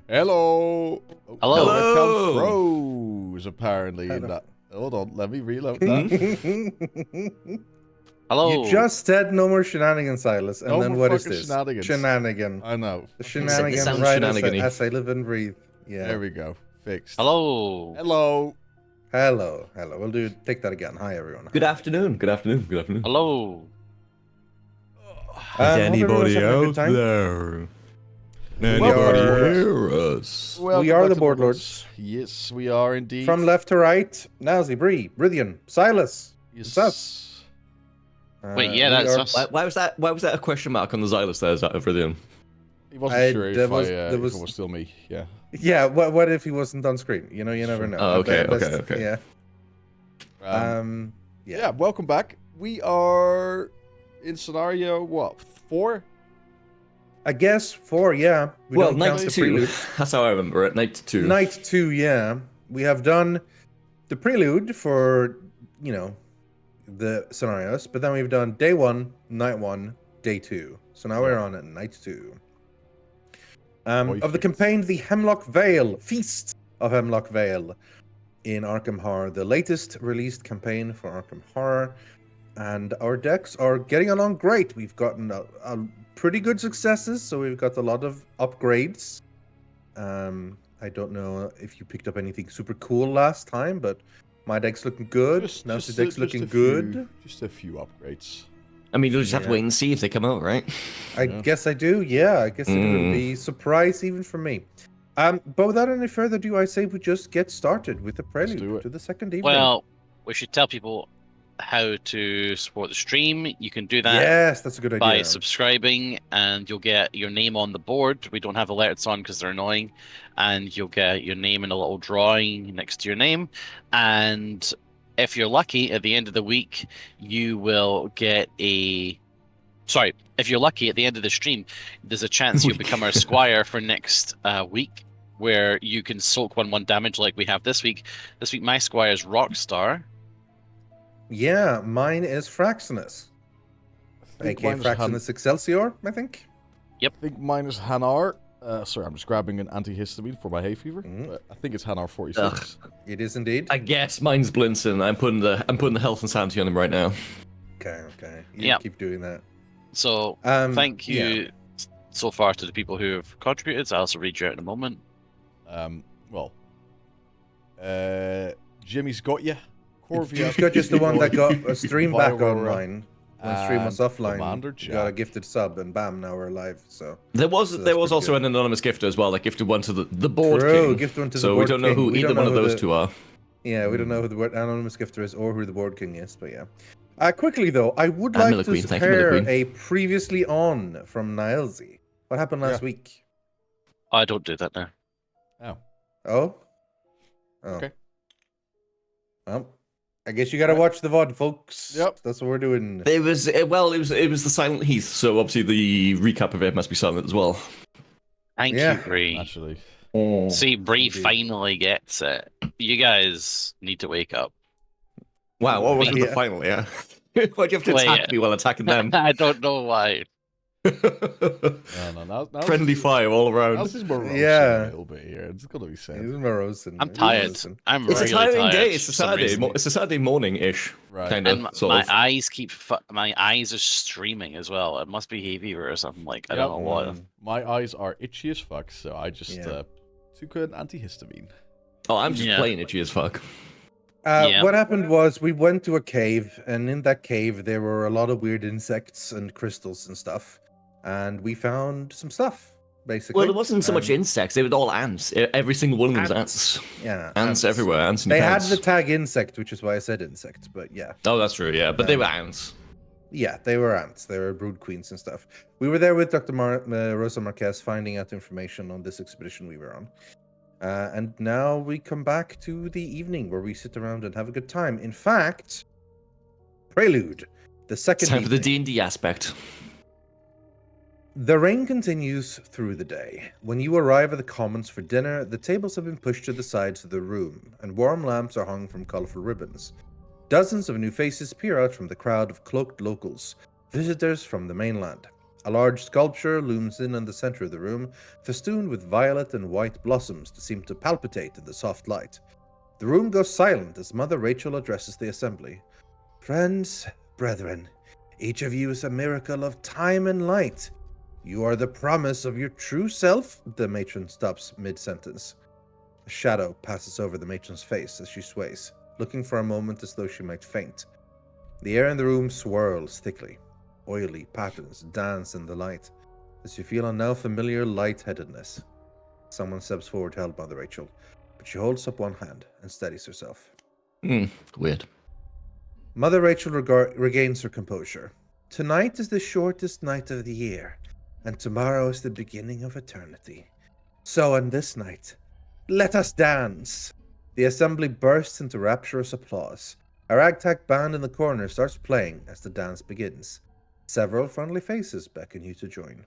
Hello. Oh, Hello. webcam froze apparently. Hello. In that. Hold on, let me reload that. Hello. You just said no more shenanigans, Silas, and No then more what is fucking this? shenanigans. Shenanigan. I know. The It shenanigan sounds right shenanigan-y. as I live and breathe. Yeah. There we go. Fixed. Hello. Hello. Hello. Hello. We'll take that again. Hi, everyone. Good afternoon. Good afternoon. Good afternoon. Hello. Is hope everyone's anybody having a good out time. there? We Anybody are- hear us? We are the board lords. Yes, we are indeed. From left to right, Nilesy, Breeh, Rythian, Silas. Yes. It's us. Wait, yeah, we that's are- us. Why was that a question mark on the Xylus there, Rythian? He wasn't sure if, there if it was- was still me. Yeah. Yeah, what if he wasn't on screen? You know, you never know. Oh, okay, okay. Yeah. Yeah. Welcome back. We are in scenario what 4? I guess 4, yeah. We Well, don't night count the 2. prelude. That's how I remember it. Night 2. Night 2, yeah. We have done the prelude for, you know, the scenarios, but then we've done day 1, night 1, day 2. So now we're on at night 2. Of the campaign, the Hemlock Vale, Feast of Hemlock Vale in Arkham Horror, the latest released campaign for Arkham Horror. And our decks are getting along great. We've gotten a pretty good successes, so we've got a lot of upgrades. I don't know if you picked up anything super cool last time, but my deck's looking good. Now the deck's looking good. Just a few upgrades. I mean, you'll just have to wait and see if they come out, right? I guess I do. Yeah, I guess it would be a surprise even for me. But without any further ado, I say we just get started with the do prelude it. to the second evening. Well, we should tell people how to support the stream. You can do that yes, that's a good by idea. subscribing, and you'll get your name on the board. We don't have alerts on because they're annoying, and you'll get your name in a little drawing next to your name. And if you're lucky, at the end of the week, you will get a. Sorry, if you're lucky, at the end of the stream, there's a chance you'll become our squire for next week, where you can soak 1/1 damage like we have this week. This week, my squire is Rockstar. Yeah, mine is Fraxinus. I think aka mine is Fraxinus Excelsior, I think. I think mine is Hanar. Sorry, I'm just grabbing an antihistamine for my hay fever. Mhm. I think it's Hanar 46. It is indeed. I guess mine's Blinson. I'm putting the health and sanity on him right now. Okay. You Yeah. keep doing that. So thank you so far to the people who have contributed. I'll also read you out in a moment. Well, Jimmy's got you. Jimmy's got just the one that got a stream back Aurora, online. When stream was and offline, Commander got a Jack. gifted sub, and bam, now we're live. So There was So that's also pretty an anonymous gifter as well that gifted one to the board True, king. gift one to the so board we don't know king. who We either don't one know of who those the- two are. yeah, we don't know who the anonymous gifter is or who the board king is, but yeah. Quickly though, I would like to Milliqueen, thank you, hear Milliqueen. a previously on from Nilesy. What happened last week? I don't do that now. Oh. Okay. Well, I guess you gotta watch the VOD, folks. Yep. That's what we're doing. It was the Silent Heath, so obviously the recap of it must be silent as well. Thank Yeah. you, Bree. Naturally. See, Bree Indeed. finally gets it. You guys need to wake up. Wow, what was Yeah. the final? Yeah. Why'd you have to Wait. attack me while attacking them? I don't know why. No. Friendly fire all around. This is morose Yeah. a little bit here. It's gotta be said. He's morose and I'm he's tired. morose. I'm It's really a tiring tired. day. It's a for some Saturday. reason. It's a Saturday morning-ish, Right. kind And of. Sort my of. eyes my eyes are streaming as well. It must be hay fever or something like. I don't know what. My eyes are itchy as fuck, so I just Yeah. took an antihistamine. Oh, I'm just Yeah. playing itchy as fuck. Yeah. What happened was we went to a cave, and in that cave there were a lot of weird insects and crystals and stuff, and we found some stuff basically. Well, it wasn't so much insects. They were all ants. Every single one of them was ants. Yeah, Ants everywhere. Ants in They your had pants. the tag insect, which is why I said insect. But yeah, Oh, that's true. Yeah, but they were ants. yeah, they were ants. They were brood queens and stuff. We were there with Dr. Rosa Marquez, finding out information on this expedition we were on. And now we come back to the evening where we sit around and have a good time. In fact, Prelude, the second Time for the evening. D&D aspect. The rain continues through the day. When you arrive at the commons for dinner, the tables have been pushed to the sides of the room, and warm lamps are hung from colorful ribbons. Dozens of new faces peer out from the crowd of cloaked locals, visitors from the mainland. A large sculpture looms in the center of the room, festooned with violet and white blossoms that seem to palpitate in the soft light. The room goes silent as Mother Rachel addresses the assembly. Friends, brethren, each of you is a miracle of time and light. You are the promise of your true self. The matron stops mid-sentence. A shadow passes over the matron's face as she sways, looking for a moment as though she might faint. The air in the room swirls thickly. Oily patterns dance in the light, as you feel a now familiar lightheadedness. Someone steps forward to help Mother Rachel, but she holds up one hand and steadies herself. Weird. Mother Rachel regains her composure. Tonight is the shortest night of the year, and tomorrow is the beginning of eternity. So on this night, let us dance. The assembly bursts into rapturous applause. A ragtag band in the corner starts playing as the dance begins. Several friendly faces beckon you to join.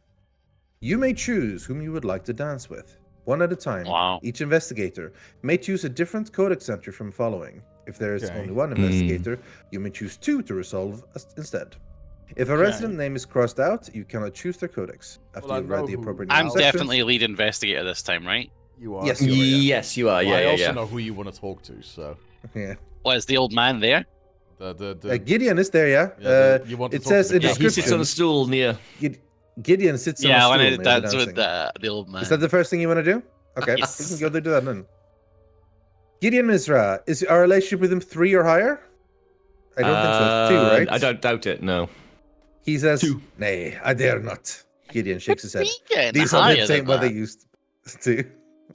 You may choose whom you would like to dance with. One at a time, Wow. each investigator may choose a different codex entry from following. If there is only one investigator, you may choose two to resolve instead. If a resident name is crossed out, you cannot choose their codex after you've read the appropriate I'm sections. definitely lead investigator this time, right? You are. Yes, so you are, yeah. Yes, you are. Well, I Yeah, also yeah, know who you want to talk to, so Yeah. Well, is the old man there? Gideon is there, yeah. you want to it talk says to in the yeah. guy. He sits on description. a stool near. Gideon sits on a Yeah, stool when I near did the dance with dancing. the old man. Is that the first thing you want to do? Okay, Yes. we can go do that then. Gideon Mizra, is our relationship with him 3 or higher? I don't think so. It's 2, right? I don't doubt it. No. He says, 2. Nay, I dare not. Gideon shakes his head. Getting These old higher hips than ain't what they that. used to.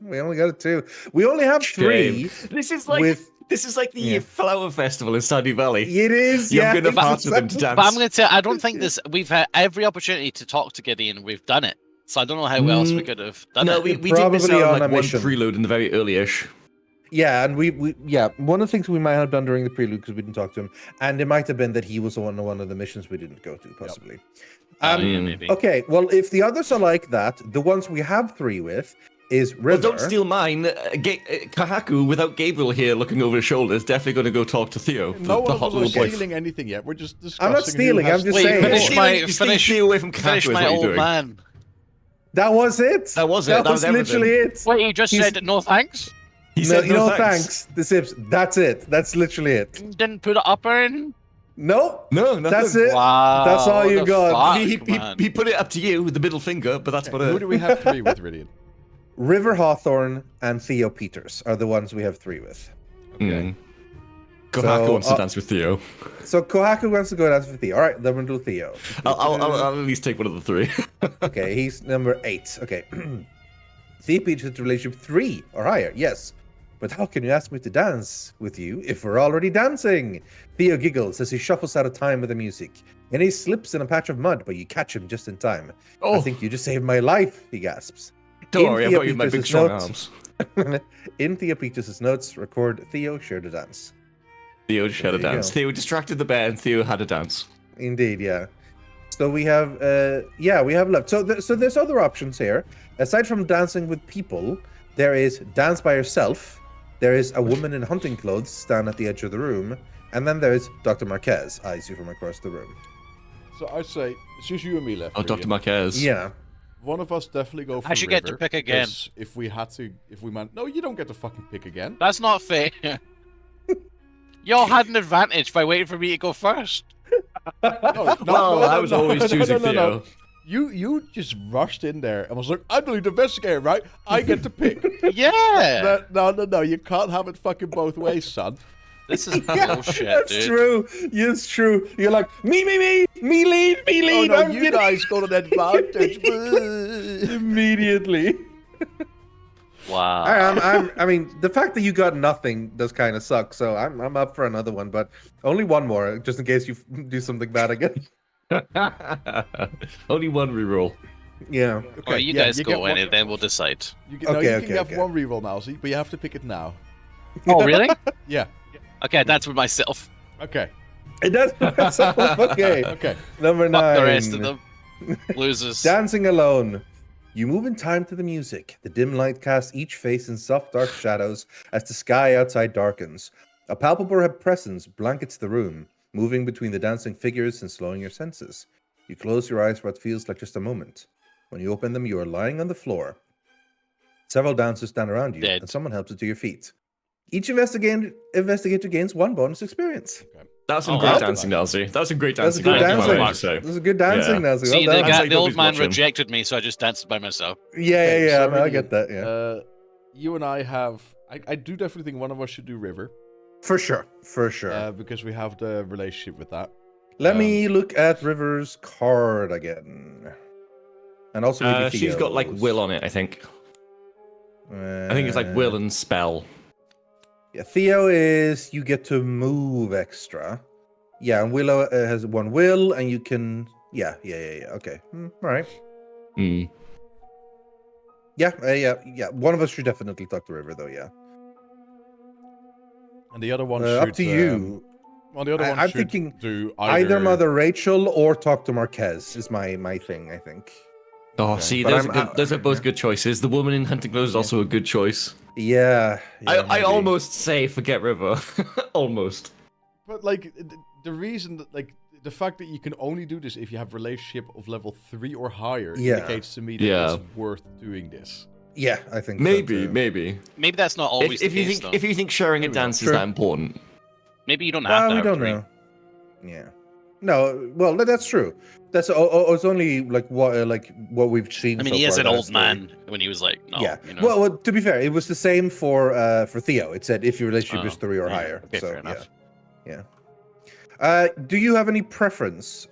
We only got a 2. We only have 3 This is like with... the Yeah. flower festival in Stardew Valley. It is, You're yeah. going to pass with them to dance. But I'm going to tell I don't think this. We've had every opportunity to talk to Gideon. We've done it. So I don't know how else we could have done No, it. we did miss Probably out on on a like one mission. prelude in the very early-ish. Yeah, and we one of the things we might have done during the prelude because we didn't talk to him, and it might have been that he was on one of the missions we didn't go to, possibly. Oh, yeah, maybe. Okay, well, if the others are like that, the ones we have 3 with is River. Well, don't steal mine. Kahaku, without Gabriel here looking over his shoulder, is definitely going to go talk to Theo. No the one hot of us little are boy. stealing anything yet. We're just discussing. I'm not stealing, who has I'm just Wait, saying. finish You're my You're stealing finish, Theo away from Kahaku finish is my what you're old doing. man. That was it. That was it. That That was was everything. literally it. Wait, you just He's- said no thanks. He No, said you know, thanks. The Sips. That's it. That's literally it. Didn't put it up in. No, No, nothing. that's it. Wow. That's all what you the got. fuck, man. He put it up to you with the middle finger, but that's what Who do we have 3 with, Rythian? River Hawthorne and Theo Peters are the ones we have 3 with. Mm. Kohaku wants to dance with Theo. So Kohaku wants to go dance with Theo. All right, then we'll do Theo. I'll at least take one of the 3. Okay, he's number 8. Okay. Theo Peters relationship 3 or higher, yes. But how can you ask me to dance with you if we're already dancing? Theo giggles as he shuffles out of time with the music. And he slips in a patch of mud, but you catch him just in time. I think you just saved my life, he gasps. Don't In worry, Theo I've got you in my big Peters' strong notes- arms. In Theo Peters' notes, record Theo shared a dance. Theo just had a There you dance. go. Theo distracted the bear, and Theo had a dance. Indeed, yeah. So we have, we have left. So there's other options here. Aside from dancing with people, there is dance by yourself. There is a woman in hunting clothes stand at the edge of the room, and then there's Dr. Marquez eyes you from across the room. So I say it's just you and me left. Oh, Dr. Rythian. Marquez. Yeah. One of us definitely go for I should get to River, pick again. 'cause if we no, you don't get to fucking pick again. That's not fair. Y'all had an advantage by waiting for me to go first. Well, I was always choosing Theo. You just rushed in there and was like, I'm the lead investigator, right? I get to pick. Yeah. No, you can't have it fucking both ways, son. This is Yeah, bullshit, that's dude. true. It's true. You're like, me lead, Oh lead. no, I'm you getting-" guys got an advantage. Immediately. Wow. I mean, the fact that you got nothing does kind of suck. So I'm up for another one, but only one more, just in case you do something bad again. Only one reroll. Yeah. Well, you yeah, guys you go get in one- and then we'll decide. You can, Okay, you can okay, have okay. one reroll now, see, but you have to pick it now. Oh, really? Yeah. Okay, that's with myself. Okay. It does. Okay. Okay. Number 9. Fuck the rest of them. Losers. Dancing alone. You move in time to the music. The dim light casts each face in soft dark shadows as the sky outside darkens. A palpable presence blankets the room, moving between the dancing figures and slowing your senses. You close your eyes for what feels like just a moment. When you open them, you are lying on the floor. Several dancers stand around you, Dead. and someone helps you to your feet. Each investigator gains 1 bonus experience. That was some Oh, great wow. dancing, Nilesy. That was some great That's dancing. good Thank you very dancing. much. That was good dancing, Yeah. Nancy. See, Well the, done. That's like the old nobody's man watching. rejected me, so I just danced by myself. Yeah, Okay, yeah, so no, I really, get that, yeah. You and I have. I do definitely think one of us should do River. For sure. Because we have the relationship with that. Let me look at River's card again. And also maybe She's got like Theo's. will on it, I think. I think it's like will and spell. Yeah, Theo is you get to move extra. Yeah, and Willow has 1 will, and you can. Yeah. Okay. All right. Hmm. Yeah. One of us should definitely talk to River, though. Yeah. And the other one should. Up to you. Well, the other one I'm should thinking do Either Mother Rachel or talk to Marquez is my thing. I think. Oh, Okay. see, But those are both good choices. The woman in hunting clothes is also a good choice. Yeah. I maybe. almost say forget River. Almost. But like the reason that like the fact that you can only do this if you have relationship of level 3 or higher Yeah. indicates to me that Yeah. it's worth doing this. Yeah, I think so, Maybe, too. maybe. Maybe that's not always If the you case, think though. if you think sharing a Maybe not. dance is True. that important, Maybe you don't have Well, to we have don't 3. know. Yeah. No, well, that's true. That's it's only like what we've seen. I mean, so he is far an that old is man when he was like, no, yeah. you know. Well, to be fair, it was the same for Theo. It said if your relationship is 3 or yeah, higher. okay, so fair enough. yeah. Do you have any preference?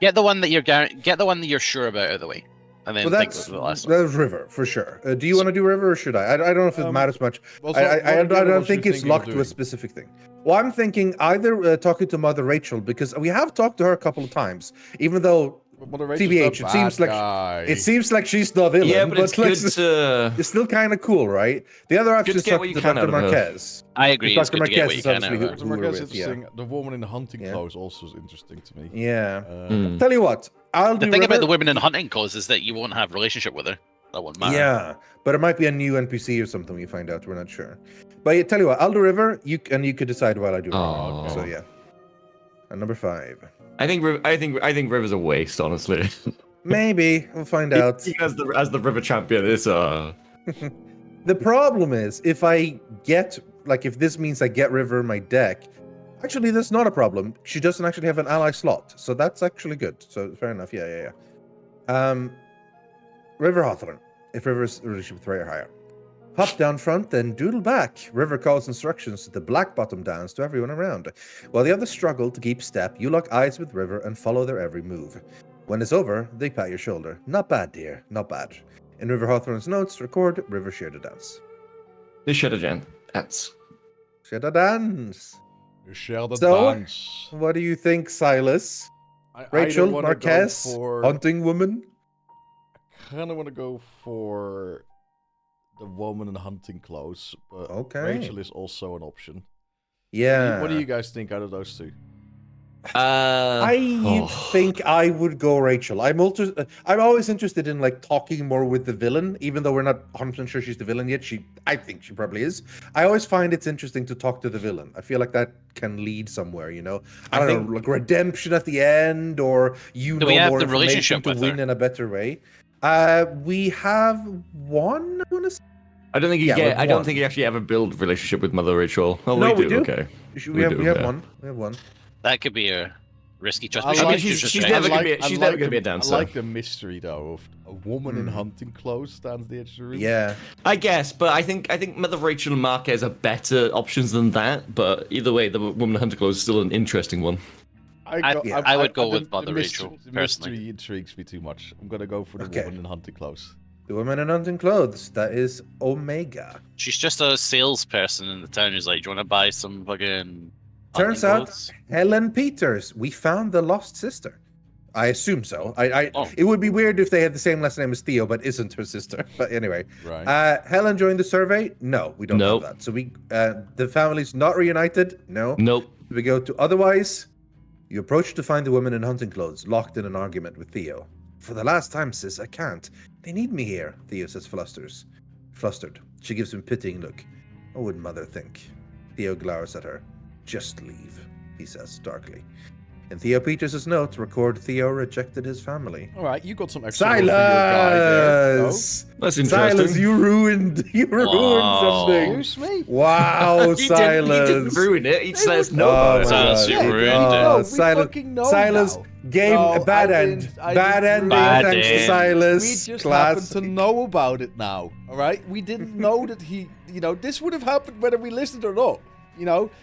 Get the one that you're sure about out of the way, and then Well, think that's of the last one. that was River for sure. Do you want to do River or should I? I don't know if it matters much. Well, I don't think it's locked to a specific thing. Well, I'm thinking either talking to Mother Rachel because we have talked to her a couple of times, even though TBH, it seems like she's not villain. yeah, but it's like, good to it's still kind of cool, right? The other option to is get what talking you to can Dr. out of her. Marquez. I agree. It's Dr. good to get what Marquez you is can obviously out of So her. who we're Marquez is with, yeah. interesting. The woman in the hunting Yeah. clothes also is interesting to me. Yeah. Mm. Tell you what, I'll do The thing River. about the women in hunting clothes is that you won't have a relationship with her. That won't matter. Yeah, but it might be a new NPC or something we find out. We're not sure. But tell you what, I'll do River. You could decide while I do River. Oh. So yeah. And number 5. I think River's a waste, honestly. Maybe we'll find out. as the River champion, it's The problem is if I get if this means I get River in my deck, actually that's not a problem. She doesn't actually have an ally slot, so that's actually good. So fair enough. Yeah. River Hawthorne. If River's relationship 3 or higher. Hop down front, then doodle back. River calls instructions to the black bottom dance to everyone around. While the others struggle to keep step, you lock eyes with River and follow their every move. When it's over, they pat your shoulder. Not bad, dear. Not bad. In River Hawthorne's notes, record River shared a dance. they should have dance. Shared a dance. You share the So, dance. What do you think, Silas? I Rachel, either wanna Marquez, go for, hunting woman? kind of want to go for the woman in hunting clothes, but Okay. Rachel is also an option. Yeah. What do you guys think out of those two? I think I would go Rachel. I'm always interested in talking more with the villain, even though we're not 100% sure she's the villain yet. I think she probably is. I always find it's interesting to talk to the villain. I feel like that can lead somewhere, I don't know, like redemption at the end, or Do we have more the information relationship to with win her? in a better way. We have one. I want to say. I don't think you Yeah, get. with I don't one. think you actually ever build relationship with Mother Rachel. Oh, No, we we do. do. Okay. We have yeah. one. We have one. That could be a risky choice. I but she like- might choose she's to never stay. gonna be- she's never gonna be a dancer. I like the mystery though of a woman in Hmm. hunting clothes stands at the edge of the room. Yeah. I guess, but I think Mother Rachel and Marquez are better options than that. But either way, the woman in hunter clothes is still an interesting one. I would go with Mother Rachel, The personally. mystery intrigues me too much. I'm gonna go for the Okay. woman in hunting clothes. The woman in hunting clothes. That is Omega. She's just a salesperson in the town who's like, do you want to buy some fucking Turns hunting out, clothes?" Helen Peters. We found the lost sister. I assume so. Oh. It would be weird if they had the same last name as Theo, but isn't her sister. But anyway, Right. Helen joined the survey. No, we don't Nope. have that. So the family's not reunited. No. Nope. We go to otherwise. You approach to find the woman in hunting clothes, locked in an argument with Theo. For the last time, sis, I can't. They need me here, Theo says flustered. She gives him a pitying look. What would mother think? Theo glowers at her. Just leave, he says darkly. In Theo Peters' note, record Theo rejected his family. All right, you got some extra work for your guy there. No? Silas! That's interesting. Silas, you ruined Wow. something. Excuse me? Wow, he Silas. didn't ruin it. He just let us would- know about Oh it. my Silas, god. you Yeah, ruined we it. know, we Silas, fucking know Silas, now. game No, a bad I end. didn't- I Bad didn't ending, ruin Bad thanks to end. Silas. We just Classic. happen to know about it now, all right? We didn't know that he, this would have happened whether we listened or not.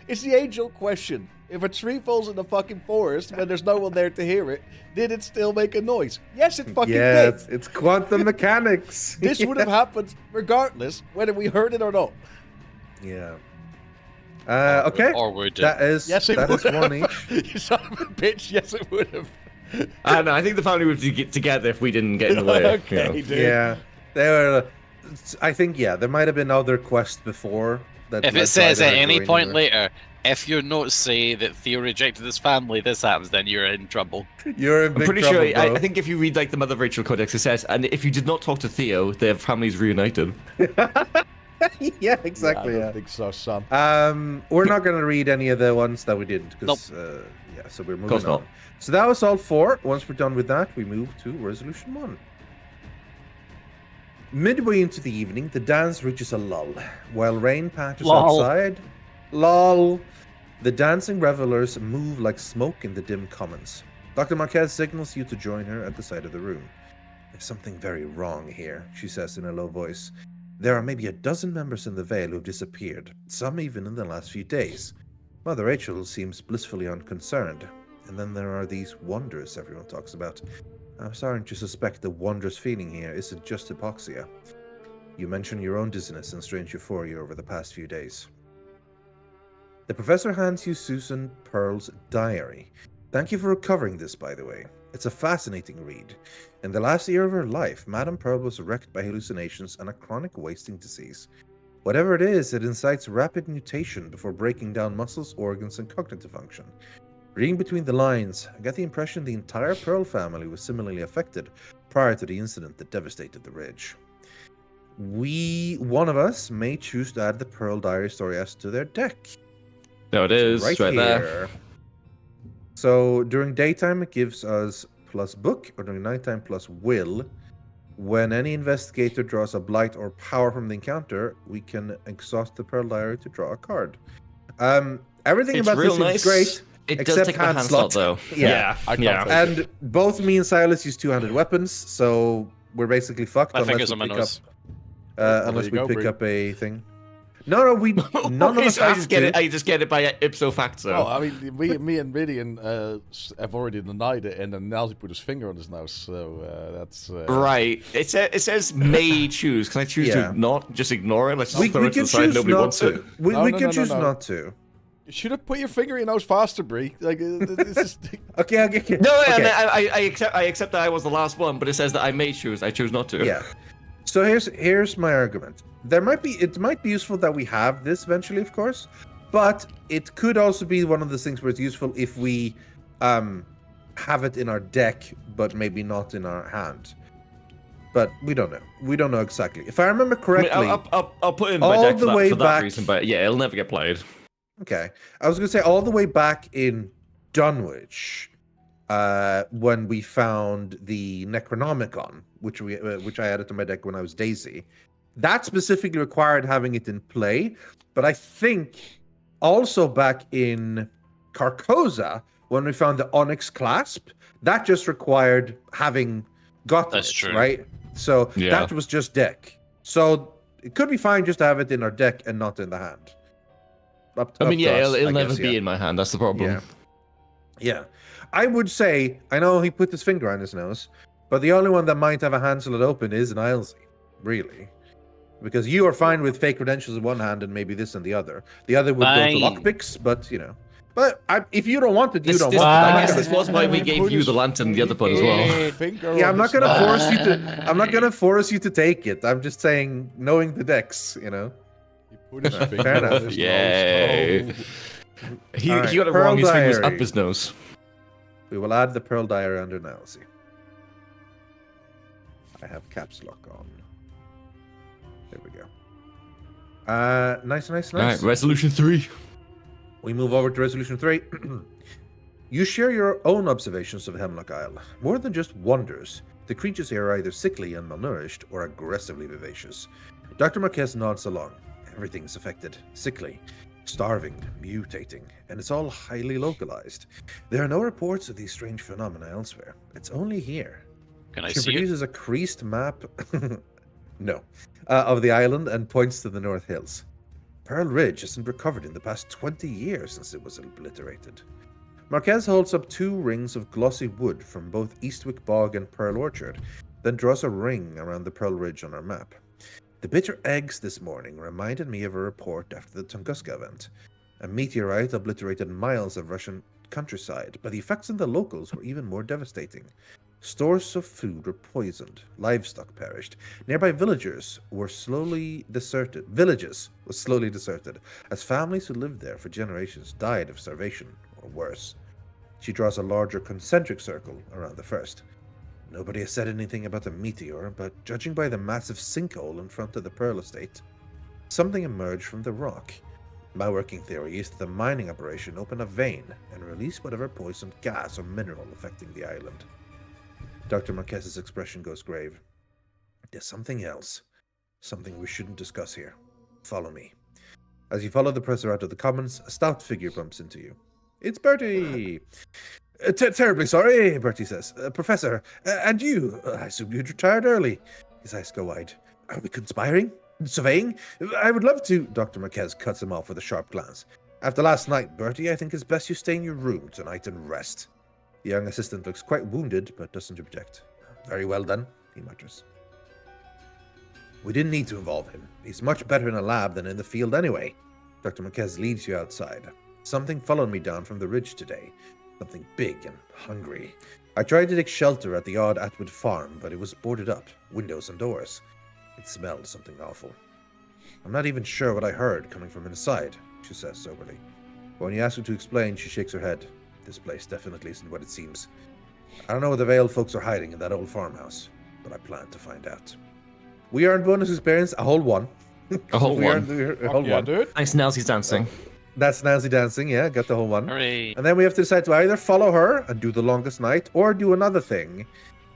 It's the age-old question. If a tree falls in the fucking forest when there's no one there to hear it, did it still make a noise? Yes, it fucking Yeah, did. it's quantum mechanics. This would have happened regardless whether we heard it or not. Yeah. Okay. Or would it? That is Yes, it that would is have. one each. You son of a bitch. Yes, it would have. I don't know. I think the family would get together if we didn't get in the way. Okay, dude. Yeah. They were. I think there might have been other quests before that. If led it to says either at any joining point or- later, if your notes say that Theo rejected his family, this happens, then you're in trouble. You're in I'm big pretty trouble, sure. bro. I think if you read like the Mother Rachel Codex, it says, and if you did not talk to Theo, their family's reunited. yeah, exactly. I Yeah. don't think so, son. We're not going to read any of the ones that we didn't because so we're Course moving on. not. So that was all 4. Once we're done with that, we move to resolution 1. Midway into the evening, the dance reaches a lull. While rain patters Lol. outside, lol, the dancing revelers move like smoke in the dim commons. Dr. Marquez signals you to join her at the side of the room. There's something very wrong here, she says in a low voice. There are maybe a dozen members in the Vale who've disappeared, some even in the last few days. Mother Rachel seems blissfully unconcerned. And then there are these wonders everyone talks about. I'm starting to suspect the wondrous feeling here isn't just hypoxia. You mention your own dizziness and strange euphoria over the past few days. The professor hands you Susan Pearl's diary. Thank you for recovering this, by the way. It's a fascinating read. In the last year of her life, Madame Pearl was wrecked by hallucinations and a chronic wasting disease. Whatever it is, it incites rapid mutation before breaking down muscles, organs, and cognitive function. Reading between the lines, I get the impression the entire Pearl family was similarly affected prior to the incident that devastated the Ridge. One of us, may choose to add the Pearl Diary story as to their deck. There it is, Right right there. here. So during daytime, it gives us plus book, or during nighttime, plus will. When any investigator draws a blight or power from the encounter, we can exhaust the Pearl Diary to draw a card. Everything It's about real this nice. seems great. It except does take my hand hand slot. slot, though. Yeah. I can't yeah. take And both me and Silas use two-handed weapons, so we're basically fucked My unless fingers we on my pick nose. up, there unless you we go, pick Breeh. up a thing. No, we none of Okay, us so I have just get to. it. I just get it by ipso facto. Oh, I mean, me and Rythian have already denied it, and then Nilesy put his finger on his nose, so that's... Right. It says may choose. Can I choose Yeah. to not just ignore it? Let's just We throw it to can the side. choose Nobody not wants to. it. We No, can choose no. not to. You should have put your finger in your nose faster, Breeh. Like, this is... Okay. No, okay. I accept that I was the last one, but it says that I may choose. I choose not to. Yeah. So here's my argument. It might be useful that we have this eventually, of course, but it could also be one of those things where it's useful if we have it in our deck, but maybe not in our hand. But we don't know. We don't know exactly. If I remember I mean, correctly, I'll put it in my all deck the way for that back- reason, but yeah, it'll never get played. okay, I was gonna say all the way back in Dunwich, when we found the Necronomicon, which I added to my deck when I was Daisy. That specifically required having it in play, but I think also back in Carcosa, when we found the Onyx Clasp, that just required having gotten That's it, true. right? So Yeah. that was just deck. So it could be fine just to have it in our deck and not in the hand. I mean, yeah, it'll I never guess, be yeah. in my hand. That's the problem. Yeah. Yeah. I would say, I know he put his finger on his nose, but the only one that might have a hand slot open is Nilesy, really. Because you are fine with fake credentials in one hand and maybe this in the other. The other would go Fine. to lockpicks, but, But if you don't want it, you This, don't this, want it. I I'm guess not this gonna- was why we gave you the lantern, the other part as well. Yeah, I'm not gonna force you to. I'm not gonna force you to take it. I'm just saying, knowing the decks, He put his Fair finger enough. on his Yay. nose. Oh. He Alright, got it Pearl wrong. His finger was Diary. up his nose. we will add the Pearl Diary under Nilesy. I have caps lock on. There we go. Nice. All right, resolution 3. We move over to resolution 3. You share your own observations of Hemlock Isle. More than just wonders, the creatures here are either sickly and malnourished or aggressively vivacious. Dr. Marquez nods along. Everything's affected. Sickly, starving, mutating, and it's all highly localized. There are no reports of these strange phenomena elsewhere. It's only here. Can I She see it? produces a creased map of the island and points to the North Hills. Pearl Ridge hasn't recovered in the past 20 years since it was obliterated. Marquez holds up 2 rings of glossy wood from both Eastwick Bog and Pearl Orchard, then draws a ring around the Pearl Ridge on our map. The bitter eggs this morning reminded me of a report after the Tunguska event. A meteorite obliterated miles of Russian countryside, but the effects on the locals were even more devastating. Stores of food were poisoned, livestock perished. Nearby villages were slowly deserted, as families who lived there for generations died of starvation or worse. She draws a larger concentric circle around the first. Nobody has said anything about a meteor, but judging by the massive sinkhole in front of the Pearl Estate, something emerged from the rock. My working theory is that the mining operation opened a vein and released whatever poisoned gas or mineral affecting the island. Dr. Marquez's expression goes grave. There's something else. Something we shouldn't discuss here. Follow me. As you follow the presser out of the commons, a stout figure bumps into you. It's Bertie! Terribly sorry, Bertie says. Professor, and you, I assume you'd retired early. His eyes go wide. Are we conspiring? Surveying? I would love to. Dr. Marquez cuts him off with a sharp glance. After last night, Bertie, I think it's best you stay in your room tonight and rest. The young assistant looks quite wounded, but doesn't object. Very well done, he mutters. We didn't need to involve him. He's much better in a lab than in the field anyway. Dr. Marquez leads you outside. Something followed me down from the ridge today. Something big and hungry. I tried to take shelter at the odd Atwood Farm, but it was boarded up, windows and doors. It smelled something awful. I'm not even sure what I heard coming from inside, she says soberly. But when you ask her to explain, she shakes her head. This place definitely isn't what it seems. I don't know what the Vale folks are hiding in that old farmhouse, but I plan to find out. We earned bonus experience, a whole 1. A whole we one. Earned a whole Yeah, 1. dude. Nice Nelsie's dancing. That's Nancy dancing, yeah, got the whole 1. Hooray. And then we have to decide to either follow her and do the longest night, or do another thing,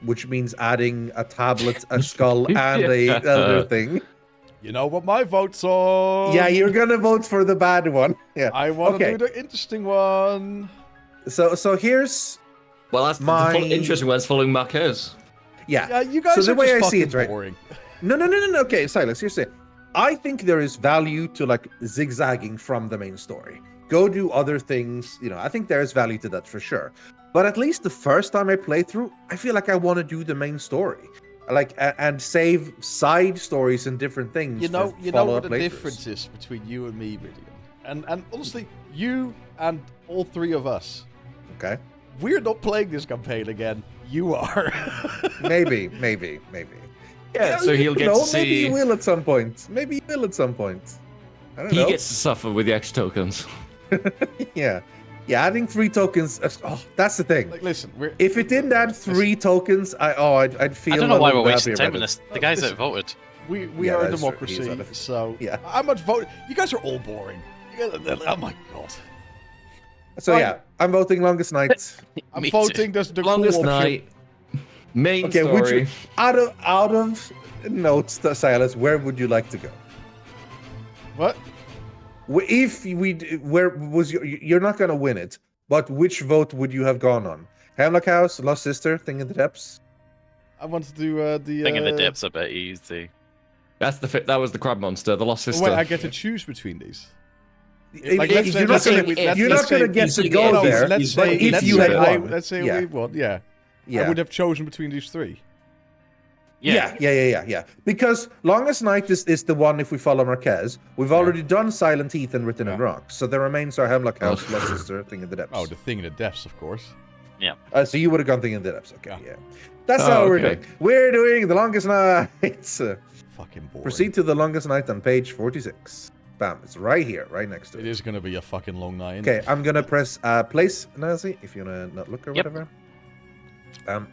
which means adding a tablet, a skull, and Yeah. another thing. You know what my vote's on? Yeah, you're gonna vote for the bad one. Yeah. I want to Okay. do the interesting one. So here's Well, that's My- the interesting one's following Marquez. Yeah, you guys So the are way just I see fucking it, right? boring. No. Okay, Silas, here's it. I think there is value to like zigzagging from the main story. Go do other things, I think there's value to that for sure. But at least the first time I play through, I feel like I want to do the main story. And save side stories and different things. You know for follow-up what the playthroughs. difference is between you and me, Rythian? And honestly, you and all 3 of us, Okay. we're not playing this campaign again. You are. Maybe. Yeah, so he'll get to Maybe see. he will at some point. I don't He know. gets to suffer with the extra tokens. Yeah, adding 3 tokens. That's the thing. Like, listen, we're. If it didn't add 3 tokens, I'd feel. I don't know why a we're little wasting happier time on about this. The guys Listen. outvoted. We Yeah, are a that's true. democracy, He's on it. so Yeah. I'm not voting. You guys are all boring. Oh my god. it. So yeah, I'm voting longest night. I'm Me too. voting the Longest cool option. night. Main Okay, story. out of notes, to Silas, where would you like to go? What? Where was you're not gonna win it, but which vote would you have gone on? Hemlock House, Lost Sister, Thing in the Depths. I want to do the. Thing in the depths a bit easy. That was the crab monster, the lost Oh, sister. wait, I get to choose between these. You're let's say- not let's say gonna, we- let's- you're let's not gonna say- get you to say go no, there. Let's but say, if let's you say had I, won, let's say yeah, we won. Yeah. I yeah. would have chosen between these 3. Yeah. Because Longest Night is the one if we follow Marquez. We've already done Silent Heath and Written in Yeah. Rock, so the remains are Hemlock House, Oh. Lost Sister, Thing in the Depths. Oh, the thing in the depths, of course. So you would have gone Thing in the Depths. Okay, Yeah. yeah. That's Oh, how we're okay. doing. We're doing the Longest Night. Fucking boring. Proceed to the Longest Night on page 46. Bam, it's right here, right next to It it. is going to be a fucking long night. Okay, I'm gonna press place, Nancy, if you wanna not look or Yep. whatever. Bam,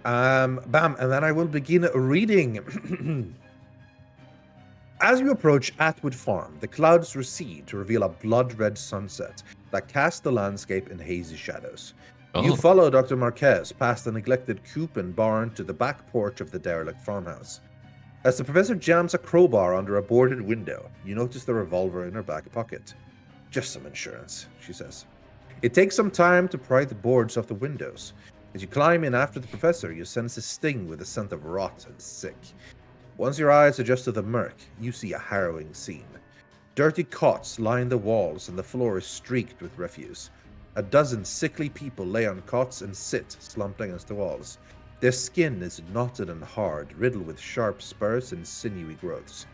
and then I will begin reading. As you approach Atwood Farm, the clouds recede to reveal a blood-red sunset. The that cast the landscape in hazy shadows. Oh. You follow Dr. Marquez past the neglected coop and barn to the back porch of the derelict farmhouse. As the professor jams a crowbar under a boarded window, you notice the revolver in her back pocket. Just some insurance, she says. It takes some time to pry the boards off the windows. As you climb in after the professor, you sense a sting with a scent of rot and sick. Once your eyes adjust to the murk, you see a harrowing scene. Dirty cots line the walls and the floor is streaked with refuse. A dozen sickly people lay on cots and sit, slumped against the walls. Their skin is knotted and hard, riddled with sharp spurs and sinewy growths.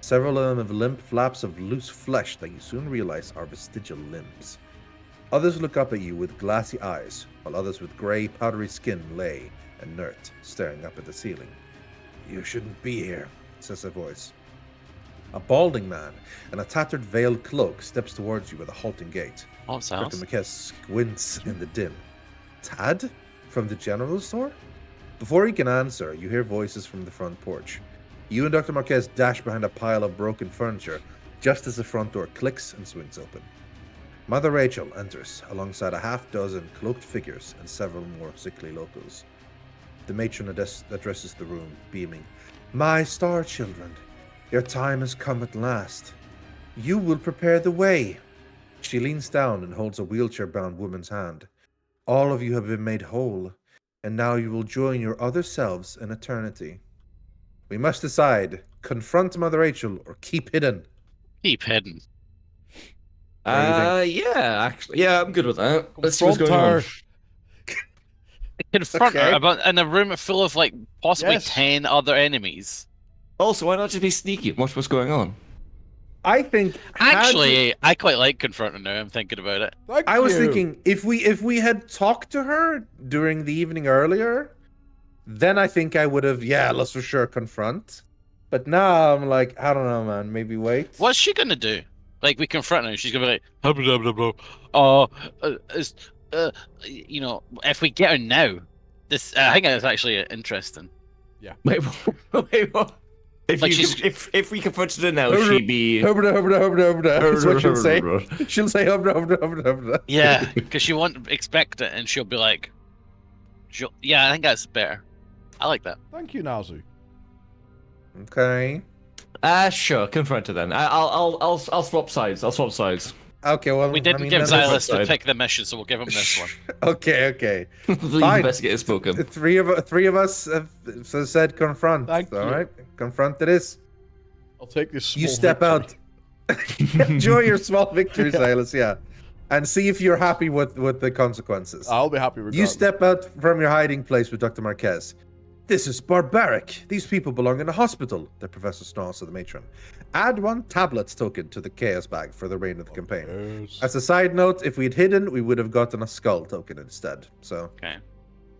Several of them have limp flaps of loose flesh that you soon realize are vestigial limbs. Others look up at you with glassy eyes, while others with grey, powdery skin lay, inert, staring up at the ceiling. "You shouldn't be here," says a voice. A balding man in a tattered veiled cloak steps towards you with a halting gait. Oh, Dr. sounds. Marquez squints in the dim. "Tad? From the general store?" Before he can answer, you hear voices from the front porch. You and Dr. Marquez dash behind a pile of broken furniture just as the front door clicks and swings open. Mother Rachel enters alongside a half-dozen cloaked figures and several more sickly locals. The matron addresses the room, beaming. "My star children, your time has come at last. You will prepare the way." She leans down and holds a wheelchair-bound woman's hand. "All of you have been made whole, and now you will join your other selves in eternity. We must decide, confront Mother Rachel or keep hidden." Keep hidden. Actually, yeah, I'm good with that. Let's see what's going Confront on. her. Confront Okay. her about in a room full of like possibly Yes. 10 other enemies. Also, why not just be sneaky and watch what's going on? I think Actually, I quite like confronting her. I'm thinking about it. Thank I was you. thinking if we had talked to her during the evening earlier, then I think I would have, let's for sure confront. But now I'm like, I don't know, man. Maybe wait. What's she gonna do? Like, we confront her, and she's gonna be like, blah blah blah blah. If we get her now, this I think it's actually interesting. Wait, wait, what? If Like, you she's- if we confronted her now, she'd be. That's what she'll say. She'll say Yeah, because she won't expect it, and she'll be like, I think that's better. I like that. Thank you, Nazu. Okay. Sure, confront her then. I'll swap sides. I'll swap sides. Okay, well, We didn't give then Zylush to side. pick the mission, so we'll give him this one. Okay. The Fine. investigator spoken. Three of us have said confront. Thank all you. right, confront it is. I'll take this small You step victory. out. Enjoy your small victory, Silas. Yeah, and see if you're happy with the consequences. I'll be happy regardless. You step out from your hiding place with Dr. Marquez. "This is barbaric. These people belong in a hospital," the professor snarls to the matron. "Add 1 tablet token to the chaos bag for the reign of the campaign." Yes. As a side note, if we'd hidden, we would have gotten a skull token instead. So, Okay.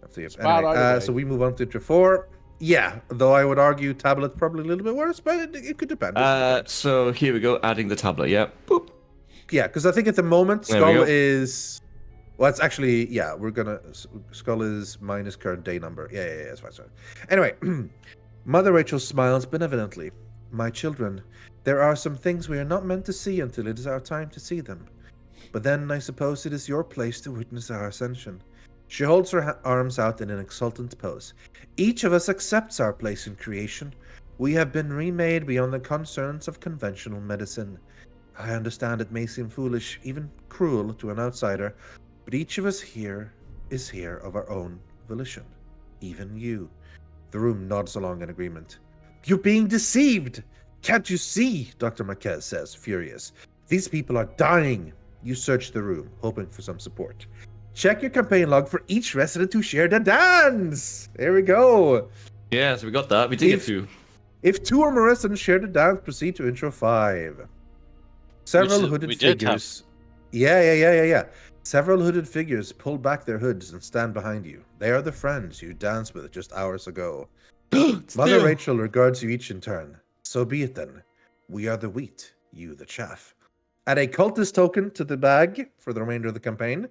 up to you. It's bad Anyway, either way. so we move on to intro 4. Yeah, though I would argue tablet probably a little bit worse, but it could depend. So here we go, adding the tablet. Yeah. Boop. Yeah, because I think at the moment There we skull go. is. Well, it's actually we're gonna skull is minus current day number. Yeah, it's fine. Anyway, Mother Rachel smiles benevolently. "My children, there are some things we are not meant to see until it is our time to see them. But then I suppose it is your place to witness our ascension." She holds her arms out in an exultant pose. "Each of us accepts our place in creation. We have been remade beyond the concerns of conventional medicine. I understand it may seem foolish, even cruel to an outsider, but each of us here is here of our own volition. Even you." The room nods along in agreement. "You're being deceived! Can't you see?" Dr. Marquez says, furious. "These people are dying." You search the room, hoping for some support. "Check your campaign log for each resident who shared a dance." There we go. Yeah, so we got that. We did get If- 2. If 2 or more residents shared a dance, proceed to intro 5. Several Which hooded we did have. figures. Yeah. Several hooded figures pull back their hoods and stand behind you. They are the friends you danced with just hours ago. Mother Rachel regards you each in turn. "So be it then. We are the wheat, you the chaff." Add a cultist token to the bag for the remainder of the campaign.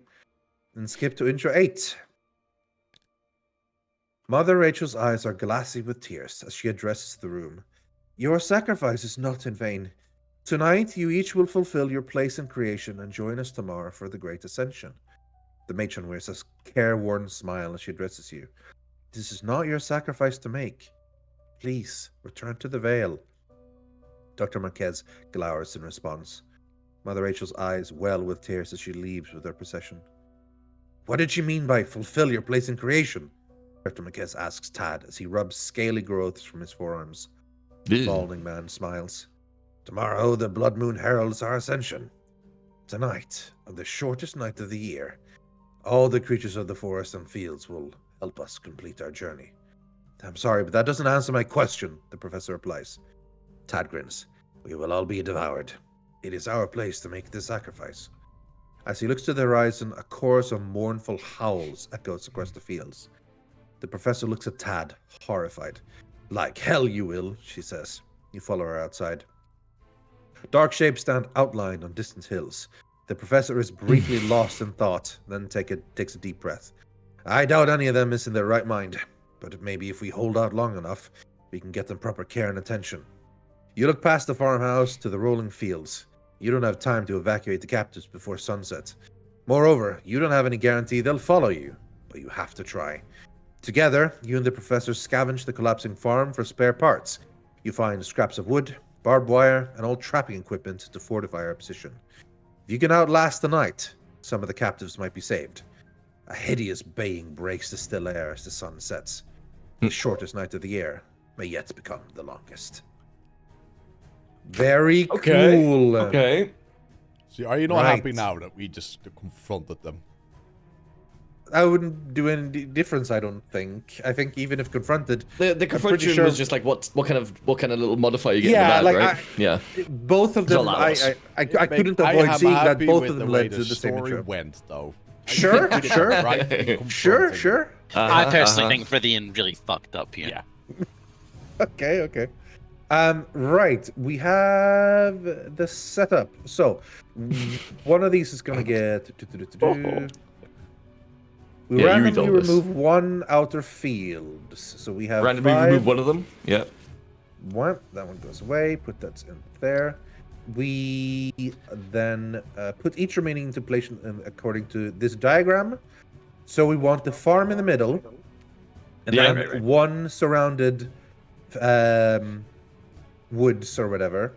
And skip to intro 8. Mother Rachel's eyes are glassy with tears as she addresses the room. "Your sacrifice is not in vain. Tonight, you each will fulfill your place in creation and join us tomorrow for the Great Ascension. The matron wears a careworn smile as she addresses you. This is not your sacrifice to make. Please, return to the veil. Dr. Marquez glowers in response. Mother Rachel's eyes well with tears as she leaves with her procession. What did she mean by fulfill your place in creation? Dr. Marquez asks Tad as he rubs scaly growths from his forearms. The balding man smiles. Tomorrow the blood moon heralds our ascension. Tonight, on the shortest night of the year, all the creatures of the forest and fields will help us complete our journey. I'm sorry, but that doesn't answer my question, the professor replies. Tad grins. We will all be devoured. It is our place to make this sacrifice. As he looks to the horizon, a chorus of mournful howls echoes across the fields. The professor looks at Tad, horrified. Like hell you will, she says. You follow her outside. Dark shapes stand outlined on distant hills. The professor is briefly lost in thought, then takes a deep breath. I doubt any of them is in their right mind, but maybe if we hold out long enough, we can get them proper care and attention. You look past the farmhouse to the rolling fields. You don't have time to evacuate the captives before sunset. Moreover, you don't have any guarantee they'll follow you, but you have to try. Together, you and the professor scavenge the collapsing farm for spare parts. You find scraps of wood, barbed wire, and old trapping equipment to fortify our position. If you can outlast the night, some of the captives might be saved. A hideous baying breaks the still air as the sun sets. The shortest night of the year may yet become the longest. Very cool. Okay. See, are you not Right. happy now that we just confronted them? I wouldn't do any difference, I don't think. I think even if confronted, The confrontation sure- was just like what kind of little modifier you get Yeah, in the bag, like, right? Yeah. both of them, It's all I ours. couldn't I avoid am seeing that happy both with of them the way led to the same story intro. went, though. Sure, I think we did sure. it right in confronting Sure, them. sure. I personally think Rythian really fucked up here. Yeah. Okay. Right, we have the setup. So, one of these is going to get... We Yeah, you read randomly all this. remove one outer field. So we have Randomly 5. remove one of them. Yeah. One, that one goes away. Put that in there. We then put each remaining into place according to this diagram. So we want the farm in the middle, and Yeah, then right. one surrounded woods or whatever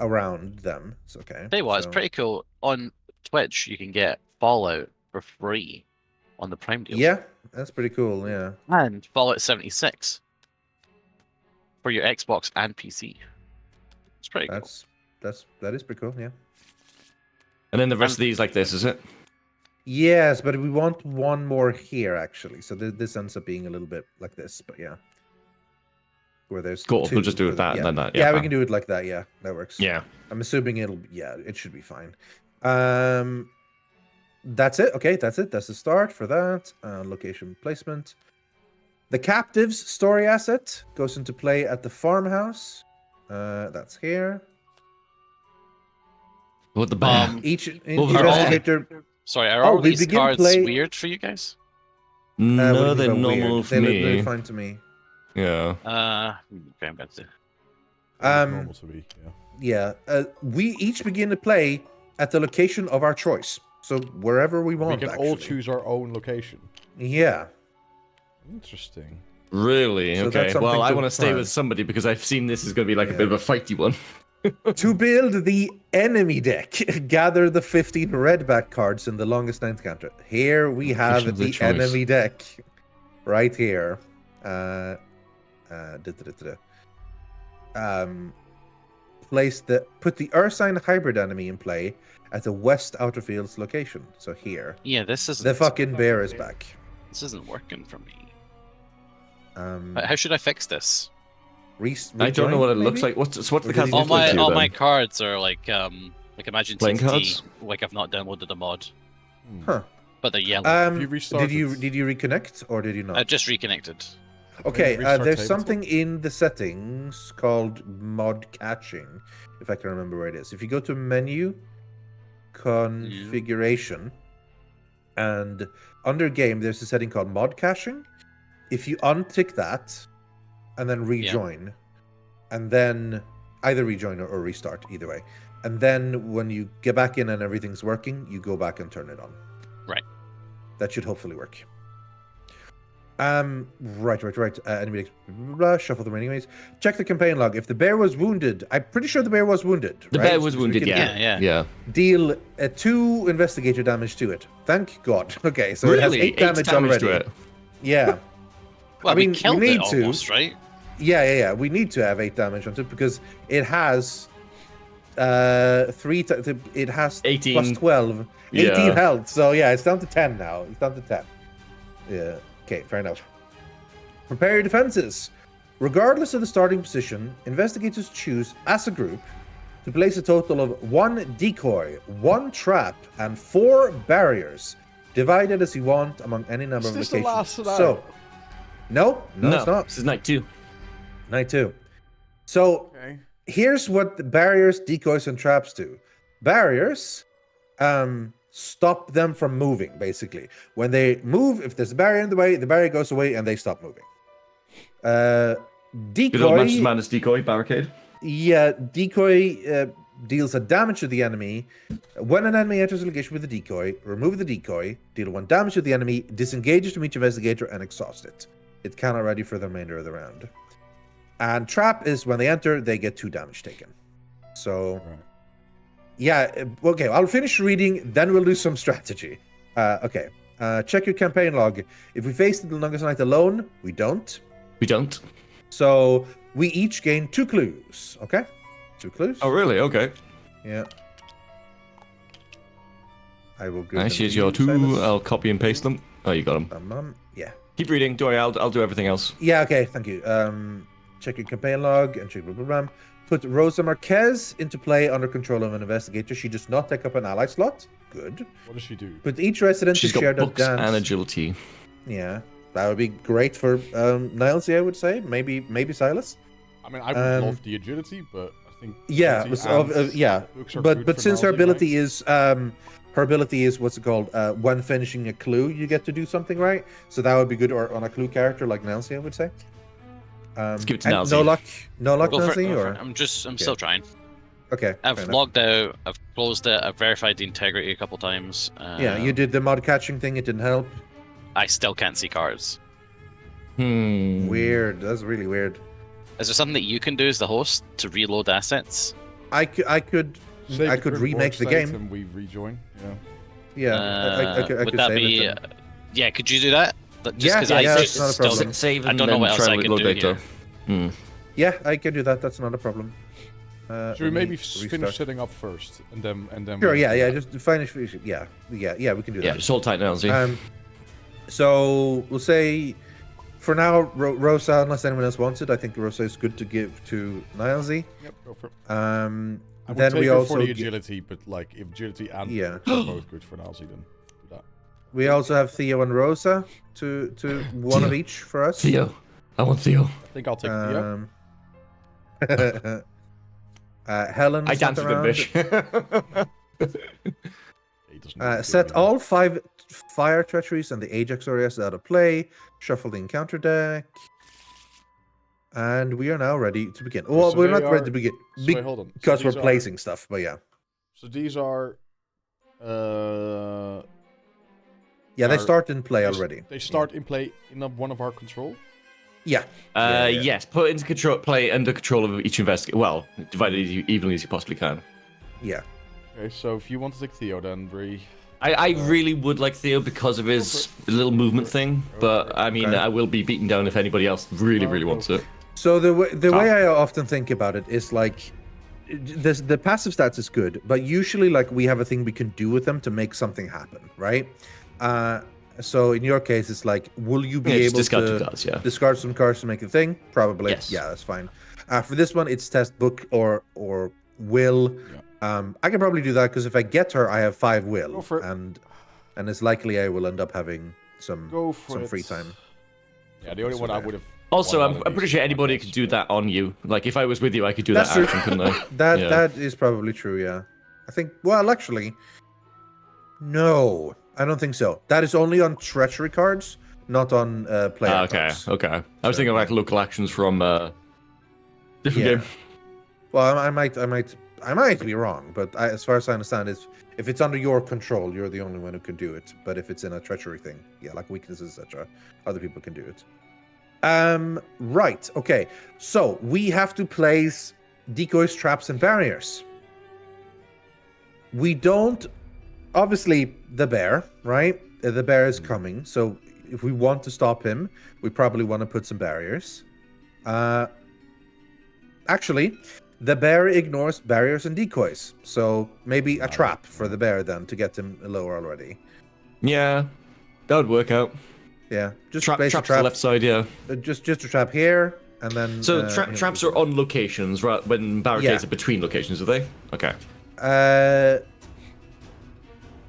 around them. It's okay. Tell you what, it's So- pretty cool. On Twitch, you can get Fallout for free on the Prime deal. Yeah, that's pretty cool. Yeah. And Fallout 76 for your Xbox and PC. It's pretty cool. That is pretty cool. Yeah. And then the rest of these like this, is it? Yes, but we want one more here actually. So this ends up being a little bit like this, but yeah. Where there's Cool. 2 We'll just do it for that yeah. and then that. Yeah, we fine. can do it like that. Yeah, that works. Yeah. I'm assuming it should be fine. That's it. Okay, that's it. That's the start for that. Location placement. The captives story asset goes into play at the farmhouse. That's here. What the bear? Each Well, they're all- investigator. Sorry, are Oh, all we these begin cards play- weird for you guys? what do No, you they're mean by normal weird? for They're me. fine to me. Yeah. Okay, I'm about to. Normal to be, yeah. Yeah. We each begin to play at the location of our choice. So wherever we want. We can all actually. choose our own location. Yeah. Interesting. Really? So Okay. that's something Well, I to want to stay plan. with somebody because I've seen this is going to be like a bit of a fighty one. To build the enemy deck, gather the 15 redback cards in the longest night encounter. Here we Location have of the the choice. enemy deck. Right here. Put the Ursine hybrid enemy in play at the west outer fields location. So here. Yeah, this isn't. The fucking bear is back. This isn't working for me. Um, How should I fix this? I don't know what it looks maybe? like. What's the Or did cast he All just look like my to you all then? my cards are like Imagine Playing TTT, cards? like I've not downloaded the mod, Huh. but they're yellow. If you Did restarted- you reconnect or did you not? I just reconnected. Okay, restart there's tabletop? something in the settings called mod caching, if I can remember where it is. If you go to menu, configuration, and under game, there's a setting called mod caching. If you untick that and then rejoin, and then either rejoin or restart, either way. And then when you get back in and everything's working, you go back and turn it on. Right. That should hopefully work. Right. Enemy shuffle the remaining ways. Check the campaign log. If the bear was wounded, I'm pretty sure the bear was wounded. The right? bear was wounded, yeah. Deal 2 investigator damage to it. Thank God. Okay, so it has 8 damage already. To it. Yeah. Well, I mean, we killed we need it to. almost, right? Yeah. We need to have 8 damage on it because it has it has 18 plus 12, 18 health. So yeah, it's down to 10 now. It's down to 10. Yeah. Okay, fair enough. Prepare your defenses. Regardless of the starting position, investigators choose as a group to place a total of 1 decoy, 1 trap, and 4 barriers, divided as you want among any number of Is this the locations. last scenario? So, no, it's not. This is night 2. Night 2. So, Okay. here's what the barriers, decoys, and traps do. Barriers stop them from moving, basically. When they move, if there's a barrier in the way, the barrier goes away and they stop moving. Good old Manchester Decoy, Madness decoy barricade. yeah, decoy deals a damage to the enemy. When an enemy enters a location with a decoy, remove the decoy, deal 1 damage to the enemy, disengages from each investigator, and exhaust it. It cannot ready for the remainder of the round. And trap is when they enter, they get 2 damage taken. So, yeah, okay, I'll finish reading, then we'll do some strategy. Okay, check your campaign log. If we face the longest night alone, we don't. We don't. So, we each gain 2 clues, okay? 2 clues. Oh, really? Okay. Yeah. I will go. Nice, here's your 2. I'll copy and paste them. Oh, you got them. Yeah. Keep reading. Don't worry, I'll do everything else. Yeah, okay, thank you. Check your campaign log and check blah, blah, blah. Put Rosa Marquez into play under control of an investigator. She does not take up an ally slot. Good. What does she do? Put each resident She's to share got the books dance. and agility. Yeah, that would be great for Nilesy, I would say. Maybe Silas. I mean, I would love the agility, but I think Yeah, agility and yeah. books are good But for since her Nilesy, ability is her ability is what's it called? When finishing a clue, you get to do something, right? So that would be good, or on a clue character like Nilesy, I would say. Let's give it to and Nilesy. No luck, Go for it, Nilesy, go for or it. I'm still trying. okay. I've fair enough. logged out. I've closed it. I've verified the integrity a couple times. Yeah, you did the mod catching thing. It didn't help. I still can't see cards. Weird. That's really weird. Is there something that you can do as the host to reload assets? I could Save I the could current remake board the state game. And we rejoin. Yeah. Yeah, I could Would that save be? it. Yeah, could you do that? Just Yeah, because yeah, I yeah, just it's not a still, problem. Save I and don't know then what else try I and can load do data. here. Yeah, I can do that. That's not a problem. Should we maybe restart. finish setting up first, and then Sure. we- Yeah. Just finish. Yeah. We can do Yeah, that. just hold tight, Nilesy. So we'll say, for now, Rosa, unless anyone else wants it, I think Rosa is good to give to Nilesy. Yep, go for it. I would Then take we her also for the agility, but like if agility and Yeah. books are both good for Nilesy, then do that. we also have Theo and Rosa to one of Theo. each for us. Theo. I want Theo. I think I'll take Theo. Helen. I dance with a fish. He doesn't really do Set anything. all 5 fire treacheries and the Ajax areas out of play. Shuffle the encounter deck. And we are now ready to begin. Well, so we're they not ready are- to begin So wait, hold on. So because we're these are- placing stuff, but yeah. So these are. Yeah, they are- start in play they- already. They start in play in one of our control. Yeah. Yeah. Yes, put into control, play under control of each investigator. Well, divided as evenly as you possibly can. Yeah. Okay, so if you want to take Theo, then Breeh. I really would like Theo because of his little movement thing, but I mean, Okay. I will be beaten down if anybody else really wants it. So the way I often think about it is like, the passive stats is good, but usually like we have a thing we can do with them to make something happen, right? So in your case, it's like, will you be Yeah, just able discard to two cards, yeah. discard some cards to make a thing? Probably. Yes. Yeah, that's fine. For this one, it's test book or will. I can probably do that because if I get her, I have 5 will, Go for it. and it's likely I will end up having some Go for some it. free time. Yeah, the only one I would have. Also, won I'm out of pretty these sure is anybody Marquez, could do but- that on you. Like, if I was with you, I could do That's that true. action, couldn't I? That Yeah. that is probably true. Yeah, I think. Well, actually, no, I don't think so. That is only on treachery cards, not on player Okay, cards. okay. I was thinking like local actions from different Yeah. game. Well, I might be wrong, but as far as I understand, is if it's under your control, you're the only one who can do it. But if it's in a treachery thing, yeah, like weaknesses, etc., other people can do it. Right. Okay. So we have to place decoys, traps, and barriers. We don't. Obviously, the bear, right? The bear is coming. So if we want to stop him, we probably want to put some barriers. Actually, the bear ignores barriers and decoys. So maybe a trap for the bear then to get him lower already. Yeah, that would work out. Yeah, just Trap place a to the left side, yeah. Just a trap here, and then. So traps are on locations, right? When barricades are between locations, are they? Okay.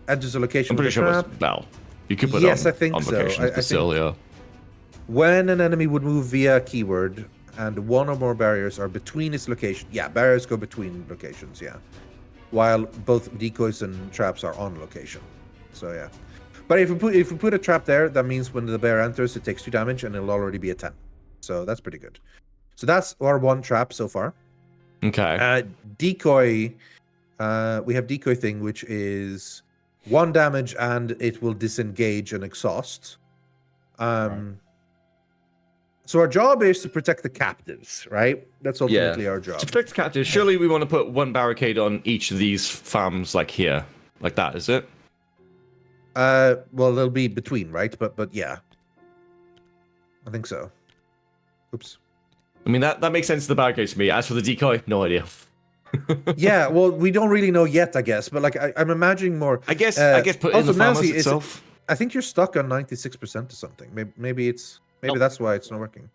Enters a location. I'm pretty with a sure trap. it was Val. You could put Yes, on, I think on so. locations, I but still, think- yeah. When an enemy would move via a keyword and one or more barriers are between its location. Yeah, barriers go between locations, yeah. While both decoys and traps are on location. So yeah. But if we put a trap there, that means when the bear enters, it takes 2 damage and it'll already be a 10. So that's pretty good. So that's our one trap so far. Okay. Decoy, we have decoy thing, which is 1 damage and it will disengage and exhaust. So our job is to protect the captives, right? That's ultimately our job. To protect the captives, surely we want to put 1 barricade on each of these farms, like here. Like that, is it? Well, they'll be between, right? But yeah. I think so. Oops. I mean, that makes sense to the barricades to me. As for the decoy, no idea. Yeah, well, we don't really know yet, I guess. But like, I'm imagining more. I guess put in also, the farmhouse Nilesy, itself. I think you're stuck on 96% or something. Maybe that's why it's not working.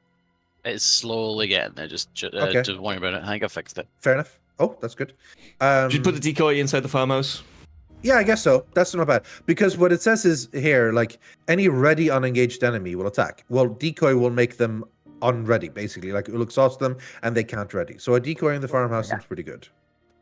It's slowly getting there. Just Okay. don't worry about it. I think I fixed it. Fair enough. Oh, that's good. Did you put the decoy inside the farmhouse? Yeah, I guess so. That's not bad. Because what it says is here, like, any ready unengaged enemy will attack. Well, decoy will make them unready, basically. Like, it will exhaust them, and they can't ready. So a decoy in the farmhouse seems pretty good.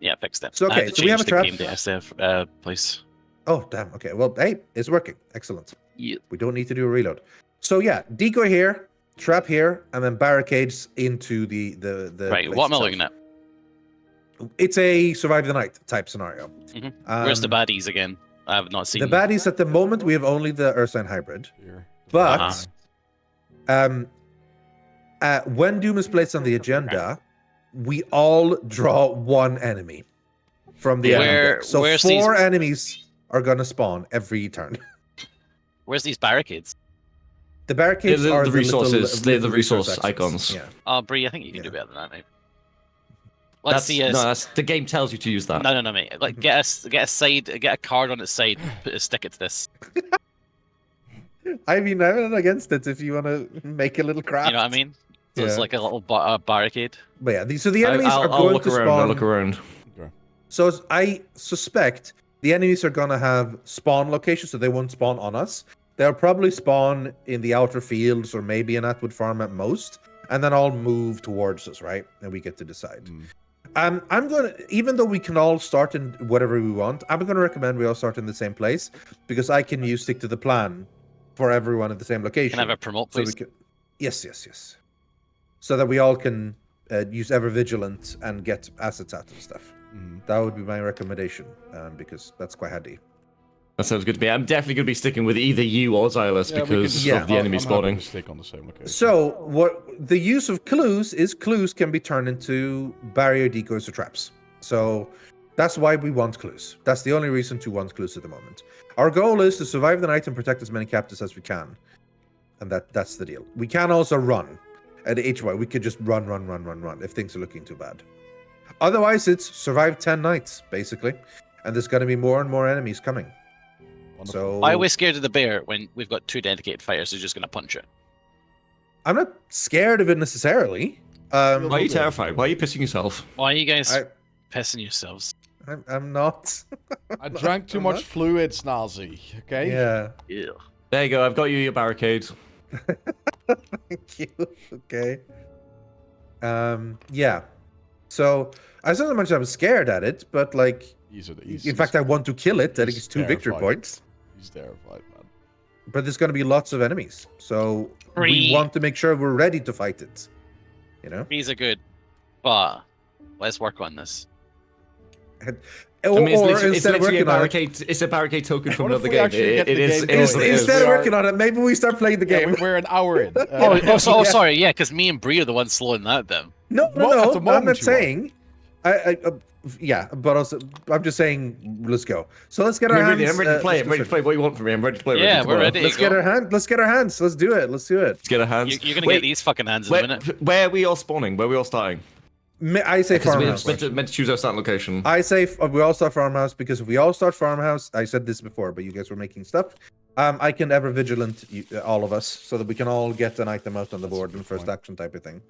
Yeah, fixed it. So, I had okay, to so we have change a trap. the game data save place. Oh, damn. Okay, well, hey, it's working. Excellent. Yeah. We don't need to do a reload. So, yeah, decoy here, trap here, and then barricades into the Right, place what am I itself. looking at? It's a survive the night type scenario. Where's the baddies again? I have not seen The baddies at the moment, we have only the Ursine hybrid. Here. But when Doom is placed on the agenda, we all draw 1 enemy from the enemy deck. So where's 4 these- enemies are going to spawn every turn. Where's these barricades? The barricades are the resources. They're the resource access. icons. Yeah. Oh, Breeh, I think you can do Yeah. better than that, mate. Let's see us. that's the game tells you to use that. No, mate. Like, get a card on its side, stick it to this. I mean, I'm not against it if you want to make a little craft. You know what I mean? So it's Yeah. like a little barricade. But yeah, so the enemies are I'll going look to around. spawn. I'll look around. So I suspect the enemies are going to have spawn locations, so they won't spawn on us. They'll probably spawn in the outer fields or maybe in Atwood Farm at most, and then all move towards us, right? And we get to decide. I'm gonna, even though we can all start in whatever we want, I'm gonna recommend we all start in the same place because I can use stick to the plan for everyone at the same location. Can I have a promote, So we please? can, yes. So that we all can use Ever Vigilant and get assets out and stuff. That would be my recommendation because that's quite handy. That sounds good to me. I'm definitely going to be sticking with either you or Zylush because of the enemy I'm spawning. happy to stick on the same location. So what the use of clues is clues can be turned into barrier, decoys, or traps. So that's why we want clues. That's the only reason to want clues at the moment. Our goal is to survive the night and protect as many captives as we can. And that's the deal. We can also run. At HY, we could just run if things are looking too bad. Otherwise, it's survive 10 nights, basically. And there's going to be more and more enemies coming. Wonderful. So Why are we scared of the bear when we've got 2 dedicated fighters who's just going to punch it? I'm not scared of it necessarily. Why are you terrified? Why are you pissing yourself? Why are you guys I- pissing yourselves? I'm not. I drank too I'm much not. fluid, Snazzy. Okay. Yeah. Ew. There you go. I've got you your barricade. Thank you. Okay. Yeah. So I don't much I'm scared at it, but like, in fact, I want to kill it. I think it's 2 victory terrified. points. He's terrified, man. But there's going to be lots of enemies, so we Breeh. want to make sure we're ready to fight it. You know. These are good, but Let's work on this. Or, I mean, it's, or literally, it's instead of literally a working on it, barricade. It's a barricade token from What if another we game. actually get the It is. game It is. going? It is. instead of We are- working on it, maybe we start playing the Yeah, game. we're an hour in. Oh, Yeah. sorry, yeah, because me and Breeh are the ones slowing that down. No, At the I'm moment not you are. saying. Yeah, but also, I'm just saying, let's go. So let's get I'm our ready. hands. I'm ready to play. let's I'm go ready to search. play. What do you want from me? I'm ready to play. Yeah, Come we're on. ready. Let's get our hand. Let's get our hands. Let's do it. Let's do it. Let's get our hands. You're gonna Wait, get these fucking hands in a minute. Where are we all spawning? Where are we all starting? I say Because we're farmhouse. meant to choose our starting location. I say we all start farmhouse because if we all start farmhouse, I said this before, but you guys were making stuff. I can ever vigilant all of us so that we can all get an item out on the board in first action type of thing.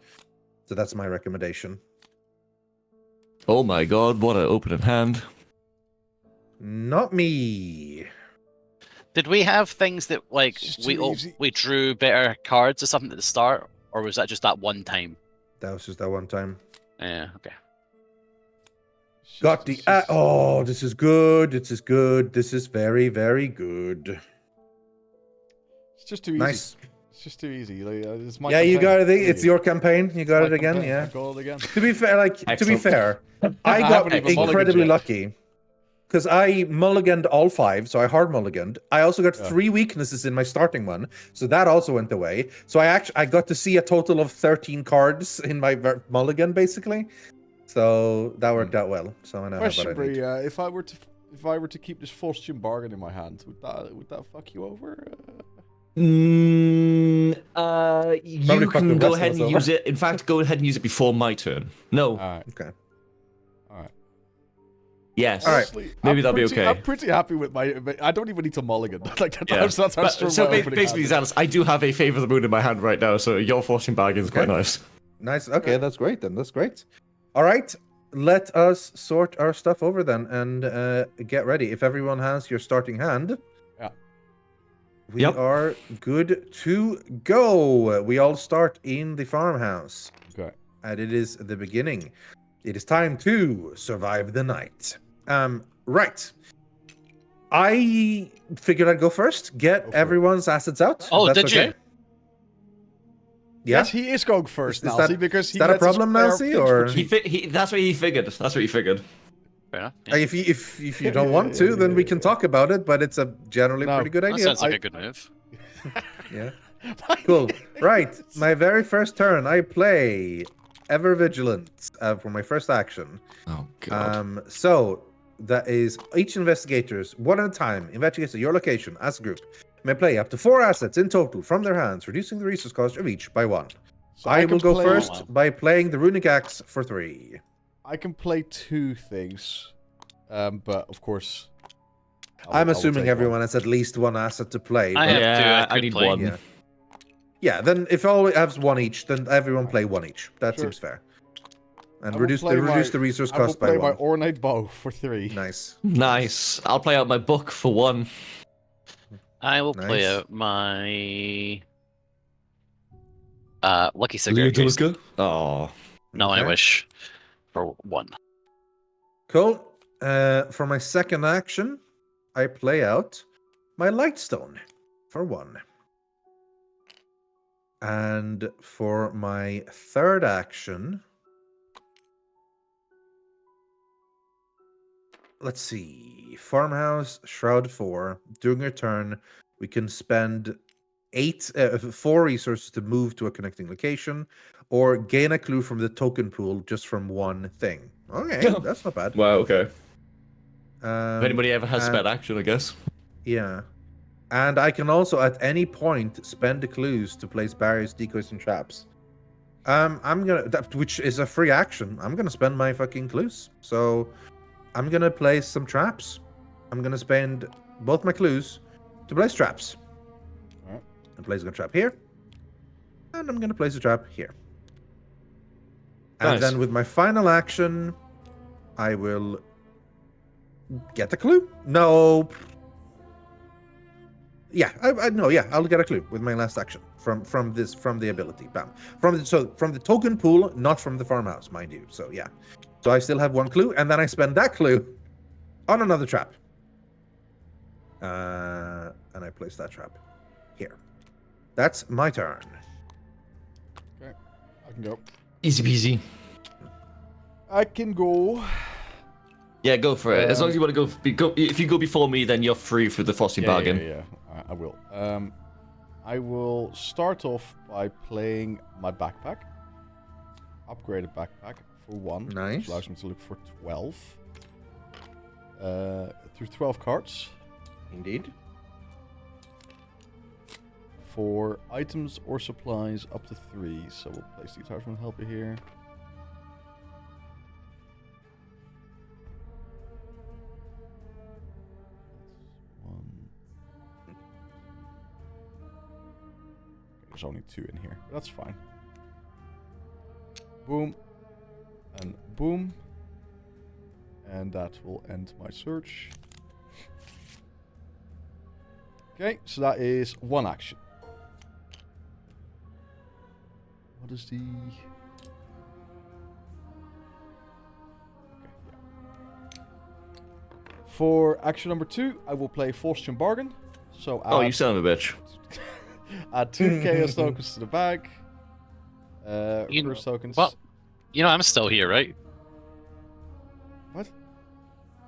So that's my recommendation. Oh my god, what an opening hand. Not me. Did we have things that like It's just too easy. we drew better cards or something at the start, or was that just that one time? That was just that one time. Yeah, okay. Got the. Oh, this is good. This is good. This is very, very good. It's just too easy. Nice. It's just too easy. Like, it's my Yeah, you campaign. got it. It's your campaign. You got My it again. campaign. I Yeah. got it again. To be fair, Excellent. I got haven't even mulliganed incredibly yet. lucky because I mulliganed all 5, so I hard mulliganed. I also got 3 weaknesses in my starting one, so that also went away. So I got to see a total of 13 cards in my mulligan, basically. So that worked out well. So I know Question, what I need. Breeh, if I were to keep this Faustian bargain in my hand, would that fuck you over? Probably You fuck the can go rest ahead of us and over. use it. In fact, go ahead and use it before my turn. No. Alright. Okay. Alright. Yes. All right. Honestly, Maybe I'm that'll be pretty- okay. I'm pretty happy with my. I don't even need to mulligan. Like Yeah. that's how But- strong so my opening basically, hand is. Xanos, I do have a Favor of the Moon in my hand right now, so your fortune bargain is quite Okay. nice. Nice. Okay, that's great then. That's great. All right. Let us sort our stuff over then and get ready. If everyone has your starting hand, Yeah. we Yep. are good to go. We all start in the farmhouse, Okay. and it is the beginning. It is time to survive the night. Right. I figured I'd go first. Get Go for it. everyone's assets out. if Oh, that's did you? okay. Yeah. Yes, he is going first, Is now. that- See, because is he that a lets us problem, play our Nilesy, things for or- cheap. That's what he figured. That's what he figured. Fair enough. Yeah. If you don't want to, then we can talk about it. But it's a generally No. pretty good That idea. sounds like a good move. Yeah. Cool. Right. My very first turn, I play Ever Vigilant for my first action. Oh god. So that is each investigators one at a time. Investigates your location as a group may play up to 4 assets in total from their hands, reducing the resource cost of each by 1. So I can will go play- first Wow. by playing the runic axe for 3. I can play 2 things, but of course, I'm will assuming take everyone has at least 1 asset to play. I but- have Yeah, to. I could need play. one. Yeah. Yeah, then if all has 1 each, then everyone play 1 each. That Sure. seems fair. And I will reduce play the resource I will cost by play my 1. ornate bow for 3. Nice. Nice. I'll play out my book for 1. I will play Nice. out my lucky cigarette case. Oh. No, I Okay. wish for 1. Cool. For my second action, I play out my Lightstone for 1. And for my third action, let's see. Farmhouse, Shroud 4. During your turn, we can spend 4 resources to move to a connecting location, or gain a clue from the token pool just from 1 thing. Okay, that's not bad. Wow, okay. Um, If anybody ever has and- sped action, I guess. Yeah. And I can also at any point spend the clues to place barriers, decoys, and traps. I'm gonna which is a free action. I'm gonna spend my fucking clues. So I'm gonna place some traps. I'm gonna spend both my clues to place traps. Alright. I'm placing a trap here. And I'm gonna place a trap here. And Nice. then with my final action, I will get a clue. No. Yeah, I know. Yeah, I'll get a clue with my last action from the ability. Bam. From the token pool, not from the farmhouse, mind you. So yeah. So I still have 1 clue, and then I spend that clue on another trap. And I place that trap here. That's my turn. I can go. Easy peasy. I can go. Yeah, go for it. As long as you want to go, if you go before me, then you're free for the frosty bargain. Yeah. I will. I will start off by playing my backpack. Upgraded backpack for 1. Nice. Which allows me to look for 12. Through 12 cards. Indeed. For items or supplies up to 3. So we'll place the attachment helper here. There's only 2 in here. That's fine. Boom. And boom. And that will end my search. Okay, so that is 1 action. What is the... Okay, yeah. For action number 2, I will play Fortune Bargain. So Oh, you son of a bitch. add 2 chaos tokens to the bag. Recurse tokens. Well, I'm still here, right? What?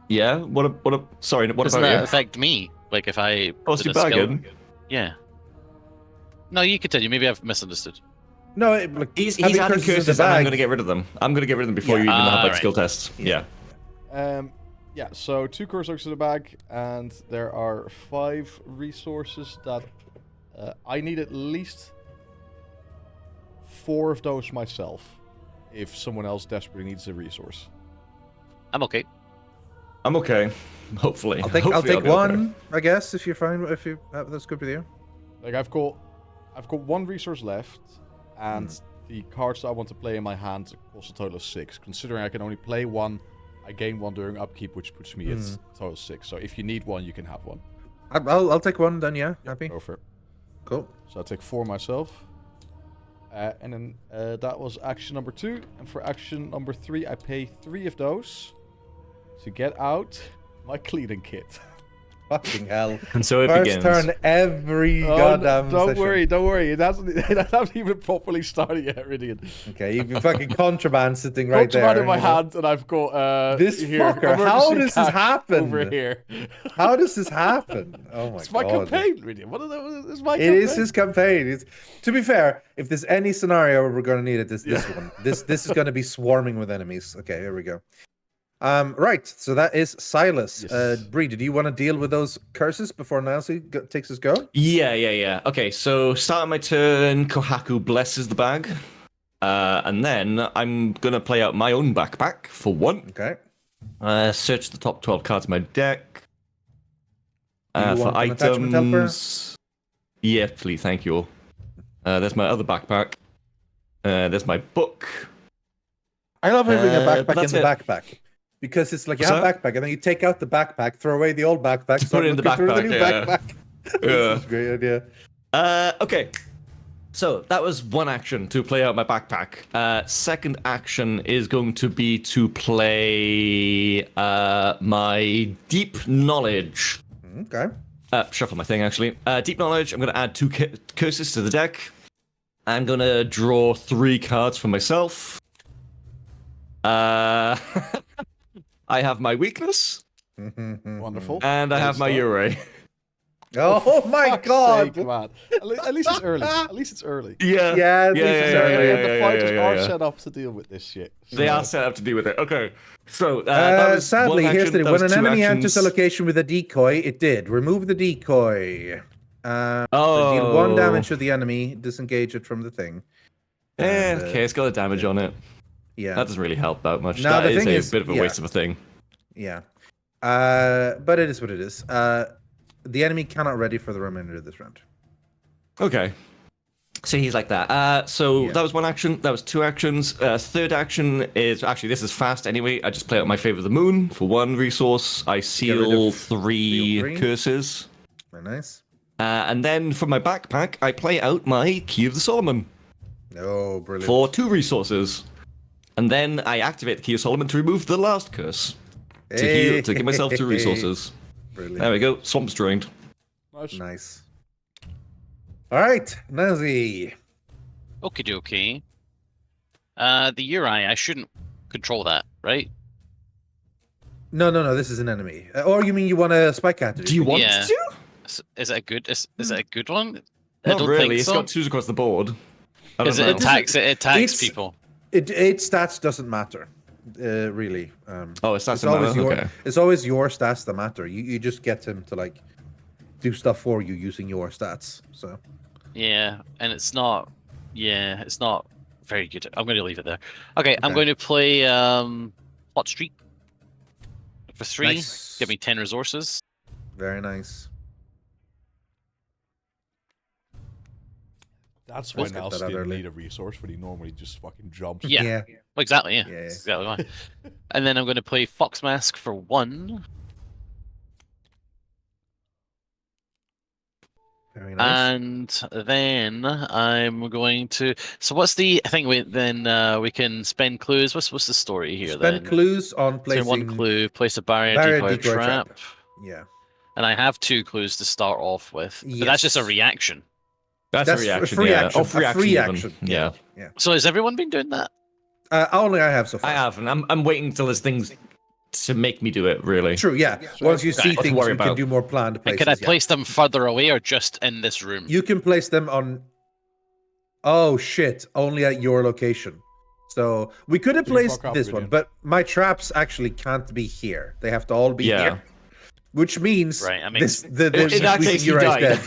Yeah. Sorry. What Doesn't about that you? affect me? Like if I Frosty did a skill- bargain. Yeah. No, you continue. Maybe I've misunderstood. No, He's having adding curses in the curses, and I'm bag- going to get rid of them. I'm going to get rid of them before Yeah. you even have like Alright. skill tests. Yeah. Yeah, so 2 curse tokens to the bag, and there are 5 resources that I need at least 4 of those myself. If someone else desperately needs a resource. I'm okay. I'm okay. Hopefully. I'll take Hopefully I'll be one, I guess, if you're fine. If you that's good with you. Like I've got 1 resource left, and the cards that I want to play in my hand cost a total of 6. Considering I can only play 1, I gain 1 during upkeep, which puts me at total 6. So if you need 1, you can have 1. I'll take 1 then. Yeah, happy. Go for it. Cool. So I take 4 myself. And then that was action number 2. And for action number 3, I pay 3 of those to get out my cleaning kit. Fucking hell. And so it First begins. turn every goddamn don't session. worry. It hasn't even properly started yet, Rythian. Okay, you've got fucking contraband sitting right there. Contraband in my you know? hand, and I've got This here, fucker, how emergency does this cash happen? over here? How does this happen? Oh my god. It's my campaign, Rythian. It's my It campaign. is his campaign. To be fair, if there's any scenario where we're going to need it, this one. This is going to be swarming with enemies. Okay, here we go. Right, so that is Silas. Yes. Breeh, did you want to deal with those curses before Nilesy takes his go? Yeah. Okay, so starting my turn, Kohaku blesses the bag. And then I'm going to play out my own backpack for 1. Okay. Search the top 12 cards of my deck. Do you For want an attachment helper? items... Yeah, please, thank you. There's my other backpack. There's my book. I love having a but backpack in that's the it. backpack. Because it's like you What's have a backpack, and then you take out the backpack, throw away the old backpack, start it in the looking through the backpack, new yeah. backpack. Yeah. This is a great idea. Okay. So that was 1 action to play out my backpack. Second action is going to be to play my deep knowledge. Okay. Shuffle my thing actually. Deep knowledge. I'm going to add 2 curses to the deck. I'm going to draw 3 cards for myself. I have my weakness, Wonderful. and I have my Ure. Oh my Fuck's god! sake, man. At least it's early. At least it's early. Yeah, Yeah, at least it's early. And the fighters are set up to deal with this shit. They are set up to deal with it. Okay, so that was sadly, 1 here's action, the that when was an 2 enemy actions. enters a location with a decoy, it did. Remove the decoy. Deal 1 Oh. damage to the enemy, disengage it from the thing. And, Okay, it's got a damage on it. Yeah. That doesn't really help that much. No, That the is thing a is- bit of a yeah. waste of a thing. Yeah. But it is what it is. The enemy cannot ready for the remainder of this round. Okay. So he's like that. So Yeah. that was 1 action. That was 2 actions. Third action is actually this is fast anyway. I just play out my favor of the moon for 1 resource. I rid seal of 3 seal 3. curses. Very nice. And then from my backpack, I play out my Key of the Solomon Oh, brilliant. for 2 resources. And then I activate the Key of Solomon to remove the last curse. To heal, to give myself 2 resources. Brilliant. There we go. Swamp's drained. Nice. Nice. All right, Nilesy. Okie dokie. The Uri, I shouldn't control that. right? No. This is an enemy. Or you mean you want a spike cat? Do you want Yeah. to? Is it a good? Is it a good one? I Not don't really. think It's so. got twos across the board. I don't Because it know. attacks. It attacks It's- people. Its stats doesn't matter, really. Oh, it's It's always your okay. it's always your stats that matter. You just get him to like do stuff for you using your stats. So Yeah, and it's not. Yeah, it's not very good. I'm going to leave it there. Okay, I'm Okay. going to play Hot Street for 3. Nice. Give me 10 resources. very nice. That's why Let's get Nilesy that out didn't early. need a resource, but he normally just fucking jumps. Yeah. Well, exactly. Yeah. Yeah. That's exactly why. And then I'm going to play Fox Mask for 1. Very nice. And then I'm going to. So what's the? I think we can spend clues. What's the story here Spend then? clues on So placing one clue. Place a barrier, barrier, decoy, decoy, trap. trap. Yeah. And I have 2 clues to start off with. But that's just a Yes. reaction. That's That's a a reaction. free yeah. action, Oh, free a action. free even. action. Yeah. So has everyone been doing that? Only I have so far. I have, and I'm waiting till there's things to make me do it. Really. True. Yeah. Once you see Right. What to things, worry we can about. do more planned And places. can I yeah. place them further away or just in this room? You can place them on. Oh shit! Only at your location. So we could have So you placed fuck up, this one, Rythian. but my traps actually can't be here. They have to all be Yeah. here. Which means Right, I mean- this the In that case, he Uriah's died. dead.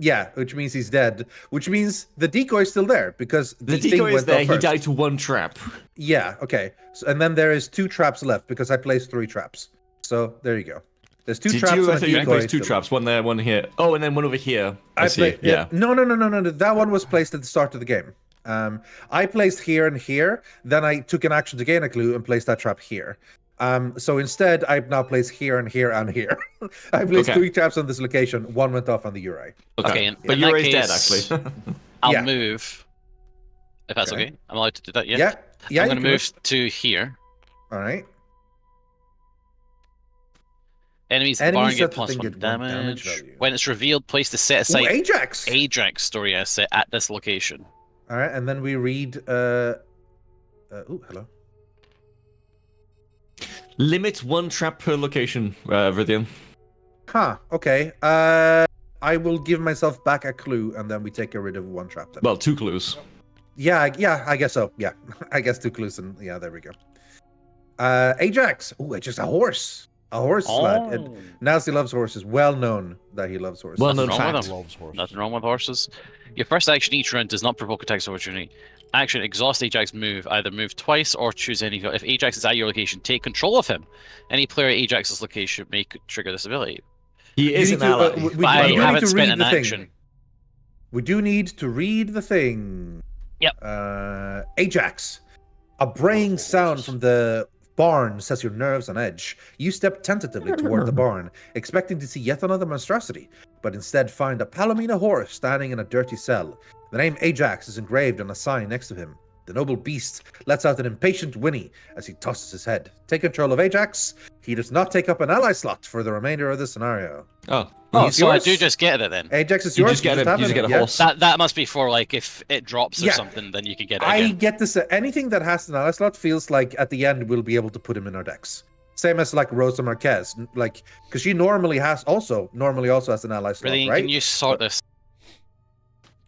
Yeah, which means he's dead. Which means the decoy is still there because The thing decoy is went there. off He first. died to 1 trap. Yeah. Okay. So, and then there is 2 traps left because I placed 3 traps. So there you go. There's 2 Did traps you? I and a thought you decoy. placed 2 still. traps. One there, one here. Oh, and then one over here. I see. Yeah. No. That one was placed at the start of the game. I placed here and here. Then I took an action to gain a clue and placed that trap here. So instead, I've now placed here and here and here. I placed Okay. 3 traps on this location. 1 went off on the Uri. Okay, in But that Uri's dead, case- actually. I'll Yeah. move. If that's Okay. okay. I'm allowed to do that, yeah? Yeah. I'm you going to can move to here. All right. Enemies Enemies barring set get the plus thing 1 get 1 damage damage. value. When it's revealed, place the set Ooh, aside Ajax. Ajax story asset at this location. All right, and then we read. Ooh, hello. Limit 1 trap per location, Rythian. Huh. Okay. I will give myself back a clue, and then we take rid of 1 trap. Then. Well, 2 clues. Yeah, I guess so. Yeah, I guess 2 clues, and yeah, there we go. Ajax. Ooh, it's just a horse. A horse lad. And Nilesy loves horses. Well known that he loves horses. Well known Nothing wrong with fact. them. Loves horses. Nothing wrong with horses. Your first action each round does not provoke attacks of opportunity. Action, exhaust Ajax move. Either move twice or choose any. If Ajax is at your location, take control of him. Any player at Ajax's location may trigger this ability. He is You an need to, ally. we But I do need haven't to spent read an the thing. action. We do need to read the thing. Yep. Ajax. A braying sound from the barn sets your nerves on edge. You step tentatively toward the barn, expecting to see yet another monstrosity, but instead find a Palomino horse standing in a dirty cell. The name Ajax is engraved on a sign next to him. The noble beast lets out an impatient whinny as he tosses his head. Take control of Ajax. He does not take up an ally slot for the remainder of the scenario. Oh. Oh, He's so I yours. do just get it then. Ajax is You yours. just get have you just him, get a yeah. horse. That must be for like if it drops or Yeah. something, then you can get it I again. get this. Anything that has an ally slot feels like at the end we'll be able to put him in our decks. Same as like Rosa Marquez, like because she normally also has an ally slot, Really, right? can you sort this?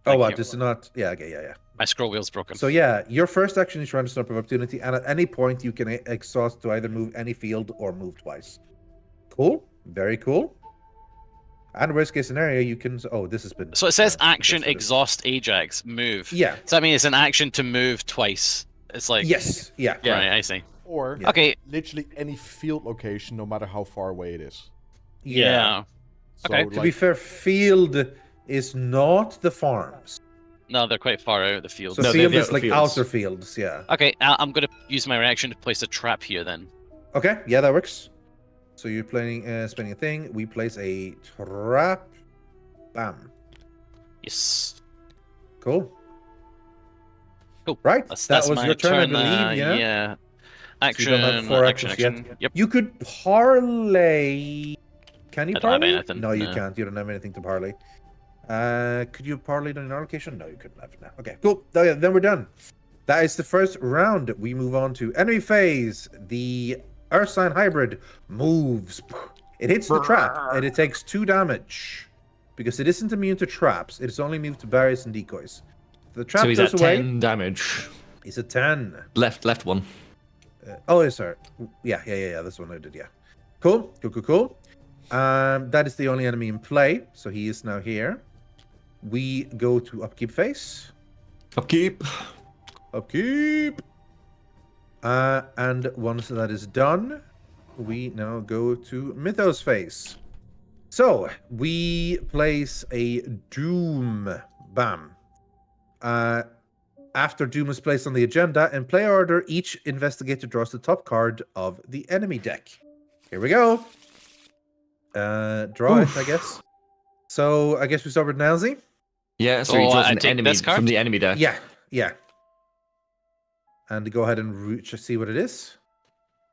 Oh, Thank what? you. This is not. Yeah, okay, yeah. My scroll wheel's broken. So yeah, your first action is run a snap of opportunity, and at any point you can exhaust to either move any field or move twice. Cool, very cool. And worst case scenario, you can. Oh, this has been. So it says uh, action, this has been- exhaust Ajax, move. Yeah. Does that mean it's an action to move twice? It's like Yes. Yeah. Yeah. Right, I see. Or Yeah. Okay. literally any field location, no matter how far away it is. Yeah. So, Okay. To like, be fair, field is not the farms. No, they're quite far out of the field. So No, they're field the is outer like fields. outer fields, yeah. Okay, I'm going to use my reaction to place a trap here then. Okay, yeah, that works. So you're planning, spending a thing. We place a trap. Bam. Yes. Cool. Cool. Right, That's that was my your turn, I turn, believe, yeah? Yeah. So you don't have Action, 4 action, actions action. yet. Yep. You could parlay. Can you I don't have parlay? anything, No, you no. can't. You don't have anything to parlay. Could you parlay on your location? No, you couldn't have. No. Okay, cool. Oh, yeah, then we're done. That is the first round. We move on to enemy phase. The Earth Sign Hybrid moves. It hits the trap, and it takes 2 damage. Because it isn't immune to traps. It is only immune to barriers and decoys. The trap So he's goes at away. 10 damage. He's at 10. Left one. Oh, yes, sir. Yeah. This one I did, yeah. Cool. That is the only enemy in play. So he is now here. We go to upkeep phase. Upkeep. And once that is done, we now go to Mythos phase. So we place a Doom. Bam. After Doom is placed on the agenda, in play order, each investigator draws the top card of the enemy deck. Here we go. Draw it, I guess. So I guess we start with Nilesy. Yeah, so he draws I an take enemy this card? from the enemy deck. Yeah. And go ahead and see what it is.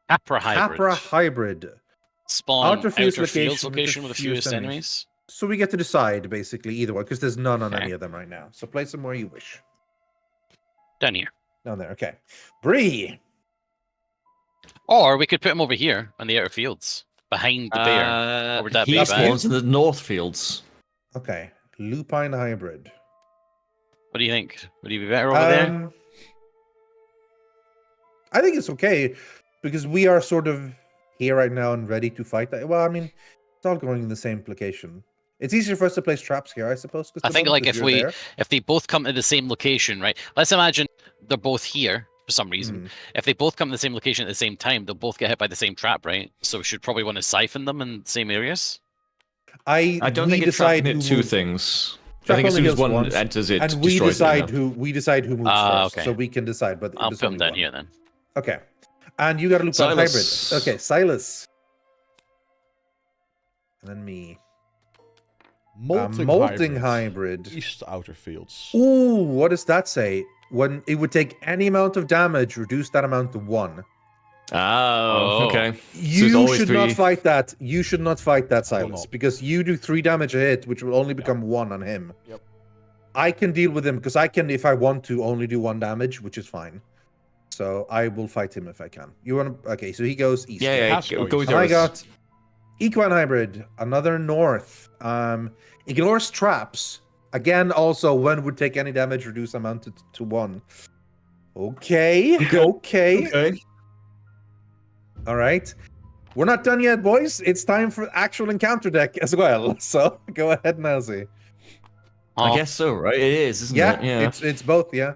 Capra Hybrid. Capra Hybrid. Spawn Outer outer fields fields location location with with the the fewest fewest enemies. So we get to decide, basically, either one, because there's none on Okay. any of them right now. So place them where you wish. Down here. Down there, okay. Breeh. Or we could put him over here on the outer fields. Behind the bear. Or would that be he bad? spawns in the north fields. Okay. Lupine Hybrid. What do you think? Would he be better over there? I think it's okay, because we are sort of here right now and ready to fight that. Well, I mean, it's all going in the same location. It's easier for us to place traps here, I suppose. I think like if they both come to the same location, right? Let's imagine they're both here for some reason. If they both come to the same location at the same time, they'll both get hit by the same trap, right? So we should probably want to siphon them in the same areas. I don't think it's trapping it two things. I think as soon as one enters it, and we destroys decide it, who moves first, okay. so we can decide. But I'll there's put them only down one. here then. Okay, and you got a Lupine Hybrid. Zylush. Okay, Silas. And then me. Molting hybrid. East outer fields. Ooh, what does that say? When it would take any amount of damage, reduce that amount to 1. Oh, okay. You should not fight that. You should not fight that, I will Silas, not. because you do 3 damage a hit, which will only become 1 on him. Yep. I can deal with him because I can, if I want to, only do 1 damage, which is fine. So I will fight him if I can. You want to? Okay, so he goes east. Yeah, Has to go with And I yours. got Equine Hybrid, another north. Ignores traps. Again, also when would take any damage, reduce amount to 1. Okay. All right. We're not done yet, boys. It's time for actual encounter deck as well. So go ahead, Nilesy. I guess so, right? It is, isn't Yeah, it? Yeah. it's both, yeah.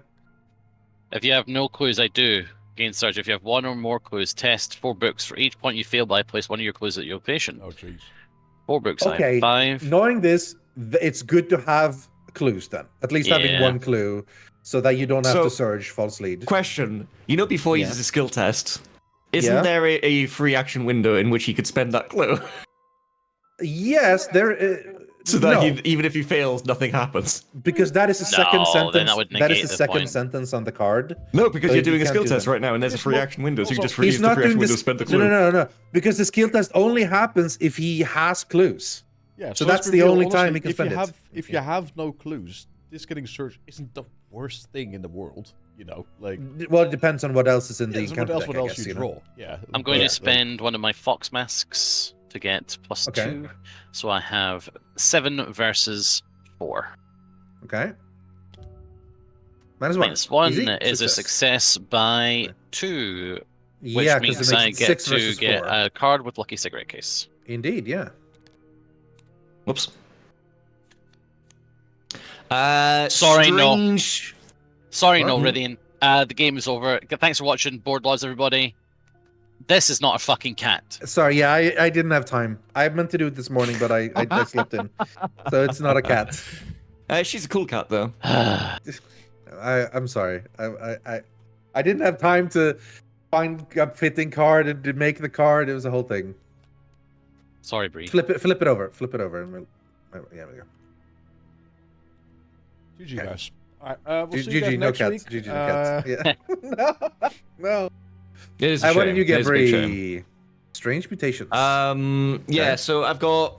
If you have no clues, I do. Gain Surge. If you have 1 or more clues, test 4 books. For each point you fail by, place 1 of your clues at your location. Oh, jeez. 4 books. I Okay. have 5. Knowing this, it's good to have clues then. At least having Yeah. 1 clue so that you don't have So- to surge false lead. Question. You know, before he Yeah. does a skill test, isn't Yeah. there a free action window in which he could spend that clue? Yes, there. So that no, even if he fails, nothing happens. because that is the second No, then sentence. that would That is negate the the second point. sentence on the card. No, because So you're you doing a can't skill do test that. right now, and there's a free action window, so you just He's use the not free action doing window this. to spend the clue. No. Because the skill test only happens if he has clues. Yeah, So let's that's be the real, only time honestly, he can if spend you it. have, If you have no clues, this getting searched isn't the worst thing in the world. You know, like Well, it depends on what else is in the yeah, so encounter what else? deck, What I else guess, you know. draw? Yeah. I'm going Yeah. to spend one of my Fox Masks to get plus Okay. 2. So I have 7 versus 4. Okay. -1. -1 Easy. is a success by 2, which Yeah, means because it I makes it get 6 to versus get 4. a card with Lucky Cigarette Case. Indeed, yeah. Whoops. Sorry, no. strange... Sorry, no, What? Rythian. The game is over. Thanks for watching, Board Laws, everybody. This is not a fucking cat. Sorry, yeah, I didn't have time. I meant to do it this morning, but I slept in. So it's not a cat. She's a cool cat, though. I'm sorry. I didn't have time to find a fitting card and to make the card. It was a whole thing. Sorry, Breeh. Flip it over, and we'll. Yeah, we go. GG Okay. guys. All right, we'll see you guys GG, no next cats. week. GG, no cats. Yeah. no. It is a What shame. did you It get, is a big shame. Bree? Strange mutations. Yeah, Okay. so I've got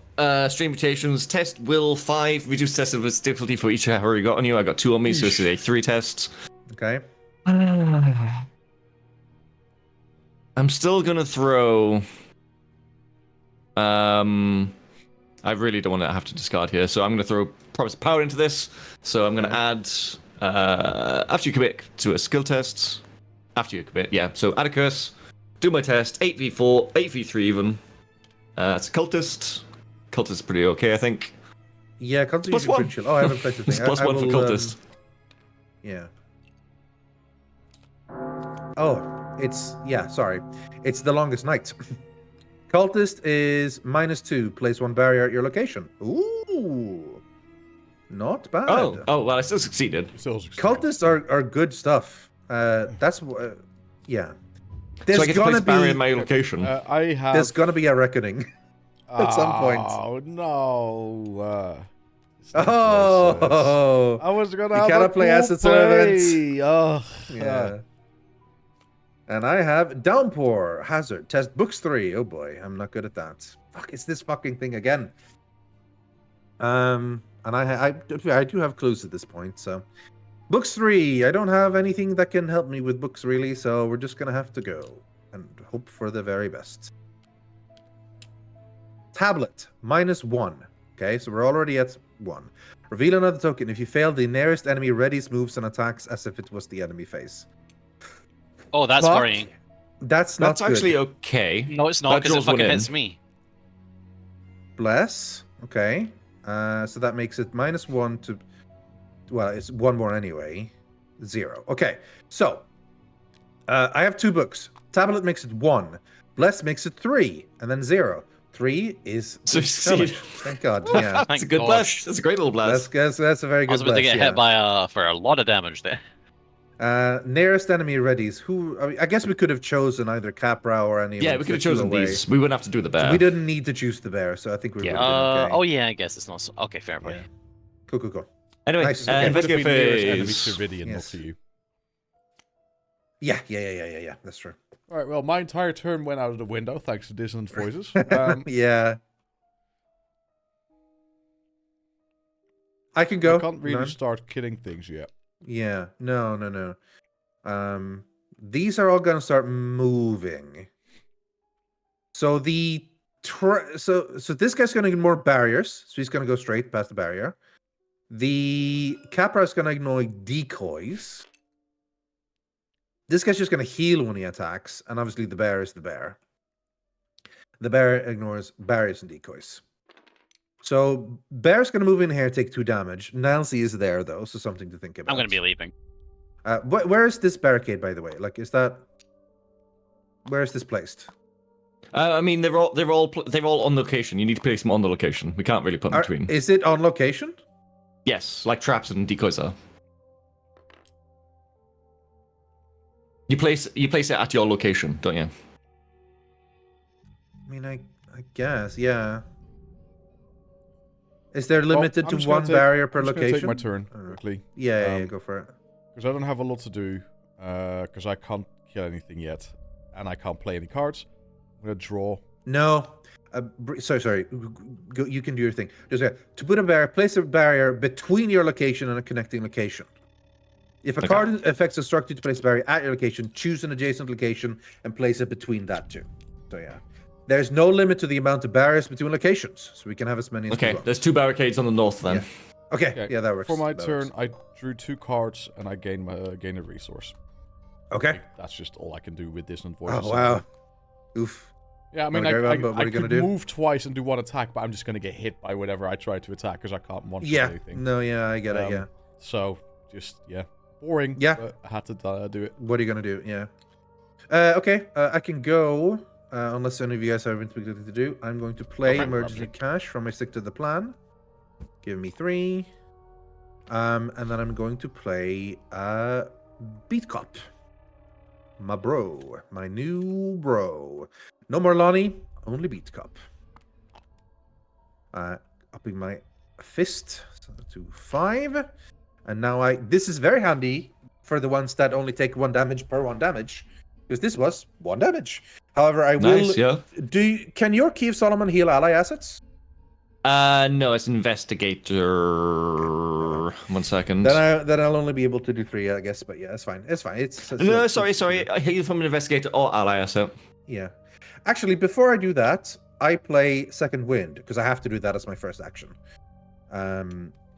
stream mutations, test will 5, reduce test of difficulty for each hour you got on you. I got 2 on me, so this is a 3 test. Okay. I'm still gonna throw. I really don't want to have to discard here, so I'm gonna throw Promise of Power into this. So I'm gonna add. After you commit to a skill test. After you commit, yeah. So add a curse. Do my test. 8v4, 8v3 even. It's a cultist. Cultist is pretty okay, I think. Yeah, cultist Plus is one. pretty chill. Oh, I haven't played the It's thing. plus I one for will, cultist. Yeah. Oh, it's sorry. It's the longest night. Cultist is -2. Place 1 barrier at your location. Ooh. Not bad. Oh, well, I still succeeded. Cultists are good stuff. Yeah. There's So I get to gonna place a barrier be in my location. I have. there's gonna be a reckoning at some point. Oh no! Oh, I was gonna You have cannot a play cool Acid Servants. play. Oh, yeah. And I have Downpour, Hazard, Test Books 3. Oh boy, I'm not good at that. Fuck, it's this fucking thing again. And I do have clues at this point, so. Books 3, I don't have anything that can help me with books really, so we're just gonna have to go and hope for the very best. Tablet, -1. Okay, so we're already at 1. Reveal another token. If you fail, the nearest enemy readies, moves, and attacks as if it was the enemy face. Oh, that's Fuck. worrying. That's not That's actually good. okay. No, it's not, That because it draws one fucking in. hits me. Bless. Okay. So that makes it -1 to... Well, it's 1 more anyway. 0. Okay. So, I have 2 books. Tablet makes it 1. Bless makes it 3. And then 0. 3 is... So good succeed. damage. Thank God, yeah. That's a good God. blast. That's a great little blast. That's a very I was good about to bless, get yeah. hit by for a lot of damage there. Nearest enemy readies. Who? I guess we could have chosen either Capra or any. of Yeah, them we could have to kill chosen away. these. We wouldn't have to do the bear. We didn't need to choose the bear, so I think we Yeah. would have been okay. Oh yeah, I guess it's not so... Okay, fair play. Yeah. Cool. Anyway, Nice, okay. investigate enemy phase. to Rythian, not Yes. to you. Yeah. That's true. All right. Well, my entire turn went out of the window thanks to dissonant voices. Yeah. I can go. I can't really None? start killing things yet. Yeah. No. These are all gonna start moving. So so this guy's gonna ignore barriers, so he's gonna go straight past the barrier. The Capra is gonna ignore decoys. This guy's just gonna heal when he attacks, and obviously the bear is the bear. The bear ignores barriers and decoys. So bear's gonna move in here, take 2 damage. Nilesy is there though, so something to think about. I'm gonna be leaving. Where is this barricade, by the way? Like, is that... Where is this placed? I mean, they're all on location. You need to place them on the location. We can't really put them between. Is it on location? Yes, like traps and decoys are. You place it at your location, don't you? I mean, I guess, yeah. Is there limited I'm to just gonna 1 take- barrier per I'm just gonna location? take my turn I don't know. quickly Yeah, Um, go for it. because I don't have a lot to do. Because I can't kill anything yet, and I can't play any cards. I'm gonna draw. No. Sorry. Go, you can do your thing. Just to put a barrier, place a barrier between your location and a connecting location. If a Okay. card affects a structure to place a barrier at your location, choose an adjacent location and place it between that 2. So yeah. There's no limit to the amount of barriers between locations, so we can have as many as we Okay, want. there's 2 barricades on the north then. Yeah. Okay, yeah, that works. For my that turn, works. I drew 2 cards and I gain a resource. Okay. That's just all I can do with dissonant voices. Oh, wow. Oof. Yeah, I mean, Wanna go I around, but what are you could gonna do? move twice and do 1 attack, but I'm just going to get hit by whatever I try to attack because I can't one-shot Yeah. anything. No, yeah, I get it, yeah. So, just, boring. Yeah. But I had to do it. What are you going to do? Yeah. Okay, I can go, unless any of you guys have anything to do. I'm going to play Okay, Emergency lovely. Cash from my Stick to the Plan. Give me 3. And then I'm going to play Beat Cop. My bro. My new bro. No more Lonnie, only Beat Cop. Upping my fist to 5. And now this is very handy for the ones that only take 1 damage per 1 damage. Because this was 1 damage. However, I will... Nice, yeah. Can your Key of Solomon heal ally assets? No, it's Investigator. 4. 1 second. Then I'll only be able to do 3, I guess. But yeah, it's fine. It's fine. No, sorry. I hear you from an investigator or ally, so. Yeah. Actually, before I do that, I play Second Wind because I have to do that as my first action.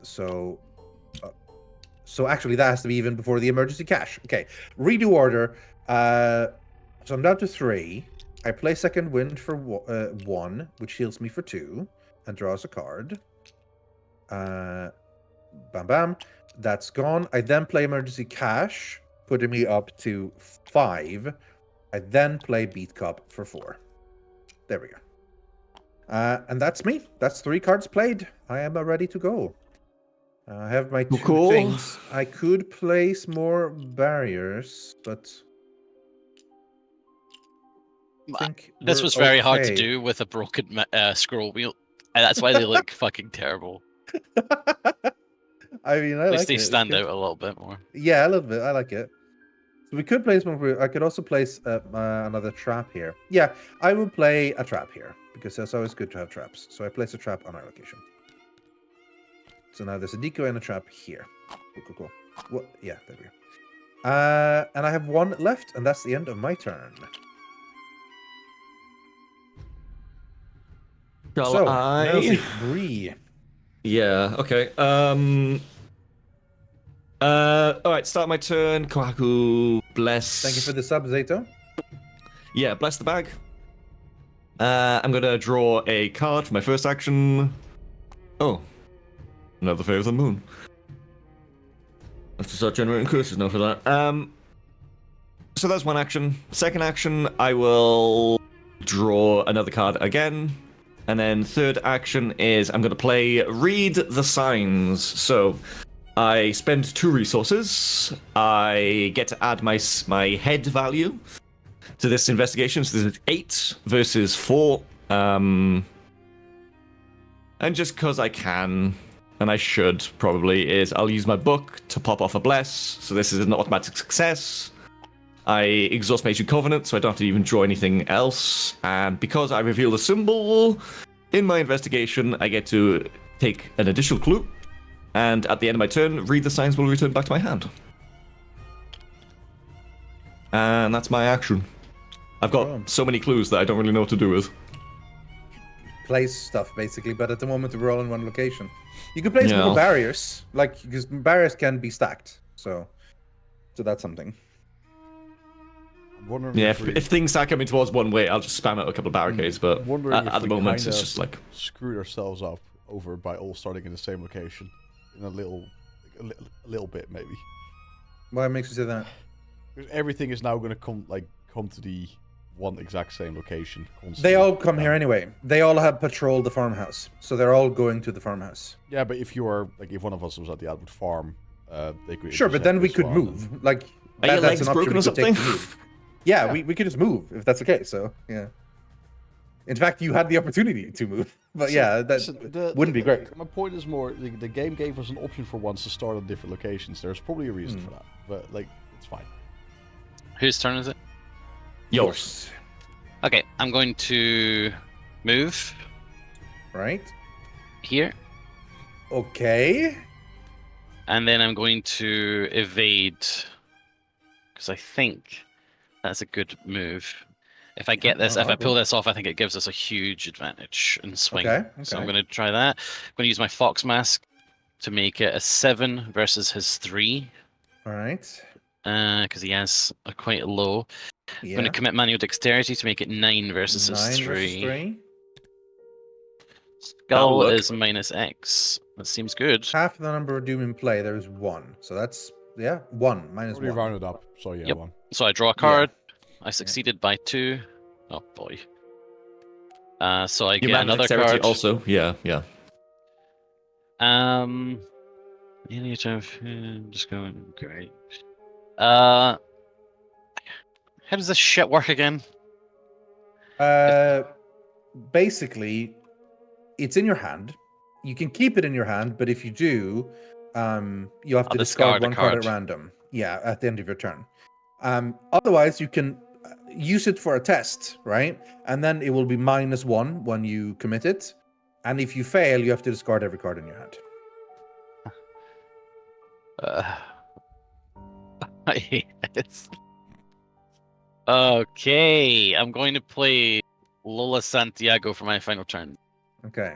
So actually, that has to be even before the emergency cash. Okay. Redo order. So I'm down to 3. I play Second Wind for 1, which heals me for 2, and draws a card. Bam, bam. That's gone. I then play Emergency Cash, putting me up to 5. I then play Beat Cop for 4. There we go. And that's me. That's 3 cards played. I am ready to go. I have my 2 things. I could place more barriers, but I think This was very hard to do with a broken scroll wheel. And that's why they look fucking terrible. I mean, At least they stand out a little bit more. Yeah, a little bit. I like it. So we could place more. I could also place another trap here. Yeah, I will play a trap here because it's always good to have traps. So I place a trap on our location. So now there's a decoy and a trap here. Cool. What? Yeah, there we go. And I have 1 left, and that's the end of my turn. Shall I? Nilesy, Breeh. Yeah, okay. Alright, start my turn. Kohaku, bless. Thank you for the sub, Zato. Yeah, bless the bag. I'm gonna draw a card for my first action. Oh. Another Favor of the Moon. I have to start generating curses now for that. So that's 1 action. Second action, I will draw another card again. And then third action is I'm going to play Read the Signs. So I spend 2 resources. I get to add my head value to this investigation. So this is 8 versus 4. And just because I can, and I should probably, is I'll use my book to pop off a bless. So this is an automatic success. I exhaust Major Covenant, so I don't have to even draw anything else. And because I reveal the symbol in my investigation, I get to take an additional clue. And at the end of my turn, Read the Signs will return back to my hand. And that's my action. I've got so many clues that I don't really know what to do with. Place stuff, basically, but at the moment we're all in 1 location. You can place more barriers, because barriers can be stacked. So that's something. Yeah, if things start coming towards one way, I'll just spam out a couple of barricades, but at the moment it's just like... screwed ourselves up over by all starting in the same location. In a little bit, maybe. Why makes you say that? Because everything is now going to come to the one exact same location. Constantly. They all come here anyway. They all have patrolled the farmhouse. So they're all going to the farmhouse. Yeah, but if you are, if one of us was at the Atwood Farm, they could... Sure, but then we could move. Are your legs broken or something? Yeah, we could just move if that's okay. So yeah. In fact, you had the opportunity to move, but yeah, that wouldn't be great. My point is more the game gave us an option for once to start on different locations. There's probably a reason for that, but it's fine. Whose turn is it? Yours. Okay, I'm going to move. Right. Here. Okay. And then I'm going to evade. Because I think that's a good move. If I get this, if I pull this off, I think it gives us a huge advantage in swing. Okay. So I'm going to try that. I'm going to use my Fox Mask to make it a 7 versus his 3. All right. Because he has a quite low. I'm going to commit Manual Dexterity to make it 9 versus his 3. Skull is minus X. That seems good. Half the number of Doom in play, there's 1. So that's, 1 minus 1. Rounded up, so yeah, 1. So I draw a card. I succeeded by 2. Oh boy. So I get another card. Also, yeah. I'm just going great. How does this shit work again? Basically, it's in your hand. You can keep it in your hand, but if you do, you have to discard 1 card at random. Yeah, at the end of your turn. Otherwise, you can use it for a test, right? And then it will be -1 when you commit it. And if you fail, you have to discard every card in your hand. I hate this. Okay, I'm going to play Lola Santiago for my final turn. Okay.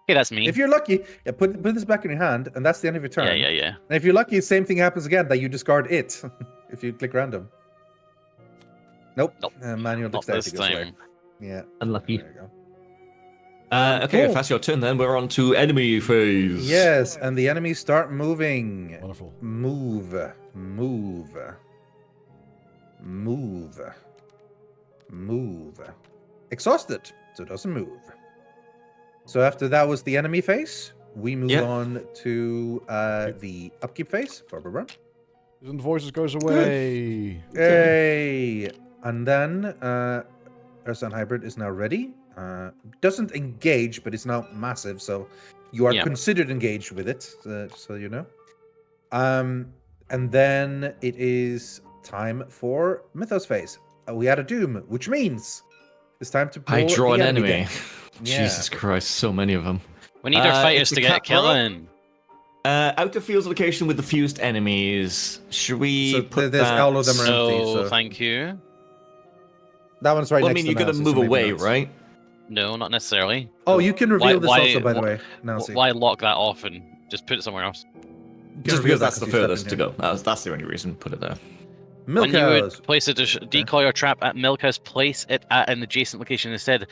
Okay, that's me. If you're lucky, yeah, put this back in your hand, and that's the end of your turn. Yeah. And if you're lucky, the same thing happens again, that you discard it if you click random. Nope. Manual Not dexterity this goes away. time. Yeah. Unlucky. There you go. Okay, cool. if that's your turn, then we're on to enemy phase. Yes, and the enemies start moving. Wonderful. Move. Exhausted, so it doesn't move. So after that was the enemy phase, we move on to the upkeep phase. And the voices goes away. Hey! And then Ursan Hybrid is now ready. Doesn't engage, but it's now massive, so you are considered engaged with it, so you know. And then it is time for Mythos phase. We had a Doom, which means it's time to pull I draw the an enemy. deck. Jesus Christ, so many of them. We need our fighters it's to the get a Cat kill Burrow. in. Out of field's location with the fused enemies. Should we So put there's that... all of them are empty. So, So thank you. that one's right Well, I next mean, to you're going to Nelsy, so move maybe away, not. right? No, not necessarily. Oh, you can reveal this also, by the why- way. Nelsy. Why lock that off and just put it somewhere else? You can Just reveal because that that's the 'cause you stepped furthest in to here. go. That's the only reason. Put it there. Milk When you cows. would place a decoy or trap at Milkhouse, place it at an adjacent location instead.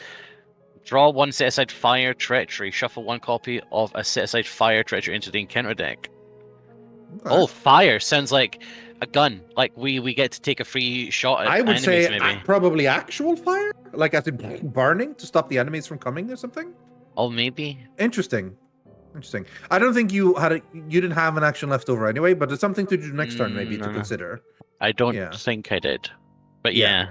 Draw one set-aside Fire Treachery. Shuffle one copy of a set-aside Fire Treachery into the encounter deck. Okay. Oh, fire sounds like a gun. Like we get to take a free shot at I would enemies, say maybe. probably actual fire, like as in burning to stop the enemies from coming or something. Oh, maybe. Interesting. I don't think you didn't have an action left over anyway, but it's something to do next turn maybe to No. consider. I don't Yeah. think I did. But Yeah. yeah.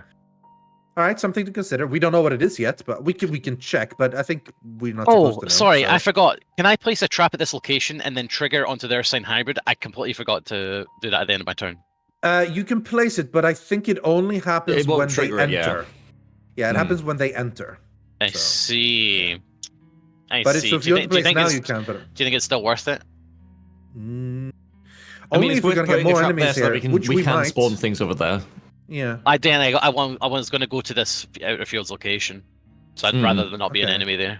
All right, something to consider. We don't know what it is yet, but we can check. But I think we're not supposed Oh, to know. sorry, so- I forgot. Can I place a trap at this location and then trigger onto their sign hybrid? I completely forgot to do that at the end of my turn. You can place it, but I think it only happens It won't when they trigger it, enter. Yeah, it Hmm. happens when they enter. I So, see. I But see. it's, so if do you you, want think, to do, you place think now, it's, you can. But do you think it's still worth it? only I mean, it's if we're worth gonna get putting a more trap there enemies so that here, we can, which we can might. spawn things over there. Yeah. I was going to go to this outer fields location, so I'd rather than not be an okay. enemy there.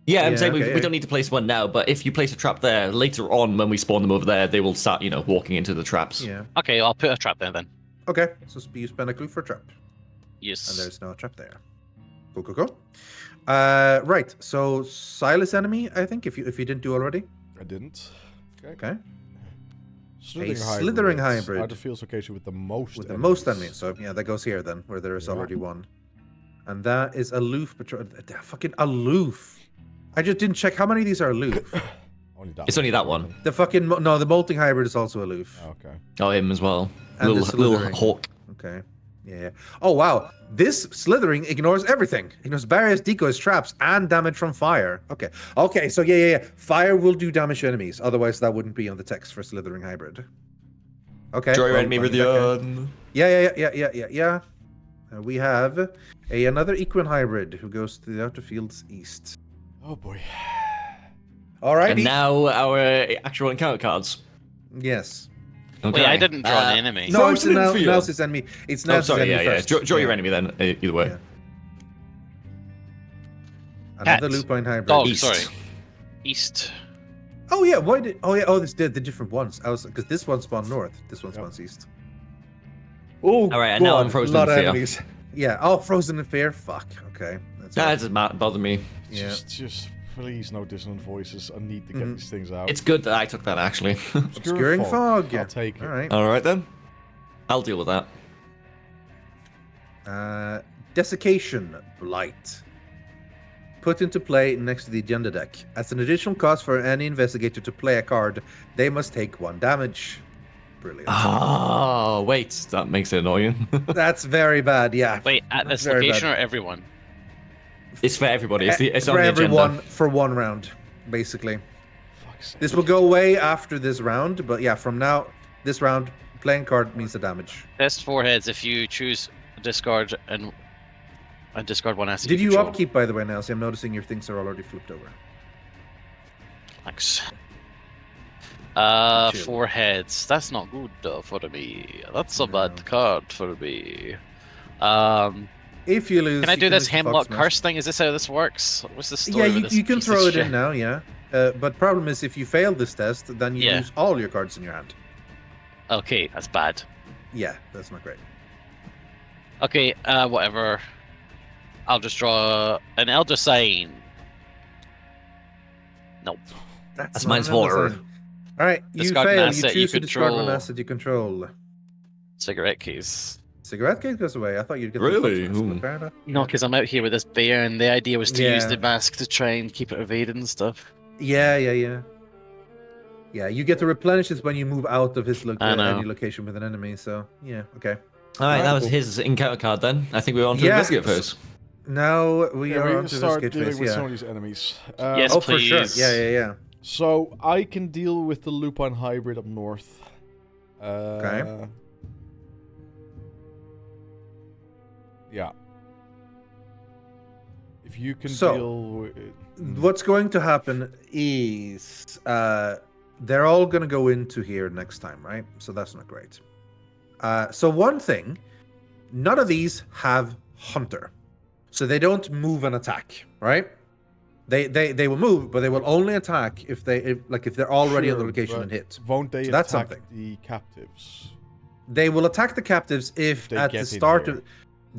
Yeah, I'm Yeah, saying okay. we don't need to place one now, but if you place a trap there, later on when we spawn them over there, they will start, walking into the traps. Yeah. Okay, I'll put a trap there then. Okay. So you spend a clue for a trap, Yes. and there's no trap there. Cool. Right. So Silas enemy, I think, if you didn't do already. I didn't. Okay. Slithering slithering hybrid. Out of field location with the most. With the most enemies. So yeah, that goes here then, where there is already one. And that is aloof patrol. Fucking aloof. I just didn't check how many of these are aloof. It's only that one. The fucking the molting hybrid is also aloof. Okay. Oh, him as well. And the Little slithering. hawk. Okay. Yeah. Oh wow. This slithering ignores everything. Ignores barriers, decoys, traps, and damage from fire. Okay. So yeah. Fire will do damage to enemies. Otherwise, that wouldn't be on the text for slithering hybrid. Okay. Draw your well, enemy running back Rythian. Yeah. We have another Equine hybrid who goes to the outer fields east. Oh boy. Alrighty. And now our actual encounter cards. Yes. Okay. Wait, I didn't draw an enemy. No, it's Frozen in fear. Nels's enemy. It's Oh, Nels's sorry, enemy yeah. first. Draw your enemy then, either way. Yeah. Another Cat. lupine hybrid. Dog, East. sorry. East. Oh yeah, why did? Oh yeah, this did the different ones. I was because this one spawned north, this one spawns east. Oh, All right, and now I'm frozen in fear. enemies. Yeah. Oh, frozen in fear. Fuck. Okay. That's That right. doesn't bother me. Yeah. Just please, no dissonant voices. I need to get these things out. It's good that I took that, actually. Obscuring fog. I'll take it. All right. All right, then. I'll deal with that. Desiccation Blight. Put into play next to the agenda deck. As an additional cost for any investigator to play a card, they must take 1 damage. Brilliant. Oh, wait. That makes it annoying. That's very bad, yeah. Wait, at this Very location bad. or everyone? It's for everybody. It's for on the everyone agenda. for 1 round, basically. Fuck's sake. This will go away after this round, but yeah, from now, this round, playing card means the damage. Test 4 heads if you choose discard and discard 1 asset. Did you control. upkeep, by the way, Nelsy? I'm noticing your things are already flipped over. Thanks. Chill. 4 heads. That's not good for me. That's a No. bad card for me. If you lose, Can I you do this lose the Hemlock Fox Curse Mask. thing? Is this how this works? What's the Yeah, story with this you can piece throw of it in shit? now, yeah. But problem is, if you fail this test, then you Yeah. lose all your cards in your hand. Okay, that's bad. Yeah, that's not great. Okay, whatever. I'll just draw an Elder Sign. Nope. That's not mine's another water. sign. All right, you Discard an fail. You asset choose you to discard one control. asset you control. Cigarette case. Cigarette case goes away. I thought you'd get Really? the Fox Mask, but Ooh. fair enough. No, because I'm out here with this bear, and the idea was to use Yeah. the mask to try and keep it evaded and stuff. Yeah. Yeah, you get to replenish this when you move out of his I know. any location with an enemy. So yeah, okay. All right, that was Cool. his encounter card then. I think we're on to Yeah. investigate phase. Now we Yeah, are we on to start investigate dealing phase. with Yeah. some of these enemies. Yes, Oh, for sure. please. Yeah. So I can deal with the Lupine hybrid up north. Okay. Yeah. If you can So, deal with... What's going to happen is they're all going to go into here next time, right? So that's not great. So one thing, none of these have Hunter. So they don't move and attack, right? They will move, but they will only attack if they're already on the Sure, location but and hit. Won't they So that's attack something. the captives? They will attack the captives if They at get the in start here. of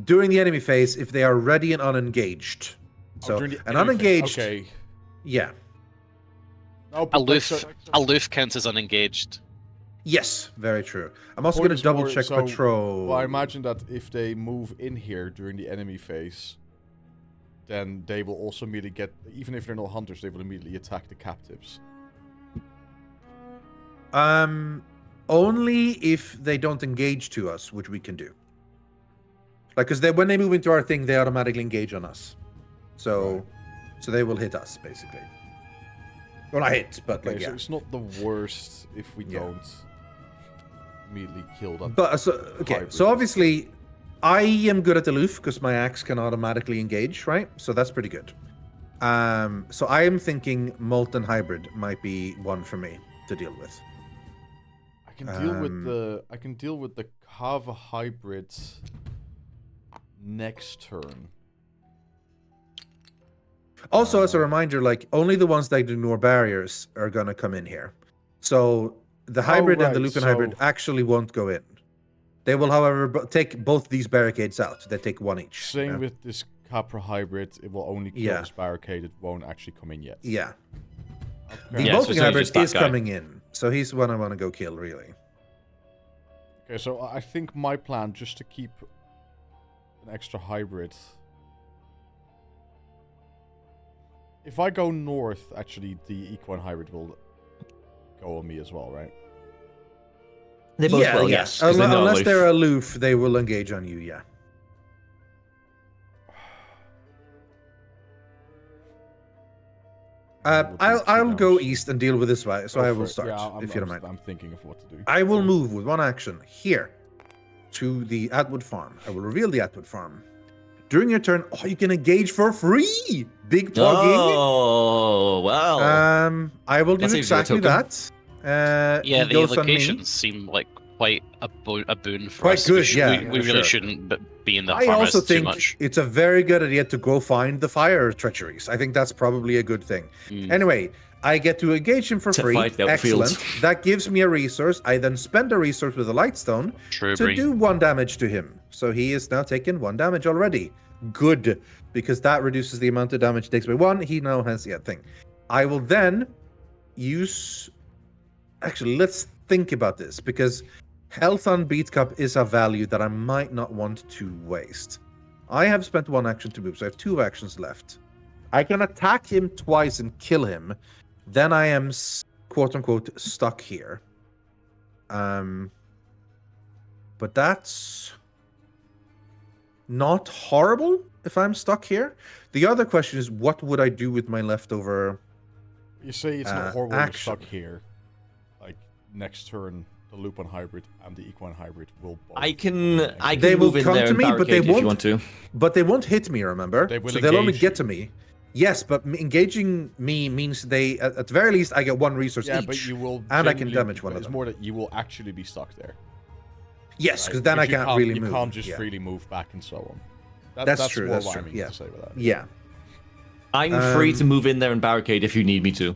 during the enemy phase, if they are ready and unengaged. So during the an enemy phase, unengaged, Okay. yeah, No, but Aloof counts as unengaged. yes, very true. I'm also point going to is double more- check so, patrol. Well, I imagine that if they move in here during the enemy phase, then they will also immediately get, even if they're not hunters, they will immediately attack the captives. Only if they don't engage to us, which we can do. Like, because when they move into our thing, they automatically engage on us. So, Right. so they will hit us basically. Well, not hit, but Okay, like so yeah. it's not the worst if we Yeah. don't immediately kill that. But so okay, hybrid. so obviously, I am good at aloof because my axe can automatically engage, right? So that's pretty good. So I am thinking molten hybrid might be one for me to deal with. I can deal with the Kava hybrid next turn. Also, as a reminder, like only the ones that ignore barriers are gonna come in here. So the hybrid and the right, Lupin hybrid so- actually won't go in. They will, however, take both these barricades out. They take one each. Same yeah? with this Capra hybrid, it will only kill Yeah. this barricade, it won't actually come in yet. Yeah. Okay. The Yeah, so molten it's only hybrid just that is guy. coming in, so he's the one I want to go kill, really. Okay, so I think my plan, just to keep an extra hybrid. If I go north, actually, the Equine hybrid will go on me as well, right? They both yeah, will, yeah. yes. 'cause they know Unless aloof. they're aloof, they will engage on you. Yeah. I'll go east and deal with this way. So I will start, if you don't mind. I'm thinking of what to do. I will move with one action here to the Atwood Farm. I will reveal the Atwood Farm. During your turn, you can engage for free. Big plugging. Oh, wow. I will do That's easy to exactly token. that. Yeah, he the goes on me. locations seem like quite a boon for Quite us. good, we should, yeah, we for really sure. shouldn't be in the I farmhouse also too think much. it's a very good idea to go find the fire treacheries. I think that's probably a good thing. Mm. Anyway, I get to engage him for To free. fight the outfield. Excellent. That gives me a resource. I then spend a resource with a lightstone True, to Breeh. do 1 damage to him. So he is now taken 1 damage already. Good, because that reduces the amount of damage he takes by 1. He now has the thing. I will then use. Actually, let's think about this because health on Beat Cup is a value that I might not want to waste. I have spent 1 action to move, so I have 2 actions left. I can attack him twice and kill him. Then I am quote unquote stuck here. But that's not horrible if I'm stuck here. The other question is, what would I do with my leftover? You say it's not horrible when you're action. stuck here. Like, next turn, the Lupin hybrid and the Equine hybrid will both... I can They will move in come there to and me, but they barricade if you won't- want to. But they won't hit me, remember? They will so they'll only engage get you. to me. Yes, but engaging me means they, at the very least, I get 1 resource Yeah, each. but you will. and I can genuinely- damage one of It's them. more that you will actually be stuck there. Yes, right? because then I you can't really you move. can't just yeah. freely move back and so on. That's true, More that's what true, I mean yeah. to say with that. Yeah. I'm free to move in there and barricade if you need me to.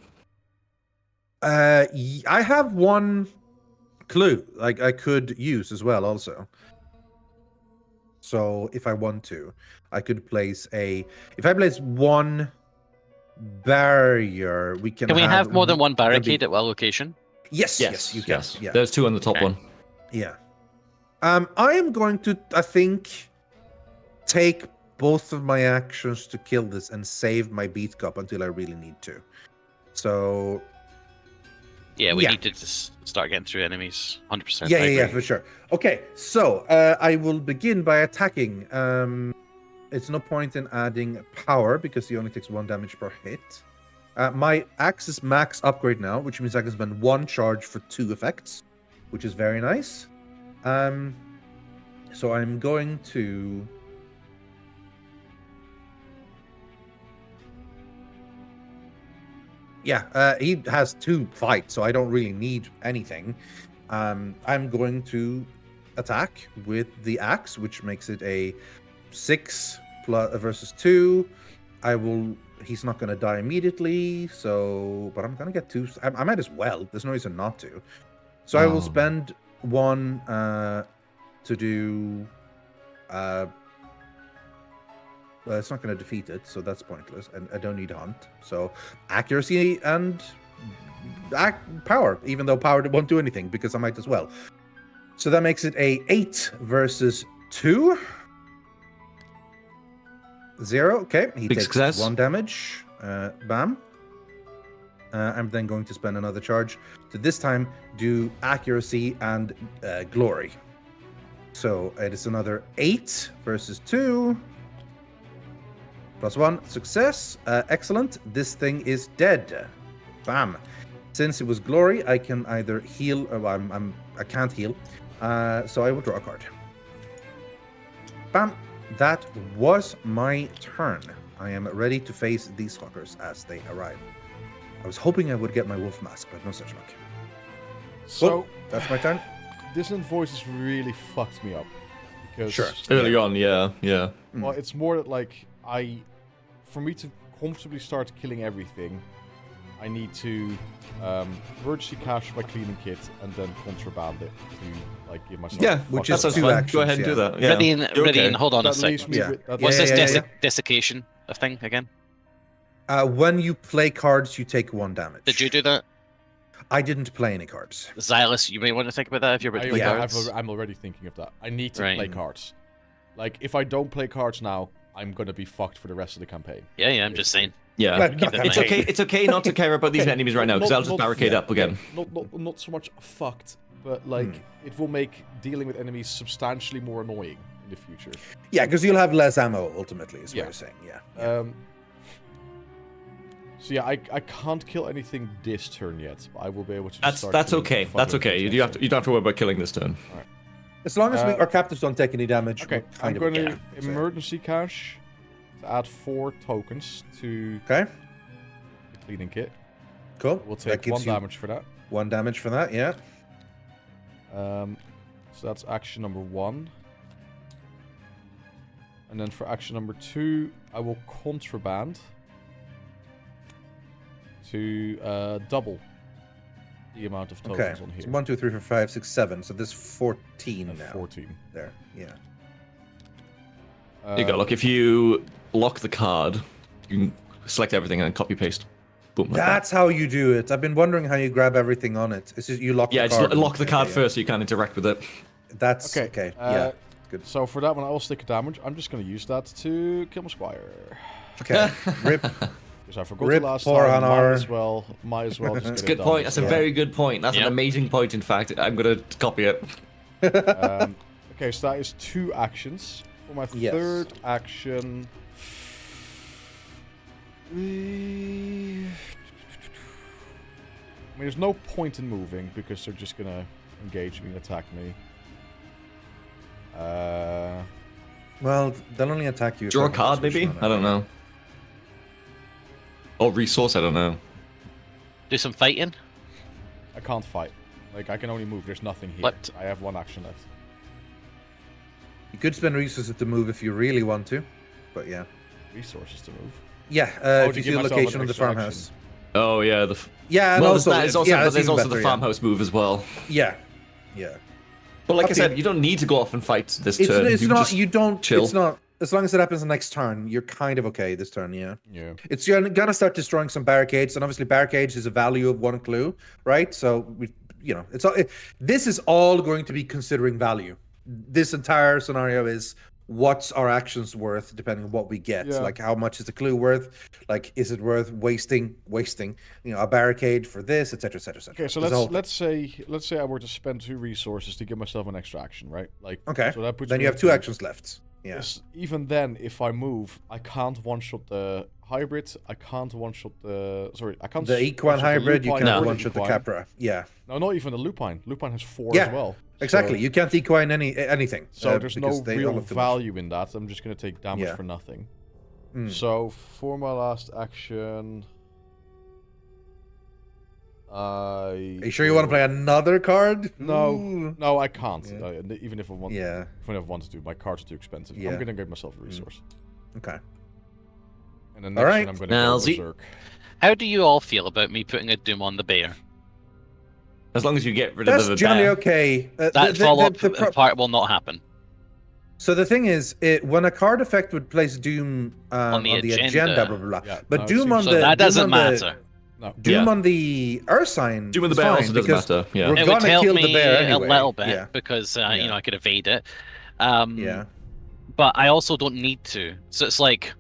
I have 1 clue, like I could use as well, also. So if I want to, I could place if I place 1 barrier, we can. Can we have more than one there'll barricade at one location? Yes, yes, you can. Yeah. There's 2 on the top Okay. one. Yeah. I am going to, I think, take both of my actions to kill this and save my beat cup until I really need to. So Yeah, we Yeah. need to just start getting through enemies. 100%. yeah, I yeah, agree. for sure. Okay, so I will begin by attacking. It's no point in adding power because he only takes 1 damage per hit. My axe is max upgrade now, which means I can spend 1 charge for 2 effects, which is very nice. So I'm going to. Yeah, he has 2 fights, so I don't really need anything. I'm going to attack with the axe, which makes it a 6 versus 2. He's not going to die immediately, but I'm going to get 2. I might as well. There's no reason not to. So I will spend 1 to do. Well, it's not going to defeat it, so that's pointless. And I don't need hunt. So accuracy and power, even though power won't do anything because I might as well. So that makes it a 8 versus 2. 0. Okay, he Big takes success. 1 damage. Bam. I'm then going to spend another charge to this time do accuracy and glory. So it is another 8 versus 2. Plus 1 success. Excellent. This thing is dead. Bam. Since it was glory, I can either heal or I can't heal. So I will draw a card. Bam. That was my turn. I am ready to face these fuckers as they arrive. I was hoping I would get my wolf mask, but no such luck. So Well, that's my turn. Dissonant Voices really fucked me up because Sure. Early on, yeah. well, it's more that like for me to comfortably start killing everything, I need to emergency cash my cleaning kit and then contraband it to like give myself. Yeah, which that is sounds 2 fun. actions, Go ahead and yeah. do that. Yeah. Rythian, You're okay. hold on a That sec. leaves me Yeah. with. That What's leaves- this desiccation thing again? When you play cards, you take 1 damage. Did you do that? I didn't play any cards. Zylush, you may want to think about that if you're about to play yeah, cards. I'm already thinking of that. I need to Right. play cards. Like if I don't play cards now, I'm gonna be fucked for the rest of the campaign. Yeah, I'm just saying. Yeah. Well, Keep not that in It's mind. okay. It's okay not to care about these Okay, enemies right now because I'll just barricade up again. Not so much fucked, but like it will make dealing with enemies substantially more annoying in the future. Yeah, because you'll have less ammo ultimately, is what Yeah. you're saying. Yeah. So yeah, I can't kill anything this turn yet, but I will be able to. That's start that's killing okay. the That's fucking okay. things You next don't have to worry about killing this turn. As long as uh, our captives don't take any damage. Okay, we're I'm kind of going okay, to I'd say. emergency cash to add 4 tokens to Okay, the cleaning kit. cool. We'll That take gives 1 you damage for that. 1 damage for that, yeah. So that's action number 1. And then for action number 2, I will contraband to double the amount of Okay. tokens on here. So 1, 2, 3, 4, 5, 6, 7. So there's 14 now. 14. There, yeah. There you go. Look, if you lock the card, you can select everything and then copy paste. Boom. Like that. That's how you do it. I've been wondering how you grab everything on it. It's just you lock Yeah, the just card. lock the card Yeah. first so you can interact with it. That's Okay. okay. uh, Yeah. Good. So for that one, I will stick a damage. I'm just going to use that to kill my squire. Okay. Rip. Because I forgot Rip the last poor time. Hanar. Might as well just That's a get it good point. done. That's a Yeah. very good point. That's Yep. an amazing point, in fact. I'm going to copy it. Okay, so that is 2 actions. For my Yes. third action... I mean, there's no point in moving because they're just gonna engage me and attack me. Well, they'll only attack you. if Draw a they have card, suspicion maybe? on it. I don't know. Or resource, I don't know. Do some fighting. I can't fight. Like, I can only move. There's nothing here. What? I have 1 action left. You could spend resources to move if you really want to, but yeah. Resources to move. Yeah, to if you give see the myself location an of the extra farmhouse. Oh yeah, Yeah, and well, also, there's also, yeah, but that's there's even also better, the yeah. farmhouse move as well. Yeah. But like I Okay. said, you don't need to go off and fight this It's, turn. it's You not. just You don't. chill. It's not. As long as it happens the next turn, you're kind of okay this turn. Yeah. Yeah. It's you're gonna start destroying some barricades, and obviously barricades is a value of 1 clue, right? So we, it's all. This is all going to be considering value. This entire scenario is what's our actions worth depending on what we get. Yeah. Like how much is the clue worth? Like is it worth wasting, a barricade for this, etc., etc., etc. Okay, so let's say I were to spend 2 resources to give myself an extra action, right? Like, Okay. So that puts Then me you at have 2 2. actions left. Yeah. Yes, even then, if I move, I can't one-shot the hybrid. I can't one-shot the... Sorry, I can't... The equine one-shot the hybrid, you lupine can't or the one-shot the equine. capra. Yeah. No, not even the lupine. Lupine has 4 Yeah, as well. Exactly. So, You can't equine anything. so there's no because they all real have too much. value in that. I'm just going to take damage Yeah. for nothing. Mm. So, for my last action... Are you sure you want to play another card? No, Ooh. no, I can't. Yeah. Even if I want, Yeah. if I wanted to, my cards are too expensive. Yeah. I'm gonna give myself a resource, Okay. and then All next right. turn I'm gonna go Nilesy. berserk. How do you all feel about me putting a doom on the bear? as long as you get rid That's of the generally bear. okay. That follow-up part will not happen. So the thing is, when a card effect would place Doom On the agenda, agenda. blah blah blah. Yeah, But no, Doom see, on So the that doesn't Doom on matter. No, Doom Yeah. on the Ursine. Doom on the is bear fine also doesn't because matter. Yeah. We're It would gonna help kill me the bear anyway. a little bit Yeah. because Yeah. I could evade it. Yeah. But I also don't need to. So it's like,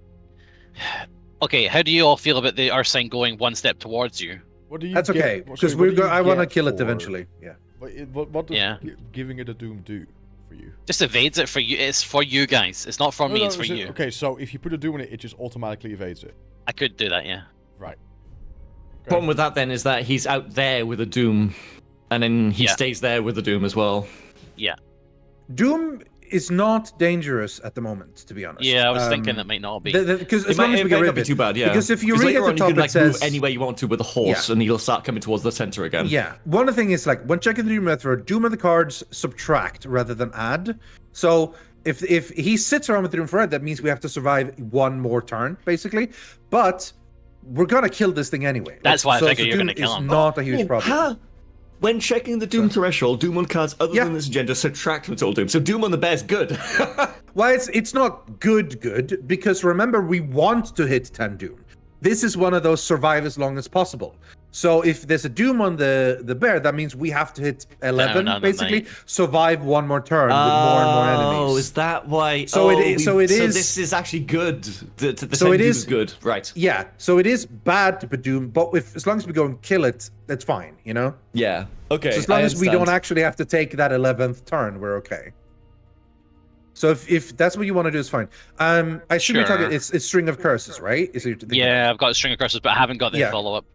okay, how do you all feel about the Ursine going 1 step towards you? what do you? That's get- okay sorry, because what do you I want to get kill it for- eventually. Yeah. What does Yeah. giving it a doom do for you? Just evades it for you. It's for you guys. It's not for me. It's for you. Okay, so if you put a doom in it, it just automatically evades it. I could do that. Yeah. Right. Problem with that then is that he's out there with a doom, and then he Yeah. stays there with a doom as well. Yeah. Doom is not dangerous at the moment, to be honest. Yeah. I was thinking that might not be. Because It as long might, as it we might get rid not of be it. too bad, yeah. Because if you read later at the on, top, you can it like says move anywhere you want to with a horse, Yeah. and he'll start coming towards the center again. Yeah. One of the things is like when checking the Doom method, Doom of the cards subtract rather than add. So if he sits around with the Doom for red, that means we have to survive 1 more turn, basically. But we're gonna kill this thing anyway. That's why I so figure you're Doom gonna kill is him. not a huge Oh, problem. huh? When checking the Doom threshold, Doom on cards other Yeah. than this agenda subtract from total Doom. So Doom on the bear's good. Well, it's not good because remember we want to hit 10 Doom. This is one of those survive as long as possible. So if there's a Doom on the bear, that means we have to hit 11 Down on the basically, night. survive 1 more turn with more and more enemies. Oh, is that why? So it is- so it So is- this is actually good. The So it Doom is- good, right? Yeah, so it is bad to put Doom, but as long as we go and kill it, that's fine, you know? Yeah. Okay. So as long I as we don't understand. actually have to take that 11th turn, we're okay. So if that's what you want to do, is fine. I assume you're Sure. talking, it's String of Curses, right? Is it you're thinking Yeah. of? I've got a string of curses, but I haven't got the Yeah. follow-up.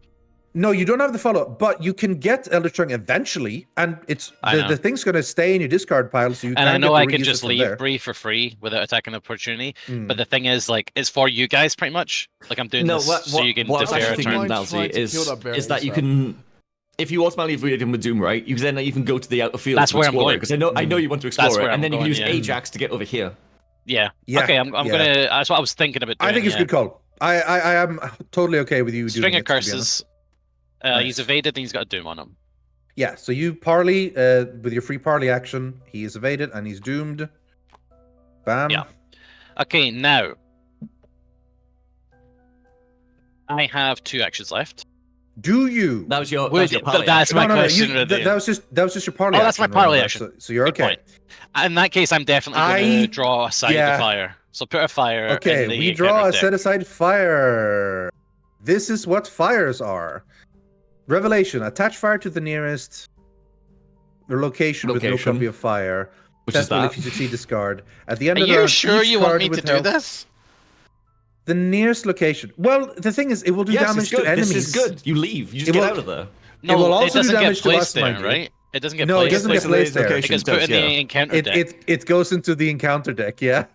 No, you don't have the follow-up, but you can get Eldritch Ring eventually, and I know. the thing's going to stay in your discard pile, so you And I can know get I to can reuse it just from leave there. Breeh for free without attacking opportunity. Mm. But the thing is, like, it's for you guys pretty much. Like, I'm doing No, this what, so you can what I was defer a actually turn. thinking, Mine's trying Nilesy, to kill that bear is that you ASAP. can, if you automatically avoid him with Doom, right? You then even go to the outer field That's to where I'm explore going. because I know you want to That's explore it, where and I'm then you can going, use yeah. Ajax to get over here. Yeah. Yeah, Okay, I'm yeah. gonna. That's what I was thinking about doing. I think it's a yeah. good call. I am totally okay with you String doing of it, to be honest. curses. Nice. He's evaded, and he's got a doom on him. Yeah, so you parley with your free parley action. He is evaded and he's doomed. Bam. Yeah. Okay, now I have 2 actions left. Do you? That was your. Would- parley that's action. my no, question, You, Rythian. that was just your parley. Oh, that's my action, parley remember? action. So you're Good okay. point. In that case, I'm definitely going I- to draw aside yeah. the fire. So put a fire. Okay, in the we draw encounter a deck. set aside fire. This is what fires are. Revelation: attach fire to the nearest location with no Location. copy of fire. Which is Successful that. if you succeed discard. At the end Are of the you round, sure each you want card me to with do health- this? The nearest location. Well, the thing is, it will do Yes, damage it's good. to enemies. This is good. You leave. You just It get will- out of there. No, will it also do doesn't get damage to placed us, there, mind you. right? It doesn't get No, it placed. doesn't there. get placed there. It gets put in the encounter deck. It goes into the encounter deck. Yeah.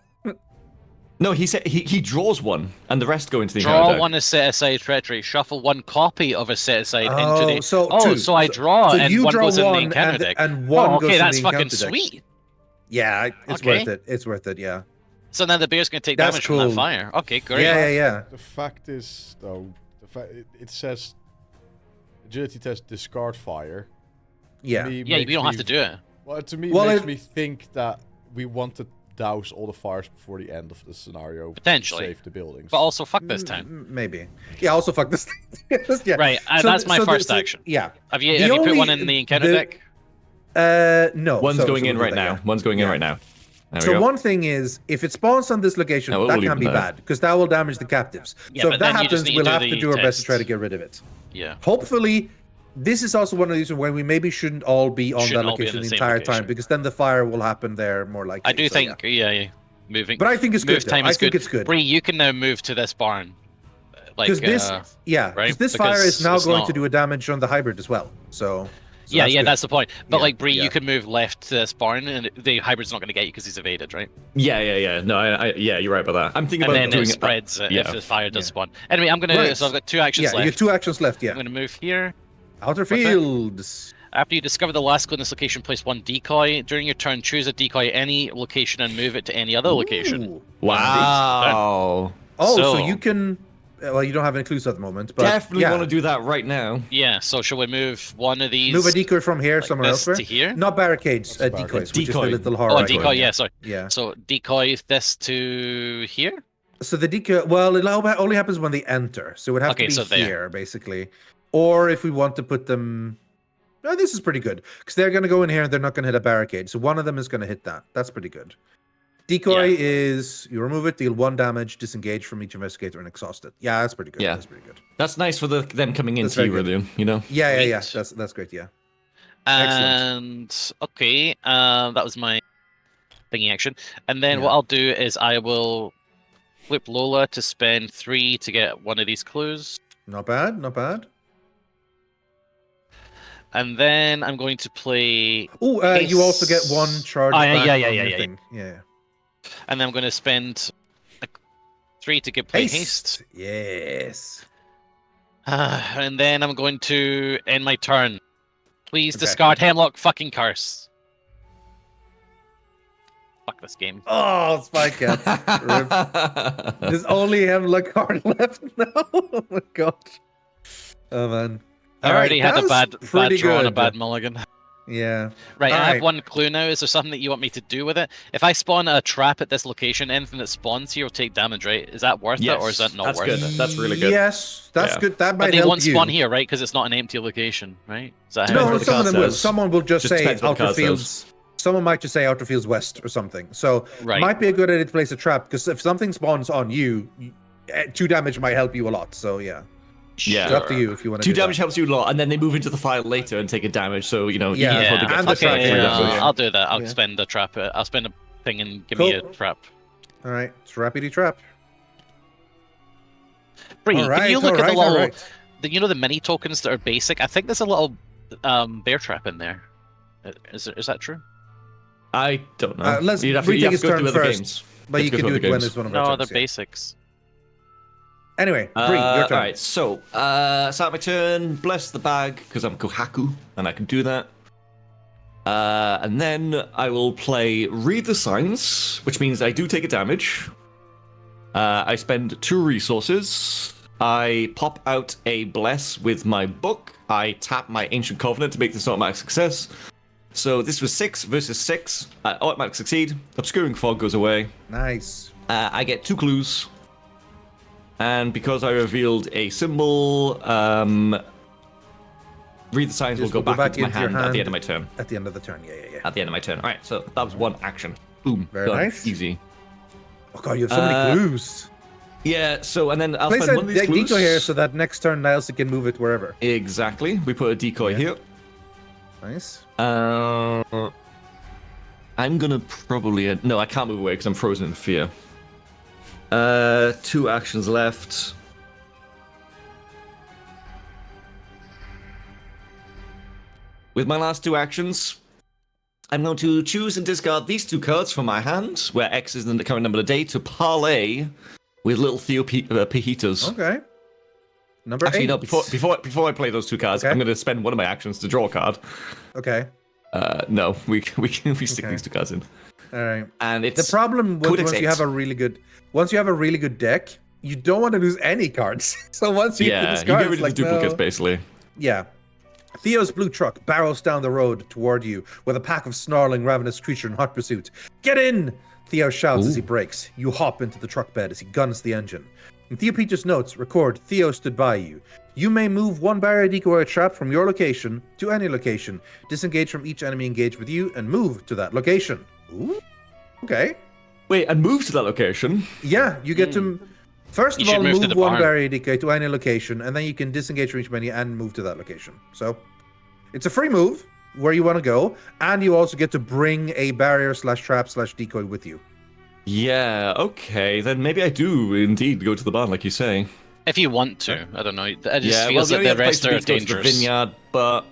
No, he said he draws one, and the rest go into the Draw encounter deck. one as set aside treachery. Shuffle one copy of a set aside into Oh, the. so Oh, two. so I draw, So and you one draw goes in the one, encounter and, deck. and one Oh, goes okay, in that's the fucking encounter deck. sweet. Yeah, it's Okay. worth it. It's worth it. Yeah. So now the bear's going to take That's damage from cool. that fire. Okay, great. Yeah. The fact is, though, it says agility test discard fire. Yeah. To me, Yeah, you makes don't have me- to do it. Well, to me, Well, makes it- me think that we want to douse all the fires before the end of the scenario. Potentially. To save the buildings. But also, fuck this town. Maybe. Yeah. Also, fuck this. Yeah. Right, that's my first action. Yeah. Have you The put only- one in the encounter the- deck? No. One's so going in we'll do right that, now. yeah. One's going in Yeah. right now. There we So go. one thing is, if it spawns on this location, No, we'll that leave can it be there. bad because that will damage the captives. Yeah, so but if that then you just happens, need to we'll do have the to do our best to test. try to get rid of it. Yeah. Hopefully, this is also one of these where we maybe shouldn't all be on Shouldn't that all be in location the the same entire location. time because then the fire will happen there more likely. I do So, think, yeah. yeah, moving. But I think it's move good. time I is think good. it's good. Bree, you can now move to this barn. Because this, right? because this fire Because is now it's going not- to do a damage on the hybrid as well. So yeah, that's good. that's the point. But Yeah, like Bree, yeah. you can move left to this barn, and the hybrid's not going to get you because he's evaded, right? Yeah. No, yeah, you're right about that. I'm thinking And about then doing it spreads if yeah. the fire does Yeah. spawn. Anyway, I'm gonna. Right. So I've got 2 actions Yeah, you left. have 2 actions left. Yeah. I'm gonna move here. Outer that? fields. After you discover the last clue in this location, place 1 decoy. During your turn, choose a decoy at any location and move it to any other location. Ooh. Wow. Oh, so So- you can. Well, you don't have any clues at the moment, but Definitely yeah. want to do that right now. Yeah. So shall we move one of these? Move a decoy from here like somewhere this elsewhere. to here? Not barricades, That's decoys, barricades. which is Decoy. the little horror. Oh, icon. decoy. Yeah. Sorry. Yeah. So decoy this to here. So the decoy, well, it only happens when they enter, so it would have Okay, to be so there. here, basically. Or if we want to put them. No, this is pretty good because they're going to go in here and they're not going to hit a barricade. So one of them is going to hit that. That's pretty good. Decoy Yeah. is you remove it, deal 1 damage, disengage from each investigator, and exhaust it. Yeah, that's pretty good. Yeah. That's pretty good. That's nice for them coming That's into you, very good. Rythian, you know? Yeah. Sweet. That's great. Yeah. And okay, that was my thingy action. And then Yeah. what I'll do is I will flip Lola to spend 3 to get one of these clues. Not bad. Not bad. And then I'm going to play, Oh, you also get 1 charge. Oh, yeah, back yeah, on yeah, your yeah. thing. Yeah. and then I'm going to spend 3 to get play haste. Yes. And then I'm going to end my turn. Please Okay. discard Hemlock fucking Curse. Fuck this game. Oh, Spy Cat. There's only Hemlock card left now. Oh my god. Oh man. I already had a bad draw and a good. bad mulligan. Yeah. Right, I Alright. have 1 clue now. Is there something that you want me to do with it? If I spawn a trap at this location, anything that spawns here will take damage, right? Is that worth it, or is that not that's worth good. it? That's really good. Yes, that's Yeah. good. That might But they help won't you. spawn here, right? Because it's not an empty location, right? Is that how No, it what no, works? the some of card them will. says. Someone will just Just say depends what the outer card says. fields. Someone might just say outer fields west or something. So Right. might be a good idea to place a trap because if something spawns on you, 2 damage might help you a lot. So yeah, Yeah. it's up to you if you want to. 2 damage helps you a lot, and then they move into the file later and take a damage, so, you know, Yeah. even before Yeah, they get and to the trap okay, for you, yeah, so yeah. I'll do that. I'll Yeah. spend a trap. I'll spend a thing and give me a Cool. trap. All right, trappity trap. Bree, All right, can you look all at the right, all little, right. you know, the mini tokens that are basic? I think there's a little bear trap in there. Is that true? I don't know. Let's You'd have to, retake you have his to go turn through other first, games. But you have to can go do through it when games. it's one of No, our they're turns. Yeah. basics. Anyway, Bree, your turn. All right, so start my turn. Bless the bag because I'm Kohaku and I can do that. And then I will play Read the Signs, which means I do take a damage. I spend 2 resources. I pop out a Bless with my book. I tap my Ancient Covenant to make this automatic success. So this was 6 versus 6. Automatic succeed. Obscuring Fog goes away. Nice. I get 2 clues. And because I revealed a symbol, Read the Signs will This go will go back back into my into your hand at the hand. end of my turn. At the end of the turn, yeah. At the end of my turn. Alright, so that was 1 action. Boom. Very done. nice. Easy. Oh god, you have so many clues. Yeah, so and then I'll Place spend a one of these clues. decoy here so that next turn Nilesy can move it wherever. Exactly. We put a decoy Yeah. here. Nice. I'm gonna probably... no, I can't move away because I'm frozen in fear. 2 actions left. With my last 2 actions, I'm going to choose and discard these 2 cards from my hand, where X is the current number of the day, to parlay with little Theo Pejitos. Okay. Number Actually, 8. no. Before I play those 2 cards, Okay. I'm going to spend one of my actions to draw a card. Okay. No, we stick Okay. these 2 cards in. All right. And it's The problem with Codex once you have 8. a really good deck, you don't want to lose any cards. So once you Yeah, discard, you get it's rid of like, the duplicates, no. basically. Yeah. Theo's blue truck barrels down the road toward you with a pack of snarling, ravenous creatures in hot pursuit. Get in! Theo shouts as he brakes. You hop into the truck bed as he guns the engine. In Theo Peters' notes, record Theo stood by you. You may move 1 barrier, decoy, or trap from your location to any location. Disengage from each enemy engaged with you and move to that location. Ooh. Okay. Wait, and move to that location? Yeah, you get to... First You of should all, move to move the 1 barn. barrier decoy to any location, and then you can disengage from each menu and move to that location. So, it's a free move where you want to go, and you also get to bring a barrier / trap / decoy with you. Yeah, okay. Then maybe I do indeed go to the barn, like you say. If you want to, I don't know. It just Yeah, well, feels the like only the other place rest would be are to go to the dangerous. vineyard, but...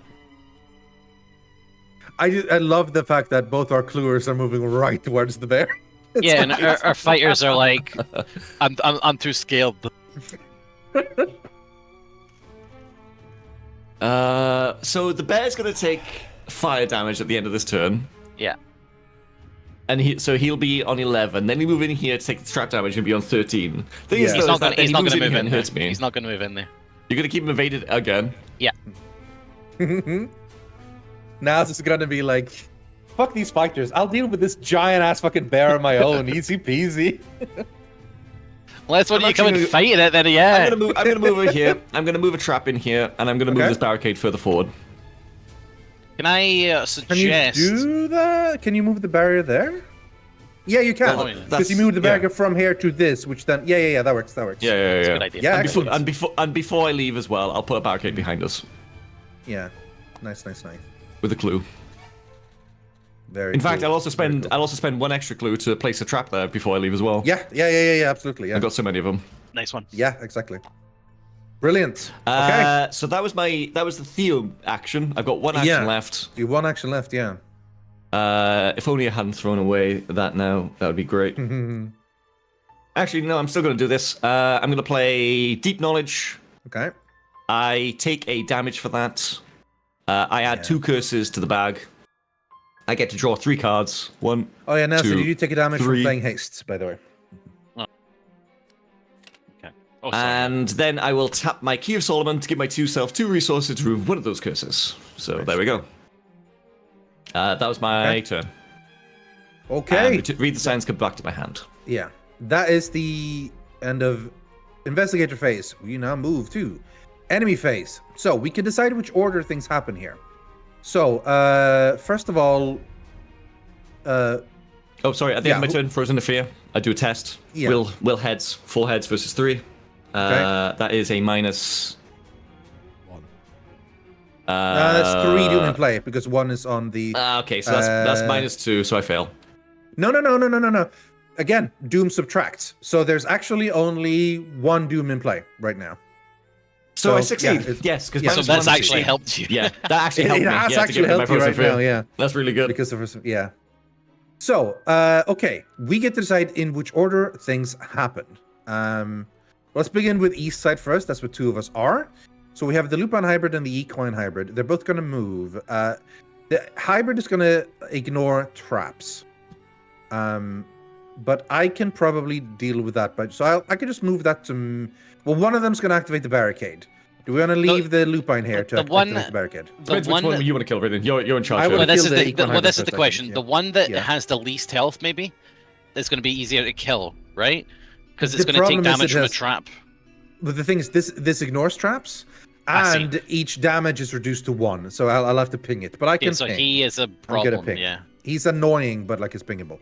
I love the fact that both our cluers are moving right towards the bear. It's Yeah, like- and our fighters are like, I'm too scared. So the bear's gonna take fire damage at the end of this turn. Yeah. And he'll be on 11. Then you move in here to take the trap damage and be on 13. Thing is, Yeah. though, He's is not that gonna. then He's he not moves gonna move here in and there. hurts me. He's not gonna move in there. You're gonna keep him evaded again. Yeah. Now it's just gonna be like, fuck these fighters. I'll deal with this giant ass fucking bear on my own. Easy peasy. Well, that's when I'm you come actually and fight it. Then yeah. I'm gonna move over here. I'm gonna move a trap in here, and I'm gonna move Okay. this barricade further forward. Can I Can you suggest? do that? Can you move the barrier there? Yeah, you can. Oh, yeah. Because you move the barrier from here to this, which then yeah, that works. That works. Yeah. That's a good idea. Yeah, And before, excellent. and before I leave as well, I'll put a barricade behind us Yeah. Nice. with a clue. Very. In fact, cool. I'll also Very spend cool. 1 extra clue to place a trap there before I leave as well. Yeah, absolutely. Yeah. I've got so many of them. Nice one. Yeah, exactly. Brilliant. Okay. So that was the Theo action. I've got 1 action Yeah. left. You 1 action left. Yeah. If only I hadn't thrown away that now, that would be great. Actually, no, I'm still going to do this. I'm going to play Deep Knowledge. Okay. I take a damage for that. I add Yeah. 2 curses to the bag. I get to draw 3 cards. 1. Oh yeah, Nelson, 2, you do take a damage 3. from playing haste, by the way. Oh, sorry. And then I will tap my Key of Solomon to give my 2 self 2 resources to remove 1 of those curses. So there we go. That was my turn. Okay. And read the signs come back to my hand. Yeah. That is the end of Investigator phase. We now move to enemy phase. So we can decide which order things happen here. So, first of all, Oh, sorry. At the end of my Yeah. turn, Frozen to Fear, I do a test. Yeah. Will heads, 4 heads versus 3. That is a minus. 1. that's 3 doom in play because 1 is on the. Okay, so that's minus 2, so I fail. No. Again, doom subtracts. So there's actually only 1 doom in play right now. So I yeah, succeed. it's- Yes, because yeah, So that's actually helped you. Yeah, that actually It helped me. has yeah, to actually get rid of my helped you Frozen right Fear. now. Yeah. That's really good. Because of yeah. So, okay, we get to decide in which order things happen. Let's begin with East side first. That's what 2 of us are. So we have the Lupin hybrid and the Equine hybrid. They're both going to move. The hybrid is going to ignore traps. But I can probably deal with that. But so I can just move that to. Well, one of them's going to activate the barricade. Do we want to leave the Lupine here to the one- activate the barricade? The Depends which one you want to kill, Rythian. You're in charge. I of would it. Well, this kill is the the, Equine well, hybrid this is first, the I question. think, The yeah. one that Yeah. has the least health, maybe, is going to be easier to kill, right? Because it's The going to take problem is damage it from a has- trap. But the thing is, this ignores traps, I see. and each damage is reduced to 1. So I'll have to ping it. But I Okay, can so ping. he is a I'm good at problem. ping. Yeah. He's annoying, but like it's pingable.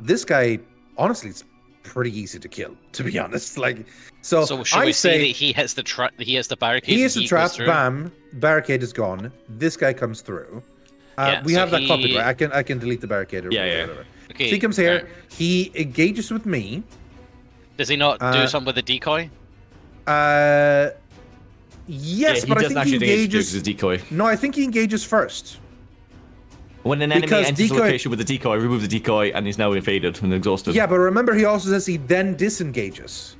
This guy, honestly, it's pretty easy to kill. To be honest, like so. So should I we say say that he hits the trap? He hits the barricade. he and is the goes trap. through? Bam! Barricade is gone. This guy comes through. Yeah, We so have that copied, he- right? I can delete the barricade. Or Yeah. whatever. Okay. So he comes here. alright. He engages with me. Does he not do something with the decoy? Yes, he but I doesn't think he actually think it's engages. his decoy. No, I think he engages first. When an enemy Because enters the decoy- location with a decoy, remove the decoy, and he's now evaded and exhausted. Yeah, but remember, he also says he then disengages.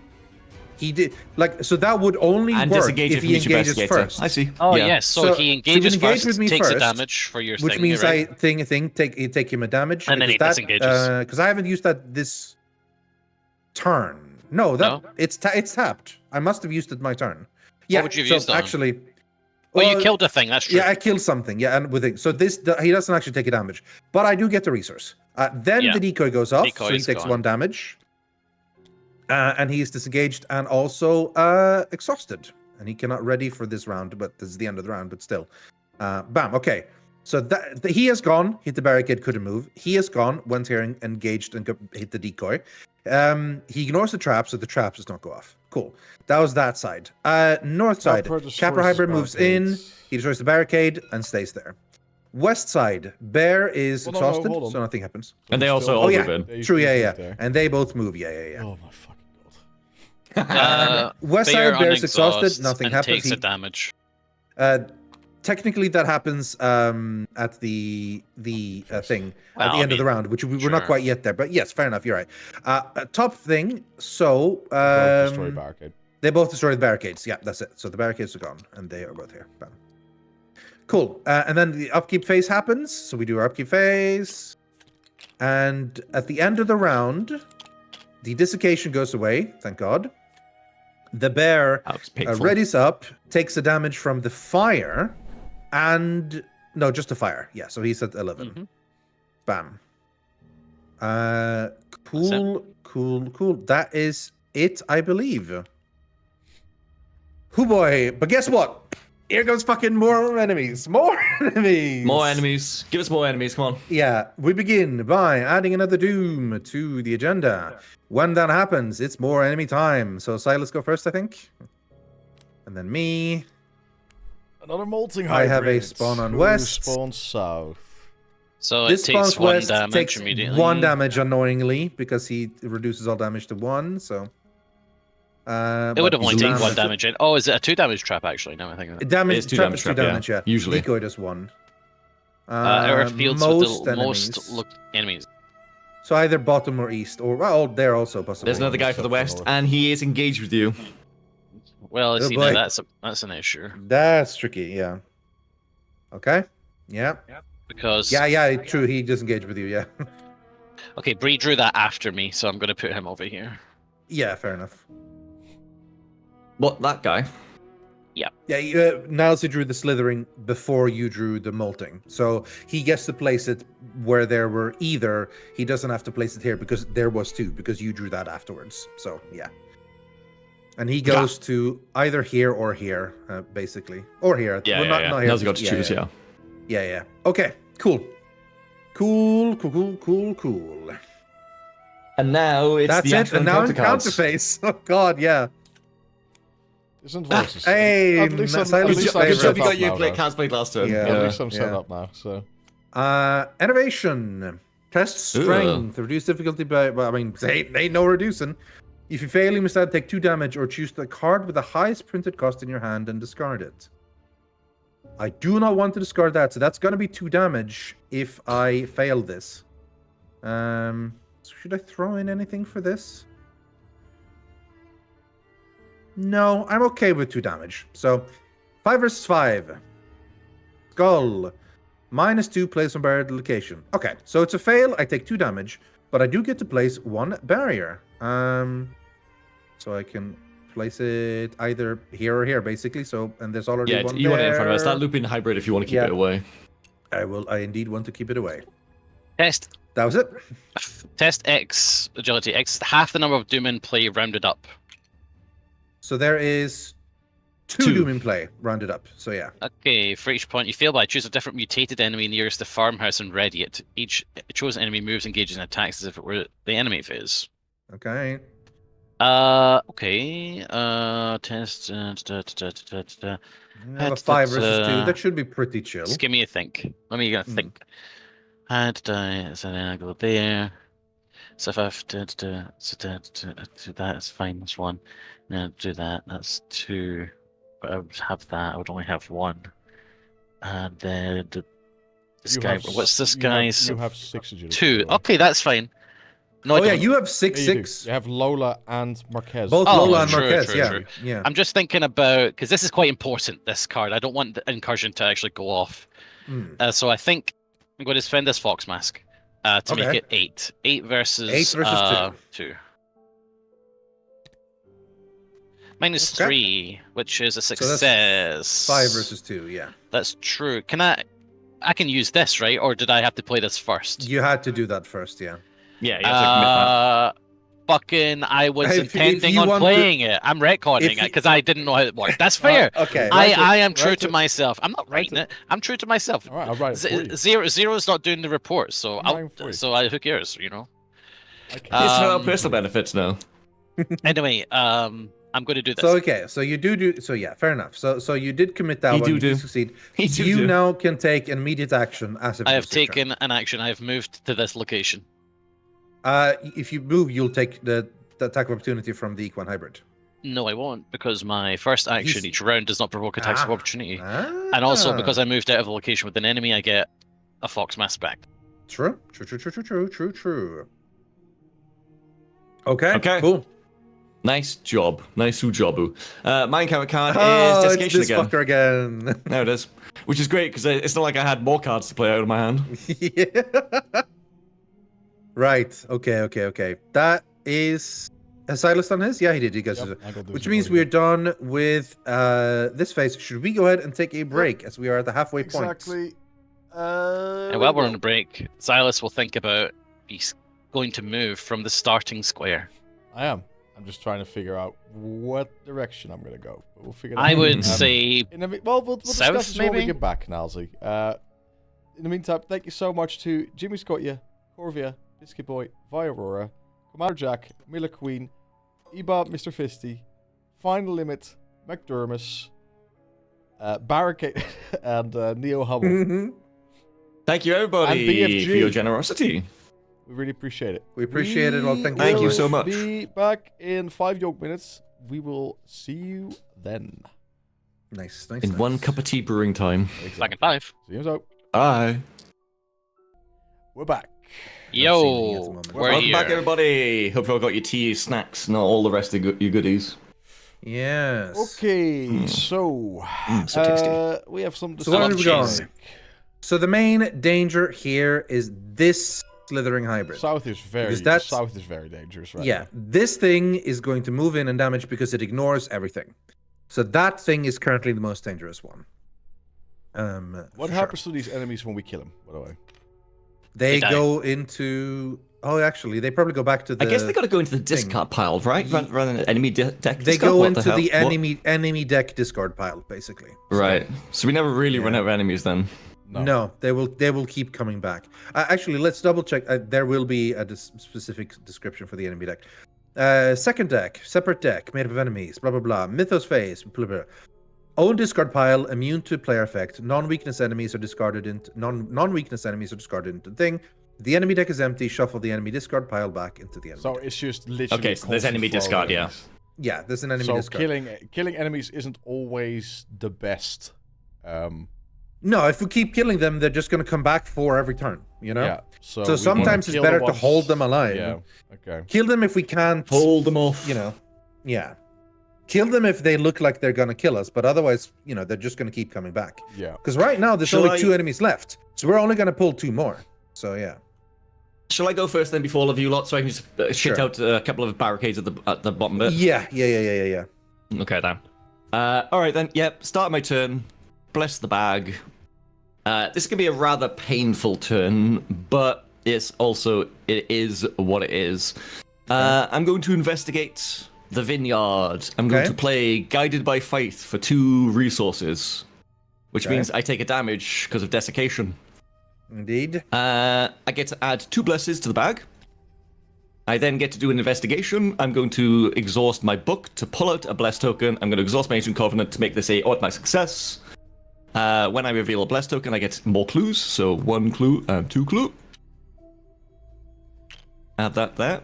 He did so that would only And work disengage if if he he's your engages investigator. first. I see. Oh yeah. yes, so he engages engage first, with me takes first, a damage for your which thing, means right? take him a damage, And then he because disengages. because I haven't used that this turn. No, it's tapped. I must have used it my turn. Yeah, would you have so used it on? actually, Well, you killed the thing. That's true. yeah, I killed something. Yeah, and with it, so he doesn't actually take a damage, but I do get the resource. Then Yeah. the decoy goes off, Decoy so he is takes gone. 1 damage, and he is disengaged and also exhausted, and he cannot ready for this round. But this is the end of the round. But still, bam. Okay, so he has gone. Hit the barricade, couldn't move. He has gone. Went here and engaged and hit the decoy. He ignores the trap, so the trap does not go off. Cool. That was that side. North side. Capra Hybrid moves in. He destroys the barricade and stays there. West side. Bear is Hold on, exhausted, hold on. so nothing happens. And they also Still- all Oh, move yeah. in. True, yeah. There. And they both move. Yeah. Oh my fucking god. West Bear side, Bear's unexhaust exhausted. Nothing and happens. takes a damage. Technically, that happens at the thing at Well, the I end of the mean, round, which we're not sure. quite yet there. But yes, fair enough. You're right. Top thing. So Destroy barricade. they both destroyed the barricades. Yeah, that's it. So the barricades are gone, and they are both here. Bam. Cool. And then the upkeep phase happens. So we do our upkeep phase, and at the end of the round, the desiccation goes away. Thank God. The bear That was painful. readies up, takes the damage from the fire, and no, just the fire. Yeah, so he's at 11. Mhm. Bam. Cool. That is it, I believe. Hoo boy! But guess what? Here goes fucking more enemies. More enemies. More enemies. Give us more enemies. Come on. Yeah, we begin by adding another Doom to the agenda. When that happens, it's more enemy time. So Silas, go first, I think. And then me. Another molting I hybrid. have a spawn on Who west. spawns south. So This it takes spawns 1 west, damage takes immediately. 1 damage unknowingly because he reduces all damage to 1. So It would have only taken 1 damage in. Oh, is it a 2 damage trap actually? No, I think of it. Damage. It's 2 trap damage is 2 trap, yeah. damage. Yeah. Usually. Decoy does 1. Our fields most with the enemies. most enemies. So either bottom or east, or well, they're also possible. There's another guy for the west, and he is engaged with you. Well, Oh, see, boy. now that's an issue That's tricky. Yeah. Okay. Yeah. because Yeah. True. He disengaged with you. Yeah. okay, Breeh drew that after me, so I'm going to put him over here. Yeah. Fair enough. What, that guy? Yeah, Nilesy drew the slithering before you drew the molting. So he gets to place it where there were either. He doesn't have to place it here because there was 2, because you drew that afterwards. So, yeah. And he goes to either here or here, basically. Or here. Yeah, Well, not here. Now's got to choose, yeah. Yeah. Okay, cool. Cool. And now it's That's the it. actual And now encounter encounter cards. phase. Oh, God, yeah. Isn't voices? Hey, At least I'm Silas' set favorite. Good job you up got your now, play though. cards played last turn. Yeah. At least I'm set yeah. up now, so. Innovation. Test strength. Reduce difficulty by, well, I mean, ain't no reducing. If you fail, you must either take 2 damage or choose the card with the highest printed cost in your hand and discard it. I do not want to discard that, so that's going to be 2 damage if I fail this. Should I throw in anything for this? No, I'm okay with 2 damage. So, 5 versus 5. Skull. -2, place on barrier location. Okay, so it's a fail. I take 2 damage, but I do get to place 1 barrier. So I can place it either here or here, basically. So, and there's already Yeah, one you want it in front of us. there. That looping hybrid if you want to keep Yeah. it away. I indeed want to keep it away. Test That was it. X agility X half the number of doom in play rounded up. So there is 2 2. Doom in play, rounded up. So yeah. Okay, for each point you fail by, choose a different mutated enemy nearest the farmhouse and ready it. Each chosen enemy moves, engages, and attacks as if it were the enemy phase. Okay. Okay. Test. I have a 5 versus 2. That should be pretty chill. Just give me a think. Let me get a think. And so then I go there. So if I have to do that, it's fine. That's 1. Then do that. That's 2. But I would have that. I would only have 1. And then This You guy. have What's this you guy's? You have 6 agility. 2. by the way. Okay, that's fine. No, I Oh yeah, don't. you have 6 Yeah, you do. 6. You have Lola and Marquez. Both Oh, Lola and true, Marquez. true, yeah, true. yeah. I'm just thinking about because this is quite important. This card. I don't want the incursion to actually go off. So I think I'm going to spend this Fox Mask to make Okay. it 8. 8 versus 8 versus 2. Minus Okay. 3, which is a So success. that's 5 versus 2. Yeah, That's true. Can I can use this, right? Or did I have to play this first? you had to do that first. Yeah. Yeah, you have to commit that. Fucking, I was If intending you on want to- playing it. I'm retconning if it you- because I didn't know how it worked. That's fair. Okay. I am true write to it. myself. I'm not Write writing it. it. I'm true to myself. All right, I'll write it for you. Zero's not doing the report, so I'm writing for you. who cares, you know? Okay. It's for our um, personal benefits now. Anyway, I'm going to do this. So okay, so you do. So yeah, fair enough. So you did commit that He one. do You do. did succeed. He do You do. now can take immediate action as if I it have was your turn. taken an action. I have moved to this location. If you move, you'll take the attack of opportunity from the Equine Hybrid. No, I won't, because my first action He's- each round does not provoke attacks of Ah. opportunity. And also, because I moved out of the location with an enemy, I get a Fox Mask back. True. Okay. Okay. Cool. Nice job. Nice jobu. My encounter card Oh, is it's Desiccation this again. fucker again. There it is. Which is great, because it's not like I had more cards to play out of my hand. Yeah. Right. Okay. That is. Has Silas done his? Yeah, he did. He goes. Yep, I got this Which one means already. we're done with this phase. Should we go ahead and take a break as we are at the halfway point? Exactly. And while we're on a break, Silas will think about he's going to move from the starting square. I am. I'm just trying to figure out what direction I'm going to go. But we'll figure that I out. would Um, say we'll discuss south, this when we maybe? get back, Nilesy. In the meantime, thank you so much to Jimmy Scotia, Corvia, Biscuit Boy, Vi Aurora, Commander Jack, Miller Queen, Eba, Mr. Fisty, Final Limit, McDermott, Barricade, and Neo Hummel. Mhm. Thank you, everybody, And BFG. for your generosity. We really appreciate it. We appreciate it all. Thank you. Thank you will so much. Be back in 5 yoke minutes. We will see you then. Nice. In one cup of tea brewing time. back in 5. See you out. Bye. We're back. Yo, we're Welcome here. back, everybody. Hope you all got your tea, snacks, and all the rest of your goodies. Yes. Okay, so So tasty. we have some So where are we cheese. going? So the main danger here is this slithering hybrid. South is very Because that's- south is very dangerous, right? Yeah, this thing is going to move in and damage because it ignores everything. So that thing is currently the most dangerous one. What for happens sure. to these enemies when we kill them? By the way, They They die. go into. Oh, actually, they probably go back to the. I guess they got to go into the discard pile, right? Rather than enemy deck They discard? go What into hell? the What? enemy deck discard pile, basically. Right. So we never really run Yeah. out of enemies then. No, they will keep coming back. Actually, let's double check. There will be a specific description for the enemy deck. Second deck, separate deck, made up of enemies. Blah blah blah. Mythos phase. Blah, blah. Own discard pile, immune to player effect. Non-weakness enemies are discarded into non-weakness enemies are discarded into the thing. The enemy deck is empty. Shuffle the enemy discard pile back into the enemy. So deck. it's just literally. Okay, so there's constant enemy flow of discard, yeah. enemies. Yeah, there's an enemy So discard. killing enemies isn't always the best. No, if we keep killing them, they're just going to come back for every turn. You know. Yeah. So, So we sometimes wanna it's kill better the to ones- hold them alive. Yeah. Okay. Kill them if we can't. Hold them off. You know. Yeah. Kill them if they look like they're gonna kill us, but otherwise, they're just gonna keep coming back. Yeah. Because right now there's Shall only I- 2 enemies left, so we're only gonna pull 2 more. So yeah. Shall I go first then before all of you lot so I can just shit Sure. out a couple of barricades at the bottom bit? Yeah. Okay then. Alright then, yep, start my turn. Bless the bag. This can be a rather painful turn, but it is what it is. I'm going to investigate the vineyard. I'm going Okay. to play Guided by Faith for 2 resources, which Okay. means I take a damage because of desiccation. Indeed. I get to add 2 blesses to the bag. I then get to do an investigation. I'm going to exhaust my book to pull out a bless token. I'm going to exhaust my ancient covenant to make this a automatic success. When I reveal a bless token, I get more clues. So 1 clue and 2 clue. Add that there.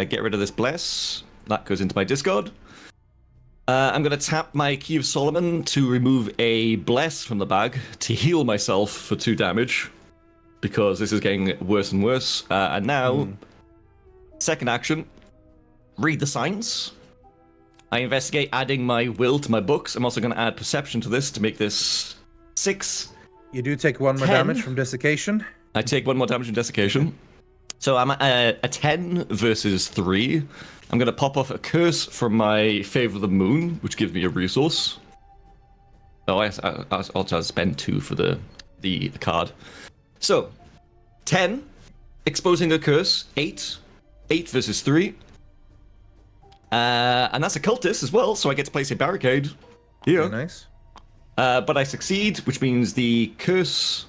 Get rid of this bless. That goes into my discard. I'm going to tap my Key of Solomon to remove a bless from the bag to heal myself for 2 damage. because this is getting worse and worse. And now, second action, read the signs. I investigate, adding my will to my books. I'm also going to add perception to this to make this 6. You do take 1 more 10. damage from desiccation. I take 1 more damage from desiccation. So I'm at a 10 versus 3. I'm going to pop off a curse from my Favor of the Moon, which gives me a resource. Oh, I also spend 2 for the card. So, 10, exposing a curse, 8 versus 3. And that's a cultist as well, so I get to place a barricade here. Very nice. But I succeed, which means the curse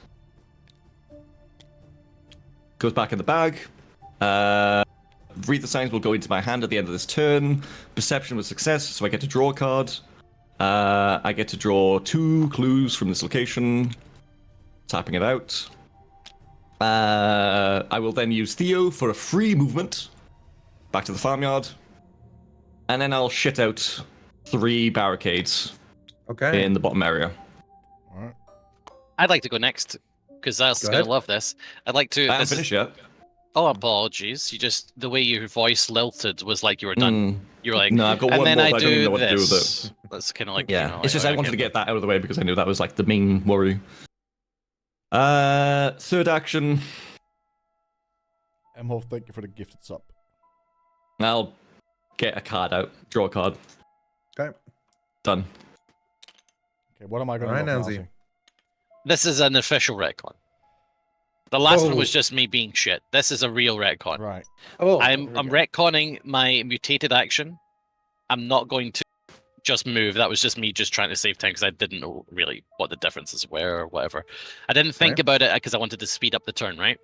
goes back in the bag. Read the signs will go into my hand at the end of this turn. Perception was success, so I get to draw a card. I get to draw 2 clues from this location. Tapping it out. I will then use Theo for a free movement back to the farmyard. And then I'll shit out 3 barricades Okay. in the bottom area. I'd like to go next because Zaz is Go going ahead. to love this. I'd like to. I haven't This is, finished yet. oh, apologies. You just the way your voice lilted was like you were done. You were like, No, I've got and one then more, I but I don't even do know what to do with this. it. That's kind of like Yeah, you know, it's just like, I wanted okay. to get that out of the way because I knew that was like the main worry. Third action, Emhoff, thank you for the gifted sub. I'll get a card out, draw a card. Okay. Done. Okay, what am I going Alright, to Nancy. This is an official retcon. The last one Oh. was just me being shit. This is a real retcon. Right. Oh, I'm retconning my mutated action. I'm not going to just move. That was just me just trying to save time because I didn't know really what the differences were or whatever. I didn't think Okay. about it because I wanted to speed up the turn, right?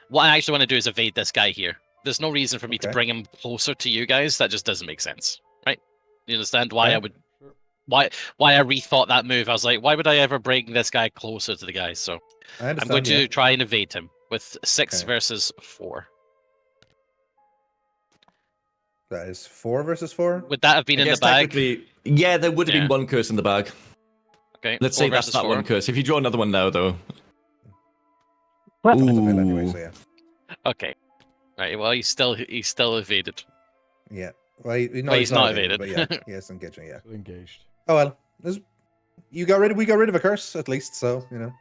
What I actually want to do is evade this guy here. There's no reason for me to Okay. bring him closer to you guys. That just doesn't make sense, right? You understand why Okay. I would, why I rethought that move? I was like, why would I ever bring this guy closer to the guys? So I understand. I'm going to yeah. try and evade him with 6 Okay. versus 4. That is 4 versus 4. Would that have been I in the guess bag? technically, yeah, there would have Yeah. been 1 curse in the bag. Okay. Let's 4 say that's versus that 4. 1 curse. If you draw another one now, though. It's a fail anyway, so yeah. Okay. Right. Well, he's still evaded. Yeah. Well, no, But he's not evaded, evaded. But yeah, yes, engaging. Yeah. Still engaged. Oh well. We got rid of a curse at least, so you know.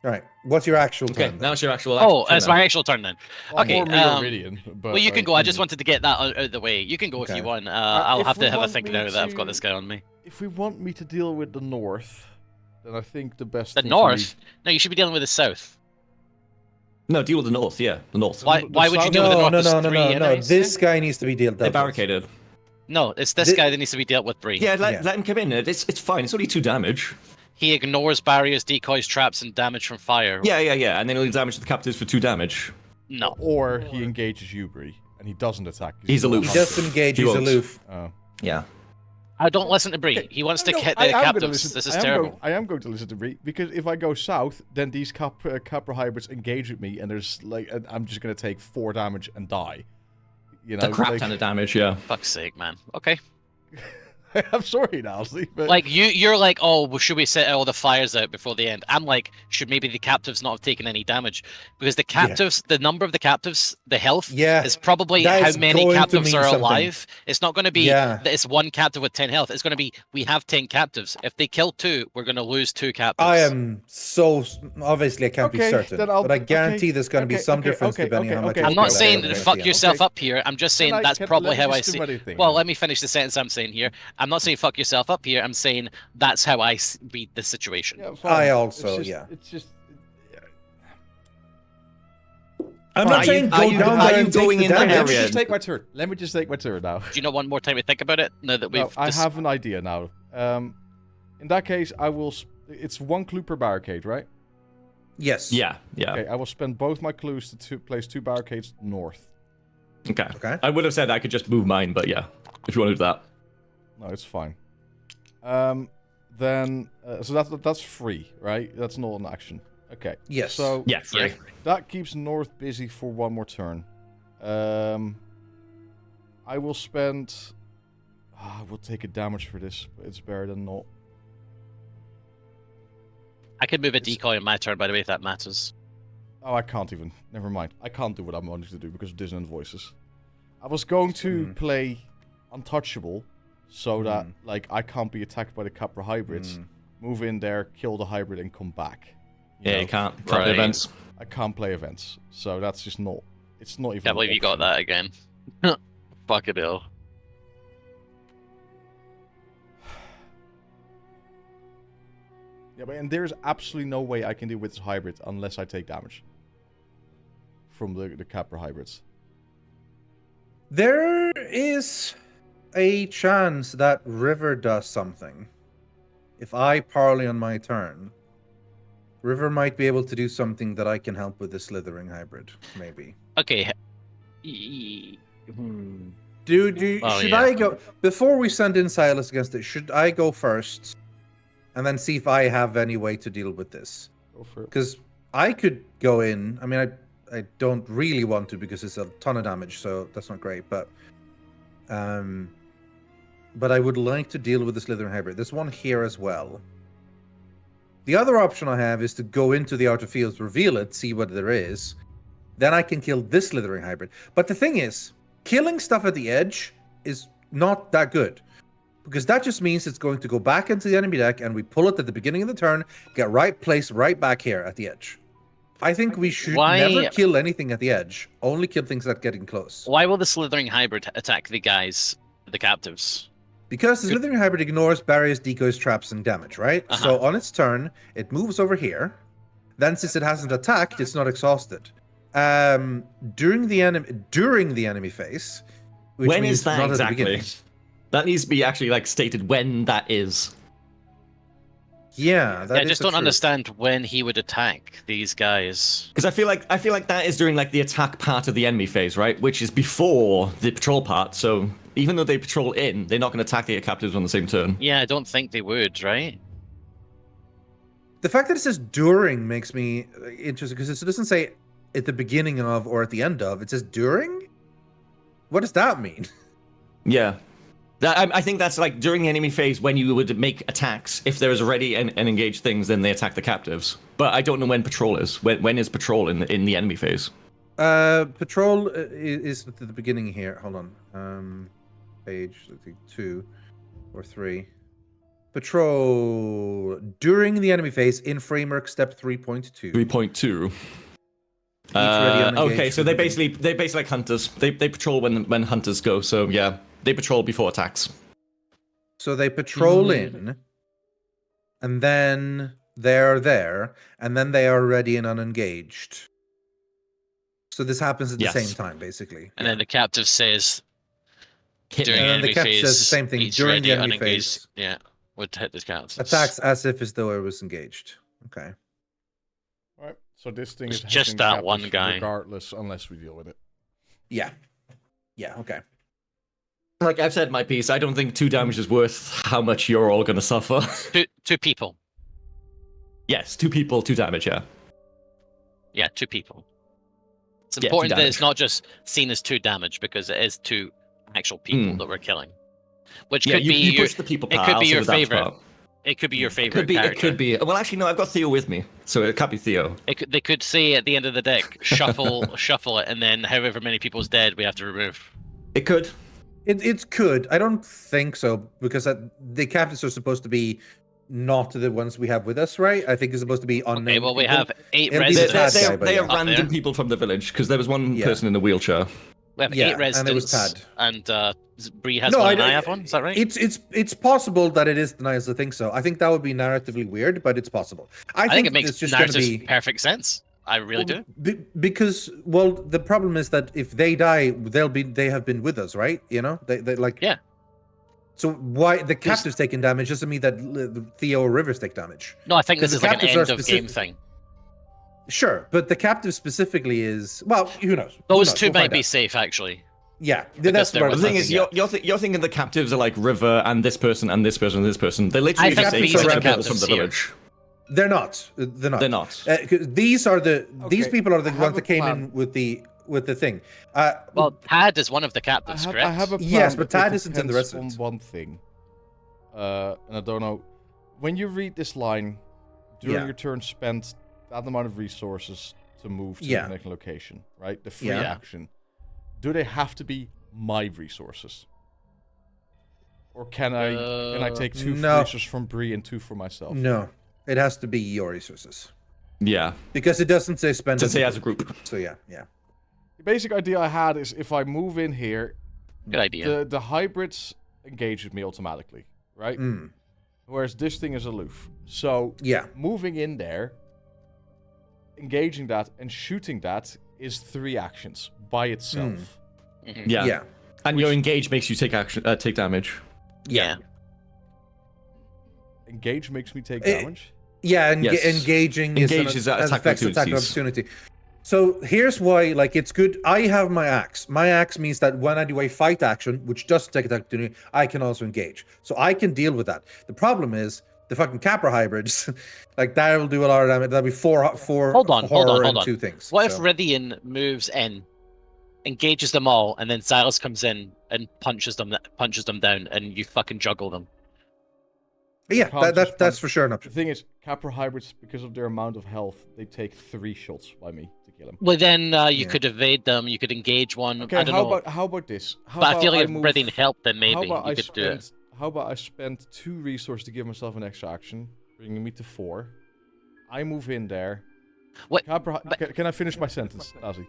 All right. What's your actual Okay, turn? now it's your actual Oh, action it's then. my actual turn then. Well, Okay, more me or um, Rythian, but Well, you can go. I just want. wanted to get that out of the way. You can go if Okay. you want. I'll if have we to have a want think me now that I've got to- this guy on me. If we want me to deal with the north, then I think the best. The thing for me- north? No, you should be dealing with the south. No, deal with the north, yeah. The north. Why? The Why would you south- deal with the north? no, There's no, no, 3 no, no. enemies This there? guy needs to be dealt They're with. barricaded. No, it's this Thi- guy that needs to be dealt with, Breeh. Yeah, Yeah. let him come in. It's fine. It's only 2 damage. He ignores barriers, decoys, traps, and damage from fire. Yeah, and then he'll damage the captives for 2 damage. No. Or he engages you, Bree, and he doesn't attack. 'cause He's not aloof. He hunted. does engage. He He's won't. aloof. Oh. Yeah. I don't listen to Breeh. He wants to No, hit I the am gonna captives. listen- This is I am terrible. I am going to listen to Bree because if I go south, then these Capra hybrids engage with me, and there's like and I'm just going to take 4 damage and die. You know, A crap like, ton of damage, yeah. Fuck's sake, man. Okay. I'm sorry, Nilesy, but Like you're like, oh, well, should we set all the fires out before the end? I'm like, should maybe the captives not have taken any damage? Because the captives, the number of the captives, the health Yeah. is probably that how is many going to captives mean are something. alive. It's not going to be Yeah. that it's 1 captive with 10 health. It's going to be we have 10 captives. If they kill 2, we're going to lose 2 captives. I am so obviously I can't be Okay, certain, then I'll- but I guarantee okay, there's going to be okay, some okay, difference okay, depending on how much. okay, I'm health not you saying have fuck at the yourself end. up here. I'm just saying Can I- that's can- probably let me how I just do see. my thing Well, then. let me finish the sentence I'm saying here. I'm not saying fuck yourself up here. I'm saying that's how I read the situation. yeah, fine. I It's also, just- yeah. It's just I'm Are not you- saying are go you- down are there you and take going the in that Let me damage. area? just take my turn. Let me just take my turn now. Do you know one more time to think about it? Now that we've No, I have an idea now. In that case, I will. It's 1 clue per barricade, right? Yes. Yeah. Okay, I will spend both my clues to place 2 barricades north. Okay. Okay. I would have said I could just move mine, but yeah. If you want to do that. No, it's fine. Then so that's free, right? That's not an action. Okay. Yes. So Yeah, free. Yeah. that keeps north busy for 1 more turn. I will spend. I will take a damage for this, but it's better than not. I could move a decoy on my turn, by the way, if that matters. Oh, I can't even. Never mind. I can't do what I'm wanting to do because of dissonant voices. I was going to play Untouchable so that, like, I can't be attacked by the Capra hybrids. Move in there, kill the hybrid, and come back. You can't play events. I can't play events, so that's just not. It's not even. Can't believe you got that again. Fuck it, ill. Yeah, but and there's absolutely no way I can deal with this hybrid unless I take damage from the Capra hybrids. There is a chance that River does something. If I parley on my turn, River might be able to do something that I can help with the Slithering hybrid, maybe. Okay. Should I go before we send in Silas against it? Should I go first, and then see if I have any way to deal with this? Go for it. Because I could go in. I mean, I don't really want to because it's a ton of damage, so that's not great. But I would like to deal with the Slithering hybrid. There's one here as well. The other option I have is to go into the outer fields, reveal it, see what there is. Then I can kill this Slithering hybrid. But the thing is, killing stuff at the edge is not that good. Because that just means it's going to go back into the enemy deck and we pull it at the beginning of the turn, get right placed right back here at the edge. I think we should never kill anything at the edge. Only kill things that get in close. Why will the Slithering hybrid attack the captives? Because the Slithering hybrid ignores barriers, decoys, traps, and damage, right? So on its turn, it moves over here. Then since it hasn't attacked, it's not exhausted. During the enemy phase. When is that exactly? That needs to be actually like stated when that is. Yeah, I just don't understand when he would attack these guys. Because I feel like that is during like the attack part of the enemy phase, right? Which is before the patrol part. So even though they patrol in, they're not going to attack the captives on the same turn. Yeah, I don't think they would, right? The fact that it says during makes me interested because it doesn't say at the beginning of or at the end of. It says during? What does that mean? Yeah. I think that's like during the enemy phase when you would make attacks. If there is already and engaged things, then they attack the captives. But I don't know when patrol is. When is patrol in the enemy phase? Patrol is at the beginning here. Hold on. Page 2 or 3. Patrol during the enemy phase in framework step 3.2. 3.2. Okay, so they basically like hunters. They patrol when hunters go. So yeah, they patrol before attacks. So they patrol in, and then they're there, and then they are ready and unengaged. So this happens at the same time, basically. And then the captive says, during and enemy the captive phase, says the same thing during the enemy phase. Yeah, would hit the captives. Attacks as if as though it was engaged. Okay. All right. So this thing It's is just hitting that captives one guy. regardless, unless we deal with it. Yeah. Yeah. Okay. Like I've said my piece, I don't think 2 damage is worth how much you're all going to suffer. Two people. Yes, 2 people, 2 damage, yeah. Yeah, 2 people. It's important that it's not just seen as 2 damage because it is 2 actual people that we're killing. Which could be you push the people part, it could be your that favorite. part. It could be your favorite. It could be. Well, actually, no. I've got Theo with me, so it can't be Theo. They could say at the end of the deck, shuffle it, and then however many people's dead, we have to remove. It could. It could. I don't think so because the captives are supposed to be not the ones we have with us, right? I think it's supposed to be unnamed. Okay, well, we people. have 8 It'll be the residents. Tad guy, They are yeah. random people from the village because there was one person in a wheelchair. We have 8 and it residents, was Tad. and Breeh has one, and I have one. Is that right? It's possible that it is nice. I think so. I think that would be narratively weird, but it's possible. I think it makes it's just going to be perfect sense. I really do. Because the problem is that if they die, they have been with us, right? You know, they like yeah. So why the captives taking damage doesn't mean that Theo or Rivers take damage. No, I think this is like an captives are end of game thing. Sure, but the captive specifically is who knows? Those 2 might be safe actually. Yeah, Because that's they're what The thing is, you're thinking the captives are like River and this person and this person and this person. They're literally think just these are the people from captives the here. village. They're not. They're not. They're not. 'Cause these are these Okay, people are the I have ones a that came plan. in with the thing. Well, Tad is one of the captives, correct? I have a plan, Yes, but it Tad isn't in the depends residence. on one thing. And I don't know. When you read this line, during Yeah. your turn spend that amount of resources to move to Yeah. the next location, right? The free Yeah. action. Do they have to be my resources? Or can I take 2 No. resources from Breeh and 2 for myself? No, it has to be your resources Yeah. because it doesn't say spend. To say as a group. So yeah. The basic idea I had is if I move in here, Good idea. the hybrids engage with me automatically, right? Mm. Whereas this thing is aloof. So Yeah. moving in there, engaging that, and shooting that is 3 actions by itself. Mhm. Yeah. Yeah. And your engage makes you take action, take damage. Yeah. Engage makes me take Eh, damage. Yeah, Yes. engaging Engage is has attack affects attack of opportunities. opportunity. So here's why, like, it's good. I have my axe. My axe means that when I do a fight action, which doesn't take attack opportunity, I can also engage. So I can deal with that. The problem is the fucking Capra hybrids, like that will do a lot of damage. That'll be four Hold on, horror hold and on. 2 things. What if so. Rythian moves in, engages them all, and then Zylush comes in and punches them down, and you fucking juggle them? Yeah, Can't just that's punch- for sure an The option. thing is, Capra hybrids, because of their amount of health, they take 3 shots by me to kill them. Well, then you Yeah. could evade them. You could engage one. Okay, I don't know. how about this? How But I about feel like if move- Rythian helped, then how maybe about you I could do it. spend, How about I spend 2 resources to give myself an extra action, bringing me to 4. I move in there. What- Capra, but- can I finish my sentence, Nazi?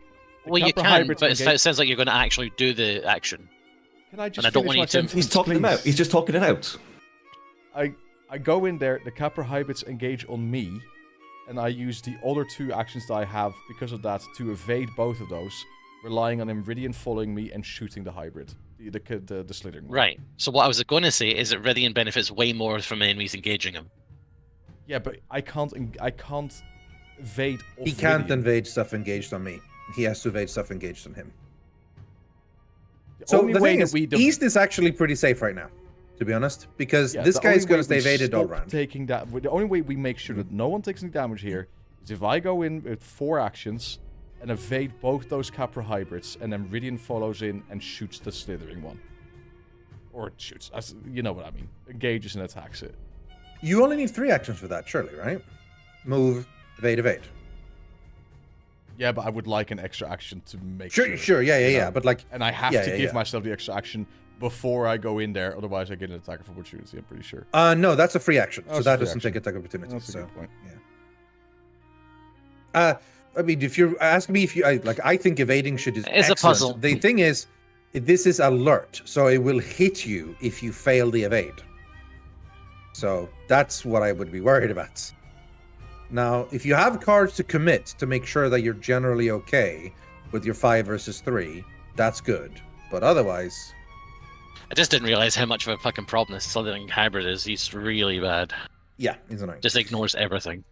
The Well, you Capra can, hybrids but it engage- sounds like you're going to actually do the action. Can I just I don't finish want my you to- sentence, He's talking them please? out. He's just talking it out. I go in there, the Capra hybrids engage on me, and I use the other 2 actions that I have because of that to evade both of those, relying on Rythian following me and shooting the hybrid, the slithering one. Right. So what I was going to say is that Rythian benefits way more from enemies engaging him. Yeah, but I can't evade. Off He can't Rythian. evade stuff engaged on me. He has to evade stuff engaged on him. The So only the way thing that is, we East is actually pretty safe right now, to be honest, because Yeah, this the guy is only going way to stay we evaded all stop round. Taking that, the only way we make sure that no one takes any damage here is if I go in with 4 actions and evade both those Capra hybrids, and then Rythian follows in and shoots the slithering one, or shoots. You know what I mean? Engages and attacks it. You only need 3 actions for that, surely, right? Move, evade, evade. Yeah, but I would like an extra action to make Sure, yeah, you yeah. know? But like, And I have Yeah, to yeah, give yeah. myself the extra action before I go in there, otherwise I get an attack of opportunity, I'm pretty sure. no, that's a free action, Oh, so it's a that free doesn't action. take attack opportunity. That's a So good point. yeah. I mean, if you're asking me if you I think evading shit is It's a excellent. puzzle. The thing is, this is alert, so it will hit you if you fail the evade. So that's what I would be worried about. Now, if you have cards to commit to make sure that you're generally okay with your 5 versus 3, that's good. But otherwise, I just didn't realize how much of a fucking problem this Slithering hybrid is. He's really bad. yeah, it's annoying. Just ignores everything.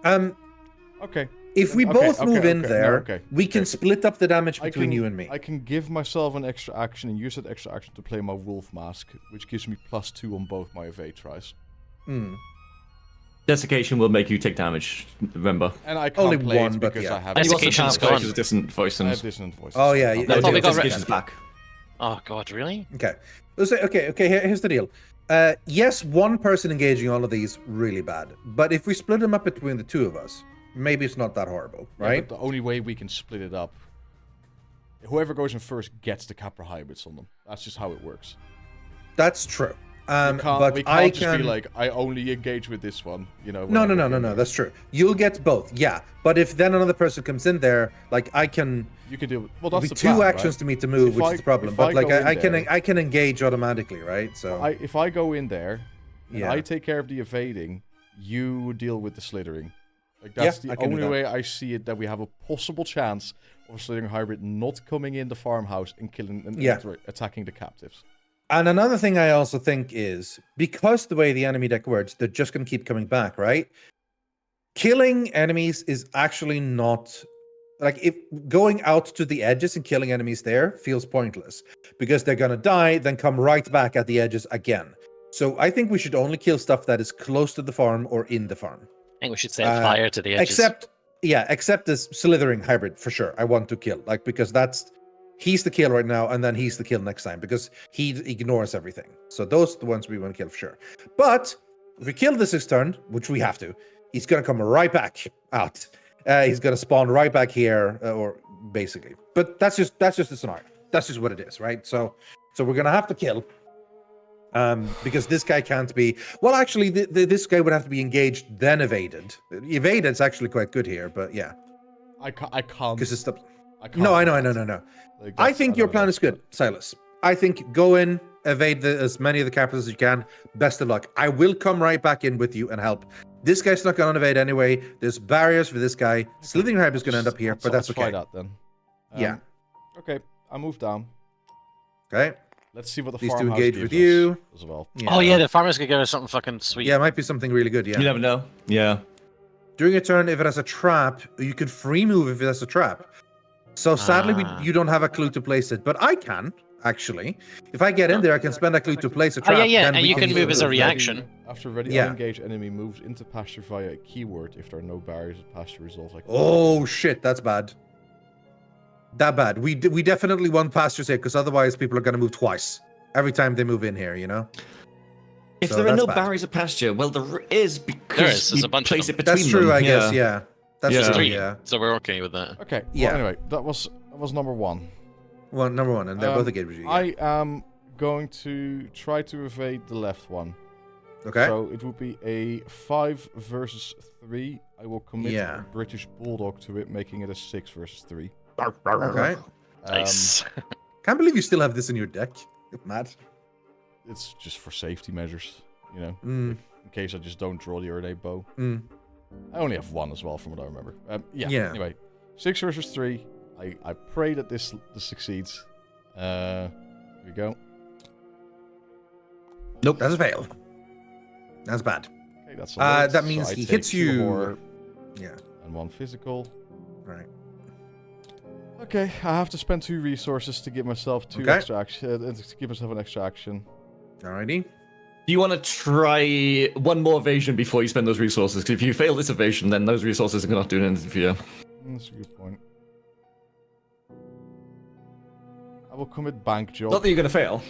Okay. If we Okay, both okay, move in okay, no, there, okay, we can okay. split up the damage I between can- you and me. I can give myself an extra action and use that extra action to play my wolf mask, which gives me +2 on both my evade tries. Hmm. Desiccation will make you take damage, remember. And I can't Only play one, it but because yeah. I have. And you also Desiccation's can't play gone. because of dissonant voice I and... have dissonant voices. Oh, yeah, I'll yeah, play I thought we it. got rid- Desiccation's back. Oh god, really? Okay. Here's the deal. Yes, one person engaging all of these, really bad. But if we split them up between the 2 of us, maybe it's not that horrible, Yeah, right? but the only way we can split it up, whoever goes in first gets the Capra hybrids on them. That's just how it works. That's true. We can't But just I can. be like, I only engage with this one. You know. No, whenever no. we- That's true. You'll get both, yeah. But if then another person comes in there, like I can. You can do. Well, It'll that's be the 2 plan, actions right? to me to move, If which I- is the problem. if But I like go in I there- can engage automatically, right? So If I go in there, and Yeah. I take care of the evading, you deal with the slithering. Like that's Yeah, I the can do only that. way I see it that we have a possible chance of a slithering hybrid not coming in the farmhouse and killing and Yeah. attacking the captives. And another thing I also think is because the way the enemy deck works, they're just going to keep coming back, right? Killing enemies is actually not like if going out to the edges and killing enemies there feels pointless because they're going to die, then come right back at the edges again. So I think we should only kill stuff that is close to the farm or in the farm. I think we should set fire to the edges. Except this slithering hybrid for sure. I want to kill because he's the kill right now, and then he's the kill next time because he ignores everything. So those are the ones we want to kill for sure. But If we kill this turn, which we have to, he's gonna come right back out. He's gonna spawn right back here, or basically. But that's just the scenario. That's just what it is, right? So we're gonna have to kill. Because this guy can't be. Well, actually, this guy would have to be engaged, then evaded. Evaded's actually quite good here, but yeah. I can't. Because it's the. I can't. No, I do know. that. Like, I that's- think I your know plan that's is good, Silas. I think go in, evade as many of the capitals as you can. Best of luck. I will come right back in with you and help. This guy's not going to evade anyway. There's barriers for this guy. Slithering Hype is going to end up here, but that's let's try okay. that then. Yeah. Okay, I move down. Okay. Let's see what the These two farmhouse engage gives with you. us as well. Oh yeah, the farmers could give us something fucking sweet. Yeah, it might be something really good. Yeah. You never know. Yeah. During a turn, if it has a trap, you can free move if it has a trap. So sadly, you don't have a clue to place it, but I can actually. If I get in there, I can spend a clue to place a Oh trap. yeah, yeah, then and we you can use move it. as a reaction. After ready, Yeah. engage enemy moves into pasture via a keyword if there are no barriers of pasture resolve. Like Oh shit, that's bad. That bad. We definitely want pastures here because otherwise people are going to move twice every time they move in here. You know. If So there are that's no bad. barriers of pasture, well, there is because There is, there's you a bunch of place them. it between That's true, them. I guess. Yeah. That's Yeah. true. Three. Yeah. So we're okay with that. okay. Yeah. Well, anyway, that was number one. Well, number one, and they're both engaged with you. Yeah. I am going to try to evade the left one. Okay. So it would be a 5 versus 3. I will commit Yeah. a British Bulldog to it, making it a 6 versus 3. Okay. Nice. Can't believe you still have this in your deck. Mad. It's just for safety measures, you know, Mm, in case I just don't draw the Erde bow. mm. I only have 1 as well, from what I remember. Yeah. Yeah. Anyway, 6 versus 3. I pray that this succeeds. Here we go. Nope. That's a fail. That's bad. Okay, that's That means he hits 2 you. horror Yeah. and 1 physical. Right. Okay, I have to spend 2 resources to give myself 2 Okay. extra action. To give myself an extra action. Alrighty. Do you want to try one more evasion before you spend those resources? Because if you fail this evasion, then those resources are not doing anything for you. That's a good point. I will commit bank job. Not that you're going to fail.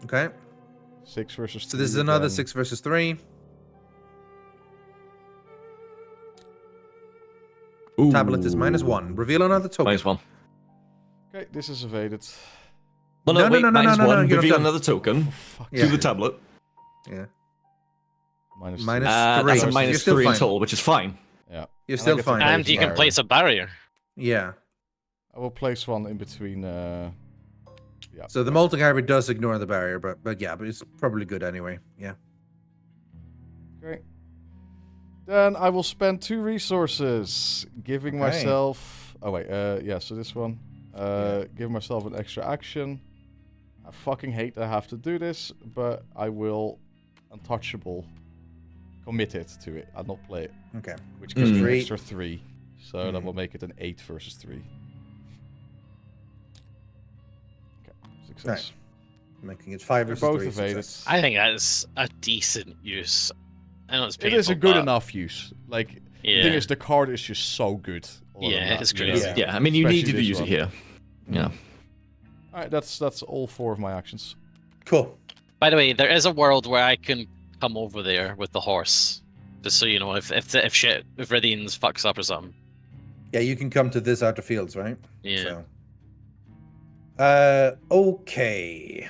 Okay. 6 versus 3. So this is another again. 6 versus 3. Ooh. Tablet is -1. Reveal another token. -1. Okay, this is evaded. Well, No, no, no, wait, no, no, -1. no, you're not Reveal done. another token Fuck. Yeah. to the tablet. Yeah. Minus Minus three. three. That's a You're minus still 3 in fine. total, which is fine. Yeah. You're And I still get to fine. place And you can barrier. place a barrier. Yeah. I will place 1 in between. Yeah. So the molten hybrid does ignore the barrier, but yeah, but it's probably good anyway. Yeah. Okay. Then I will spend 2 resources, giving Okay. myself. Oh wait, yeah. So this one, give myself an extra action. I fucking hate that I have to do this, but I will, untouchable, commit it to it. I'll not play it, Okay. which gives me an Three. extra 3. So that will make it an 8 versus 3. Okay, success. Making it 5 They're versus both 3. evaded. success. I think that's a decent use. I know it's It painful, is a good but enough use. Like Yeah. the thing is, the card is just so good. all of Yeah, that, it's you know? crazy. Yeah, I mean, you Especially needed to this use one. it here. Yeah. All right, that's all 4 of my actions. Cool. By the way, there is a world where I can come over there with the horse. Just so you know, if Rythian's fucks up or something. Yeah, you can come to this outer fields, right? Yeah. So. Okay.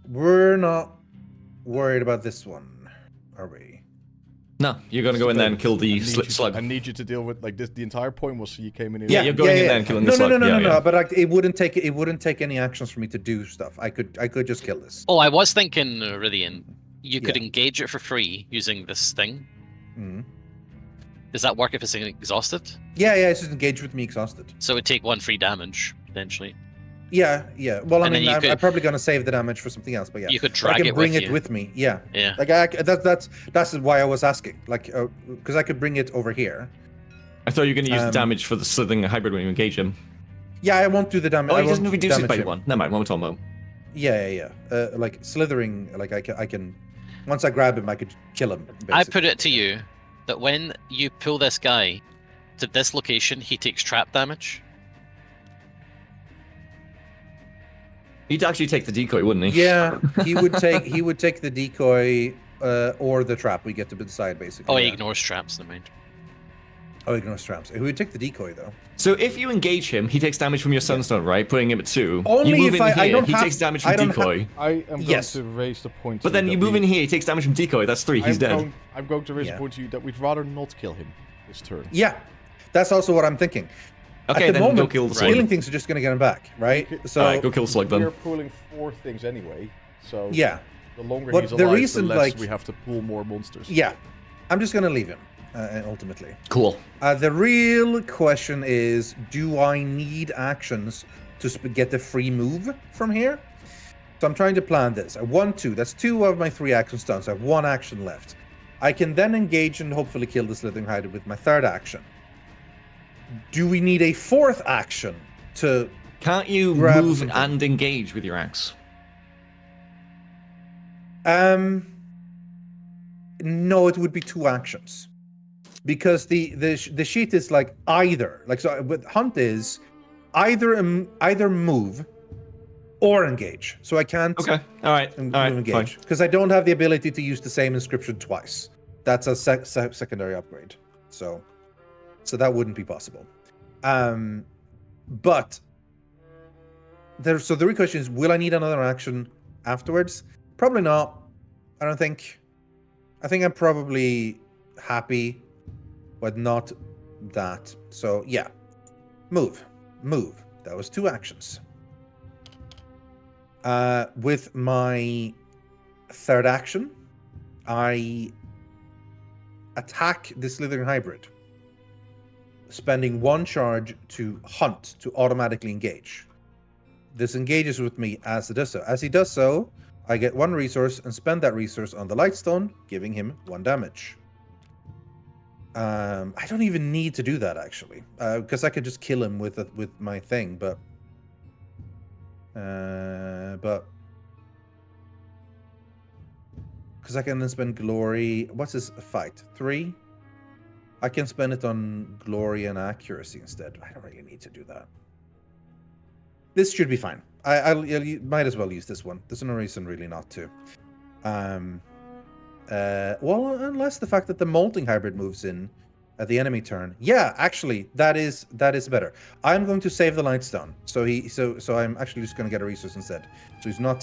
We're not worried about this one, are we? No, you're going to go in there and kill I the need slit you to- slug. I need you to deal with like this. The entire point was you came in. Yeah, you're going in there and killing the no, slug. No, no, Yeah, no, no, yeah. no. But like, it wouldn't take any actions for me to do stuff. I could just kill this. Oh, I was thinking, Rythian, you could Yeah. engage it for free using this thing. Mhm. Does that work if it's exhausted? Yeah, it's just engaged with me exhausted. So it would take 1 free damage, potentially. Yeah, yeah. Well, I And then mean, you I'm could- probably gonna save the damage for something else, but yeah. You could But drag I can it bring with it you. with me. Yeah. Yeah. Like that's why I was asking. Like, because I could bring it over here. I thought you were going to use the Um, damage for the slithering hybrid when you engage him. Yeah, I won't do the damage. Oh, I he doesn't won't reduce it damage by him. 1. Never mind, what we're talking about. Yeah. Like slithering. Like I can. Once I grab him, I could kill him. I Basically. put it to you that when you pull this guy to this location, he takes trap damage. He'd actually take the decoy, wouldn't he? Yeah, he would take the decoy or the trap. We get to decide basically. Oh, he yeah. ignores traps, never mind. Oh, ignores traps. He would take the decoy though. So if you engage him, he takes damage from your Sunstone, right? Putting him at 2. Only you move if in I here, don't he have- takes damage I from don't decoy. I am Yes. going to raise the point. But then you move in here, he takes damage from decoy. That's 3. He's dead. I'm going to raise Yeah. the point to you that we'd rather not kill him this turn. Yeah, that's also what I'm thinking. Okay, At the then moment, go kill the stealing slug. things are just going to get him back, right? Okay. So Alright, go kill the slug We're then. pulling 4 things anyway, so yeah, the longer But he's the alive, reason, the less like- we have to pull more monsters. yeah, I'm just going to leave him ultimately. Cool. The real question is, do I need actions to get the free move from here? So I'm trying to plan this. I want to. That's 2 of my 3 actions done. So I have 1 action left. I can then engage and hopefully kill the Slithering Hydra with my 3rd action. Do we need a 4th action to... Can't you Grab move something. and engage with your axe? No, it would be 2 actions. Because the sheet is like either. Like, so with Hunt is either move or engage. So I can't Okay. Alright. Alright. engage. Fine. Because I don't have the ability to use the same inscription twice. That's a secondary upgrade. So that wouldn't be possible. But so the real question is, will I need another action afterwards? Probably not. I don't think. I think I'm probably happy with not that. So yeah. Move. That was 2 actions. With my 3rd action, I attack the Slithering Hybrid, spending 1 charge to hunt to automatically engage. This engages with me as it does so. As he does so, I get 1 resource and spend that resource on the Lightstone, giving him 1 damage. I don't even need to do that actually, because I could just kill him with my thing, but because I can then spend glory. What's his fight? 3. I can spend it on glory and accuracy instead. I don't really need to do that. This should be fine. I might as well use this one. There's no reason really not to. Well, unless the fact that the molting hybrid moves in at the enemy turn. Yeah, actually, that is better. I'm going to save the Lightstone. So I'm actually just going to get a resource instead. So he's not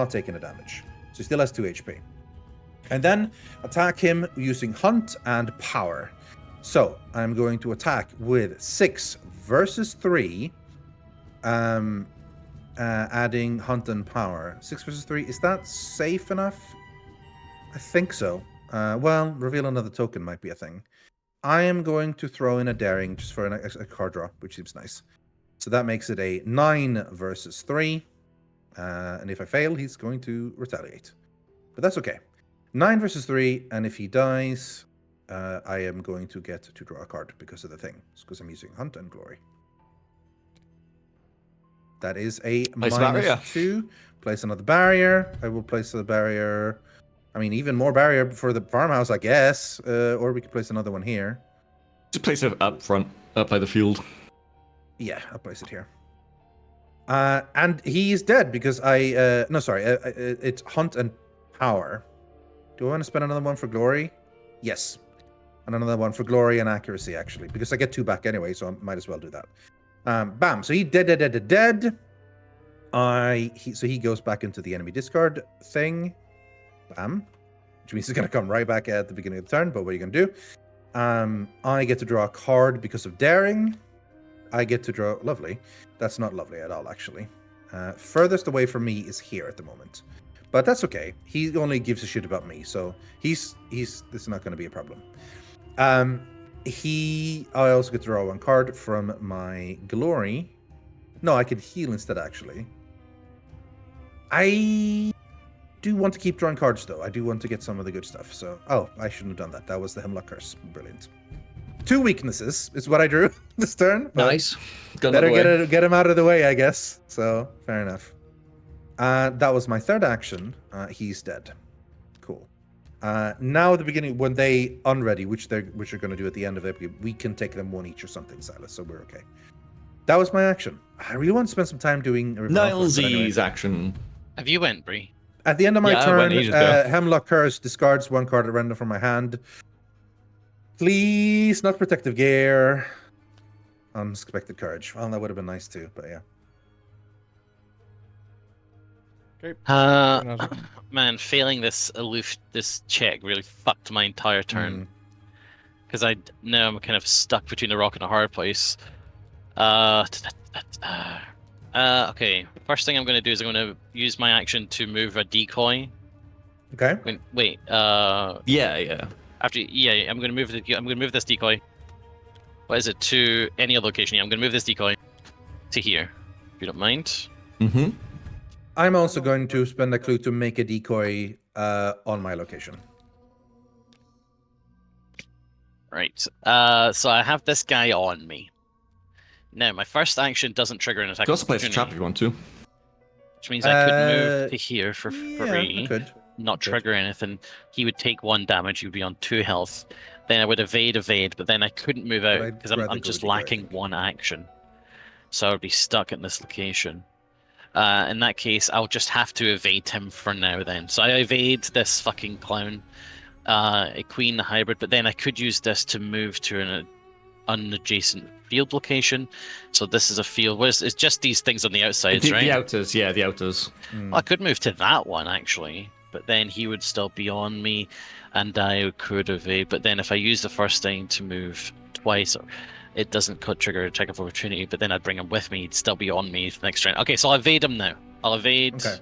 taking a damage. So he still has 2 HP. And then attack him using Hunt and Power. So I'm going to attack with 6 versus 3. Adding Hunt and Power. 6 versus 3. Is that safe enough? I think so. Well, reveal another token might be a thing. I am going to throw in a daring just for a card draw, which seems nice. So that makes it a 9 versus 3. And if I fail, he's going to retaliate. But that's okay. 9 versus 3, and if he dies, I am going to get to draw a card because of the thing. It's because I'm using Hunt and Glory. That is a Place a barrier. -2. Place another barrier. I will place a barrier. I mean, even more barrier for the farmhouse, I guess. Or we could place another one here. Just place it up front, up by the field. Yeah, I'll place it here. And he's dead because it's Hunt and Power. Do I want to spend another one for Glory? Yes. And another one for Glory and Accuracy, actually. Because I get 2 back anyway, so I might as well do that. Bam. So he dead. So he goes back into the enemy discard thing. Bam. Which means he's going to come right back at the beginning of the turn, but what are you going to do? I get to draw a card because of daring. I get to draw... Lovely. That's not lovely at all, actually. Furthest away from me is here at the moment. But that's okay. He only gives a shit about me, so this is not going to be a problem. I also get to draw 1 card from my Glory. No, I could heal instead, actually. I do want to keep drawing cards, though. I do want to get some of the good stuff. So, I shouldn't have done that. That was the Hemlock Curse. Brilliant. 2 weaknesses is what I drew this turn. Nice. Better get him out of the way, I guess. So, fair enough. That was my 3rd action. He's dead. Cool. Now at the beginning, when they unready, which they're going to do at the end of it, we can take them 1 each or something, Silas. So we're okay. That was my action. I really want to spend some time doing a revival, but anyway. Nilesy's action. Have you went, Breeh? At the end of my Yeah, I turn, went ages ago. Hemlock Curse discards 1 card at random from my hand. Please, not protective gear. Unexpected courage. Well, that would have been nice too, but yeah. Man, failing this check really fucked my entire turn. Because now I'm kind of stuck between a rock and a hard place. Okay. First thing I'm going to do is I'm going to use my action to move a decoy. Okay. Wait. Yeah. I'm going to move this decoy. What is it, to any other location? Yeah, I'm going to move this decoy to here, if you don't mind. Mm-hmm. I'm also going to spend a clue to make a decoy on my location. Right. So I have this guy on me. Now, my first action doesn't trigger an attack. You can also place a opportunity, trap if you want to. which means I could move to here for Yeah, free. I could. Not trigger anything. He would take 1 damage. He would be on 2 health. Then I would evade, but then I couldn't move out I'd because rather I'm go just decoy, I lacking think. 1 action. So I would be stuck in this location. In that case, I'll just have to evade him for now then. So I evade this fucking clown, a queen hybrid, but then I could use this to move to an adjacent field location. So this is a field. It's just these things on the outsides, right? The outers, yeah, the outers. Hmm. I could move to that one actually, but then he would still be on me, and I could evade. But then if I use the first thing to move twice, it doesn't trigger a check of opportunity. But then I'd bring him with me; he'd still be on me next turn. Okay, so I'll evade him now. I'll evade. Okay.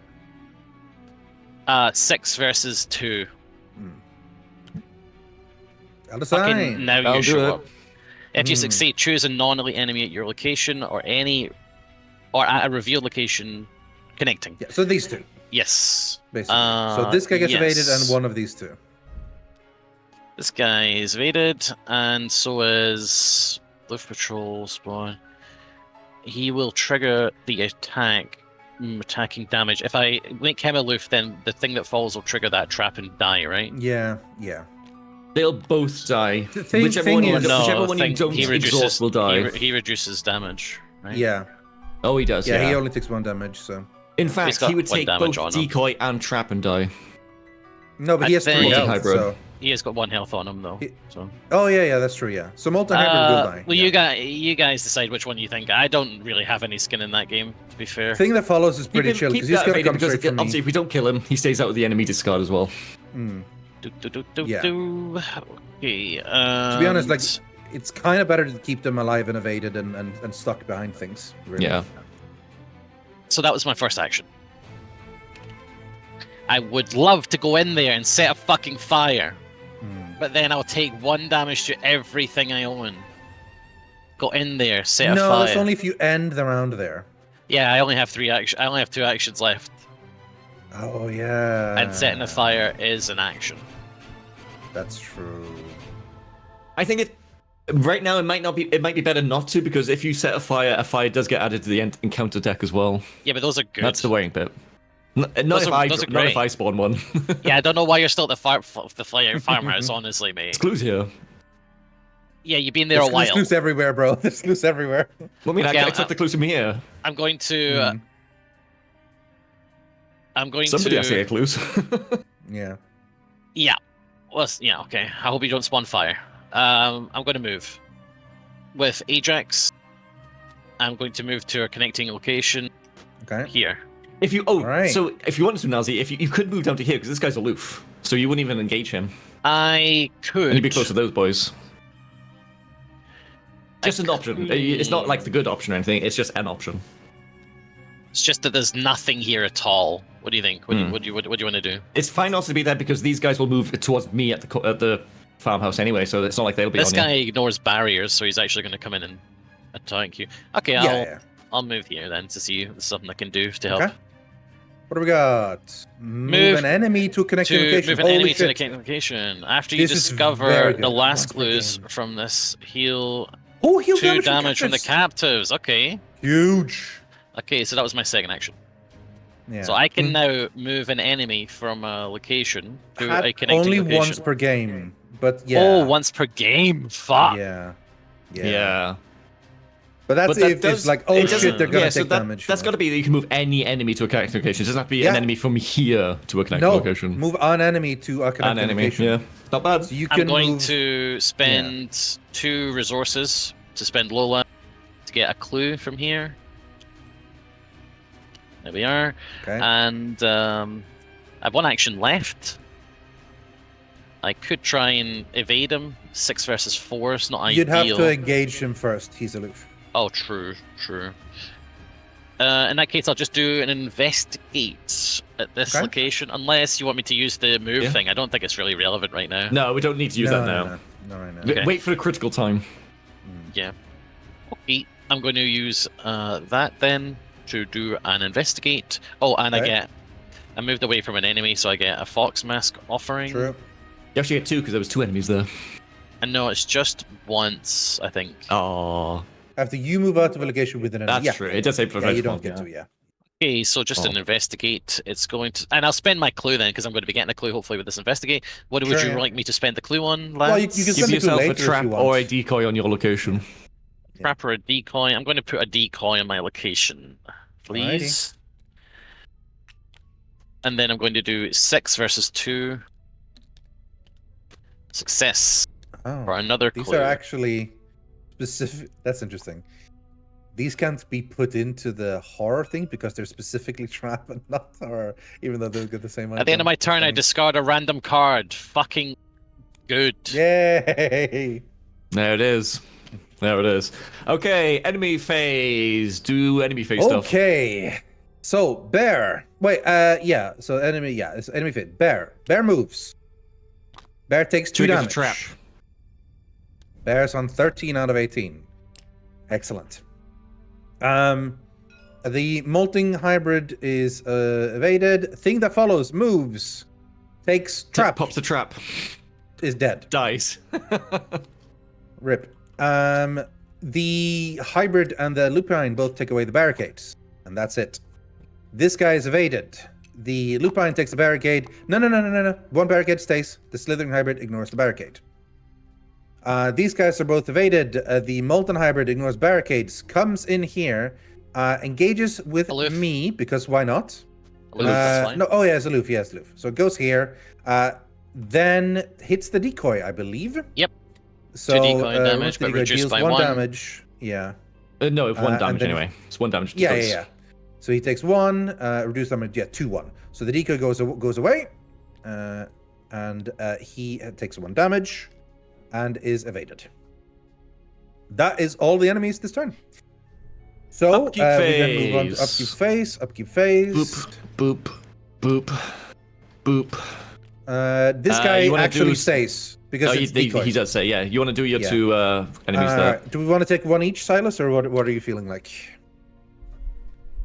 6 versus 2. I'll Fucking decide. now I'll you do show it. up. If you succeed, choose a non-elite enemy at your location or at a revealed location connecting. Yeah, so these two, Yes. basically. So this guy gets evaded, and yes. one of these two. This guy is evaded, and so is Lift Patrol Spawn. He will trigger the attacking damage. If I make him aloof, then the thing that falls will trigger that trap and die, right? Yeah. They'll both die. thing Whichever one you is- don't exhaust will die. He reduces damage, right? Yeah. Oh, he does, Yeah, yeah. he only takes 1 damage, so. In He's fact, got he would 1 take damage both on him. decoy and trap and die. No, but I he has 3 think- health, Multi-hybrid. so. He has got 1 health on him though. So. Oh, yeah, that's true, yeah. So multi-hybrid will die. Well, yeah. you guys decide which one you think. I don't really have any skin in that game, to be fair. The thing that follows is pretty chill, because he's going to come straight from obviously, me. if we don't kill him, he stays out of the enemy discard as well. Yeah. Okay. To be honest, like, it's kind of better to keep them alive and evaded and stuck behind things. Really. Yeah. So that was my first action. I would love to go in there and set a fucking fire, but then I'll take 1 damage to everything I own. Go in there, set a No, fire. that's only if you end the round there. Yeah, I only have 3 actions. I only have 2 actions left, Oh, yeah. and setting a fire is an action. That's true. I think right now it might be better not to, because if you set a fire does get added to the encounter deck as well. Yeah, but those are good. That's the worrying bit. Not Those if are great. I spawn one. Yeah, I don't know why you're still at the farmhouse, honestly, mate. It's clues here. Yeah, you've been there a There's while. clues everywhere, bro. There's clues everywhere. Well, I mean, Okay, I took the clues from here. I'm going to. Somebody has to get clues. Yeah. Yeah. Well, yeah. Okay. I hope you don't spawn fire. I'm going to move with Ajax. I'm going to move to a connecting location Okay. here. If you Alright. so if you wanted to, Nilesy, if you could move down to here because this guy's aloof, so you wouldn't even engage him, I could. and you'd be close to those boys. Just an option. It's not like the good option or anything. It's just an option. It's just that there's nothing here at all. What do you think? What do you want to do? It's fine also to be there because these guys will move towards me at the farmhouse anyway, so it's not like they'll be This on guy you. ignores barriers, so he's actually going to come in and attack you. Okay, Yeah. I'll move here then to see if there's something I can do to help. Okay. What do we got? Move an enemy to a connecting location. Move an Holy enemy to the shit. connecting location. After you This is very discover good. the last Once per clues game. from this, heal Oh, heal 2 damage from the captives. captives. Okay. Huge. Okay, so that was my second action. Yeah. So I can now move an enemy from a location to Had a connecting only location. once per game, but yeah. Oh, once per game. Fuck. Yeah. Yeah. But that's But that if does, it's like, oh it doesn't- shit, they're gonna yeah, take so that, damage. That's got to be that you can move any enemy to a connecting location. It doesn't have to be Yeah. an enemy from here to a connecting No, location. move an enemy to a An connecting enemy, location. yeah. Not bad. So you can I'm going move... to spend 2 resources to spend Lola to get a clue from here. There we are. Okay. And I have 1 action left. I could try and evade him. 6 versus 4 is not You'd ideal. have to engage him first. He's aloof. Oh, true. In that case, I'll just do an investigate at this Okay. location, unless you want me to use the move Yeah. thing. I don't think it's really relevant right now. No, we don't need to use no, that now. No, no, right now. Okay. Wait for the critical time. Yeah. Okay, I'm going to use that then to do an investigate. Oh, and Okay. I moved away from an enemy, so I get a fox mask offering. True. You actually get 2 because there was 2 enemies there. And no, it's just once, I think. Oh, After you move out of a location with an enemy. that's Yeah. true. It does say Yeah, you don't get to, yeah. Okay, so just an Oh. investigate. It's going to, and I'll spend my clue then, because I'm going to be getting a clue hopefully with this investigate. What would Sure, you yeah. like me to spend the clue on, lads? Well, you can Give spend the clue yourself later a if trap you want. or a decoy on your location. Trap or a decoy? I'm going to put a decoy on my location, please. And then I'm going to do 6 versus 2. Success Oh, for another these clue. are actually specific. That's interesting. These can't be put into the horror thing because they're specifically trap and not horror, even though they'll get the same. At the end of my turn, I discard a random card. Fucking good. Yay! There it is. There it is. Okay, enemy phase. Do enemy phase stuff. Okay. So bear. Wait. Yeah. So enemy. Yeah. It's enemy fit. Bear. Bear moves. Bear takes 2 Triggers a damage. trap. Bear's on 13 out of 18. Excellent. The molting hybrid is evaded. Thing that follows moves. Takes trap. Pops the trap. Is dead. Dies. Rip. The hybrid and the lupine both take away the barricades, and that's it. This guy is evaded. The lupine takes the barricade. No. 1 barricade stays. The slithering hybrid ignores the barricade. These guys are both evaded. The molten hybrid ignores barricades, comes in here, engages with Aloof. me, because why not? Aloof, that's fine. No, oh yeah, it's aloof, yes, aloof. So it goes here, then hits the decoy, I believe. Yep. So, 2 decoy once damage, the but decoy reduced deals by 1 1. damage. Yeah. No, if 1 and damage then- anyway. It's 1 damage. to Yeah. dice. So he takes 1, reduced damage, 2-1. So the decoy goes away, and he takes 1 damage, and is evaded. That is all the enemies this turn. So we Upkeep then move on to phase. upkeep phase. Boop, boop, boop. This guy you wanna actually do- stays because Oh, it's he decoy. does say, yeah. You want to do your Yeah. 2 enemies there. Do we want to take 1 each, Silas, or what are you feeling like?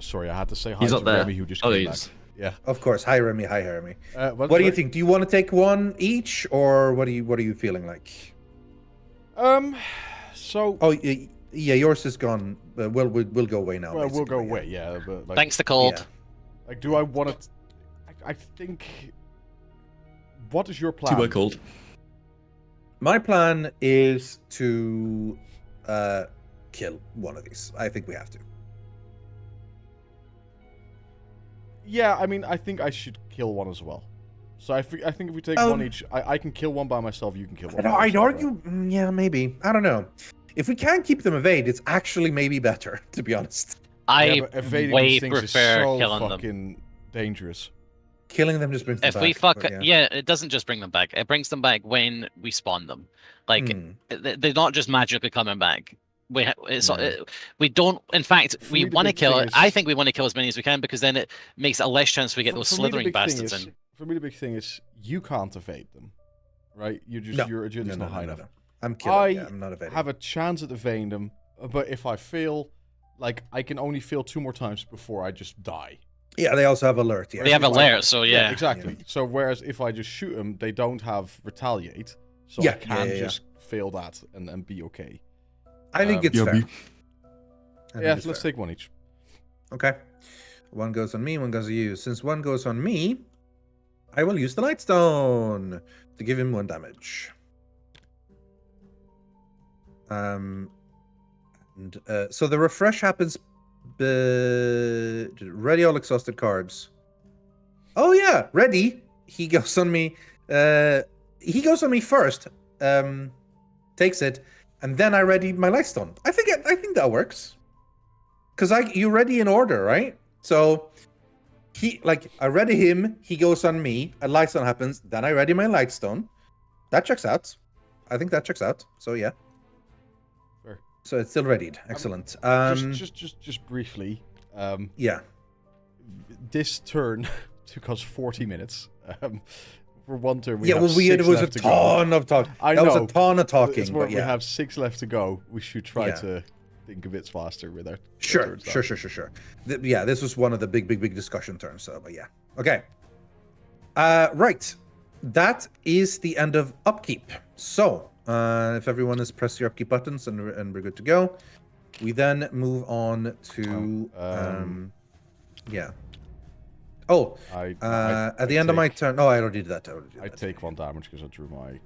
Sorry, I had to say hi He's to not there. Remy, who just Oh, came he back. is. Yeah. Of course. Hi, Remy. Hi, Remy. What What do you sorry? think? Do you want to take 1 each, or what are you feeling like? So Oh, yeah, yours is gone. We'll go away now. well, we'll go basically, away. Yeah, but like, Thanks to cold. Yeah. like, do I want to? I think. What is your plan? 2 by cold. My plan is to kill one of these. I think we have to. Yeah, I mean, I think I should kill one as well. So I think if we take Um, 1 each, I can kill 1 by myself. You can kill 1. by I'd yourself, argue, yeah, maybe. I don't know. If we can't keep them evade, it's actually maybe better, to be honest. I Yeah, but evading way these things prefer is so killing them. fucking dangerous. Killing them just brings them If back. we fuck, but yeah. It doesn't just bring them back. It brings them back when we spawn them. Like they're not just magically coming back. We don't. In fact, For we me, the want to big kill. thing is- I think we want to kill as many as we can because then it makes a less chance we get those For me, the slithering big thing bastards is- in. For me, the big thing is you can't evade them, right? You're just No. your agility's No, not high enough. no. I'm killing. I yeah, I'm not evading. have a chance at evading them, but if I fail, like I can only fail 2 more times before I just die. Yeah, they also have alert. Yeah. They have if I- alert, so yeah. exactly. So whereas if I just shoot them, they don't have retaliate, so Yeah, I can yeah. just fail that and be okay. I think it's Yeah, fair. B. I think Yeah, it's let's fair. take 1 each. Okay. 1 goes on me, 1 goes on you. Since 1 goes on me, I will use the Lightstone to give him 1 damage. So the refresh happens. Ready all exhausted cards. Oh yeah, ready. He goes on me. He goes on me first. Takes it, and then I ready my Lightstone. I think that works. Cause you ready in order, right? So I ready him. He goes on me. A Lightstone happens. Then I ready my Lightstone. That checks out. I think that checks out. So yeah. Sure. So it's still readied. Excellent. Just briefly. Yeah. This turn took us 40 minutes. For one turn, There was a ton of talk. I know. know. Was a ton of talking. But We have 6 left to go. We should try to think a bit faster with our Sure. Yeah, this was one of the big discussion turns. So, but yeah. Okay. Right. That is the end of upkeep. So, if everyone has pressed your upkeep buttons and we're good to go, we then move on to yeah. Oh, at the end of my turn. Oh, I already did that. I take 1 damage because I drew my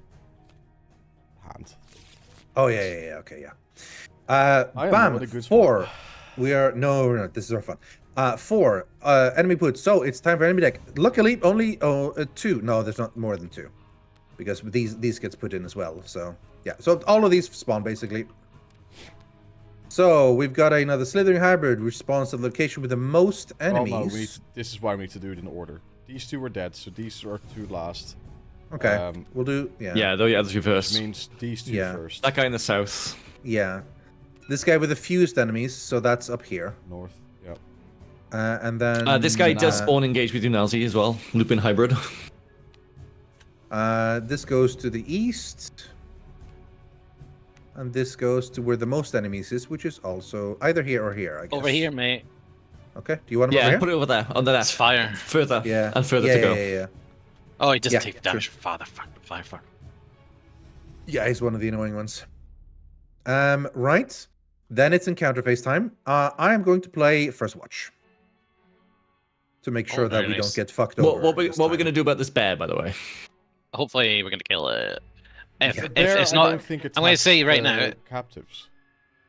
hand. Oh yeah. Okay, yeah. Bam. 4. We're not. This is our fun. 4. Enemy put. So it's time for enemy deck. Luckily, only 2. No, there's not more than 2, because these gets put in as well. So yeah. So all of these spawn basically. So we've got another Slithering Hybrid, which spawns at the location with the most enemies. Oh, no, this is why we need to do it in order. These 2 were dead, so these are 2 last. Okay, we'll do, yeah. Yeah, the other 2 first. Which means these 2 first. That guy in the south. Yeah. This guy with the fused enemies, so that's up here. North, yep. And then... this guy does spawn engage with you, Nilesy, as well. Lupin Hybrid. This goes to the east. And this goes to where the most enemies is, which is also either here or here, I guess. Over here, mate. Okay, do you want him over here? Put it over there, on the left. It's fire. Further. Yeah. And further to go. Yeah. Oh, he doesn't take damage from fire. Yeah, he's one of the annoying ones. Right. Then it's encounter phase time. I am going to play First Watch. To make sure that we don't get fucked over. What are we going to do about this bear, by the way? Hopefully we're going to kill it. If I it's not, don't think I'm going to say right now, captives.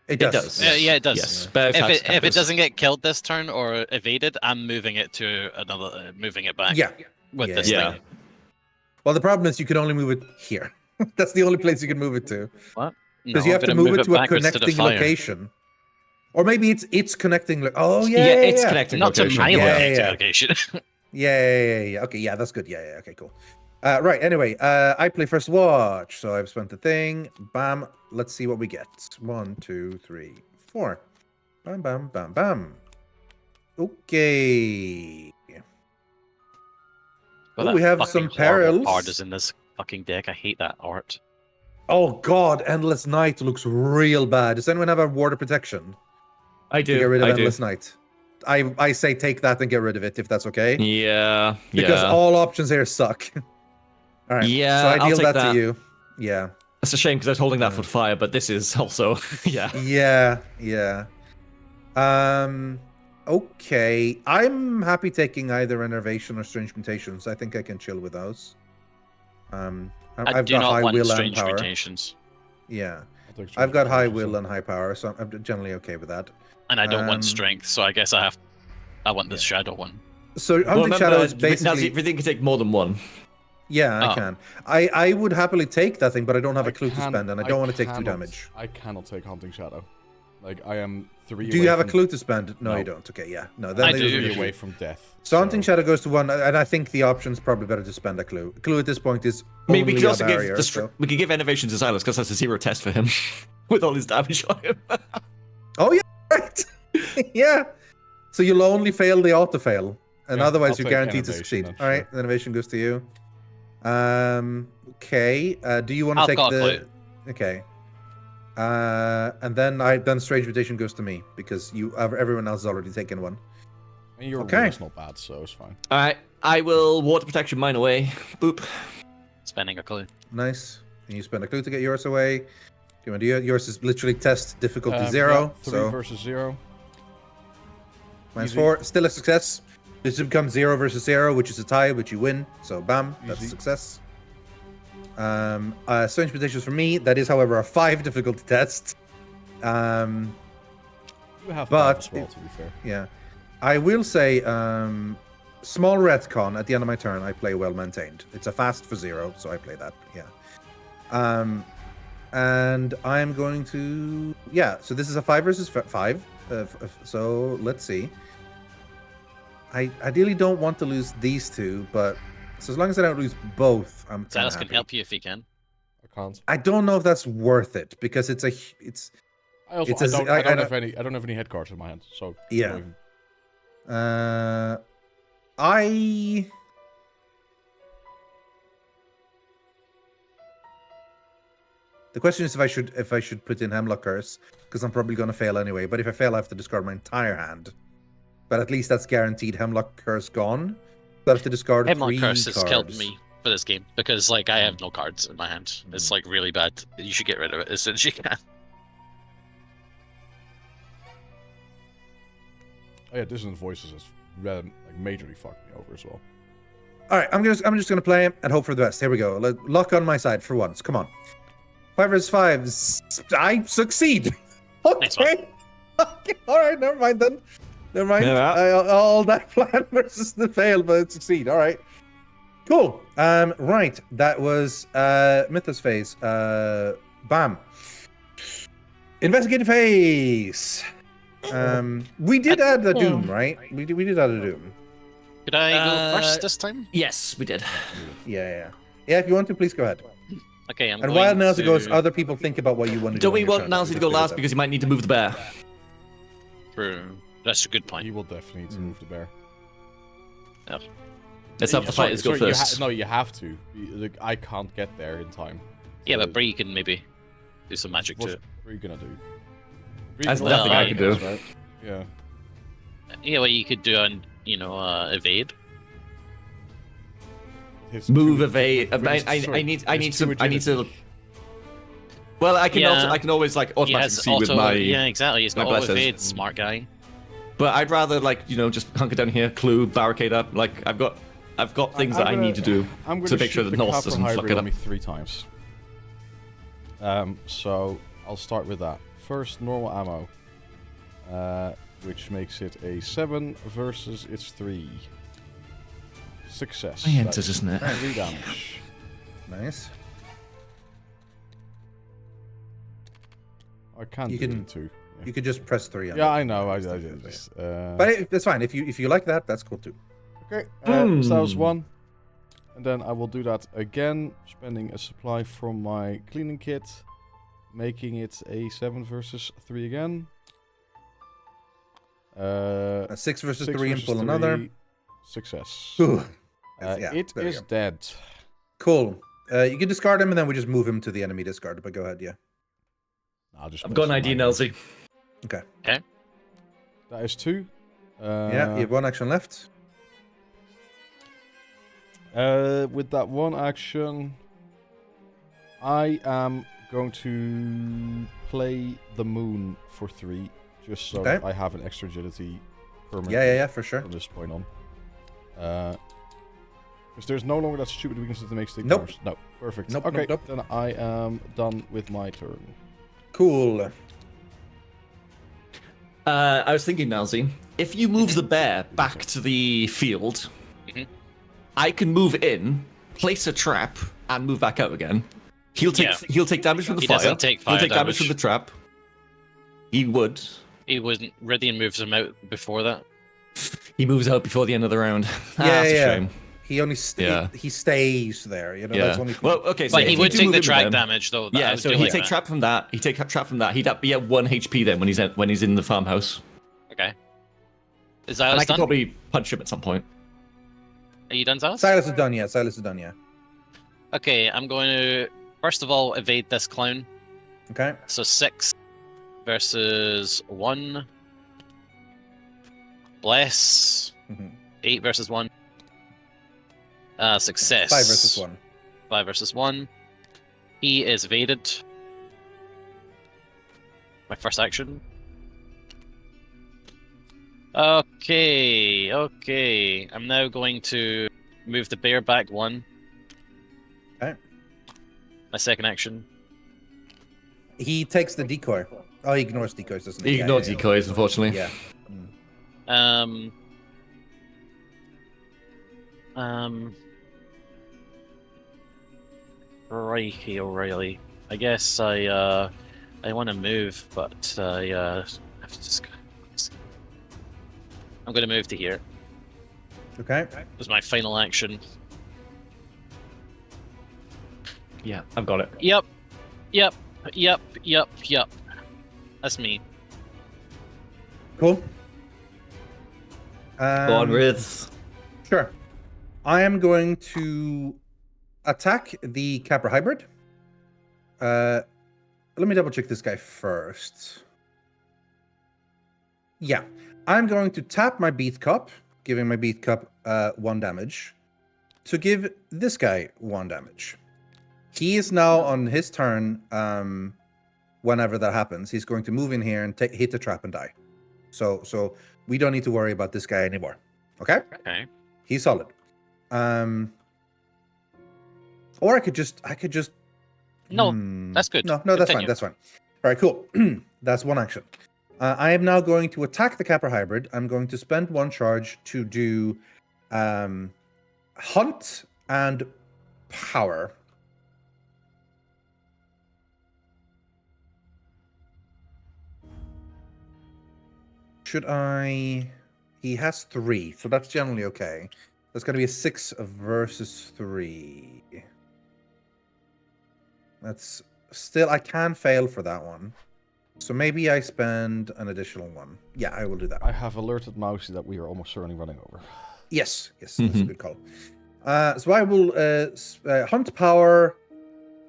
It does. Yeah, it does. Yes. If it doesn't get killed this turn or evaded, I'm moving it to another, moving it back. Yeah. With this thing. Well, the problem is you can only move it here. That's the only place you can move it to. What? Because you have to move it to a connecting location. Or maybe it's connecting. It's connecting. Not location. to my location. Yeah. Okay, yeah, that's good. Yeah. Okay, cool. Right. Anyway, I play First Watch, so I've spent the thing. Bam. Let's see what we get. 1, 2, 3, 4. Bam. Okay. But we have some perils. Art is in this fucking deck. I hate that art. Oh god, Endless Night looks real bad. Does anyone have a water protection? I do. To get rid of Endless Night. I say take that and get rid of it if that's okay. Yeah. Because all options here suck. All right. Yeah. So I I'll deal take that to you. Yeah. It's a shame because I was holding that for fire, but this is also Yeah. Okay. I'm happy taking either Enervation or Strange Mutations. I think I can chill with those. I do not want Strange Mutations. Yeah. I've got high will and high power, so I'm generally okay with that. And I don't want strength, so I guess I want this shadow one. So Hunting Shadow is basically... Everything can take more than one. Yeah, I can. I would happily take that thing, but I don't have a clue to spend, and I don't want to take 2 damage. I cannot take Hunting Shadow. Like, I am 3 Do you have a clue to spend? No, you don't. Okay, yeah. No, then I do. 3 away from death. So Hunting Shadow goes to 1, and I think the option's probably better to spend a clue. A clue at this point is only we could also a barrier, we could give Innovation to Zylush because that's a 0 test for him with all his damage on him. Oh yeah, right. Yeah. So you'll only fail the auto-fail, and otherwise you're guaranteed to succeed. All right, the Innovation goes to you. Okay. Do you want to take the... Okay. And then Strange Mutation goes to me because everyone else has already taken 1. And your roll's not bad, so it's fine. Alright, I will Water Protection mine away. Boop. Spending a clue. Nice. And you spend a clue to get yours away. Do you want to do yours is literally test difficulty 0. Yeah, 3 so versus 0. -4, still a success. This becomes 0 versus 0, which is a tie, which you win. So bam, that's a success. Strange Mutations for me. That is, however, a 5 difficulty test. You have But that as well, to be fair. Yeah. I will say, small retcon at the end of my turn, I play well maintained. It's a fast for 0, so I play that. Yeah. And I'm going to, yeah. So this is a 5 versus 5. So let's see. I ideally don't want to lose these two, but so as long as I don't lose both, I'm kind of Zylush happy. can help you if he can. I can't. I don't know if that's worth it because it's I also It's a- I I don't don't- have any head cards in my hand, so Yeah. not even- The question is if I should put in Hemlock Curse, because I'm probably going to fail anyway. But if I fail, I have to discard my entire hand. But at least that's guaranteed. Hemlock Curse gone. So I have to discard Hemlock 3 Curse has cards. killed me for this game because like I have no cards in my hand. It's like really bad. You should get rid of it as soon as you can. Oh yeah, Dissonant Voices has like majorly fucked me over as well. All right, I'm just gonna play and hope for the best. Here we go. Luck on my side for once. Come on. 5 versus 5. I succeed. Nice one. Okay. Okay. All right. Never mind then. Never mind. Yeah. All that plan versus the fail, but succeed. All right. Cool. Right. That was Mythos phase. Bam. Investigative phase. We did add a Doom, right? We did add a Doom. Could I go first this time? Yes, we did. Yeah. Yeah, if you want to, please go ahead. Okay, I'm And going while Nilesy to... goes, other people think about what you want to do. Don't on we your want turn. Nilesy to go last because he might need to move the bear? True. That's a good point. He will definitely need to move the bear. Let's have the fighters go first. No, you have to. Like, I can't get there in time. Yeah, So but Breeh can maybe do some magic to what's it. Breeh gonna do? That's Breeh nothing I can can also- do. right? Yeah. Yeah, well, you could do an, evade. His Move, two- evade. his- I sorry, need his two to. agility. Well, I can Yeah. also I can always like He automatically has see with auto, my. yeah, exactly. He's my got auto blessers. evade. Smart guy. But I'd rather just hunker down here, clue, barricade up. Like I've got things I'm that I gonna- need to do I'm to gonna make sure shoot the the North Copper doesn't fuck Hybrid it on up. me 3 times. So I'll start with that. First, normal ammo, which makes it a 7 versus its 3. Success. Giant, That is isn't it? 3 damage. Nice. I can You do can- it too. You could just press 3 on Yeah, it. I know. I just. But that's fine. If you like that, that's cool too. Okay, so that was 1. And then I will do that again, spending a supply from my cleaning kit, making it a 7 versus 3 again. A 6 versus 6 3 and versus pull another. 3, Success. Ooh. Yeah, it there we is go. dead. Cool. You can discard him and then we just move him to the enemy discard. But go ahead, yeah. I'll just I've got an idea, Nilesy. Okay. That is 2. Yeah, you have 1 action left. With that 1 action, I am going to play the moon for 3, just so Okay. that I have an extra agility permanently Yeah, for sure. from this point on. Because there's no longer that stupid weakness that makes the Nope. powers. No, perfect. Nope, Okay, nope. then I am done with my turn. Cool. I was thinking, Nilesy, if you move the bear back to the field, Mhm. I can move in, place a trap, and move back out again. He'll take damage from the He fire. doesn't take fire He'll take damage damage. from the trap. He would. He wasn't. Rythian moves him out before that. He moves out before the end of the round. That's Yeah. a shame. He only Yeah. he stays there. You know, Yeah. that's only. Well, okay. So But if he you would do take move the him track then- damage though. Yeah, I would so do he'd like take that. trap from that. He'd take trap from that. He'd be at 1 HP then when he's in the farmhouse. Okay. Is And I Zylush could done? probably punch him at some point. Are you done, Zylush? Silas is done. Yeah, Silas is done. Yeah. Okay, I'm going to first of all evade this clown. Okay. So 6 versus 1. Bless. Mhm. 8 versus 1. Success. 5 versus 1. 5 versus 1. He is evaded. My first action. Okay. I'm now going to move the bear back 1. Okay. My second action. He takes the decoy. Oh, he ignores decoys, doesn't he? He ignores decoys, unfortunately. Yeah. Righty O'Reilly. I guess I want to move, but I have to just. I'm going to move to here. Okay. Was my final action. Yeah, I've got it. Yep. That's me. Cool. Go on, Ryth. Sure. I am going to attack the Capra Hybrid. Let me double check this guy first. Yeah. I'm going to tap my Beat Cup, giving my Beat Cup 1 damage, to give this guy 1 damage. He is now on his turn, whenever that happens, he's going to move in here and hit the trap and die. So we don't need to worry about this guy anymore. Okay? Okay. He's solid. Or I could just No, that's good. No, that's fine. Continue. That's fine. All right, cool. That's 1 action. I am now going to attack the Capra Hybrid. I'm going to spend 1 charge to do Hunt and Power. Should I? He has 3, so that's generally okay. That's going to be a 6 versus 3. That's still, I can fail for that one. So maybe I spend an additional 1. Yeah, I will do that. I have alerted Mousy that we are almost certainly running over. Yes, that's a good call. So I will Hunt, Power,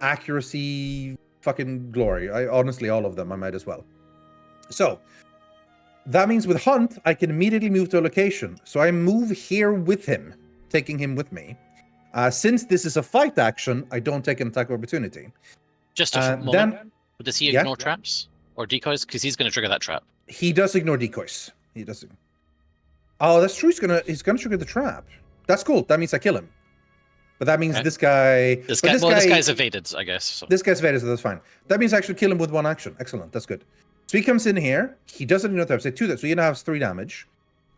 Accuracy, fucking Glory. Honestly, all of them, I might as well. So that means with Hunt, I can immediately move to a location. So I move here with him, taking him with me. Since this is a fight action, I don't take an attack of opportunity. Just a moment. Then, Does he ignore traps or decoys? Because he's going to trigger that trap. he does ignore decoys. He does. Oh, that's true. He's gonna trigger the trap. That's cool. That means I kill him. But that means Okay. this guy. This guy's evaded, I guess. So. This guy's evaded, so that's fine. That means I actually kill him with 1 action. Excellent. That's good. So he comes in here. He doesn't ignore traps. Say 2 that. So he now has 3 damage.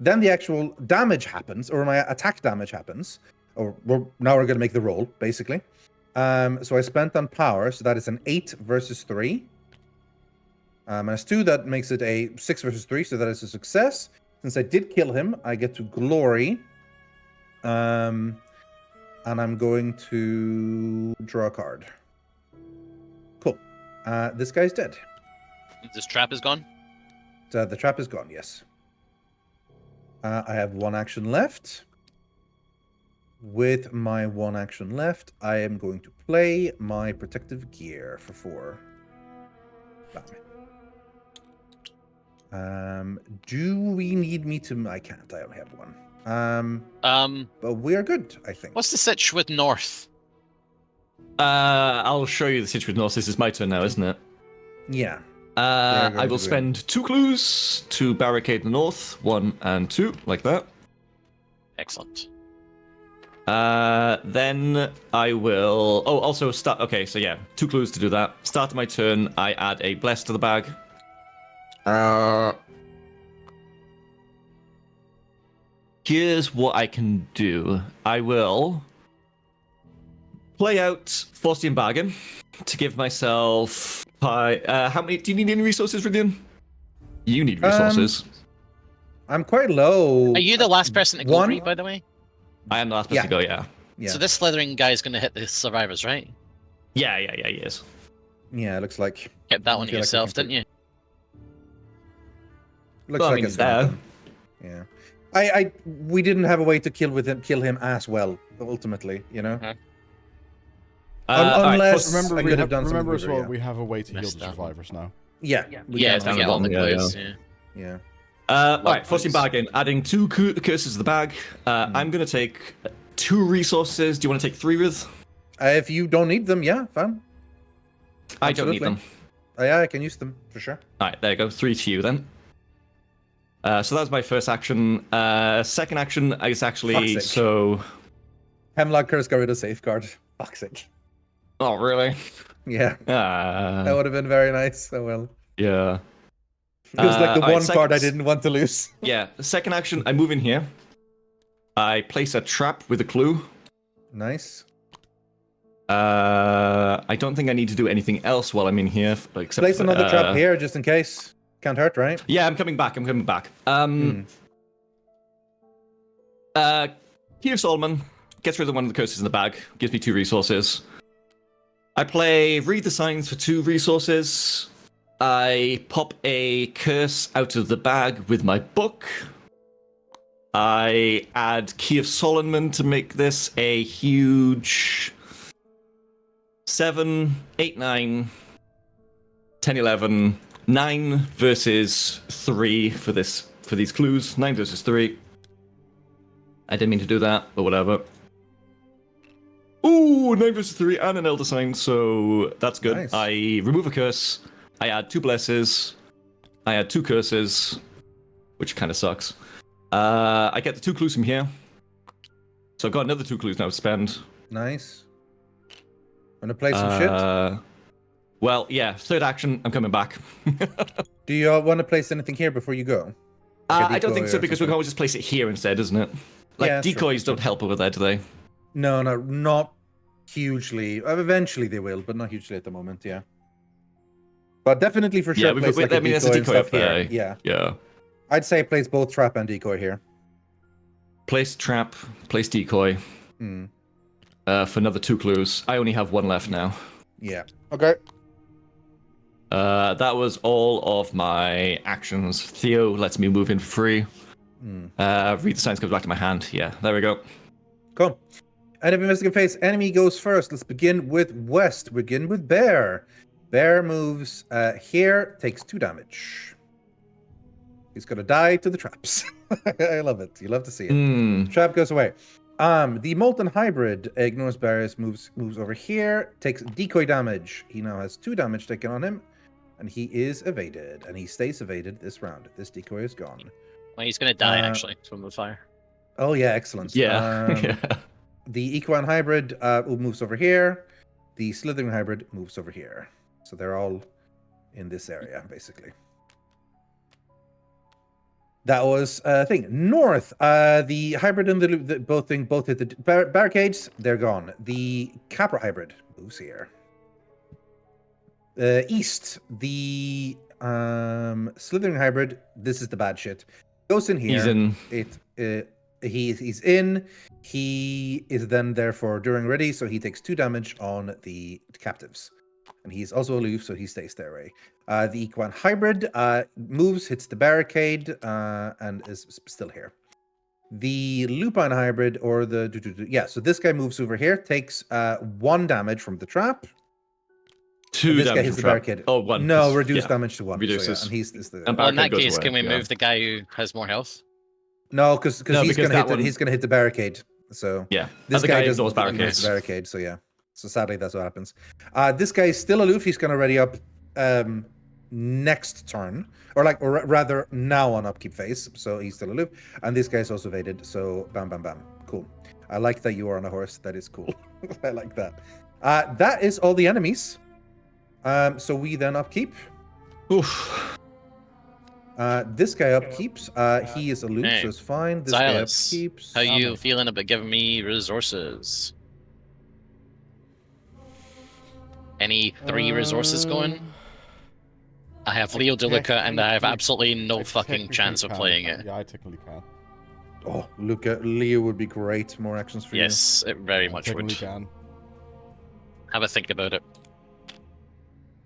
Then the actual damage happens, or my attack damage happens. Now we're gonna make the roll, basically. So I spent on power, so that is an 8 versus 3. Minus 2, that makes it a 6 versus 3, so that is a success. Since I did kill him, I get to glory. And I'm going to draw a card. Cool. This guy's dead. This trap is gone? The trap is gone, yes. I have 1 action left. With my 1 action left, I am going to play my protective gear for 4. Bam. Do we need me to? I can't. I only have 1. But we are good, I think. What's the sitch with North? I'll show you the situation with North. This is my turn now, isn't it? Yeah. I will spend 2 clues to barricade the North. 1 and 2, like that. Excellent. Then I will. Oh, also start. Okay, so yeah, 2 clues to do that. Start of my turn, I add a bless to the bag. Here's what I can do. I will play out Faustian Bargain to give myself. How many? Do you need any resources, Rythian? You need resources. I'm quite low. Are you the last person to go, 1? Breeh, by the way? I am the last person to go. Yeah. Yeah. So this slithering guy is going to hit the survivors, right? Yeah. He is. Yeah, it looks like. Kept that one to feel like I yourself, can didn't you? Looks Well, I like mean, it's he's gonna there. happen. Yeah. We didn't have a way to kill him as well. Ultimately, you know. Unless Remember, I we could have, have done remember something as well, better, we have a way to heal Missed the that one. survivors now. yeah. We Yeah, can to on get the all the bottom, clues. yeah. Yeah. Yeah. All right, Faustian Bargain. Adding 2 curses to the bag. I'm gonna take 2 resources. Do you want to take 3 with? If you don't need them, yeah, fine. I don't need them. Yeah, I can use them for sure. All right, there you go. 3 to you then. So that was my first action. Second action is actually Fuck's sake. so. Hemlock Curse got rid of safeguard. Fuck's sake. Oh really? Yeah, that would have been very nice. Oh well. Yeah. It was like the alright, one card I second- didn't want to lose. Yeah. Second action, I move in here. I place a trap with a clue. Nice. I don't think I need to do anything else while I'm in here. Except Place for, another trap here just in case. Can't hurt, right? Yeah, I'm coming back. Here Solomon gets rid of one of the curses in the bag, gives me 2 resources. I play Read the Signs for 2 resources. I pop a curse out of the bag with my book. I add Key of Solomon to make this a huge 7, 8, 9, 10, 11, 9 versus 3 for these clues. 9 versus 3. I didn't mean to do that, but whatever. Ooh, 9 versus 3 and an Elder Sign, so that's good. Nice. I remove a curse. I add 2 blesses. I add 2 curses, which kind of sucks. I get the 2 clues from here. So I've got another 2 clues now to spend. Nice. Wanna play some shit? Well, yeah, third action, I'm coming back. Do you want to place anything here before you go? Like a I don't think decoy so, or because we something? can always just place it here instead, isn't it? Like, Yeah, sure, decoys sure. don't help over there, do they? No, not hugely. Eventually they will, but not hugely at the moment, yeah. But definitely for sure Yeah, we place could- like I mean, there's a and decoy stuff up there. here. Yeah. Yeah. I'd say place both trap and decoy here. Place trap, place decoy. Hmm. For another 2 clues. I only have 1 left now. Yeah. Okay. That was all of my actions. Theo lets me move in free. Hmm. Read the signs comes back to my hand. Yeah, there we go. Cool. End of investigate phase. Enemy goes first. Let's begin with West. Begin with Bear. Bear moves here, takes 2 damage. He's gonna die to the traps. I love it. You love to see it. Trap goes away. The Molten Hybrid ignores barriers, moves over here, takes decoy damage. He now has 2 damage taken on him, and he is evaded, and he stays evaded this round. This decoy is gone. Well, he's going to die, actually, from the fire. Oh yeah, excellent. Yeah. Yeah. The Equine Hybrid moves over here. The Slithering Hybrid moves over here. So they're all in this area, basically. That was a thing. North, the hybrid and the both hit the barricades. They're gone. The Capra hybrid moves here. East, the Slithering hybrid. This is the bad shit. Goes in here. He's in. He's in. He is then therefore during ready, so he takes 2 damage on the captives. And he's also aloof, so he stays their way. The Equine Hybrid moves, hits the barricade, and is still here. The Lupine Hybrid, or the... Yeah, so this guy moves over here, takes 1 damage from the trap. 2 This damage guy hits from the trap. barricade. Oh, 1. No, reduce yeah. damage to 1. Reduces. So, yeah, and he's the... And Well, in that barricade goes case, away, can we yeah. move the guy who has more health? No, because No, he's because gonna that he's gonna hit the barricade. So Yeah. this the guy guy doesn't ignores ignores barricades. the barricade. So yeah. So sadly, that's what happens. This guy is still aloof. He's gonna ready up next turn, or rather now on upkeep phase. So he's still aloof, and this guy's also evaded. So bam, bam, bam. Cool. I like that you are on a horse. That is cool. I like that. That is all the enemies. So we then upkeep. Oof. This guy upkeeps. He is aloof, Hey, so it's fine. This Zylush, guy upkeeps. how you feeling about giving me resources? Any 3 resources going? I have Leo DeLuca, and I have absolutely no fucking chance of playing it. Yeah, I technically can. Oh, Leo would be great. More actions for Yes, it very I much technically would. can. Have a think about it.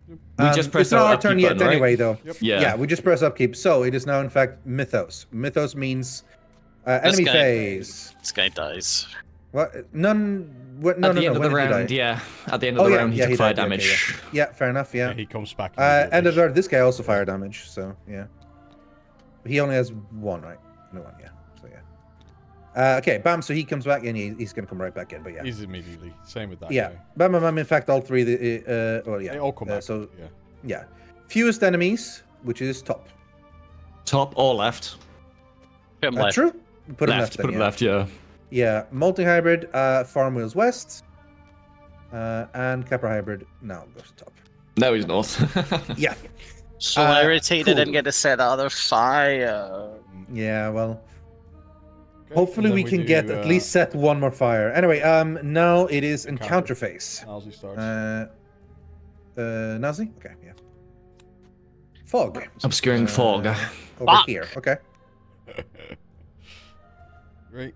you. We just press It's not our our turn upkeep yet button, right? anyway, though. Yep. Yeah. We just press upkeep. So it is now, in fact, Mythos. Mythos means enemy guy- phase. This guy dies. What? None. What? No, At no, the no. end of When the did he round, die? yeah. At the end of Oh, the yeah, round, he yeah, took he 5 died, okay, damage. Yeah, fair enough. Yeah, Yeah. he comes back. End of immediately. this guy also fire damage. So yeah. He only has 1, right? No 1. Yeah. So yeah. Okay, bam. So he comes back and he's gonna come right back in. But yeah. He's immediately. Same with that Yeah. guy. Bam, bam, bam. In fact, all 3. Well, yeah. They all come back. So yeah. yeah. Fewest enemies, which is top. Top or left? Put him left. True. Put him left. Put then, him yeah. left, yeah. Yeah, multi-hybrid, Farm Wheels West, and Capra Hybrid now goes to top. No, he's north. Yeah. So irritated I didn't get to set the other fire. Yeah, well, Okay, hopefully and we then can do, get at least set one more fire. Anyway, now it is encounter phase. Nilesy starts. Nazi? Okay, yeah. Fog. Obscuring fog. Over Fuck. here. Okay. Great.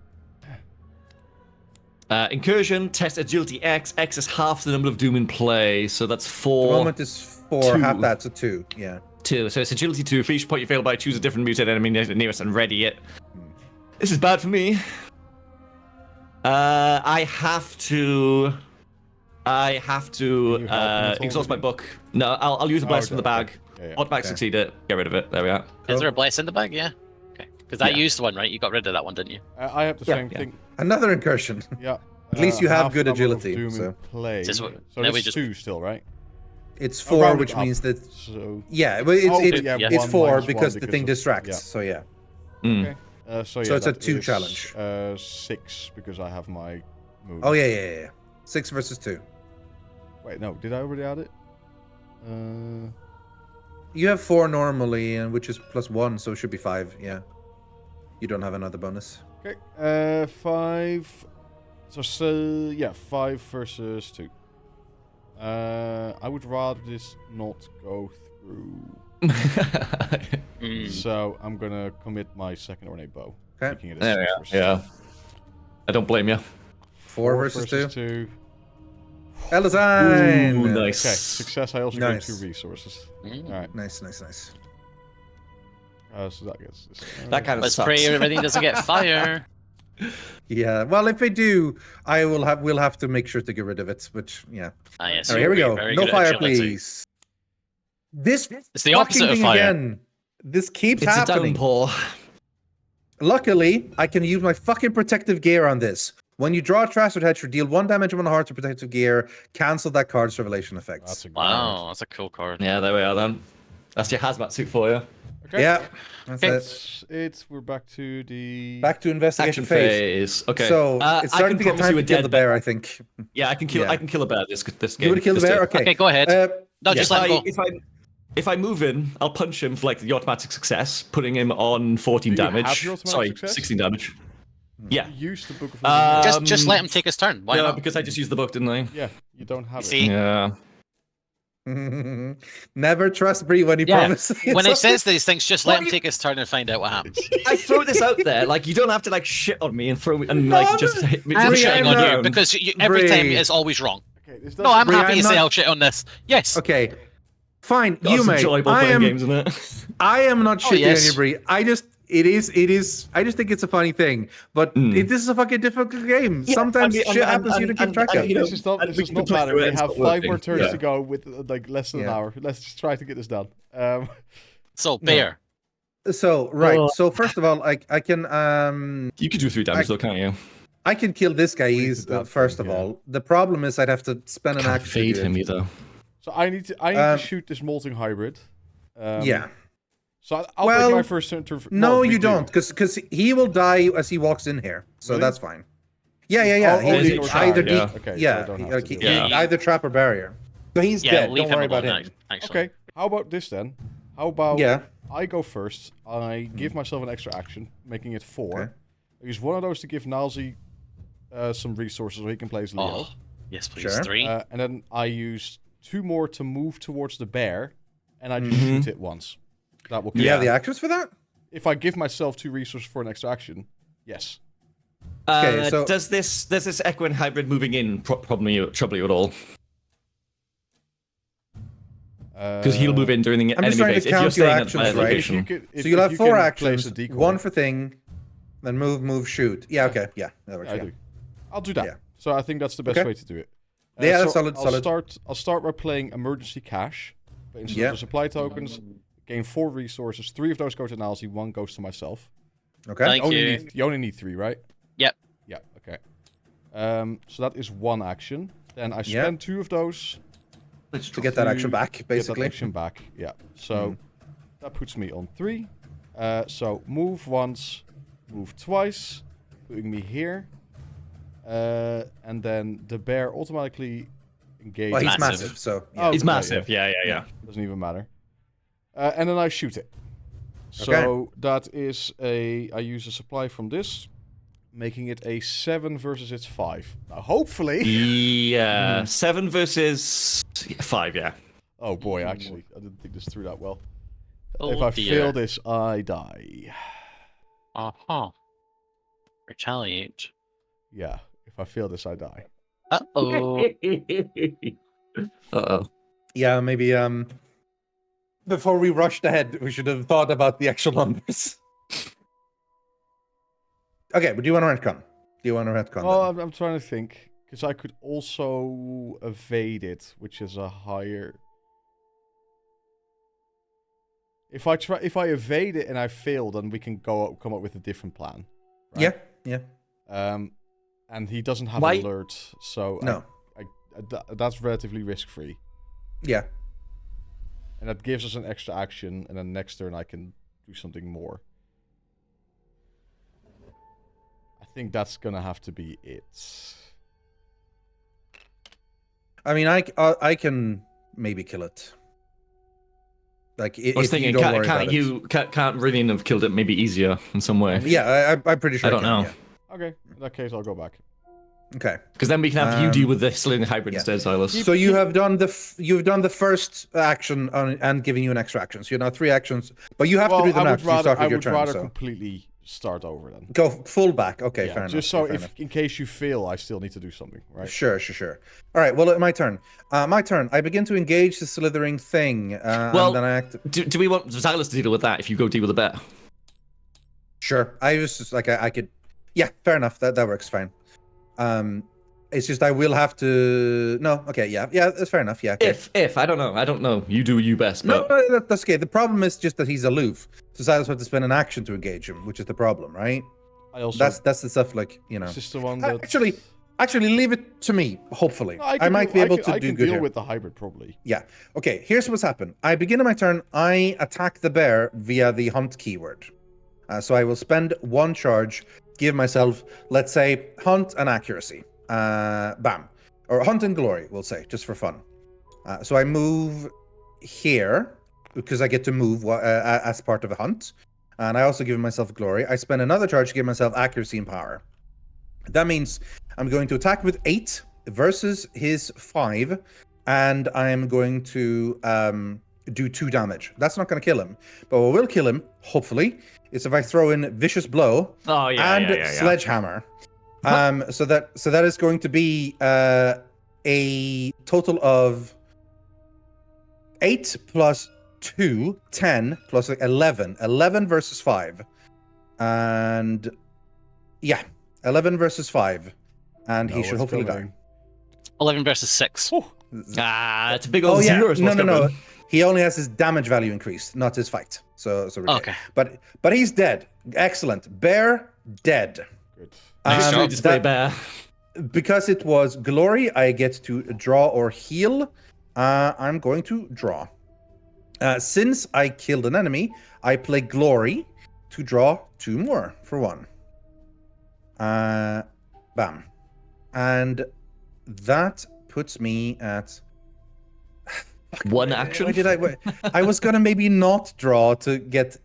Incursion, test agility X. X is half the number of Doom in play, so that's The 4. moment is 4, half 2. that's a 2. Yeah. 2. So it's agility 2. For each point you fail by, choose a different mutated enemy nearest and ready it. This is bad for me. I have to Can you help him at all, exhaust my maybe? book. No, I'll use a blast from the bag. Yeah, yeah. Automatic succeed it. Get rid of it. There we are. Is there a bless in the bag? Yeah. Okay. Because I Yeah. used one, right? You got rid of that one, didn't you? I have the Yeah, same yeah. thing. Another incursion. Yeah. At least you have half good number of agility, Doom so- in play. Just So what- now this we is just- 2 still, right? It's Oh, 4, round it which up. means that So yeah, but it's Oh, it's, yeah, it's 1 4 minus 1 because the thing of- distracts. yeah. So yeah. Mm. Okay. So So it's a that 2 is, challenge. 6 because I have my move. Oh yeah. 6 versus 2. Wait, no, did I already add it? You have 4 normally, and which is +1, so it should be 5. Yeah. You don't have another bonus. Okay. 5. So yeah, 5 versus 2. I would rather this not go through. Mm. So I'm gonna commit my second ornate bow. Okay. Making it a There 6 we versus are. Yeah. I don't blame you. 4 versus 2. 2. Elisine! Ooh, Okay, nice. success. I also Nice. gain 2 resources. Mm. Alright, Nice. so that gets this. That kind of Let's sucks. pray everything doesn't get fire. Yeah. Well, if they do, we'll have to make sure to get rid of it. Which yeah. Ah, yes, All right, here we you're go. very No good at fire, agility. please. This It's the fucking opposite of thing fire. again. This keeps It's a happening. downpour. Luckily, I can use my fucking protective gear on this. When you draw a Trastard Hedge, deal 1 damage on a heart to protective gear. Cancel that card's revelation effects. That's a good Wow, that's a cool card. Yeah, there we are then. That's your hazmat suit for you. Okay. Yeah. That's Okay. it. We're back to the. Back to investigation Action phase. phase. Okay. So it's I starting can to get promise time you to a kill the dead bear, I think. Yeah, I can kill. Yeah. I can kill a bear this game. You want to kill the This bear? turn. Okay. Okay, go ahead. No, just yeah. let him go. If I move in, I'll punch him for like the automatic success, putting him on 14 Do you damage. have your automatic Sorry, success? 16 damage. Yeah. Use the book of. Just let him take his turn. Why no, not? because I just used the book, didn't I? Yeah, you don't have You it. see? Yeah. Never trust Breeh when he Yeah. promises. When he says these things, just let What him you- take his turn and find out what happens. I throw this out there, like you don't have to like shit on me and throw me and No, like I'm just not- hit me. I'm Breeh, just shitting I'm on you not- because every time Breeh. it's always wrong. Okay, this No, I'm Breeh, happy to I'm say not- I'll shit on this. Yes. Okay. Fine, God, you it's may. enjoyable I playing am. games, isn't it? I am not Oh, shitting yes. on you, Breeh. It is. I just think it's a funny thing. But this is a fucking difficult game. Yeah, Sometimes I mean, shit and- happens you and- don't keep track and, of. you know, This is not. and This we is can not play matter. through it, We it's have not 5 working. more turns Yeah. to go with like less than an Yeah. hour. Let's just try to get this done. So, bear. So right. So first of all, I can You could do 3 damage though, can't you? I can kill this guy We easy, did that first thing, of yeah. all. The problem is I'd have to spend an Can't action to fade do him it. either. So I need to Um, shoot this molting hybrid. Yeah. So I'll Well, take my first turn to. No, we you do. don't, because he will die as he walks in here. So Really? that's fine. Yeah. Oh, He- oh, he you don't either trap, de- Okay, so I yeah, don't have like, to do Yeah. it. either trap or barrier. So he's Yeah, dead. leave Don't him worry about alone, him. actually. Okay. How about this then? How about Yeah. I go first. I give myself an extra action, making it 4. Okay. I use one of those to give Nilesy some resources so he can play as Leo. Oh, yes, please. Sure. 3. And then I use 2 more to move towards the bear, and I just shoot it once. That will Do you kill have it. the actions for that? If I give myself 2 resources for an extra action, yes. Okay, so- does this equine hybrid moving in trouble you at all? Because he'll move in during the I'm just enemy trying to phase. If you're count your staying at actions, my right? location. So you'll have 4 actions, 1 for thing, then move, shoot. Yeah, okay. Yeah, that works. I Yeah. do. I'll do that. Yeah. So I think that's the best Okay. way to do it. Yeah, that's so solid. I'll start by playing emergency cash. But instead Yeah. of the supply tokens, gain 4 resources. 3 of those go to Nilesy, 1 goes to myself. Okay. Thank you. You only need 3, right? Yep. Yeah. Okay. So that is 1 action. Then I Yeah. spend 2 of those To get that action back, get that basically. action back. Yeah. So that puts me on 3. So move once, move twice, putting me here. And then the bear automatically engages. Well, he's Massive. massive, so. Oh, He's okay, massive. Yeah. Doesn't even matter. And then I shoot it. So that is I use a supply from this, making it a 7 versus its 5. Now, hopefully. Yeah, 7 versus 5. Yeah. Oh boy, actually, I didn't think this through that well. Oh, if I dear. fail this, I die. Retaliate. Yeah, if I fail this, I die. Uh-oh. Uh-oh. Yeah, maybe before we rushed ahead, we should have thought about the actual numbers. Okay, but do you want to retcon? Do you want to retcon? Well, I'm trying to think, because I could also evade it, which is a higher. If I evade it and I fail, then we can come up with a different plan. Right? Yeah. And he doesn't have Why- alert, so No. that's relatively risk-free. Yeah. And that gives us an extra action, and then next turn I can do something more. I think that's gonna have to be it. I mean, I can maybe kill it. Like, I was thinking, can't Rythian have killed it maybe easier in some way? Yeah, I'm pretty sure. I don't know. Yeah. Okay, in that case, I'll go back. Okay. Because then we can have you deal with the Sling Hybrid instead, Zylush. So you have done the first action and giving you an extra action. So you're now 3 actions, but you have to do them after you start with your turn. I would rather So completely start over then. go full back. Okay, Yeah, fair enough. just so fair if enough. in case you fail, I still need to do something, right? Sure. All right. Well, my turn. My turn. I begin to engage the slithering thing. Well, and then I act. Do we want Zylush to deal with that if you go deal with the bet? Sure. I was just like I could. Yeah, fair enough. That works fine. It's just I will have to. No. Okay. Yeah. That's fair enough. Yeah. Okay. If I don't know. You do you best. No, But that's okay. The problem is just that he's aloof. So Silas have to spend an action to engage him, which is the problem, right? I also That's the stuff like Is this the one that Actually, leave it to me. Hopefully, No, I might be able to do can good deal here. with the hybrid probably. Yeah. Okay. Here's what's happened. I begin my turn. I attack the bear via the hunt keyword. So I will spend 1 charge, give myself, let's say, hunt and accuracy. Bam. Or hunt and glory, we'll say, just for fun. So I move here because I get to move as part of a hunt. And I also give myself glory. I spend another charge to give myself accuracy and power. That means I'm going to attack with 8 versus his 5. And I'm going to do 2 damage. That's not going to kill him. But what will kill him, hopefully, is if I throw in Vicious Blow and Sledgehammer. So that is going to be a total of 8 plus 2, 10 plus 11. 11 versus 5. And yeah, 11 versus 5. And he should hopefully die. 11 versus 6. it's a big old Oh yeah, zero. no. He only has his damage value increased, not his fight. So Okay. But he's dead. Excellent. Bear dead. Good. Extremely display that- bear. Because it was glory, I get to draw or heal. I'm going to draw. Since I killed an enemy, I play glory to draw 2 more for 1. Bam. And that puts me at 1 action. Why did I was gonna maybe not draw to get.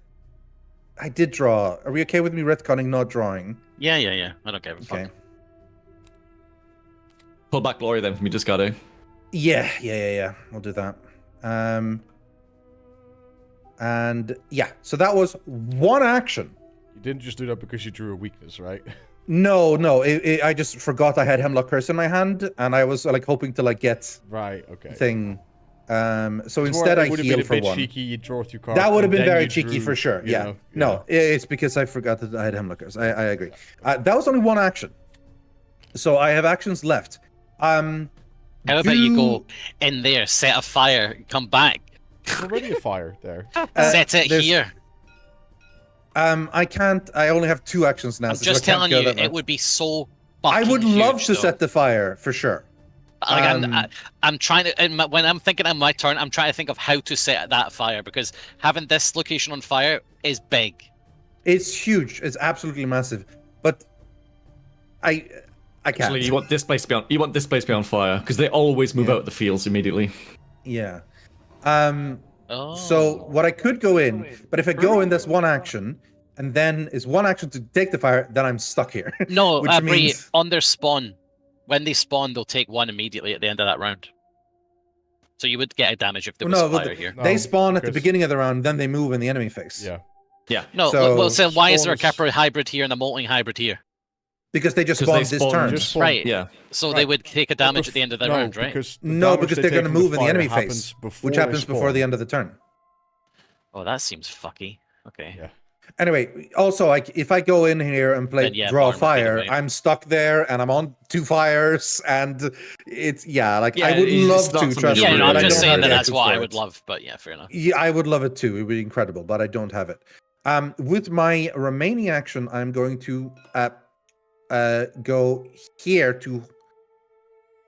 I did draw. Are we okay with me retconning not drawing? Yeah. I don't give a fuck. Okay. Pull back glory then from me, just gotta. Yeah. We'll do that. And yeah, so that was 1 action. You didn't just do that because you drew a weakness, right? No, I just forgot I had Hemlock Curse in my hand, and I was like hoping to like get Right. Okay. thing. So instead I would have heal been a for bit 1. cheeky. You draw 2 cards. That would have and been then very you cheeky drew, for sure. you Yeah. know, No, it's because I forgot that I had Hemlock Curse. I agree. That was only 1 action. So I have actions left. How about you go in there, set a fire, come back, There's already a fire there. set it there's- here. I can't. I only have 2 actions now. I'm so just I can't telling go you, that much. it would be so. I would fucking love huge, to though. set the fire for sure. Like, I'm trying to. When I'm thinking on my turn, I'm trying to think of how to set that fire because having this location on fire is big. It's huge. It's absolutely massive. But I can't. Actually, you want this place to be on fire because they always move out of the fields immediately. Yeah. Oh. So what I could go in, but if I go in, that's one action, and then is one action to take the fire, then I'm stuck here. No, which Breeh, means on their spawn, when they spawn, they'll take one immediately at the end of that round. So you would get a damage if there was No, but fire here. No, they spawn at the because- beginning of the round, then they move in the enemy phase. Yeah. Yeah. No, So- well, so why is there a Spawn Capra hybrid here and a molting hybrid here? Because they just 'Cause they spawned this spawned- turn. Just spawn. Right. Yeah. So they would take a damage at the end of the no, round, right? Because the No, damage because they they're take going to from the move in the fire enemy happens phase, before which they happens before the spawn. end of the turn. Oh, that seems fucky. Okay. Yeah. Anyway, also, if I go in here and play Then, yeah, draw Barn would be the fire, way. I'm stuck there and I'm on 2 fires, and it's Yeah, I would it's love not to something trust you Yeah, me, no, but I'm I just don't saying have that the that's epics what for I it. would love, but yeah, fair enough. Yeah, I would love it too. It would be incredible, but I don't have it. With my remaining action, I'm going to go here to.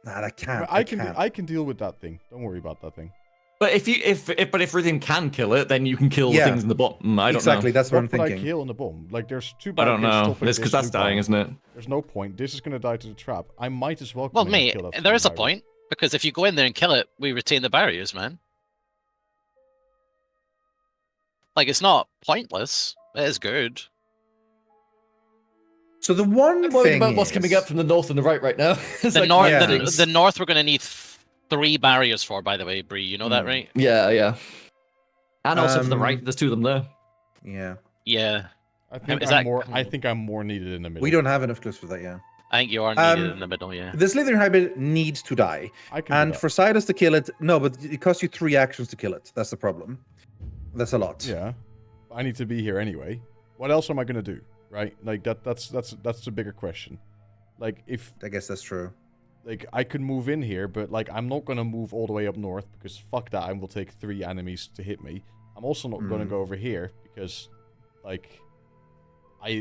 Nah, I can't. I can't. can deal with that thing. Don't worry about that thing. But if Rythian can kill it, then you can kill the Yeah. things in the bottom. I don't Exactly, know. that's what I'm What would I thinking. kill in the bomb? Like, there's 2 I don't barricades know. stopping It's because this that's blue dying, bomb. isn't it? There's no point. This is going to die to the trap. I might as well. Well, come in and mate, kill that there is a fucking point, because if you go in there and kill it, we retain the barriers, man. Like, it's not pointless. It is good. So the one I'm worried thing about what's is- coming up from the north and the right now. It's The like north, yeah. the north, we're going to need 3 barriers for, by the way, Breeh. You know that, Hmm. right? Yeah, yeah. And also to the Um, right, there's 2 of them there. Yeah, Yeah. I think Is I'm that- more. I think I'm more needed in the middle. we don't have enough clues for that. Yeah, I think you are needed Um, in the middle, yeah. the Slytherin hybrid needs to die, I can and do for Silas to kill it, no, but it costs you 3 actions to kill it. That's the problem. That's a lot. that. Yeah. I need to be here anyway. What else am I going to do? Right? Like that's the bigger question. Like if I guess that's true. like I could move in here, but like I'm not gonna move all the way up north because fuck that. I will take 3 enemies to hit me. I'm also not gonna Hmm. go over here because like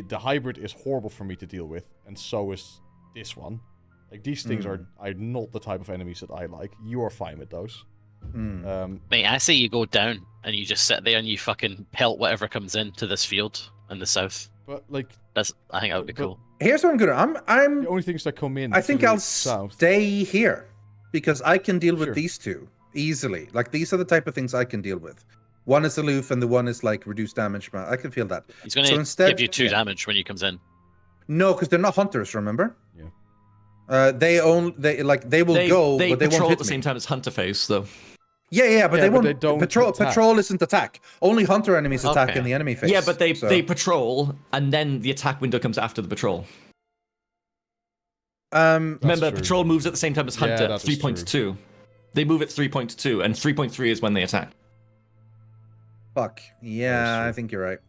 the hybrid is horrible for me to deal with, and so is this one. Like these things are not the type of enemies that I like. You are fine with those. Hmm. Mate, I say you go down and you just sit there and you fucking pelt whatever comes into this field in the south. But like I think that would be But- cool. Here's what I'm gonna. I'm. the only things that come in. I to think the I'll south. stay here because I can deal with Sure. these 2 easily. Like these are the type of things I can deal with. One is aloof, and the one is like reduced damage. But I can feel that. He's going So to instead- give you 2 yeah. damage when he comes in. No, because they're not hunters. Remember? Yeah. They will go, they but they patrol won't at hit the me. same time as Hunter Phase, though. Yeah, but Yeah, they but won't. they don't patrol. attack. Patrol isn't attack. Only hunter enemies attack Okay. in the enemy phase. Yeah, but they so- patrol, and then the attack window comes after the patrol. Um, Remember, true. patrol moves at the same time as Yeah, Hunter, that is 3.2. They move at 3.2, and 3.3 is when they attack. fuck. Yeah, That is true. I think you're right.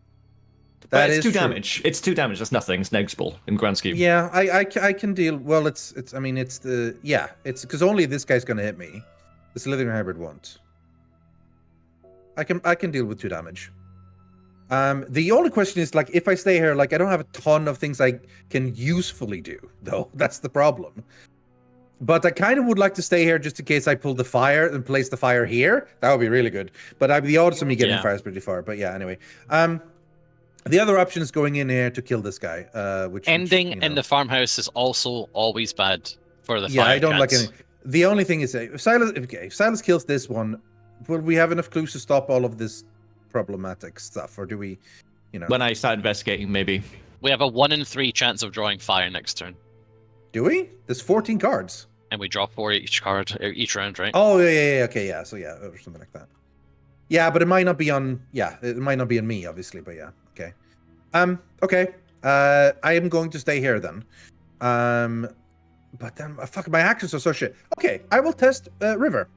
But That it's is 2 true. damage. It's 2 damage. That's nothing. It's negligible in grand scheme. Yeah, I can deal. Well, it's. I mean, it's the. Yeah, it's because only this guy's gonna hit me. The Slytherin hybrid won't. I can deal with 2 damage. The only question is like if I stay here, like I don't have a ton of things I can usefully do, though. That's the problem. But I kind of would like to stay here just in case I pull the fire and place the fire here. That would be really good. But the odds of me getting Yeah. fire is pretty far. But yeah, anyway. The other option is going in here to kill this guy. Which Ending you in know. the farmhouse is also always bad for the Yeah, fire I don't like cats. any. The only thing is, if Silas kills this one, will we have enough clues to stop all of this problematic stuff, or do we, you know, When I start investigating, maybe. We have a 1 in 3 chance of drawing fire next turn. do we? There's 14 cards. And we draw 4 each card, each round, right? Oh yeah, okay, yeah. So yeah, or something like that. Yeah, but it might not be on. Yeah, it might not be on me, obviously. But yeah, okay. Okay. I am going to stay here then. But then fuck, my actions are so shit. Okay, I will test River.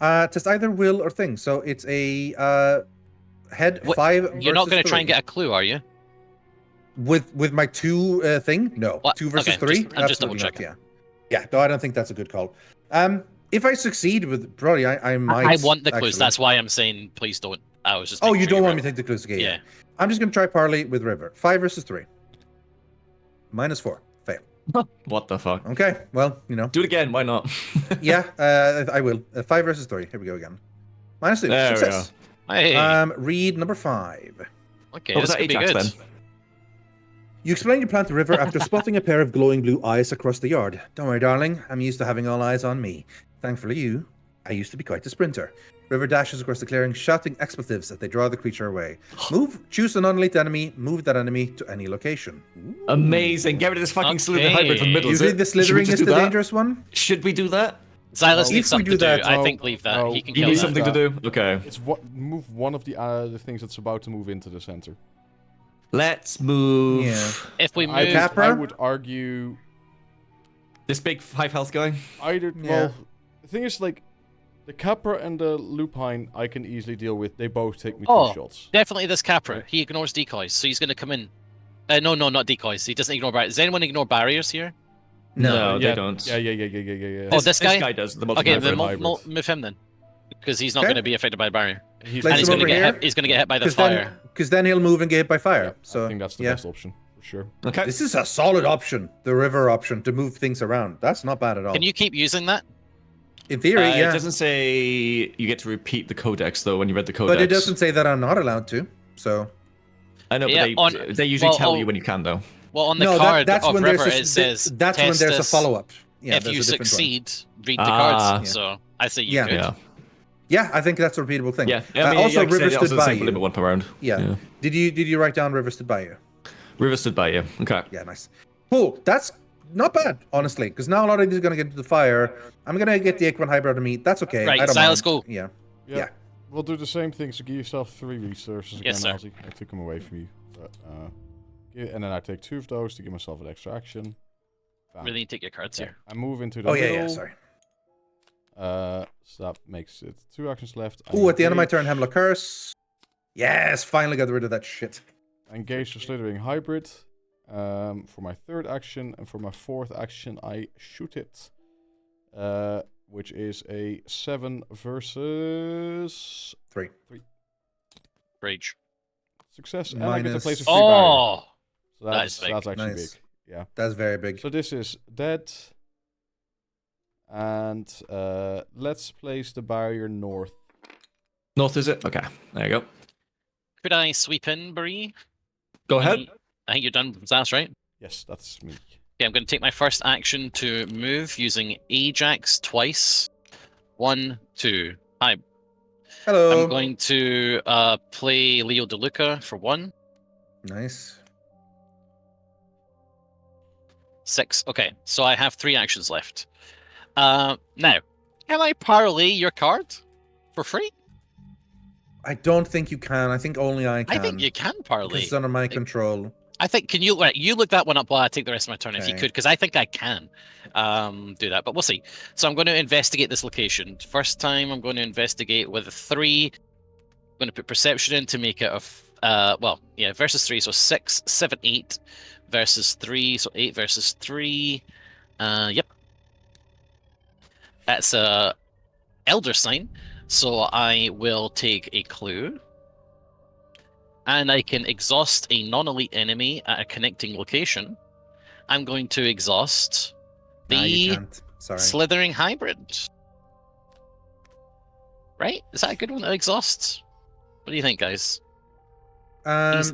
Test either will or thing. So it's a head What- 5. You're not versus going to try and 3. get a clue, are you? with my 2 thing. No, What? 2 versus Okay, 3. I'm just double Absolutely not, checking. Yeah. No, I don't think that's a good call. If I succeed with probably, I might. I want the clues. actually. That's why I'm saying please don't. I was just. Oh, making you sure don't you're want me right. to take the clues? Okay, Yeah. yeah. I'm just gonna try parley with River. 5 versus 3. -4. Fail. What the fuck? Okay. Well, you know. Do it again. Why not? Yeah, I will. 5 versus 3. Here we go again. -2. There we Success. Hey. Read number 5. Okay, What was this that could be Ajax good. then? You explain your plan to River after spotting a pair of glowing blue eyes across the yard. Don't worry, darling. I'm used to having all eyes on me. Thankfully, you I used to be quite a sprinter. River dashes across the clearing, shouting expletives as they draw the creature away. Choose an unelite enemy, move that enemy to any location. Amazing. Get rid of this fucking Slither hybrid from the middle. Usually the slithering is the dangerous one. Should we do that? Zylush If needs we something do to do. that- I think leave that. No, He can You kill need that. something to do? Okay. It's move one of the things that's about to move into the center. Let's move If we I move, Capra? would argue this big 5 health guy. either. Yeah. Well, the thing is, like, the Capra and the Lupine, I can easily deal with. They both take me 2 shots. definitely this Capra. He ignores decoys, so he's going to come in. No, not decoys. He doesn't ignore barriers. Does anyone ignore barriers here? No, yeah, they don't. Yeah. Oh, this guy? does. The Okay, multi-hybrid. then move him then, because he's not Okay. going to be affected by a barrier, He's Place and he's him going to over get here? hit. He's going to get hit by the fire. Because then he'll move and get hit by fire. So I think that's the yeah. best option for sure. Okay. This is a solid option, the river option, to move things around. That's not bad at all. Can you keep using that? In theory, yeah. It doesn't say you get to repeat the codex though when you read the codex. But it doesn't say that I'm not allowed to. So I know, Yeah, but they usually tell you when you can though. Well, on the no, card that's of when River, there's it says that's when test there's a this. follow-up. Yeah, If there's you a different one. succeed, read the Ah. cards. So I say you could. Yeah. Yeah, I think that's a repeatable thing. Yeah. I mean, also, like I said, River also stood the by same you. limit one per round. Yeah. Did you write down River stood by you? River stood by you. Okay. Yeah, nice. Cool. That's not bad, honestly, because now a lot of these are going to get into the fire. I'm going to get the Aquan Hybrid on me. That's okay. Right, I don't Silas, mind. go. Yeah. Yeah. Yeah. We'll do the same thing. So give yourself 3 resources again, Yes, sir. Ozzy. I took them away from you. But, and then I take 2 of those to give myself an extra action. Bam. Really take your cards here. I move into the Oh, middle. yeah, sorry. So that makes it 2 actions left. I Ooh, at the end of my engage- turn, Hemlock Curse. Yes, finally got rid of that shit. Engage the Slithering Hybrid. For my 3rd action, and for my 4th action, I shoot it. Which is a 7 versus 3. Rage. success, and I get to Minus- place a free barrier. Oh, So that is big. that's actually Nice. big. Yeah. That's very big. So this is dead. And let's place the barrier north. North is it? Okay. There you go. could I sweep in, Breeh? Go ahead. I think you're done with that, right? Yes, that's me. Okay, I'm going to take my first action to move using Ajax twice. 1, 2. Hi. Hello. I'm going to play Leo DeLuca for 1. Nice. 6. Okay, so I have 3 actions left. Now, can I parley your card for free? I don't think you can. I think only I can. I think you can Because parley. it's under my control. I think, can you, right, you look that one up while I take the rest of my turn if you Okay. could, because I think I can do that, but we'll see. So I'm going to investigate this location. First time I'm going to investigate with a 3. I'm going to put perception in to make it a, versus 3, so 6, 7, 8 versus 3, so 8 versus 3. Yep. That's a Elder Sign, so I will take a clue. And I can exhaust a non-elite enemy at a connecting location. I'm going to exhaust Nah, you the can't. Sorry. Slithering Hybrid. Right? Is that a good one to exhaust? What do you think, guys?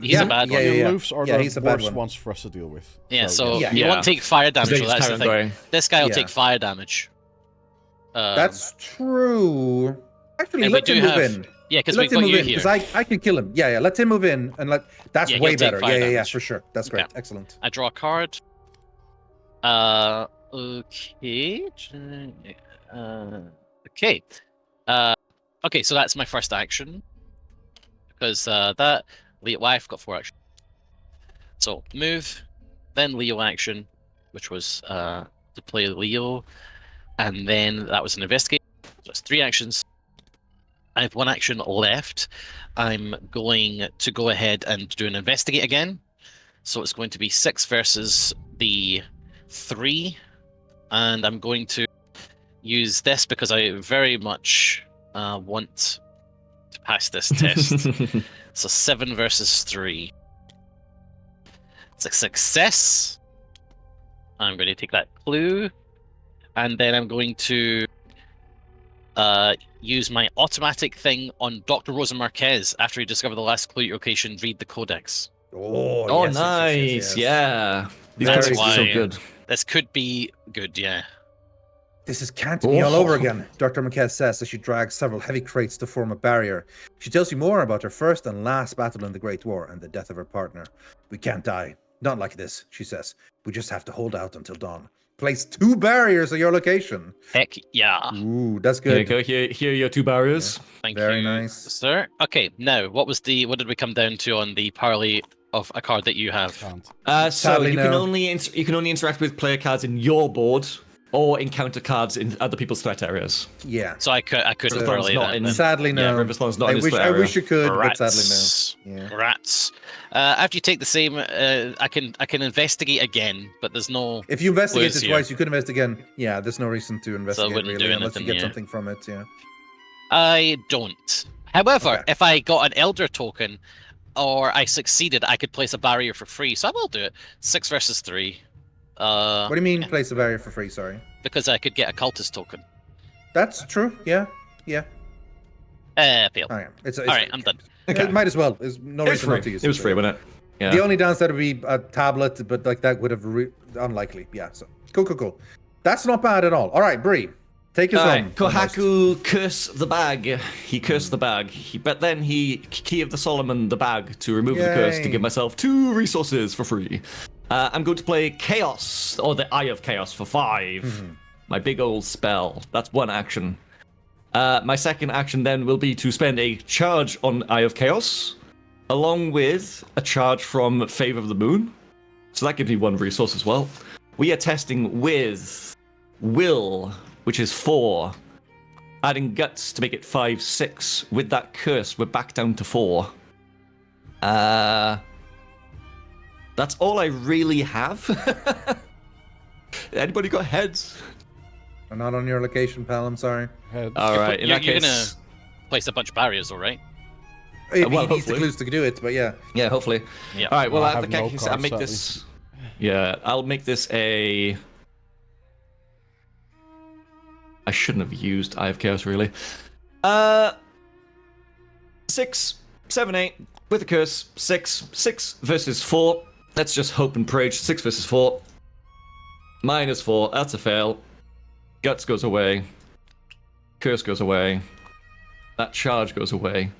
he's a bad one. The Yeah. Loofs are Yeah, the he's a bad worst one. ones for us to deal with. Yeah, so yeah. you Yeah. won't take fire damage, They so just that's the carry on thing. going. This guy will Yeah. take fire damage. That's true. Actually, and we let him do move have- in. Yeah, because Let we've him got move you in, here. because I can kill him. Yeah, let him move in, and that's Yeah, way he'll take better. fire Yeah, damage. for sure. That's great. Yeah. Excellent. I draw a card. Okay. Okay. Okay, so that's my first action. Because that Leo wife got 4 action. So move, then Leo action, which was to play Leo, and then that was an investigate. So it's 3 actions. I have 1 action left. I'm going to go ahead and do an investigate again. So it's going to be 6 versus the 3, and I'm going to use this because I very much want to pass this test. So 7 versus 3. It's a success. I'm going to take that clue, and then I'm going to use my automatic thing on Dr. Rosa Marquez after you discover the last clue location. Read the codex. Oh, Oh, yes, yes, nice. yes, yes. Yeah. These Very codex are so why- good. This could be good, yeah. This is Cantonese all Oh. over again, Dr. Marquez says as she drags several heavy crates to form a barrier. She tells you more about her first and last battle in the Great War and the death of her partner. We can't die. Not like this, she says. We just have to hold out until dawn. Place 2 barriers at your location. Heck yeah. Ooh, that's Here you good. go. Here are your 2 barriers. Thank Very you, nice. sir. Okay, now what did we come down to on the parley of a card that you have? Can't. So Sadly, you can no. only interact with player cards in your board or encounter cards in other people's threat areas. Yeah. So I couldn't Riverthorn's parley not that. in- then. Sadly, no. Yeah, Riverthorn's not in his I area. wish you could, but Rats. sadly, no. Yeah. Rats. After you take the same, I can investigate again, but there's no. If you investigate Clues it here. twice, you could investigate again. Yeah, there's no reason to investigate wouldn't do really, unless you anything, get yeah. something from it. Yeah. I don't. However, Okay. if I got an elder token, or I succeeded, I could place a barrier for free. So I will do it. 6 versus 3. What do you mean, place a barrier for free? Sorry. Because I could get a cultist token. That's true. Yeah. Yeah. Fail. All right. It's All right, I'm done. It might as well. There's no It was reason free. not to use It was free, wasn't it? Yeah. The only downside would be a tablet, but like that would have unlikely. Yeah. So cool. That's not bad at all. All right, Breeh, take us on. Kohaku curse the bag. He cursed the bag. But then he key of the Solomon the bag to remove the curse to Yay. give myself 2 resources for free. I'm going to play Chaos, or the Eye of Chaos for 5. My big old spell. That's 1 action. My second action then will be to spend a charge on Eye of Chaos, along with a charge from Favor of the Moon. So that gives me 1 resource as well. We are testing with Will, which is 4. Adding Guts to make it 5, 6. With that curse, we're back down to 4. That's all I really have. Anybody got heads? I'm not on your location, pal. I'm sorry. Head. All right, in You're that gonna case, place a bunch of barriers, all right? He well, needs the hopefully. clues to do it, but yeah. yeah, hopefully. Yeah. All right, well, I I have think no I'll cards, make sadly. this. Yeah, I'll make this a. I shouldn't have used Eye of Chaos really. 6, 7, 8 with a curse. 6 versus 4. Let's just hope and pray. 6 versus 4. -4. That's a fail. Guts goes away. Curse goes away. That charge goes away.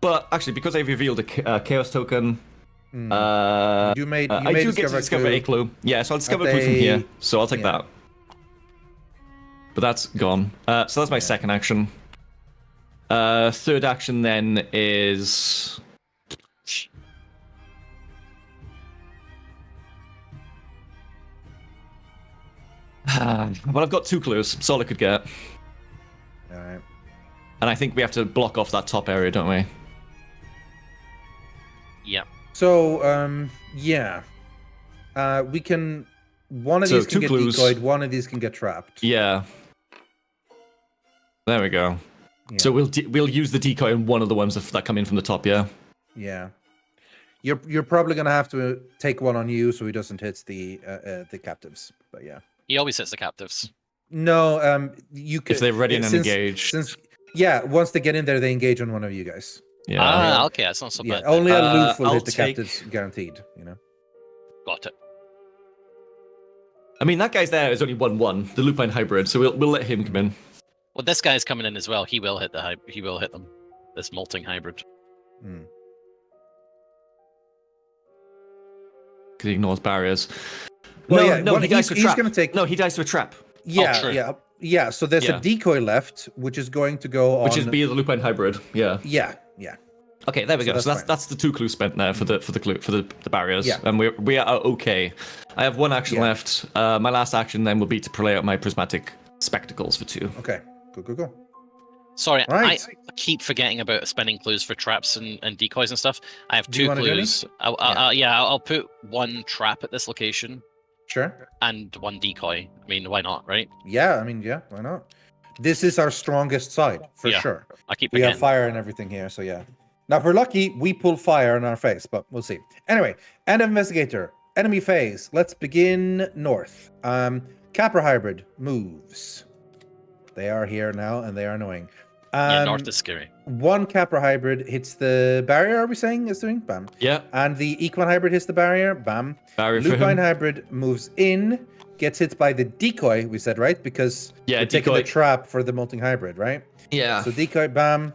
But actually, because I've revealed a Chaos token, You may I may do get to discover a clue. Yeah, so I'll discover a clue from they- here. So I'll take yeah. that. But that's gone. So that's my second action. Third action then is. Well, I've got 2 clues. That's all I could get. All right. And I think we have to block off that top area, don't we? Yeah. So, yeah. We can. One of So, these can 2 get clues. decoyed. One of these can get trapped. Yeah. There we go. Yeah. So we'll use the decoy on one of the ones that come in from the top, yeah? Yeah. You're probably gonna have to take one on you so he doesn't hit the captives. But yeah. He always hits the captives. No, you could If they're ready and since- engaged. Yeah, once they get in there, they engage on one of you guys. Yeah. Okay, that's not so Yeah, bad. only a Loof will I'll hit the take- captives, guaranteed. You know. Got it. I mean, that guy's there is only 1/1, the Lupine hybrid, so we'll let him come in. Well, this guy's coming in as well. He will hit he will hit them. This molting hybrid. Hmm. Because he ignores barriers. Well, no, yeah, no, well, he dies to a he's trap. gonna take- No, he dies to a trap, Yeah, true. yeah. So there's Yeah. a decoy left, which is going to go on. which is be the Lupine hybrid. Yeah. Yeah. Okay, there we So go. So that's that's the 2 clues spent there for the barriers. Yeah. And we are okay. I have 1 action Yeah. left. My last action then will be to play out my prismatic spectacles for 2. Okay. Go. Sorry, Right. I keep forgetting about spending clues for traps and decoys and stuff. I have Do you 2 wanna do any? clues. I'll put 1 trap at this location Sure. and 1 decoy. I mean, why not, right? Yeah. I mean, yeah. Why not? This is our strongest side for Yeah. sure. I keep We have forgetting. fire and everything here, so yeah. Now, if we're lucky, we pull fire in our face, but we'll see. Anyway, end of Investigator. Enemy phase. Let's begin north. Capra Hybrid moves. They are here now, and they are annoying. Yeah, north is scary. One Capra hybrid hits the barrier, are we saying is doing? Bam. Yeah. And the Equine hybrid hits the barrier. Bam. Barrier for Lupine him. hybrid moves in, gets hit by the decoy, we said, right? Because Yeah, we're taking the decoy. trap for the molting hybrid, right? Yeah. So decoy, bam.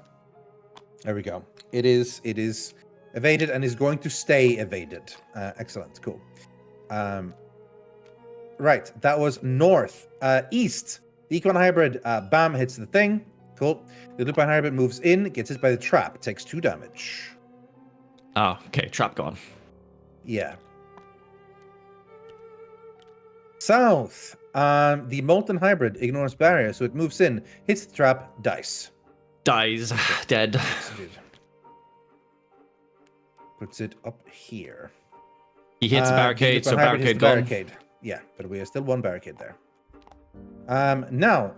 There we go. It is evaded and is going to stay evaded. Excellent, cool. Right, that was north. East, the Equine hybrid, bam, hits the thing. Cool. The Lupine hybrid moves in, gets hit by the trap, takes 2 damage. Oh, okay. Trap gone. Yeah. South, the Molten hybrid ignores barrier, so it moves in, hits the trap, dice. Dies. Dead. Puts it up here. He hits a The barricade, so Lupine hybrid hits barricade the gone. barricade. Yeah, but we have still 1 barricade there. Now,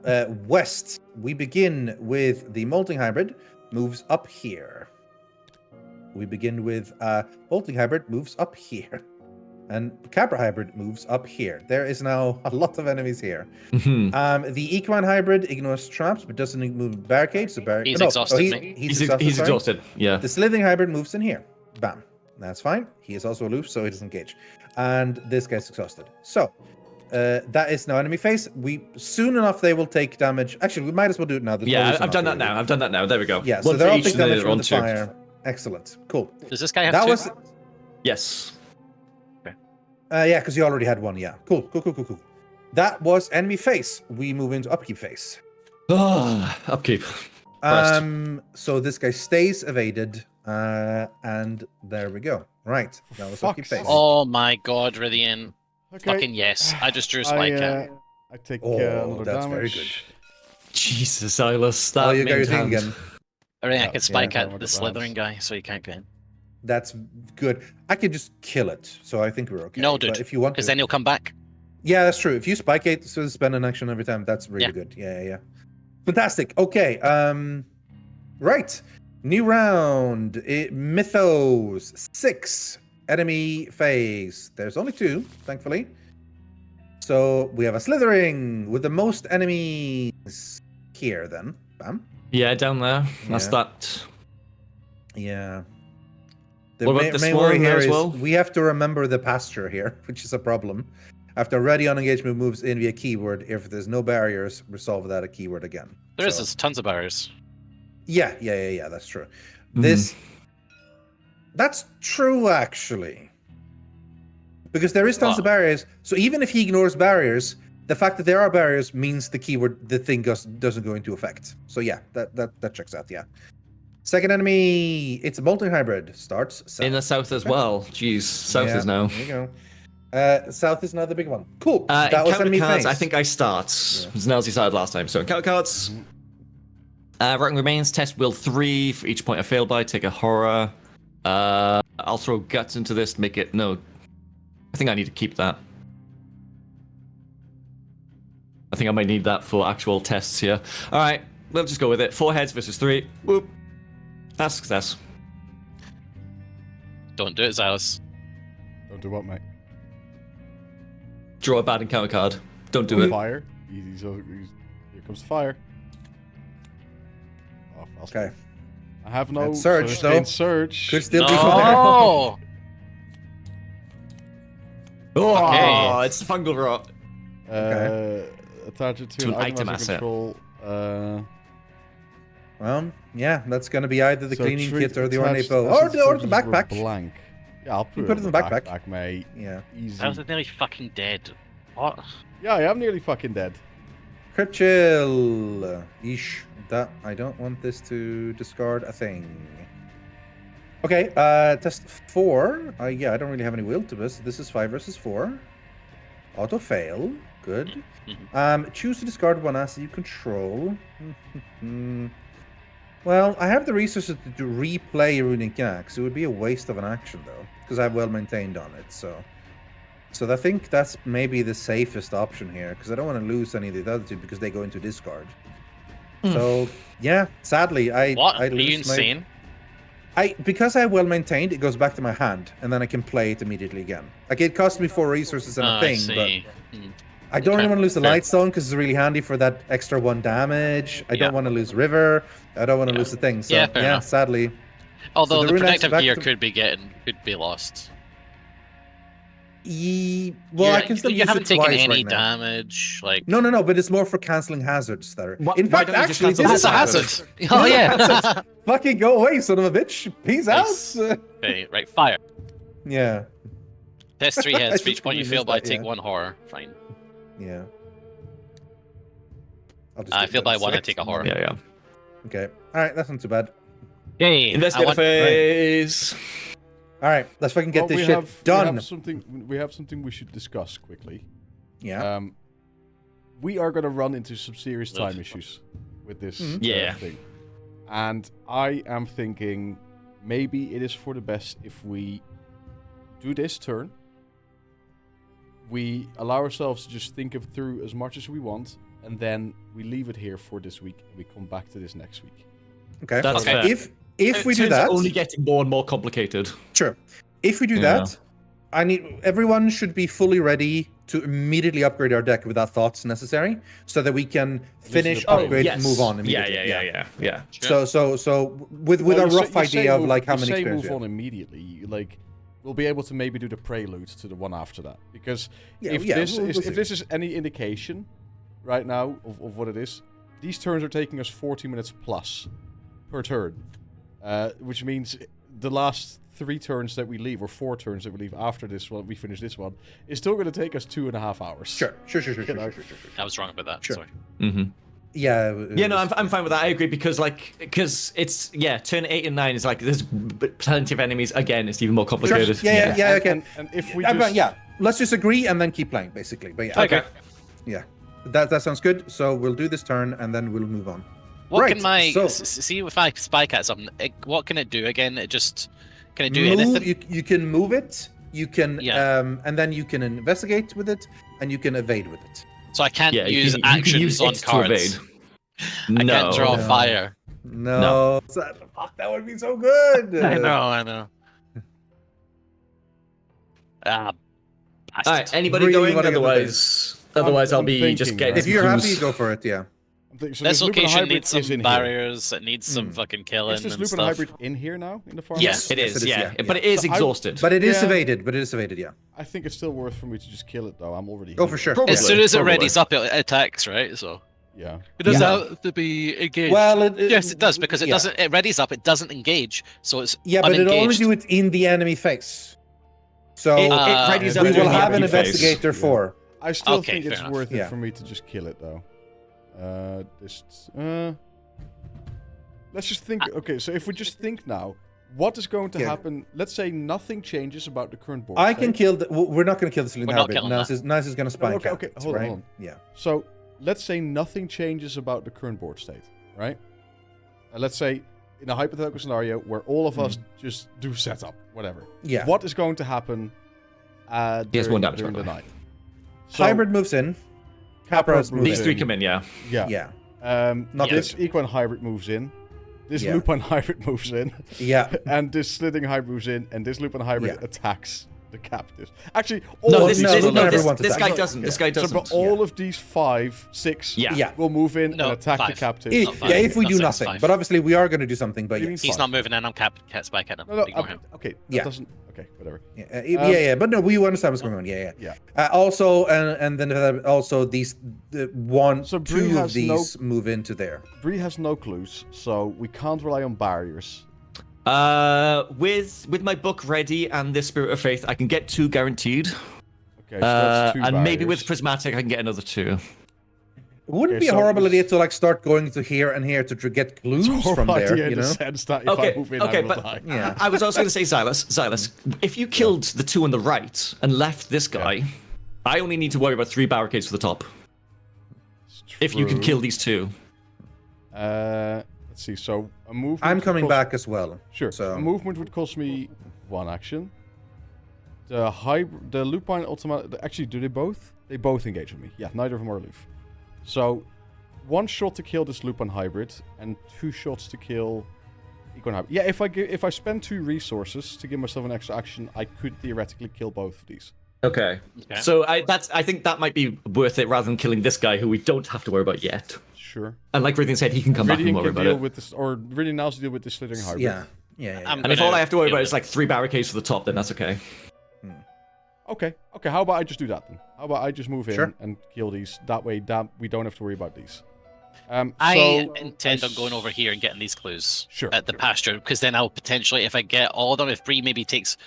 west, we begin with the Molting hybrid, moves up here. We begin with Molting hybrid, moves up here. And Capra hybrid moves up here. There is now a lot of enemies here. Mhm. The Equine hybrid ignores traps, but doesn't move barricades. So He's exhausted, mate. he's He's exhausted. Sorry. exhausted. Yeah. The Slithering hybrid moves in here. Bam. That's fine. He is also aloof, so he doesn't engage. And this guy's exhausted. So, that is now enemy phase. Soon enough they will take damage. Actually, we might as well do it now. There's no Yeah, reason I've not done to, that really. now. I've done that now. There we go. Yeah, so One they're for all each, take and then damage from on the two. fire. Excellent. Cool. Does this guy have That 2? was... Yes. yeah, because you already had 1. Yeah. Cool. That was enemy phase. We move into upkeep phase. Upkeep. First. So this guy stays evaded. And there we go. Right. That was upkeep phase. Oh my god, Rythian. Okay. Fucking yes. I just drew a spy cat. I take Oh, another that's very damage. Jesus, Silas. That Oh, you got your main thing hand. again. I mean, I Yeah, can spy yeah, cat with the the slithering guy, so you can't get in. That's good. I could just kill it, so I think we're okay. No, But dude, if you want Because to, then he'll come back. yeah, that's true. If you spike it, so spend an action every time. That's really Yeah. good. Yeah. Fantastic. Okay. Right. New round. Mythos 6 enemy phase. There's only 2, thankfully. So we have a slithering with the most enemies here. Then, bam. Yeah, down there. That's Yeah. that. Yeah. The What about the main swarm worry there here as is well? we have to remember the pasture here, which is a problem. After ready on engagement moves in via keyword, if there's no barriers, resolve that a keyword again. There is So- there's tons of barriers. Yeah, that's true. That's true actually. Because there is tons of barriers. So even if he ignores barriers, the fact that there are barriers means the thing doesn't go into effect. So yeah, that checks out, yeah. Second enemy, it's a molten hybrid. Starts south. In the south as well. Jeez, south is now. There you go. South is now the big one. Cool. In that was counter enemy cards, phase. I think I start. Nilesy started last time. So in counter cards, Wrecking Remains, test will 3 for each point I fail by, take a horror. I'll throw guts into this to make it, no. I think I need to keep that. I think I might need that for actual tests here. Alright, we'll just go with it. 4 heads versus 3. Whoop. That's success. Don't do it, Zylush. Don't do what, mate? Draw a bad encounter card. Don't do it. Fire. Here comes fire. Oh, Okay. I have no That's surge, sustained though. surge. Could still be fire. No! Oh, Okay. it's the fungal rot. Attach it To to an an item item as asset. control. Well, yeah, that's going to be either the So cleaning treat kit or the attached ornate bow. Or the surges were backpack. Blank. Yeah, I'll put, You put it in the backpack. backpack, mate. Yeah. Easy. I was nearly fucking dead. What? Yeah, I am nearly fucking dead. Crypt chill. Yeesh. That I don't want this to discard a thing. Okay, test 4. Yeah, I don't really have any will to this. This is 5 versus 4. Auto fail. Good. Choose to discard 1 asset you control. Well, I have the resources to replay Runic Axe. It would be a waste of an action though, because I have well maintained on it. So I think that's maybe the safest option here, because I don't want to lose any of the other 2 because they go into discard. So yeah, sadly, What? I Are you lose my. insane? Because I have well maintained, it goes back to my hand, and then I can play it immediately again. Like it costs me 4 resources and a I thing, see. but I don't really Okay, want to lose the fair. Light Stone because it's really handy for that extra 1 damage. I Yeah. don't want to lose River. I don't want to Yeah. lose the thing. So Yeah, fair enough. sadly. Although the the rune axe protective back gear to- could be lost. Well, I can still you use haven't it taken twice any right now. damage. Like No, but it's more for cancelling hazards there. Why- In why fact, don't you just actually, cancel this that's is a the hazard. Oh yeah. Fucking go away, son of a bitch. Peace Nice. out. Okay, right. Fire. Yeah, Test 3 I hits. For each just point you completely fail missed by, that, take yeah. 1 horror. Fine. yeah. I'll just I do fail that by 1. I instead. take a horror. Yeah. Okay. All right, that's not too bad. Yay. Investigator phase. All right, let's fucking get Well, this we shit have, done. We have something we should discuss quickly. Yeah. We are going to run into some serious time issues with this Yeah. thing. And I am thinking maybe it is for the best if we do this turn. We allow ourselves to just think it through as much as we want. And then we leave it here for this week. And we come back to this next week. Okay. That's Okay. fair. If we do Turns that, only getting more and more complicated. sure. If we do Yeah. that, everyone should be fully ready to immediately upgrade our deck without thoughts necessary, so that we can finish, the point. upgrade, and move on immediately. Yeah. So with Well, a you rough say idea of move- like how you many say experience move we on have. immediately. Like we'll be able to maybe do the prelude to the one after that. Because if we'll this see. is any indication right now of what it is, these turns are taking us 40 minutes plus per turn, which means the last 3 turns that we leave, or 4 turns that we leave after this one, we finish this one, is still going to take us 2.5 hours. Sure. know? I was wrong about that. Sure. Sorry. Mm-hmm. Yeah. Yeah, no, I'm fine with that. I agree because it's turn 8 and 9 is like there's plenty of enemies. Again, it's even more complicated. Yeah. Okay. And if we I'm just... fine, let's just agree and then keep playing, basically. But yeah. Okay. Yeah. That sounds good. So we'll do this turn and then we'll move on. What Right, can my so- see if I spike at something? What can it do again? It just can it do Move, anything? you can move it. You can Yeah. and then you can investigate with it, and you can evade with it. So I can't Yeah, use you can actions use on it to cards. evade. I No. can't draw No. fire. No. Fuck, that would be so good. I know. Ah, bastard. All right, anybody Really going? wanna get the Otherwise, I'll I'm be thinking, just getting. right? If you're happy, clues. go for it. Yeah. So This this Lupin location hybrid needs some is in here. barriers. It needs some fucking killing Is this and Lupin stuff. hybrid in here now in the farm? Yes. It Yes, is, it is, yeah. yeah. But it is So I- exhausted. But it is Yeah. evaded. Yeah. I think it's still worth for me to just kill it though. I'm already. Oh, here. for sure. Probably. As soon as it Probably. readies up, it attacks, right? So Yeah. it doesn't Yeah. have to be engaged. Well, yes, it does because it yeah. doesn't. It readies up. It doesn't engage, so it's Yeah, but it'll only unengaged. do it in the enemy face. So It Uh, readies we up we during will the have an enemy phase. investigator Yeah. for. I still Okay, think fair it's enough. worth it Yeah. for me to just kill it though. Let's just think. Okay, so if we just think now, what is going to Yeah. happen? Let's say nothing changes about the current board. I can state. kill. We're not going to kill the We're Celine not Hybrid. killing Nice that. is going to spike okay, out, okay, hold on, right? hold on. Yeah. So let's say nothing changes about the current board state, right? And let's say in a hypothetical scenario where all of us just do setup, whatever. Yeah. What is going to happen? Yes, one damage, during by the the way. night. So, Hybrid moves in. Capros moves These in. 3 come in, yeah. Yeah. Yeah. Not This good. Equine hybrid moves in. This Yeah. Lupin hybrid moves in. Yeah. And this slitting hybrid moves in. And this Lupin hybrid Yeah. attacks the captives. Actually, all No, of this, these no, this, not no, everyone this to guy attack. doesn't. This Yeah. guy So, doesn't. but all of these 5, 6 Yeah. will move in No, and attack 5. the captives. Not five. Yeah, if we Not do six, nothing. 5. But obviously we are going to do something. But Maybe yes. He's not moving in. I'm can't spike at him. No, Ignore him. okay. That Yeah. doesn't. Okay, whatever. Yeah. But no, we understand what's going on. Yeah. Also, and then also these So Breeh 2 of has no- these move into there. Breeh has no clues, so we can't rely on barriers. With my book ready and this Spirit of Faith, I can get 2 guaranteed. Okay, so that's 2 and maybe barriers. with Prismatic, I can get another 2. Wouldn't it Okay, be a so horrible it's- idea to like start going to here and here to get clues from Horrible there? idea You in the know? sense that if Okay, I move in, I okay, will but die. Yeah. I was also going to say, Zylush, if you killed the 2 on the right and left this guy, I only need to worry about 3 barricades for the top. It's If you can true. kill these 2. Let's see. So a movement. I'm would coming cost- back as well. Sure. So A movement would cost me 1 action. The Lupine automatic. Actually, do they both? They both engage with me. Yeah, neither of them are aloof. So 1 shot to kill this Lupine hybrid and 2 shots to kill Equine hybrid. Yeah, if I spend 2 resources to give myself an extra action, I could theoretically kill both of these. Okay. Okay. So I think that might be worth it rather than killing this guy who we don't have to worry about yet. Sure. And like Rythian said, he can come back and Rythian worry can about deal it. with this, or Rythian now deal with the slithering hybrid. Yeah. And if all I have to worry about is like 3 barricades to the top, then that's okay. Okay. How about I just do that then? How about I just move in Sure. and kill these? That way, we don't have to worry about these. I intend on going over here and getting these clues Sure. at the pasture, because then I'll potentially, if I get all of them, if Breeh maybe takes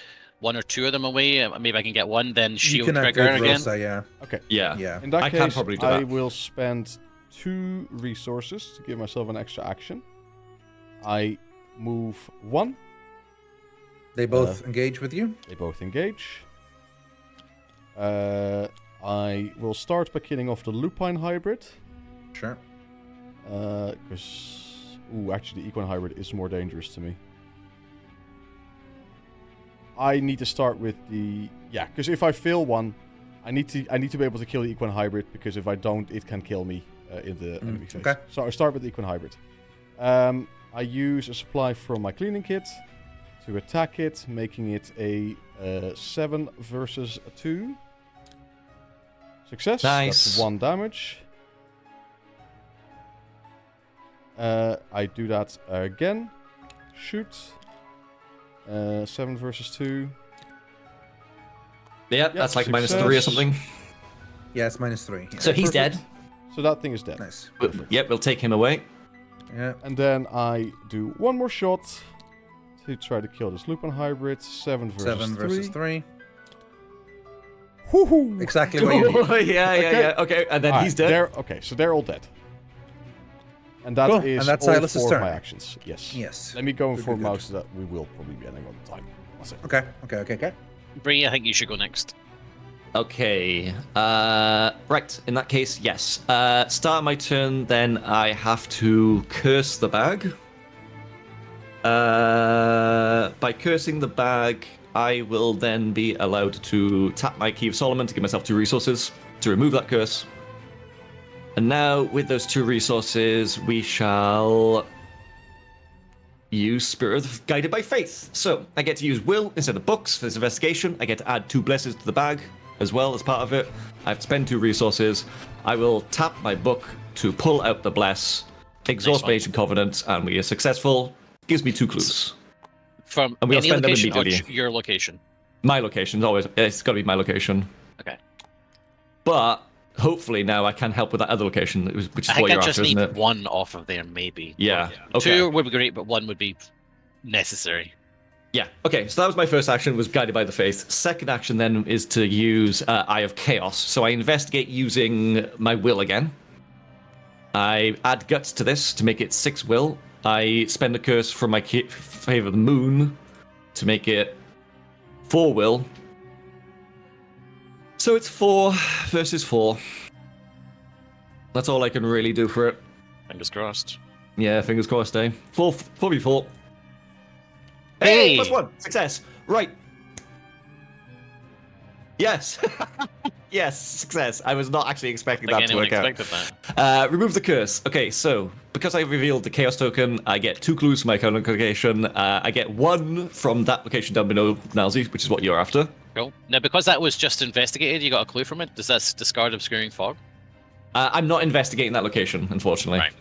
1 or 2 of them away, maybe I can get one, then You shield can trigger activate again. Rosa, yeah. Okay. Yeah. In that I case, can probably do I that. will spend 2 resources to give myself an extra action. I move 1. They both engage with you. They both engage. I will start by killing off the lupine hybrid. Sure. Because... Ooh, actually, the equine hybrid is more dangerous to me. I need to start with the... Yeah, because if I fail one, I need to be able to kill the equine hybrid, because if I don't, it can kill me in the enemy phase. Okay. So I start with the equine hybrid. I use a supply from my cleaning kit to attack it, making it a 7 versus a 2. Success. Nice. That's 1 damage. I do that again. Shoot. 7 versus 2. Yeah, that's like success. -3 or something. Yeah, it's -3. Yeah. So he's Perfect. dead. So that thing is dead. Nice. Yep, we'll take him away. Yeah. And then I do 1 more shot to try to kill this lupin hybrid. 7 versus 7 versus 3. 3. Woohoo! Exactly what you need. yeah. Okay, and then he's dead. So they're all dead. And that Cool. is And that's all Silas's 4 turn. of my actions. Yes. Yes. Let me go Good, for good, mouse that we will probably be ending on time. That's it. Okay. Breeh, I think you should go next. Okay. Right. In that case, yes. Start my turn. Then I have to curse the bag. By cursing the bag, I will then be allowed to tap my Key of Solomon to give myself 2 resources to remove that curse. And now, with those 2 resources, we shall use Spirit of Guided by Faith. So, I get to use Will instead of Books for this investigation. I get to add 2 blesses to the bag as well as part of it. I have to spend 2 resources. I will tap my book to pull out the bless, exhaust one. my Ancient Covenant, and we are successful. Gives me 2 clues. From And we'll any spend them location or immediately. your location? My location is always, it's got to be my location. Okay. But hopefully now I can help with that other location, which is I what think I you're just after, isn't need it? 1 off of there, maybe. Yeah. Or Okay. 2 would be great, but 1 would be necessary. Yeah. Okay. So that was my first action, was Guided by the Faith. Second action then is to use Eye of Chaos. So I investigate using my will again. I add Guts to this to make it 6 will. I spend a curse from my Favor of the Moon to make it 4 will. So it's 4 versus 4. That's all I can really do for it. Fingers crossed. Yeah, fingers crossed, eh? 4v4. Hey! +1. Success. Right. Yes. Yes, success. I was not actually expecting I think that to anyone work out. expected that. Remove the curse. Okay, so because I revealed the Chaos token, I get 2 clues from my current location. I get 1 from that location down below Nilesy, which is what you're after. Cool. Now, because that was just investigated, you got a clue from it? Does that discard Obscuring Fog? I'm not investigating that location, unfortunately. Right.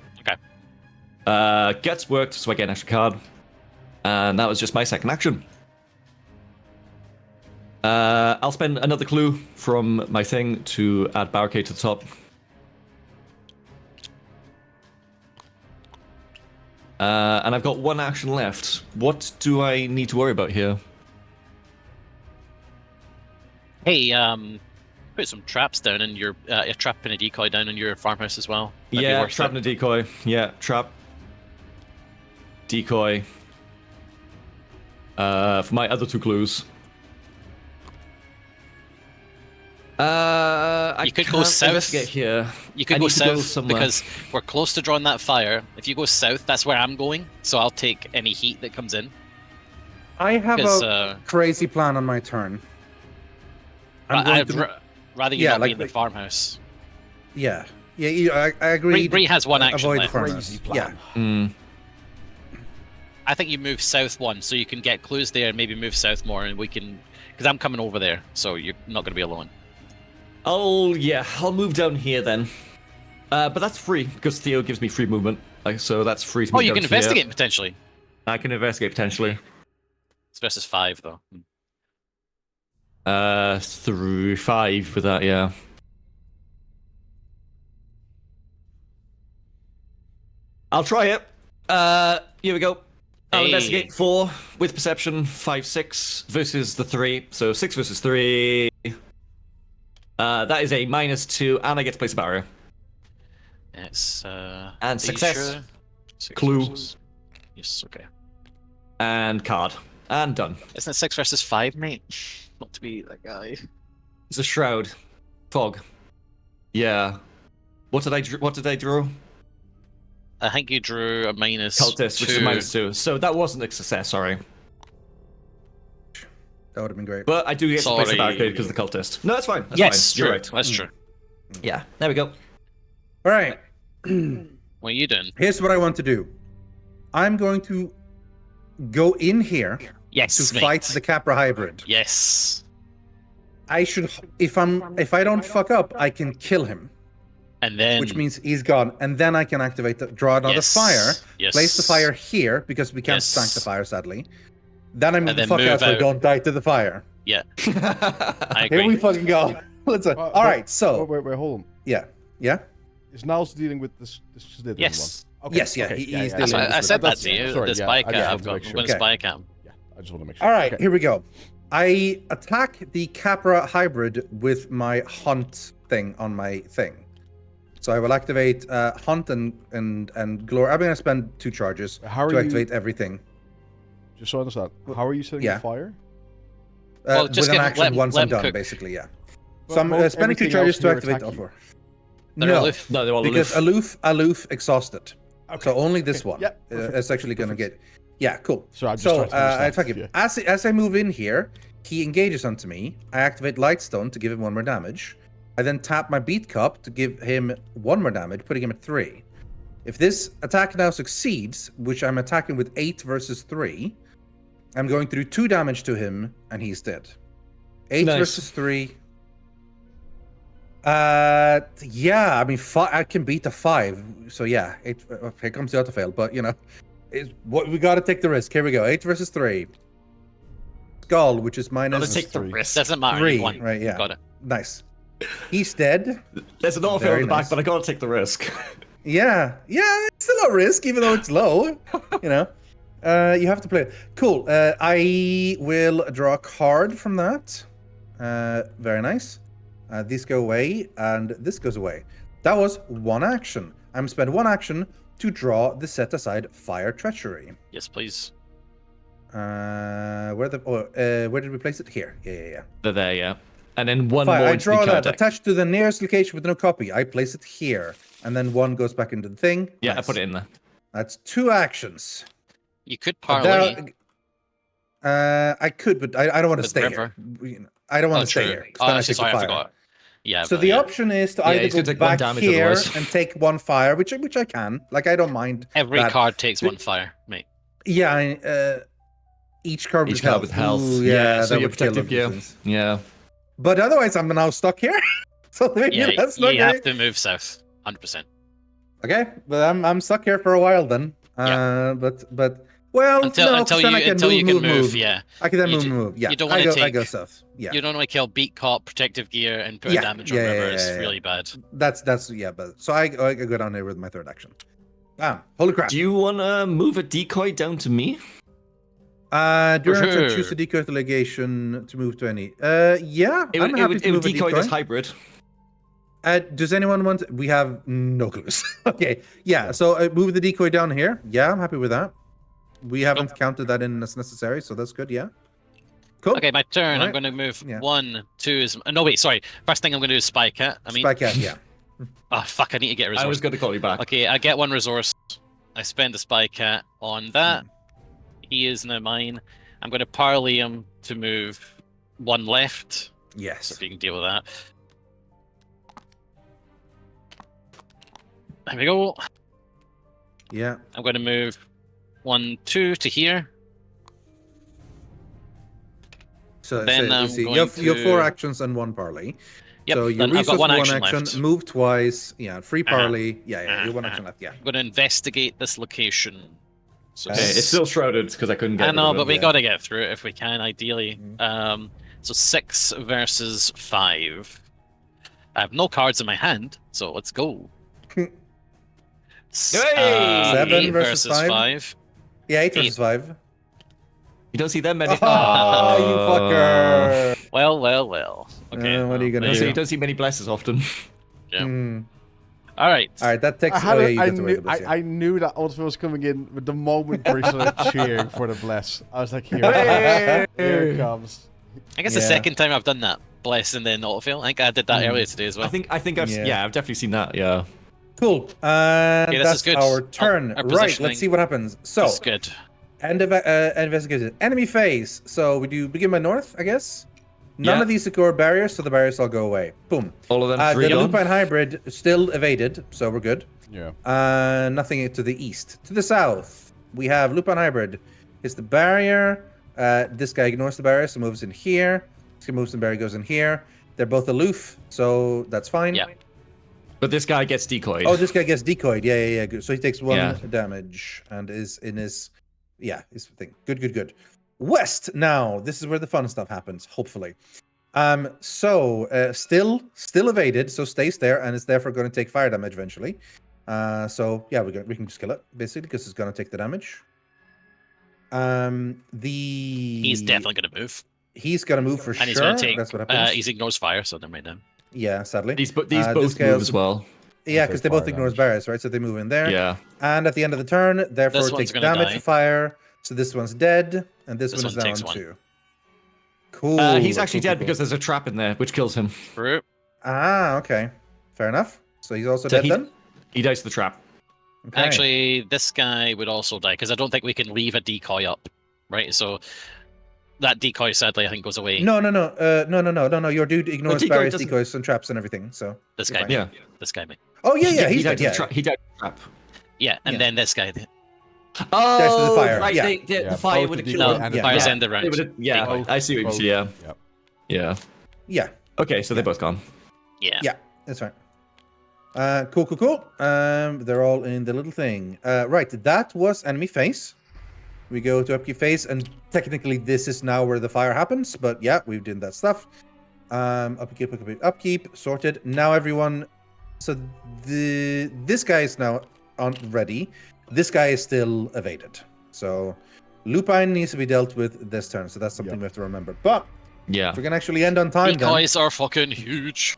Okay. Gets worked, so I get an extra card. And that was just my second action. I'll spend another clue from my thing to add barricade to the top. And I've got 1 action left. What do I need to worry about here? Hey, put some traps down in your a trap and a decoy down in your farmhouse as well. That'd be Yeah, worth trap it. and a decoy. Yeah, trap. Decoy. For my other 2 clues. You could go south. Get here. You could I go need to go south somewhere. because we're close to drawing that fire. If you go south, that's where I'm going. So I'll take any heat that comes in. I have Because a crazy plan on my turn. I'm going I'd to- rather you Yeah, not like be in the the- farmhouse. Yeah, I agree. Bree has 1 action Avoid left. the farmhouse. Crazy Yeah, plan. Mm. I think you move south 1, so you can get clues there and maybe move south more, and we can Because I'm coming over there, so you're not going to be alone. I'll move down here then. But that's free because Theo gives me free movement, so that's free to Oh, move you down can to here. investigate potentially. I can investigate potentially. It's versus 5 though. Through 5 with that, yeah. I'll try it. Here we go. I'll Hey. investigate 4 with perception, 5, 6 versus the 3. So 6 versus 3. That is a -2, and I get to place a barrier. It's And are you success. sure? 6 Clue. versus- Yes, okay. And card. And done. Isn't it 6 versus 5, mate? Not to be that guy. It's a shroud. Fog. Yeah. What did I draw? I think you drew a -2. Cultist, which is -2. So that wasn't a success, sorry. That would have been great. But I do get to place a Sorry. barricade because of the cultist. No, that's fine. That's Yes, fine. You're true. right. That's true. Yeah, there we go. All right. What are you doing? Here's what I want to do. I'm going to go in here Yes, to mate. fight the Capra hybrid. Yes. I should, if I don't fuck up, I can kill him, And then... which means he's gone, and then I can activate draw another Yes. fire, Yes. place the fire here because we can't Yes. stank the fire sadly. Then I move And the then fuck move out so I out. don't die to the fire. Yeah, I Here agree. we fucking go. Let's. All right. So Wait, hold on. yeah. Is Niles dealing with this Slytherin Yes. one? Yes, yeah, okay, he's That's dealing why with I this said one. that to you. Sorry, The yeah, spy I cam. just I've wanted to got make sure. I'm going to Okay. spy cam. Yeah, I just want to make sure. All right, Okay. here we go. I attack the Capra hybrid with my hunt thing on my thing. So I will activate hunt and glory. I'm going to spend 2 charges How are to you- activate everything. Just so I understand, how are you setting Yeah. the fire? Well, just with an give- action let- once let I'm him done, cook. basically, yeah. But So I'm won't spending 2 everything charges else to here activate attack all you? 4. They're No, aloof. No, they're all because aloof exhausted. Okay. So only this Okay. one Yeah, perfect. is actually going to get. Yeah, cool. So I'm just So trying to I understand. attack him. Yeah. As I move in here, he engages onto me. I activate Lightstone to give him 1 more damage. I then tap my Beat Cup to give him 1 more damage, putting him at 3. If this attack now succeeds, which I'm attacking with 8 versus 3, I'm going to do 2 damage to him, and he's dead. 8 Nice. versus 3. Yeah, I mean, I can beat a 5. So yeah, here comes the auto fail, but you know, we got to take the risk. Here we go. 8 versus 3. Skull, which is Gotta minus take the 3. risk. Doesn't matter. 3. You won. Right? Yeah. Got it. Nice. He's dead. There's an auto fail Very in the back, nice. but I gotta take the risk. Yeah, it's still a risk, even though it's low. You know, you have to play it. Cool. I will draw a card from that. Very nice. These go away, and this goes away. That was 1 action. I'm spend 1 action to draw the set aside Fire Treachery. Yes, please. Where did we place it? Here. Yeah. They're there, yeah. And then 1 Fire. more I into the draw card that deck. attached to the nearest location with no copy. I place it here, and then 1 goes back into the thing. Yeah, Nice. I put it in there. That's 2 actions. You could But parlay. I could, but I don't want to With stay River. here. I don't want to stay true. here. 'cause Oh, then I actually, take the sorry, I fire. forgot. Yeah. So but the yeah. option is to Yeah, either he's go gonna take 1 back damage here otherwise. and take 1 fire, which I can. Like I don't mind. Every that. card takes But- 1 fire, mate. Yeah. Each card Each with card health. with health. Ooh, Yeah, so that your would kill protective gear. everything. Yeah. But otherwise, I'm now stuck here. So maybe Yeah, that's not you okay. have to move south. 100%. Okay, but I'm stuck here for a while then. But well, Until no, 'cause then I can move. yeah. I can then You move. Yeah, you don't I wanna go take- south. Yeah, You don't want to kill beat cop, protective gear, and put Yeah, damage on yeah, river. yeah, It's yeah. really bad. that's yeah. But so I go down here with my 3rd action. Holy crap! Do you want to move a decoy down to me? During For action, sure. choose a decoy delegation to move to any. Yeah, It I'm would, happy to it move would a decoy decoy. this hybrid. Does anyone want? We have no clues. Okay, yeah. So move the decoy down here. Yeah, I'm happy with that. We haven't counted that in as necessary, so that's good. Yeah. Cool. Okay, my turn. I'm Alright. going to move Yeah. 1, 2 is. No, wait, sorry. First thing I'm going to do is spy cat. I mean, Spy cat. Yeah. oh fuck, I need to get a I resource. was going to call you back. Okay, I get 1 resource. I spend a spy cat on that. He is now mine. I'm going to parley him to move 1 left. So Yes. if you can deal with that. There we go. Yeah. I'm going to move 1, 2 to here. So, Then you I'm see, going you have 4 to- actions and 1 parley. Yep, So you then I've got resource one for action 1 action, left. move twice, yeah, 3 Uh-huh. parley. Yeah, you have 1 action left, yeah. I'm going to investigate this location. So Okay, Okay, it's still shrouded because I couldn't get I know, rid but of we yeah. got to get through it if we can, ideally. Mhm. So 6 versus 5. I have no cards in my hand, so let's go. Hey! 7 8 versus versus 5? 5. Yeah, 8 versus 5. You don't see them many. Oh, you fucker! Well. Okay. What are you gonna there do? You don't see many blesses often. Yeah. Hmm. All right. All right, that takes. I, had Oh, yeah, a- you I got to knew, wait the bless, yeah. I knew that ultimate was coming in with the moment Breeh started cheering for the bless. I was like, here, here it comes. I guess the Yeah. second time I've done that, bless and then autofill. I think I did that Hmm. earlier today as well. I think I've Yeah. I've definitely seen that. Yeah. Cool. Okay, this That's is good. our turn. Our Right, positioning let's see what happens. So, That's good. investigation. Enemy phase. So we do begin by north, I guess. None Yeah. of these secure barriers, so the barriers all go away. Boom. All of them The 3 gone. lupine hybrid still evaded, so we're good. Yeah. Nothing to the east. To the south, we have lupine hybrid. It's the barrier. This guy ignores the barrier, so moves in here. This guy moves in barrier, goes in here. They're both aloof, so that's fine. Yeah. But this guy gets decoyed. Oh, this guy gets decoyed. Yeah. Good. So he takes 1 Yeah. damage and is in his, his thing. Good. West now. This is where the fun stuff happens. Hopefully. Still evaded. So stays there and is therefore going to take fire damage eventually. We can just kill it basically because it's going to take the damage. He's definitely going to move. He's going to move for And sure. he's going to take. That's what happens. He ignores fire, so never mind now. Yeah, sadly. These both this move guy as also- well. Yeah, take because they both fire ignore damage. barriers, right? So they move in there. Yeah. And at the end of the turn, therefore This it one's takes gonna damage die. fire. So this one's dead, and this This one is one down takes 1. 2. Cool. He's actually cool, dead cool. because there's a trap in there which kills him. True. Okay. Fair enough. So he's also So dead then? He dies to the trap. Okay. Actually, this guy would also die because I don't think we can leave a decoy up, right? So that decoy, sadly, I think goes away. No. Your dude ignores decoy barriers, doesn't- decoys, and traps and everything. So This you're guy. fine. Yeah. This guy, mate. Oh yeah, he's died dead. to Yeah. the trap. He died to the trap. Yeah, and Yeah. then this guy. Oh, to the fire, right. yeah. Yeah, The fire both would have the killed No, decoy him. and the the fire's Yeah. end the round. They would've- yeah, Decoy. I see what you see. Yeah. Yep. Yeah. Yeah. Okay, so they're both gone. Yeah. Yeah. That's fine. Cool. They're all in the little thing. Right. That was enemy phase. We go to upkeep phase, and technically this is now where the fire happens. But yeah, we've done that stuff. Upkeep, sorted. Now everyone. So this guy is now ready. This guy is still evaded. So lupine needs to be dealt with this turn. So that's something we have to remember. But Yeah. if we're gonna actually end on time, then. Decoys are fucking huge.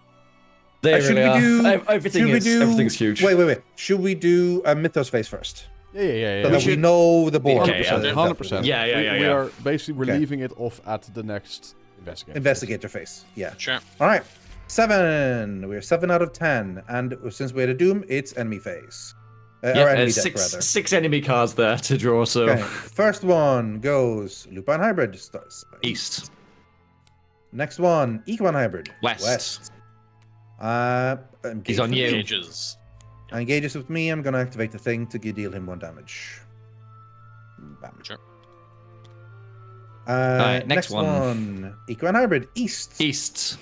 They should really we do? are. Everything's huge. Wait. Should we do a Mythos phase first? Yeah. So that we know the board. Okay, 100%. yeah. 100%. Yeah. We are basically Okay. relieving it off at the next investigator. Investigator phase. Yeah. Sure. All right. 7. We're 7 out of 10, and since we had a doom, it's enemy phase. Or Yeah, enemy deck, six rather. six enemy cards there to draw. So Okay. First one goes lupine hybrid. Starts east. Next one, equine hybrid. West. Engage on with you. me. Ages. Engages with me. I'm gonna activate the thing to deal him 1 damage. Bam. Sure. Alright, Next next one. one, equine hybrid east. East.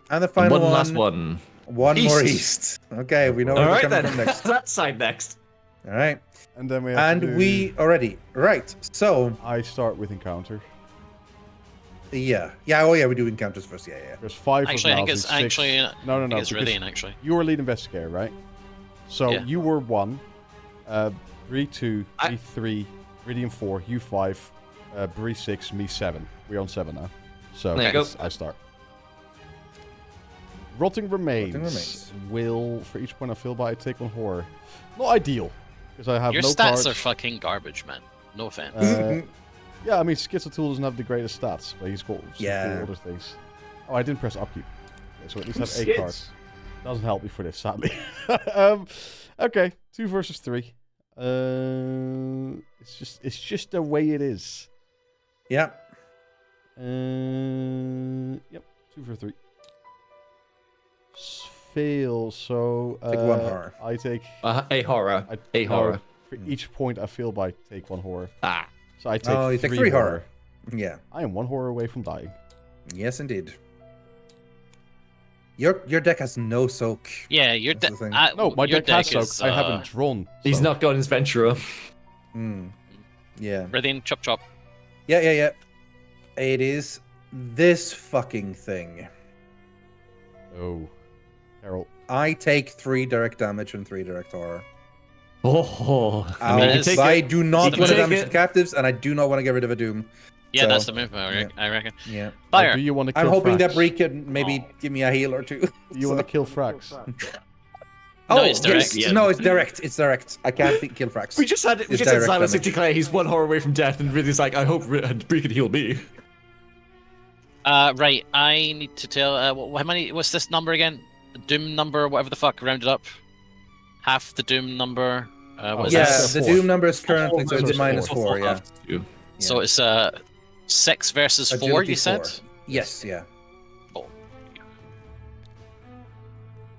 And the And final one last one. One more East. east. Okay, we know All where we're right coming then. from next. That side next. All right, And then we have to and do- we already right. So I start with encounter. yeah. Oh yeah, we do encounters first. Yeah. There's 5 Actually, I of think Nilesy, it's 6. actually. No. I think it's because Rythian, actually. You were lead investigator, right? So Yeah. you were 1, Breeh 2, I- Breeh 3, Rythian 4, you 5, Breeh 6, me 7. We're on 7 now. So There you go. I start. Rotting Remains. Remains. Will, for each point I fill by, I take 1 horror. Not ideal, because I have Your no stats cards. are fucking garbage, man. No offense. Yeah, I mean, Schizotool doesn't have the greatest stats, but he's got some Yeah. cool other things. Oh, I didn't press upkeep. Okay, so at least I have 8 Skids. cards. Doesn't help me for this, sadly. Okay, 2 versus 3. It's just the way it is. Yeah. Yep, 2 for 3. Fail, so Take 1 horror. I take A horror. A horror. for each point I fail by, take 1 horror. Ah. So I take Oh, you take 3 3 horror. Yeah. I am 1 horror away from dying. Yes, indeed. Your deck has no soak. Yeah, your That's deck. the thing. No, my your deck has is, soak. I haven't drawn. He's soak. not got his Venturer. Yeah. Rythian, chop chop. Yeah. It is this fucking thing. Oh, Carol. I take 3 direct damage and 3 direct horror. Oh, I mean, you can take I it. do not can want to take damage it. the captives, and I do not want to get rid of a Doom. Yeah, So, that's the move. I reckon. Yeah. Fire. Do you want to kill I'm hoping Frax? that Breeh can maybe give me a heal or two. Do you want So- to kill Frax? No, it's direct. yes. Yeah. No, it's direct. It's direct. I can't kill Frax. We just had It's Zylush direct damage. declare he's 1 horror away from death, and Rythian's like, I hope Breeh can heal me. Right, I need to tell. How many? What's this number again? The Doom number, whatever the fuck, rounded up. Half the Doom number. What is Yeah, this? the Four. Doom number is currently so it's Four. -4. Yeah. So it's 6 versus 4. Agility You said. 4. Yes. Yeah. Oh.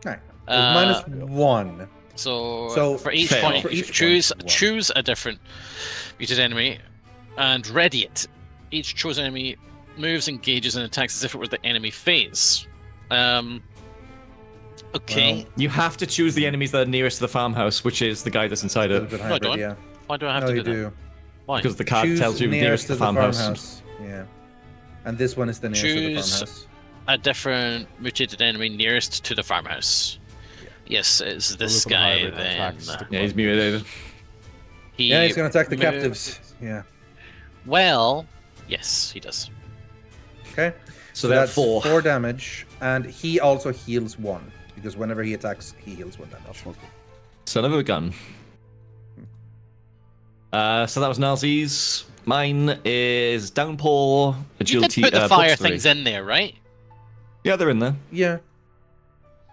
Alright. -1. So for each fail. point, For each choose point, one. choose a different muted enemy, and ready it. Each chosen enemy moves, engages, and attacks as if it were the enemy phase. Okay. Well, You have to choose the enemies that are nearest to the farmhouse, which is the guy that's inside A it. little bit I hybrid, don't. yeah. Why do I have No, to you do that? do. Why? Because the card Choose tells you nearest to the farmhouse. Yeah. And this one is the nearest to the Choose- farmhouse. A different mutated enemy nearest to the farmhouse. Yes, it's this Look at the guy hybrid then. attacks. Yeah, he's mutated. Yeah, he's going to attack the moves- captives. Yeah. Well, yes, he does. Okay. So that's that's 4. 4 damage, and he also heals 1 because whenever he attacks, he heals 1 damage. That's not good. Son of a gun. So that was Nilesy. Mine is Downpour, You Agility. did put the fire Box 3. things in there, right? Yeah, they're in there. Yeah.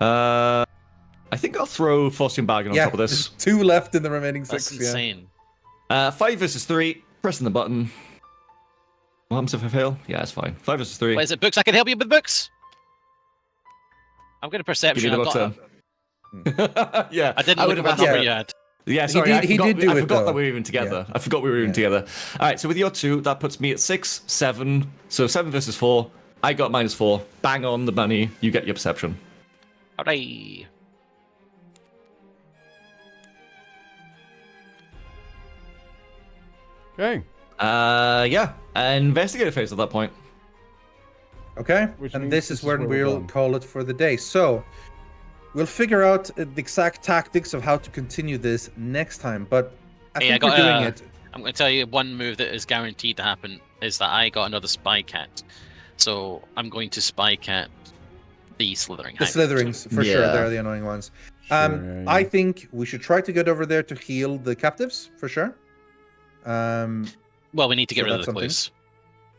I think I'll throw Fortune Bargain on Yeah. top of this. There's 2 left in the remaining 6. That's insane. 5 versus 3. Pressing the button. What happens if I fail? Yeah, it's fine. 5 versus 3. What is it, books? I can help you with books. I'm good at Give perception. me the I've got box yeah, I didn't look would at have what number yeah. you had. Yeah, sorry, he did do I it, forgot though. that we were even together. Yeah. I forgot we were even together. All right, so with your 2, that puts me at 6, 7. So 7 versus 4. I got -4. Bang on the money. You get your perception. Hooray. Okay. Yeah. Investigator phase at that point. Okay. Which And means this is where we're we'll done. call it for the day. So we'll figure out the exact tactics of how to continue this next time. But I Hey, I think we're got, doing it. I'm going to tell you one move that is guaranteed to happen is that I got another spy cat. So I'm going to spy cat the slithering. The hybrid. Slitherings, for sure, Yeah. they're the annoying ones. Sure, I yeah. think we should try to get over there to heal the captives, for sure. Well, we need to get So rid of that's the something. clues.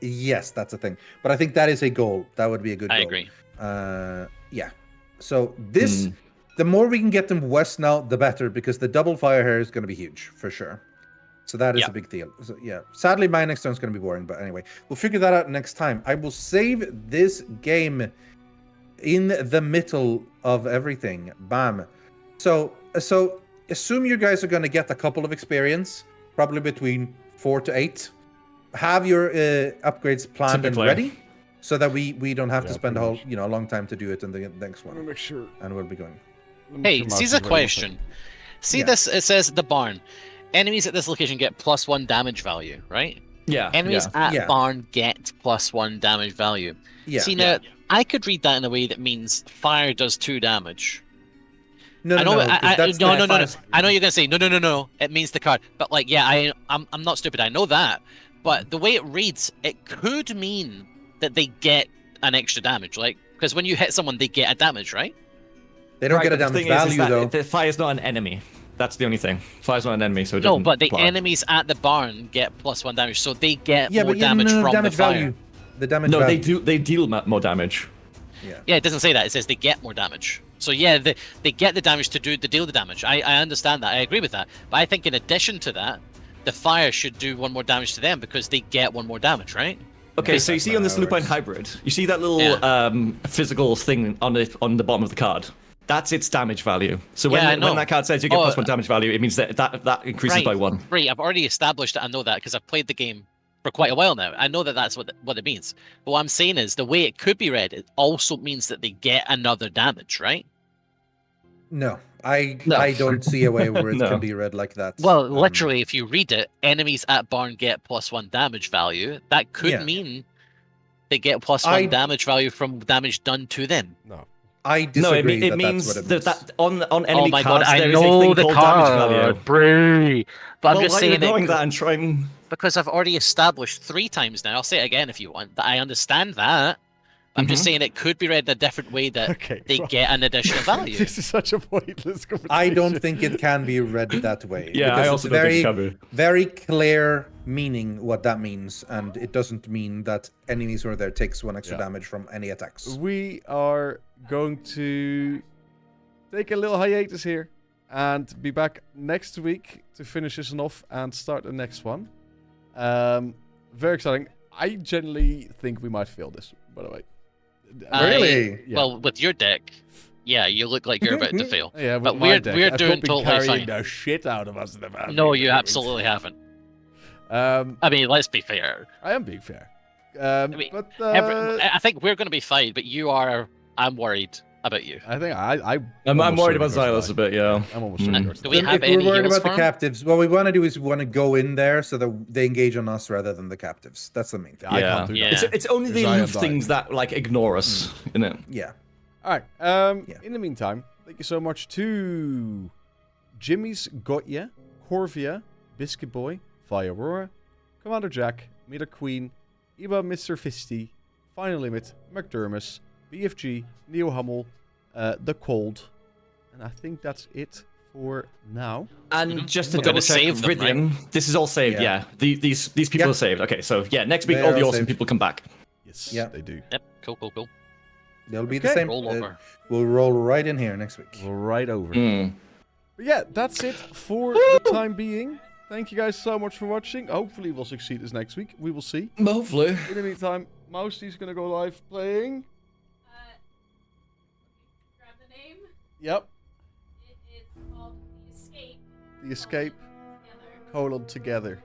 Yes, that's a thing. But I think that is a goal. That would be a good goal. I agree. Yeah. So this, the more we can get them west now, the better, because the double fire here is going to be huge, for sure. So that is Yeah. a big deal. So, yeah. Sadly, my next turn is going to be boring, but anyway, we'll figure that out next time. I will save this game in the middle of everything. Bam. So assume you guys are going to get a couple of experience, probably between 4 to 8. Have your upgrades planned and Typically. ready, so that we don't have to Yeah, spend a pretty whole a long time to do it in the next Let me one, make sure. and we'll be going. let me Hey, make see sure the Martin question. See Yeah. this? It says the barn. Enemies at this location get +1 damage value, right? Yeah. Enemies at Yeah. barn get +1 damage value. Yeah. See now, I could read that in a way that means fire does 2 damage. No, I know. no, 'cause that's no, the- no. I know you're gonna say no. It means the card, but like, yeah, I'm not stupid. I know that, but the way it reads, it could mean that they get an extra damage, like because when you hit someone, they get a damage, right? They don't Right, get a but the damage thing is value that though. The fire's not an enemy. That's the only thing. Fire's not an enemy, so it No, doesn't but the apply. enemies at the barn get +1 damage, so they get Yeah, more but yeah, damage no, from damage the fire. value. The damage No, value. they deal more damage. Yeah, it doesn't say that. It says they get more damage. So yeah, they get the damage to deal the damage. I understand that. I agree with that. But I think in addition to that, the fire should do 1 more damage to them because they get 1 more damage, right? Okay, so you That's see not on this how it Lupine works. hybrid, you see that little Yeah. physical thing on the bottom of the card. That's its damage value. So Yeah, I when know. that card says you get Oh, +1 damage value, it means that increases by 1. Right, I've already established that I know that because I've played the game for quite a while now. I know that that's what it means. But what I'm saying is the way it could be read, it also means that they get another damage, right? No, I No. don't see a way where it No. can be read like that. Well, literally, if you read it, enemies at barn get +1 damage value. That could Yeah. mean they get +1 damage value from damage done to them. No. I No, disagree. it means that's what it means. that on Oh enemy my god, cards I there is a know thing the called damage card, value. Breeh. But I'm Well, just why are you saying ignoring it that and trying? because I've already established 3 times now. I'll say it again if you want. That I understand that. I'm just saying it could be read in a different way that Okay, they right. get an additional value. This is such a pointless conversation. I don't think it can be read that way. Yeah, because I also it's don't very, think it can be. very clear meaning what that means, and it doesn't mean that enemies who are there takes 1 extra Yeah. damage from any attacks. We are going to take a little hiatus here and be back next week to finish this one off and start the next one. Very exciting. I genuinely think we might fail this, by the way. Really? Yeah. Well, with your deck, yeah, you look like you're about to fail. Yeah, with but my we're- deck, we're I've doing not been totally carrying fine. the shit out of us in the past No, few you weeks. absolutely haven't. I I mean, let's be fair. am being fair. mean, But I think we're going to be fine, but I'm worried about you. I think I'm almost worried about certainly Xylos a bit, yeah. I'm almost certain. And do we have If we're any worried heals about the for him? captives, what we want to do is we want to go in there so that they engage on us rather than the captives. That's the main thing. I Yeah. can't do Yeah. that. It's only the Because I am aloof things that like ignore us, isn't it? Yeah. All right. Yeah. In the meantime, thank you so much to Jimmy's Got Ya, Corvia, Biscuit Boy, Fire Aurora, Commander Jack, Meter Queen, Iba Mr. Fisty, Final Limit, McDermott, BFG, Neo Hummel, The Cold, and I think that's it for now. And just to We're gonna double check, save them, Rythian, this is all saved, Yeah. yeah. These people Yeah. are saved. Okay, so yeah, next week They all are the all awesome saved. people come back. Yes, Yeah. they do. Yep, cool. They'll be the Okay. same. Roll over. We'll roll right in here next week. Right over. Mm. But yeah, that's it for the time being. Thank you guys so much for watching. Hopefully we'll succeed this next week. We will see. Hopefully. In the meantime, Mousy's going to go live playing. Grab the name. Yep. It is called The Escape. The Escape, Together. together.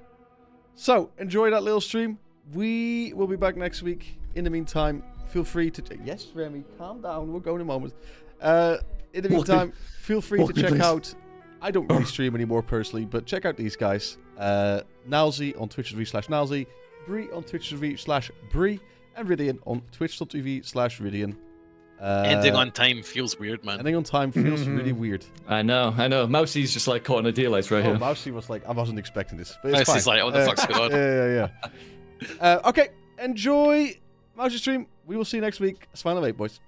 So, enjoy that little stream. We will be back next week. In the meantime, feel free to... Yes, Remy, calm down. We'll go in a moment. In the meantime, feel free to Walk me, check please. out... I don't really stream anymore personally, but check out these guys. Nilesy on twitch.tv/Nilesy, Breeh on twitch.tv/Breeh, and Rythian on twitch.tv/Rythian. Ending on time feels weird, man. Ending on time feels really weird. I know. Mousy's just like caught in a deal right Oh, here. Mousy was like, I wasn't expecting this, but it's Mousy's fine. like, what the fuck's going on? Yeah. Okay, enjoy Mousy stream. We will see you next week. Smile and wait, boys.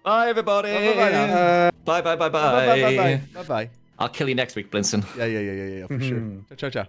Bye, everybody. Bye-bye now. Bye. Bye bye. Bye bye. I'll kill you next week, Blinson. Yeah, for sure. Ciao, ciao.